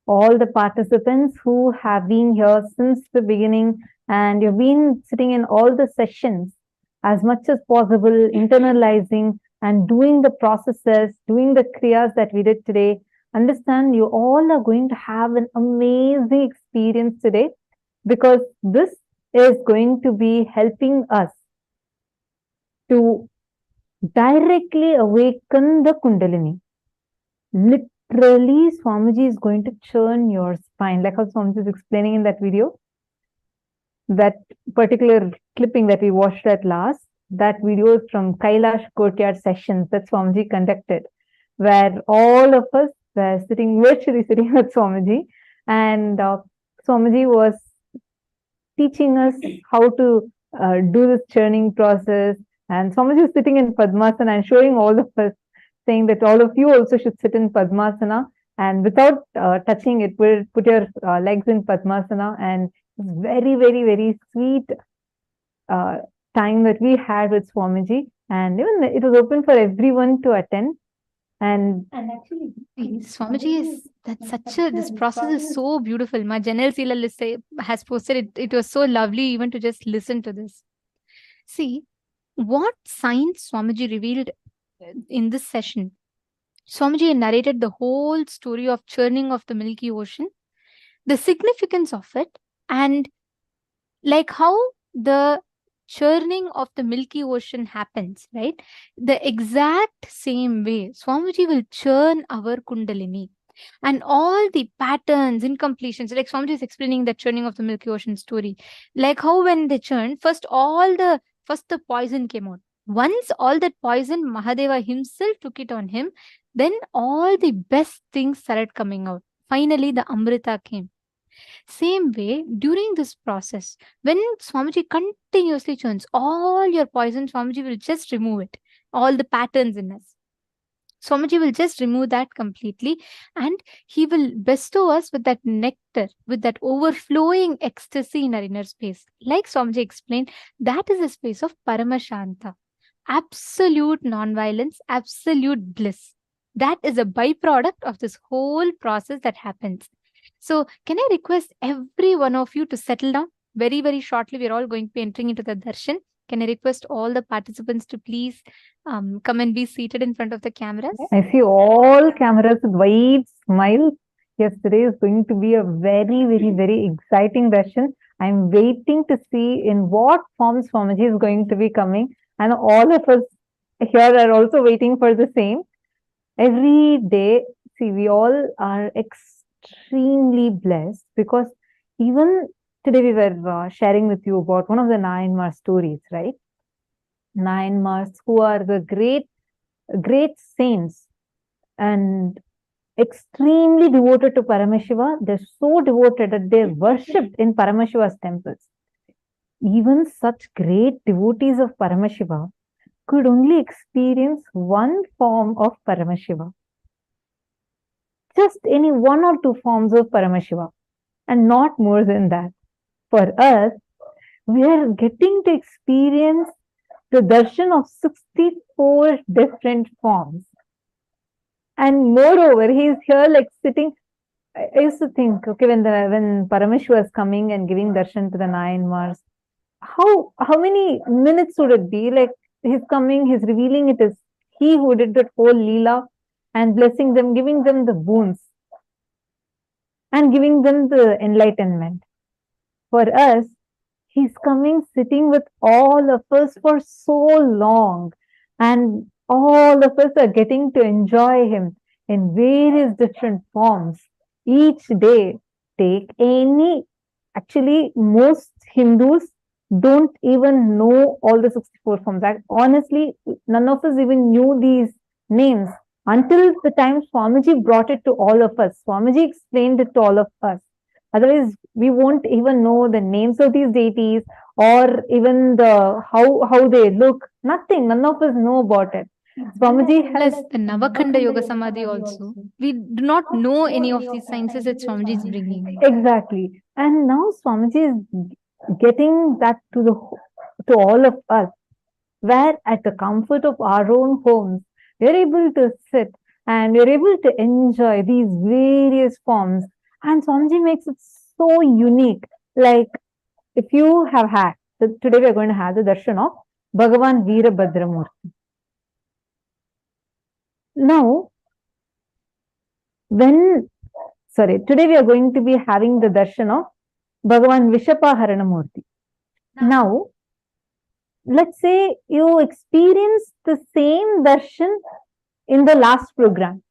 All the participants who have been here since the beginning and you've been sitting in all the sessions as much as possible, internalizing and doing the processes, doing the kriyas that we did today. Understand, you all are going to have an amazing experience today because this is going to be helping us to directly awaken the Kundalini. Literally, Swamiji is going to churn your spine, like how Swamiji is explaining in that video. That particular clipping that we watched at last, that video is from Kailasa Courtyard sessions that Swamiji conducted, where all of us were virtually sitting with Swamiji, and Swamiji was teaching us how to do this churning process. And Swamiji was sitting in Padmasana and showing all of us, saying that all of you also should sit in Padmasana. And without touching it, put your legs in Padmasana. And it's very, very, very sweet time that we had with Swamiji. And even it was open for everyone to attend. And actually, Swamiji is this process is so beautiful. My Janel Sila has posted it. It was so lovely even to just listen to this. See, what science Swamiji revealed in this session. Swamiji narrated the whole story of churning of the Milky Ocean, the significance of it, and like how the churning of the Milky Ocean happens, right? The exact same way, Swamiji will churn our Kundalini. And all the patterns, incompletions, like Swamiji is explaining the churning of the Milky Ocean story. Like how when they churned, first the poison came out. Once all that poison, Mahadeva himself took it on him, then all the best things started coming out. Finally, the Amrita came. Same way, during this process, when Swamiji continuously churns, all your poison, Swamiji will just remove it. All the patterns in us. Swamiji will just remove that completely and he will bestow us with that nectar, with that overflowing ecstasy in our inner space. Like Swamiji explained, that is a space of Paramashanta. Absolute non-violence, absolute bliss. That is a byproduct of this whole process that happens. So can I request every one of you to settle down? Very, very shortly, we're all going to be entering into the darshan. Can I request all the participants to please come and be seated in front of the cameras? I see all cameras with wide smiles. Yes, today is going to be a very, very, very exciting session. I'm waiting to see in what form Swamiji is going to be coming, and all of us here are also waiting for the same. Every day, see, we all are extremely blessed because even today we were sharing with you about one of the Nayanmar stories, right? Nayanmars, who are the great saints and extremely devoted to Paramashiva. They're so devoted that they're worshipped in Paramashiva's temples. Even such great devotees of Paramashiva could only experience one form of Paramashiva. Just any one or two forms of Paramashiva, and not more than that. For us, we are getting to experience the darshan of 64 different forms. And moreover, he is here like sitting. I used to think, okay, when Paramashiva is coming and giving darshan to the Nayanmars, how many minutes would it be? Like he's coming, he's revealing it is he who did that whole Leela and blessing them, giving them the boons and giving them the enlightenment. For us, he's coming, sitting with all of us for so long, and all of us are getting to enjoy him in various different forms. Each day, take any. Actually, most Hindus don't even know all the 64 forms. Honestly, none of us even knew these names until the time Swamiji brought it to all of us. Swamiji explained it to all of us. Otherwise, we won't even know the names of these deities or even the how they look. Nothing. None of us know about it. Swamiji has the Navakanda Yoga Samādhi also. We do not know any of these sciences that Swamiji is bringing. Exactly. And now Swamiji is getting that to all of us, where at the comfort of our own homes, we're able to sit and we're able to enjoy these various forms. And Swamiji makes it so unique. Like if you have had, today we're going to have the darshan of Bhagavan Veerabhadramurti. Now, today we are going to be having the darshan of Bhagavan Vishapaharanamurti. Now, let's say you experience the same darshan in the last program.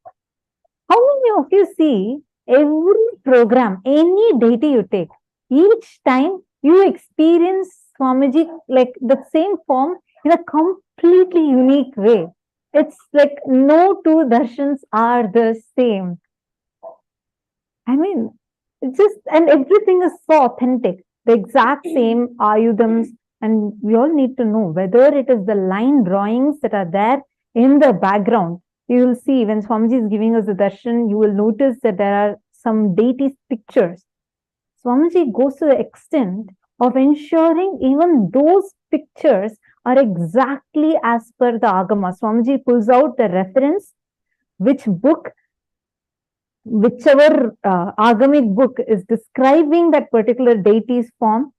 How many of you see every program, any deity you take, each time you experience Swamiji like the same form in a completely unique way? It's like no two darshans are the same. I mean, and everything is so authentic. The exact same ayudams, and we all need to know whether it is the line drawings that are there in the background. You will see when Swamiji is giving us the darshan, you will notice that there are some deities' pictures. Swamiji goes to the extent of ensuring even those pictures are exactly as per the Agama. Swamiji pulls out the reference, which book, whichever Agamic book is describing that particular deity's form.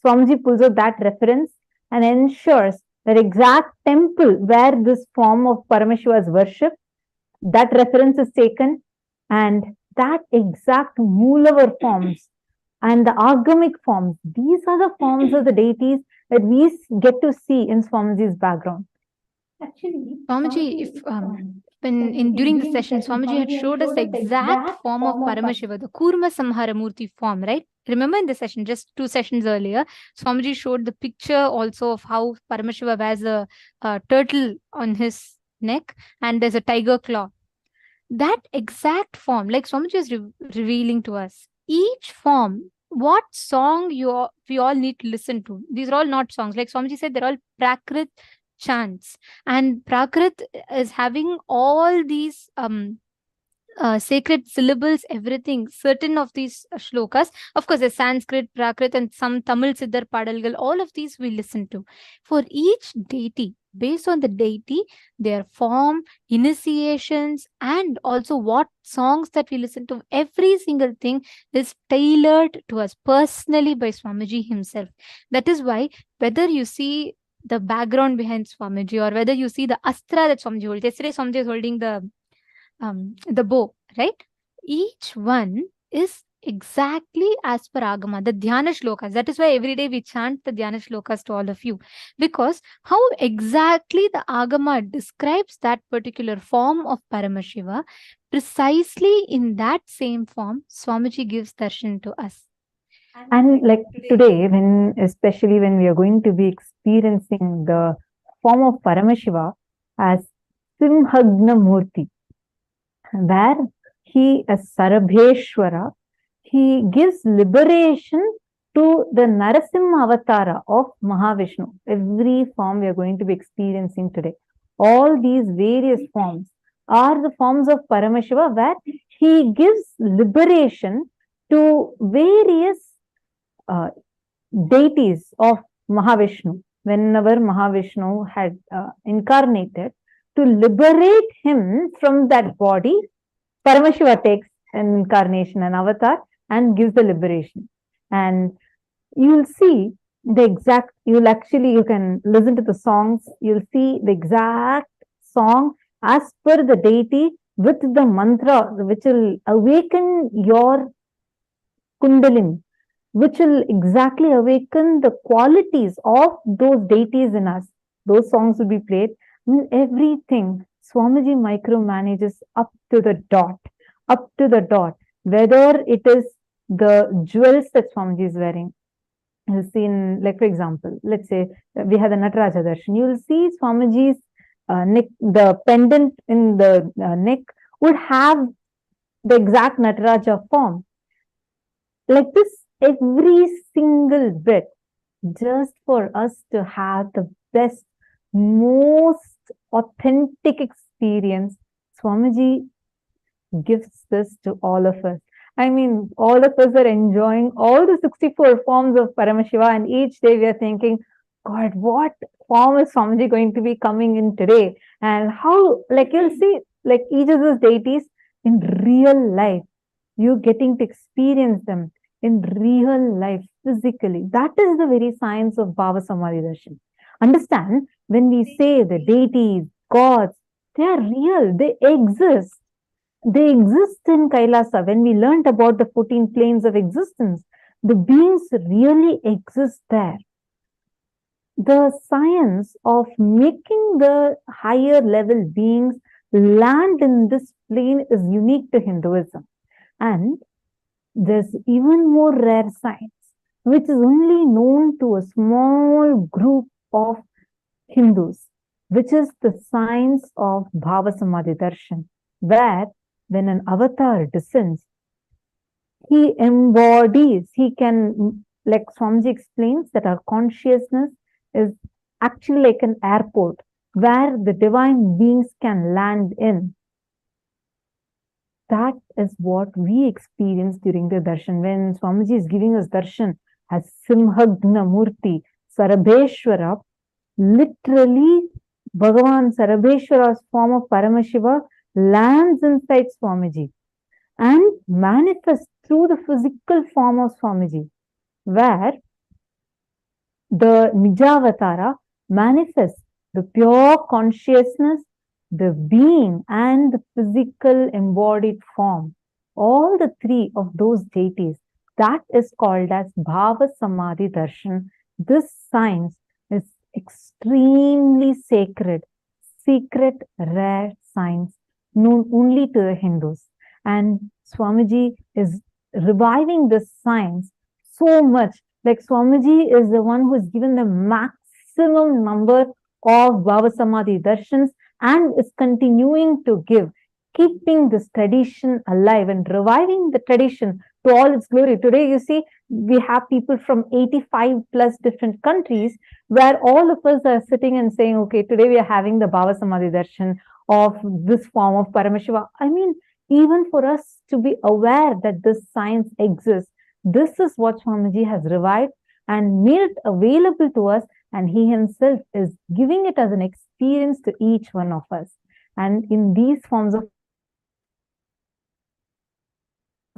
Swamiji pulls out that reference and ensures that exact temple where this form of Paramashiva is worshipped, that reference is taken, and that exact Moolavar forms and the Agamic forms, these are the forms of the deities that we get to see in Swamiji's background. Actually, Swamiji, during the session, Swamiji had showed us the exact form of Paramashiva, the Kurma Samharamurti form, right? Remember in the session, just 2 sessions earlier, Swamiji showed the picture also of how Paramashiva wears a turtle on his neck and there's a tiger claw. That exact form, like Swamiji is revealing to us, each form, what song we all need to listen to. These are all not songs. Like Swamiji said, they're all Prakrit chants. And Prakrit is having all these sacred syllables, everything, certain of these shlokas. Of course, there's Sanskrit, Prakrit, and some Tamil Siddhar Padalgal. All of these we listen to. For each deity, based on the deity, their form, initiations, and also what songs that we listen to, every single thing is tailored to us personally by Swamiji himself. That is why whether you see the background behind Swamiji, or whether you see the astra that Swamiji holds. Yesterday, Swamiji is holding the bow, right? Each one is exactly as per Agama, the Dhyana Shlokas. That is why every day we chant the Dhyana Shlokas to all of you. Because how exactly the Agama describes that particular form of Paramashiva, precisely in that same form, Swamiji gives darshan to us. And like today, especially when we are going to be experiencing the form of Paramashiva as Simhagna Murti, where he, as Sarabheshwara, he gives liberation to the Narasimha Avatara of Mahavishnu. Every form we are going to be experiencing today. All these various forms are the forms of Paramashiva, where he gives liberation to various deities of Mahavishnu. Whenever Mahavishnu had incarnated, to liberate him from that body, Paramashiva takes an incarnation, an avatar, and gives the liberation. And you'll see the exact, you can listen to the songs, you'll see the exact song as per the deity with the mantra, which will awaken your Kundalini, which will exactly awaken the qualities of those deities in us. Those songs will be played. Everything Swamiji micromanages up to the dot. Whether it is the jewels that Swamiji is wearing. You'll see like for example, let's say we have the Nataraja Darshan. You'll see Swamiji's neck, the pendant in the neck would have the exact Nataraja form. Like this, every single bit, just for us to have the best, most authentic experience. Swamiji gives this to all of us. I mean, all of us are enjoying all the 64 forms of Paramashiva, and each day we are thinking, God, what form is Swamiji going to be coming in today? And how, like you'll see, like each of those deities in real life, you getting to experience them in real life, physically. That is the very science of Bhava Samadhi Darshan. Understand, when we say the deities, gods, they are real, they exist. They exist in Kailasa. When we learned about the 14 planes of existence, the beings really exist there. The science of making the higher level beings land in this plane is unique to Hinduism. And there's even more rare science, which is only known to a small group of Hindus, which is the science of Bhava Samadhi Darshan, where when an avatar descends, he embodies, he can, like Swamiji explains, that our consciousness is actually like an airport where the divine beings can land in. That is what we experience during the darshan. When Swamiji is giving us darshan as Simhagna Murti, Sarabheshwara, literally Bhagavan Sarabheshwara's form of Paramashiva lands inside Swamiji and manifests through the physical form of Swamiji, where the Nijavatara manifests the pure consciousness, the being, and the physical embodied form. All the three of those deities, that is called as Bhava Samadhi Darshan. This science is extremely sacred, secret, rare science, known only to the Hindus. And Swamiji is reviving this science so much. Like Swamiji is the one who has given the maximum number of Bhava Samadhi Darshans and is continuing to give, keeping this tradition alive and reviving the tradition to all its glory. Today, you see, we have people from 85 plus different countries where all of us are sitting and saying, okay, today we are having the Bhava Samadhi Darshan of this form of Paramashiva. I mean, even for us to be aware that this science exists, this is what Swamiji has revived and made it available to us, and he himself is giving it as an experience to each one of us. And in these forms of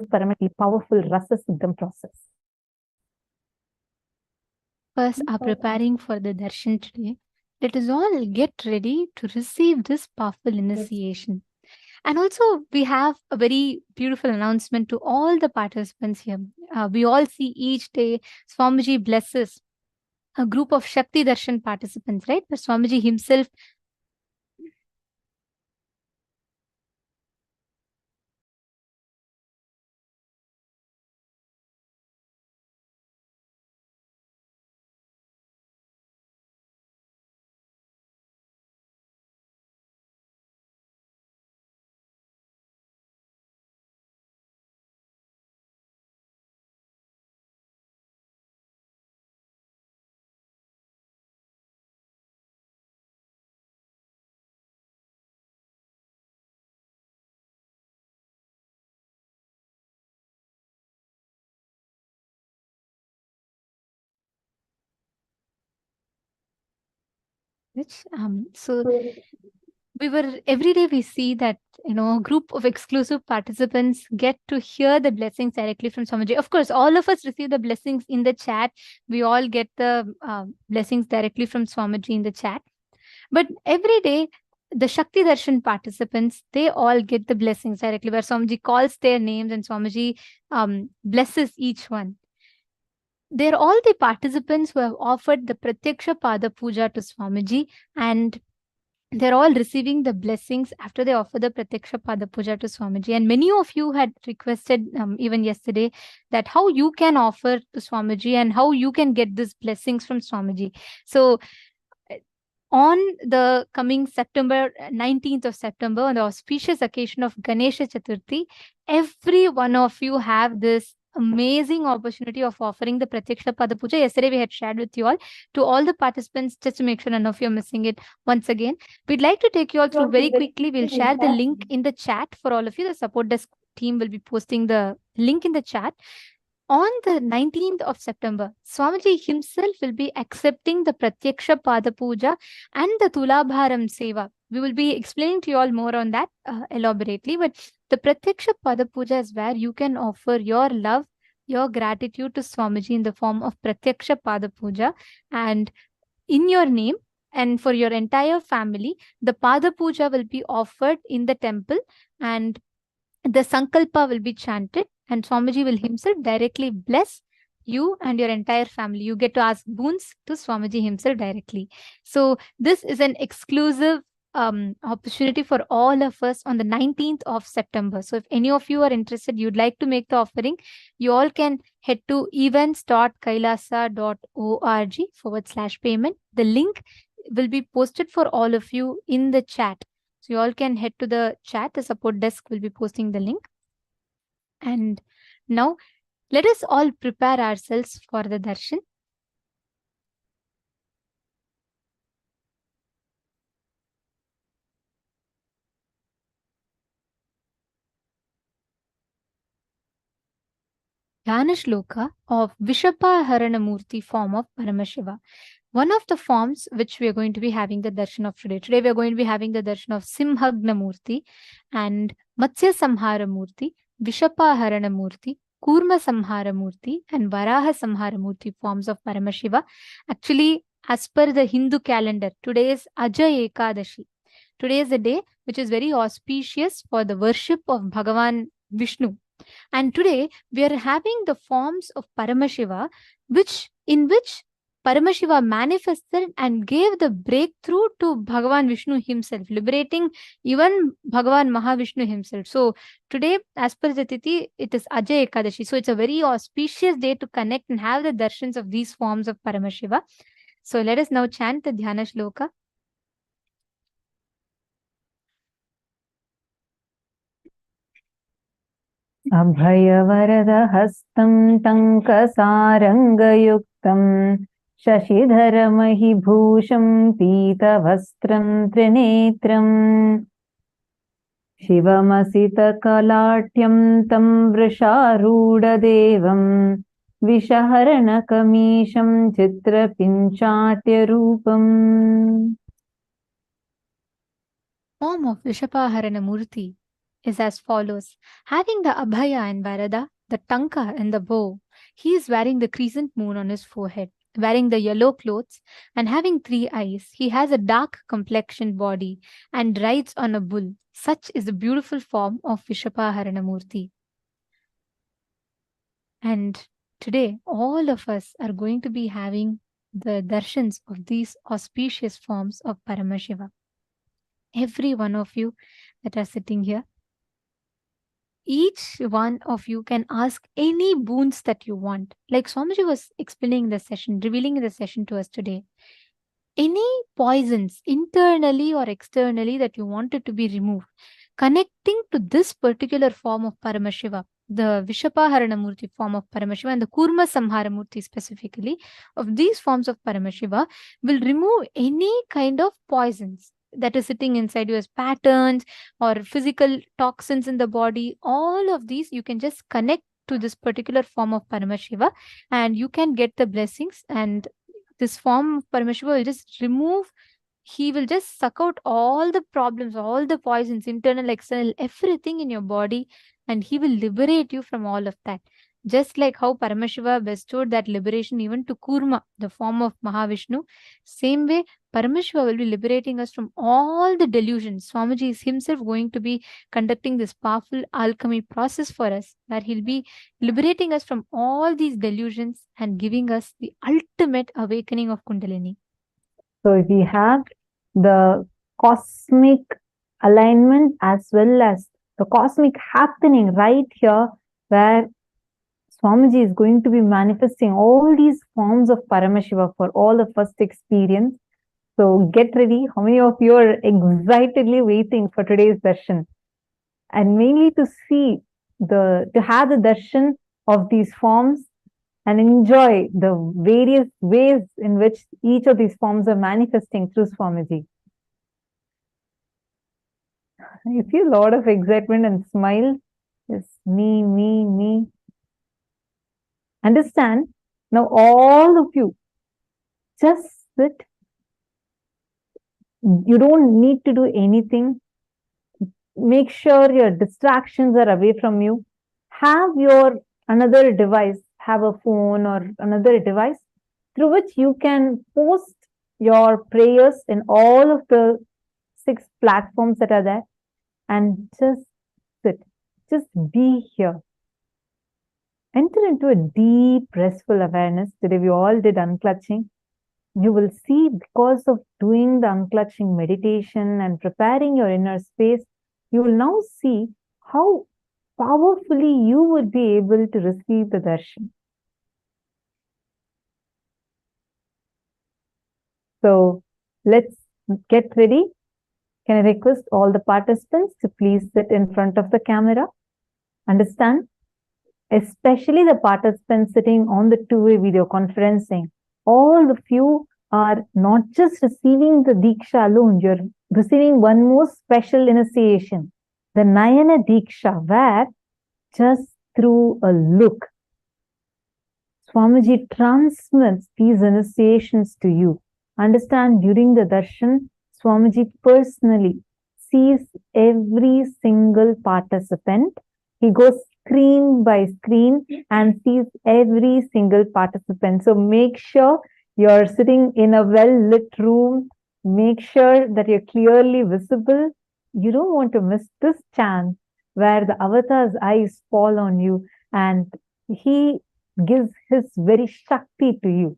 Paramashiva, powerful Rasa Siddha process. us are preparing for the darshan today, let us all get ready to receive this powerful initiation. And also, we have a very beautiful announcement to all the participants here. We all see each day Swamiji blesses a group of Shakti Darshan participants, right? But Swamiji himself so every day we see that a group of exclusive participants get to hear the blessings directly from Swamiji. Of course, all of us receive the blessings in the chat. We all get the blessings directly from Swamiji in the chat. But every day, the Shakti Darshan participants, they all get the blessings directly, where Swamiji calls their names and Swamiji blesses each one. They're all the participants who have offered the Pratyaksha Pada Puja to Swamiji, and they're all receiving the blessings after they offer the Pratyaksha Pada Puja to Swamiji. And many of you had requested even yesterday that how you can offer to Swamiji and how you can get these blessings from Swamiji. So on the coming September 19th of September, on the auspicious occasion of Ganesha Chaturthi, every one of you have this amazing opportunity of offering the Pratyaksha Pada Puja. Yesterday we had shared with you all. To all the participants, just to make sure none of you are missing it once again, we'd like to take you all through very quickly. We'll share the link in the chat for all of you. The support desk team will be posting the link in the chat. On the 19th of September, Swamiji himself will be accepting the Pratyaksha Pada Puja and the Tulabharam Seva. We will be explaining to you all more on that elaborately. But the Pratyaksha Pada Puja is where you can offer your love, your gratitude to Swamiji in the form of Pratyaksha Pada Puja. And in your name and for your entire family, the Pada Puja will be offered in the temple and the Sankalpa will be chanted. And Swamiji will himself directly bless you and your entire family. You get to ask boons to Swamiji himself directly. So this is an exclusive opportunity for all of us on the 19th of September. So if any of you are interested, you'd like to make the offering, you all can head to events.kailasa.org/payment. The link will be posted for all of you in the chat. So you all can head to the chat. The support desk will be posting the link. And now, let us all prepare ourselves for the darshan. Dhyana Shloka of Vishapa Murti form of Paramashiva. One of the forms which we are going to be having the darshan of today. Today we are going to be having the darshan of Simhagna Murti and Matsya Samhara Murti, Vishapa Murti, Kurma Samhara Murti and Varaha Samhara Murti forms of Paramashiva. Actually, as per the Hindu calendar, today is Ajay Ekadashi. Today is a day which is very auspicious for the worship of Bhagavan Vishnu. And today we are having the forms of Paramashiva, in which Paramashiva manifested and gave the breakthrough to Bhagavan Vishnu himself, liberating even Bhagavan Mahavishnu himself. So today, as per the Tithi, it is Ajay Ekadashi. So it's a very auspicious day to connect and have the darshans of these forms of Paramashiva. So let us now chant the Dhyana Shloka. अभयवरदहस्तं टङ्कसारङ्गयुक्तं शशिधरमहिभूषं पीतवस्त्रं त्रिनेत्रम् शिवमसितकलाढ्यं तं वृषारूढदेवं विषहरणकमीशं चित्रपिञ्चाट्यरूपम्. Form of Vishapaharana Murti is as follows. Having the Abhaya and Varada, the Tanka and the bow, he is wearing the crescent moon on his forehead. wearing the yellow clothes and having 3 eyes. He has a dark complexioned body and rides on a bull. Such is the beautiful form of Vishapaharanamurti. And today, all of us are going to be having the darshans of these auspicious forms of Paramashiva. Every one of you that are sitting here, each one of you can ask any boons that you want. Like Swamiji was explaining in the session, revealing in the session to us today. Any poisons, internally or externally, that you wanted to be removed, connecting to this particular form of Paramashiva, the Vishapaharanamurti form of Paramashiva and the Kurma Samharamurti specifically, of these forms of Paramashiva will remove any kind of poisons that is sitting inside you as patterns or physical toxins in the body. All of these you can just connect to this particular form of Paramashiva and you can get the blessings, and this form of Paramashiva will just remove, he will just suck out all the problems, all the poisons, internal, external, everything in your body, and he will liberate you from all of that. Just like how Paramashiva bestowed that liberation even to Kurma, the form of Mahavishnu, same way Paramashiva will be liberating us from all the delusions. Swamiji is himself going to be conducting this powerful alchemy process for us, where he'll be liberating us from all these delusions and giving us the ultimate awakening of Kundalini. So we have the cosmic alignment as well as the cosmic happening right here, where Swamiji is going to be manifesting all these forms of Paramashiva for all of us to experience. So get ready. How many of you are excitedly waiting for today's darshan? And mainly to have the darshan of these forms and enjoy the various ways in which each of these forms are manifesting through Swamiji. I feel a lot of excitement and smiles. It's me. Understand? Now all of you, just sit. You don't need to do anything. Make sure your distractions are away from you. Have your another device, have a phone or another device through which you can post your prayers in all of the 6 platforms that are there, and just sit. Just be here. Enter into a deep, restful awareness. Today we all did unclutching. You will see, because of doing the unclutching meditation and preparing your inner space, you will now see how powerfully you would be able to receive the darshan. So let's get ready. Can I request all the participants to please sit in front of the camera? Understand? Especially the participants sitting on the two-way video conferencing. All of you are not just receiving the Diksha alone, you're receiving one more special initiation, the Nayana Diksha, where just through a look, Swamiji transmits these initiations to you. Understand, during the darshan, Swamiji personally sees every single participant. He goes screen by screen and sees every single participant. So make sure you're sitting in a well-lit room. Make sure that you're clearly visible. You don't want to miss this chance where the avatar's eyes fall on you and he gives his very Shakti to you.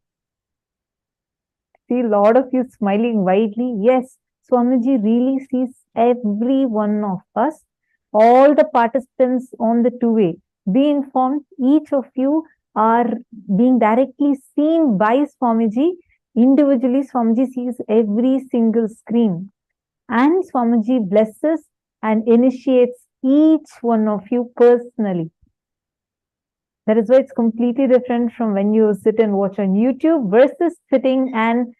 See a lot of you smiling widely. Yes, Swamiji really sees every one of us. All the participants on the two-way, be informed, each of you are being directly seen by Swamiji. Individually, Swamiji sees every single screen. And Swamiji blesses and initiates each one of you personally. That is why it's completely different from when you sit and watch on YouTube versus sitting and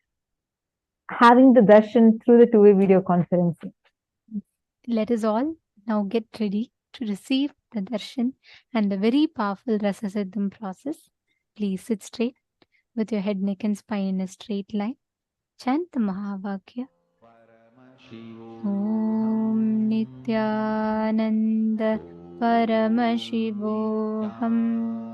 having the darshan through the two-way video conferencing. Let us all now get ready to receive the darshan and the very powerful Rasa Siddham process. Please sit straight with your head, neck and spine in a straight line. Chant the Mahavakya. Om Nithyananda Paramashivoham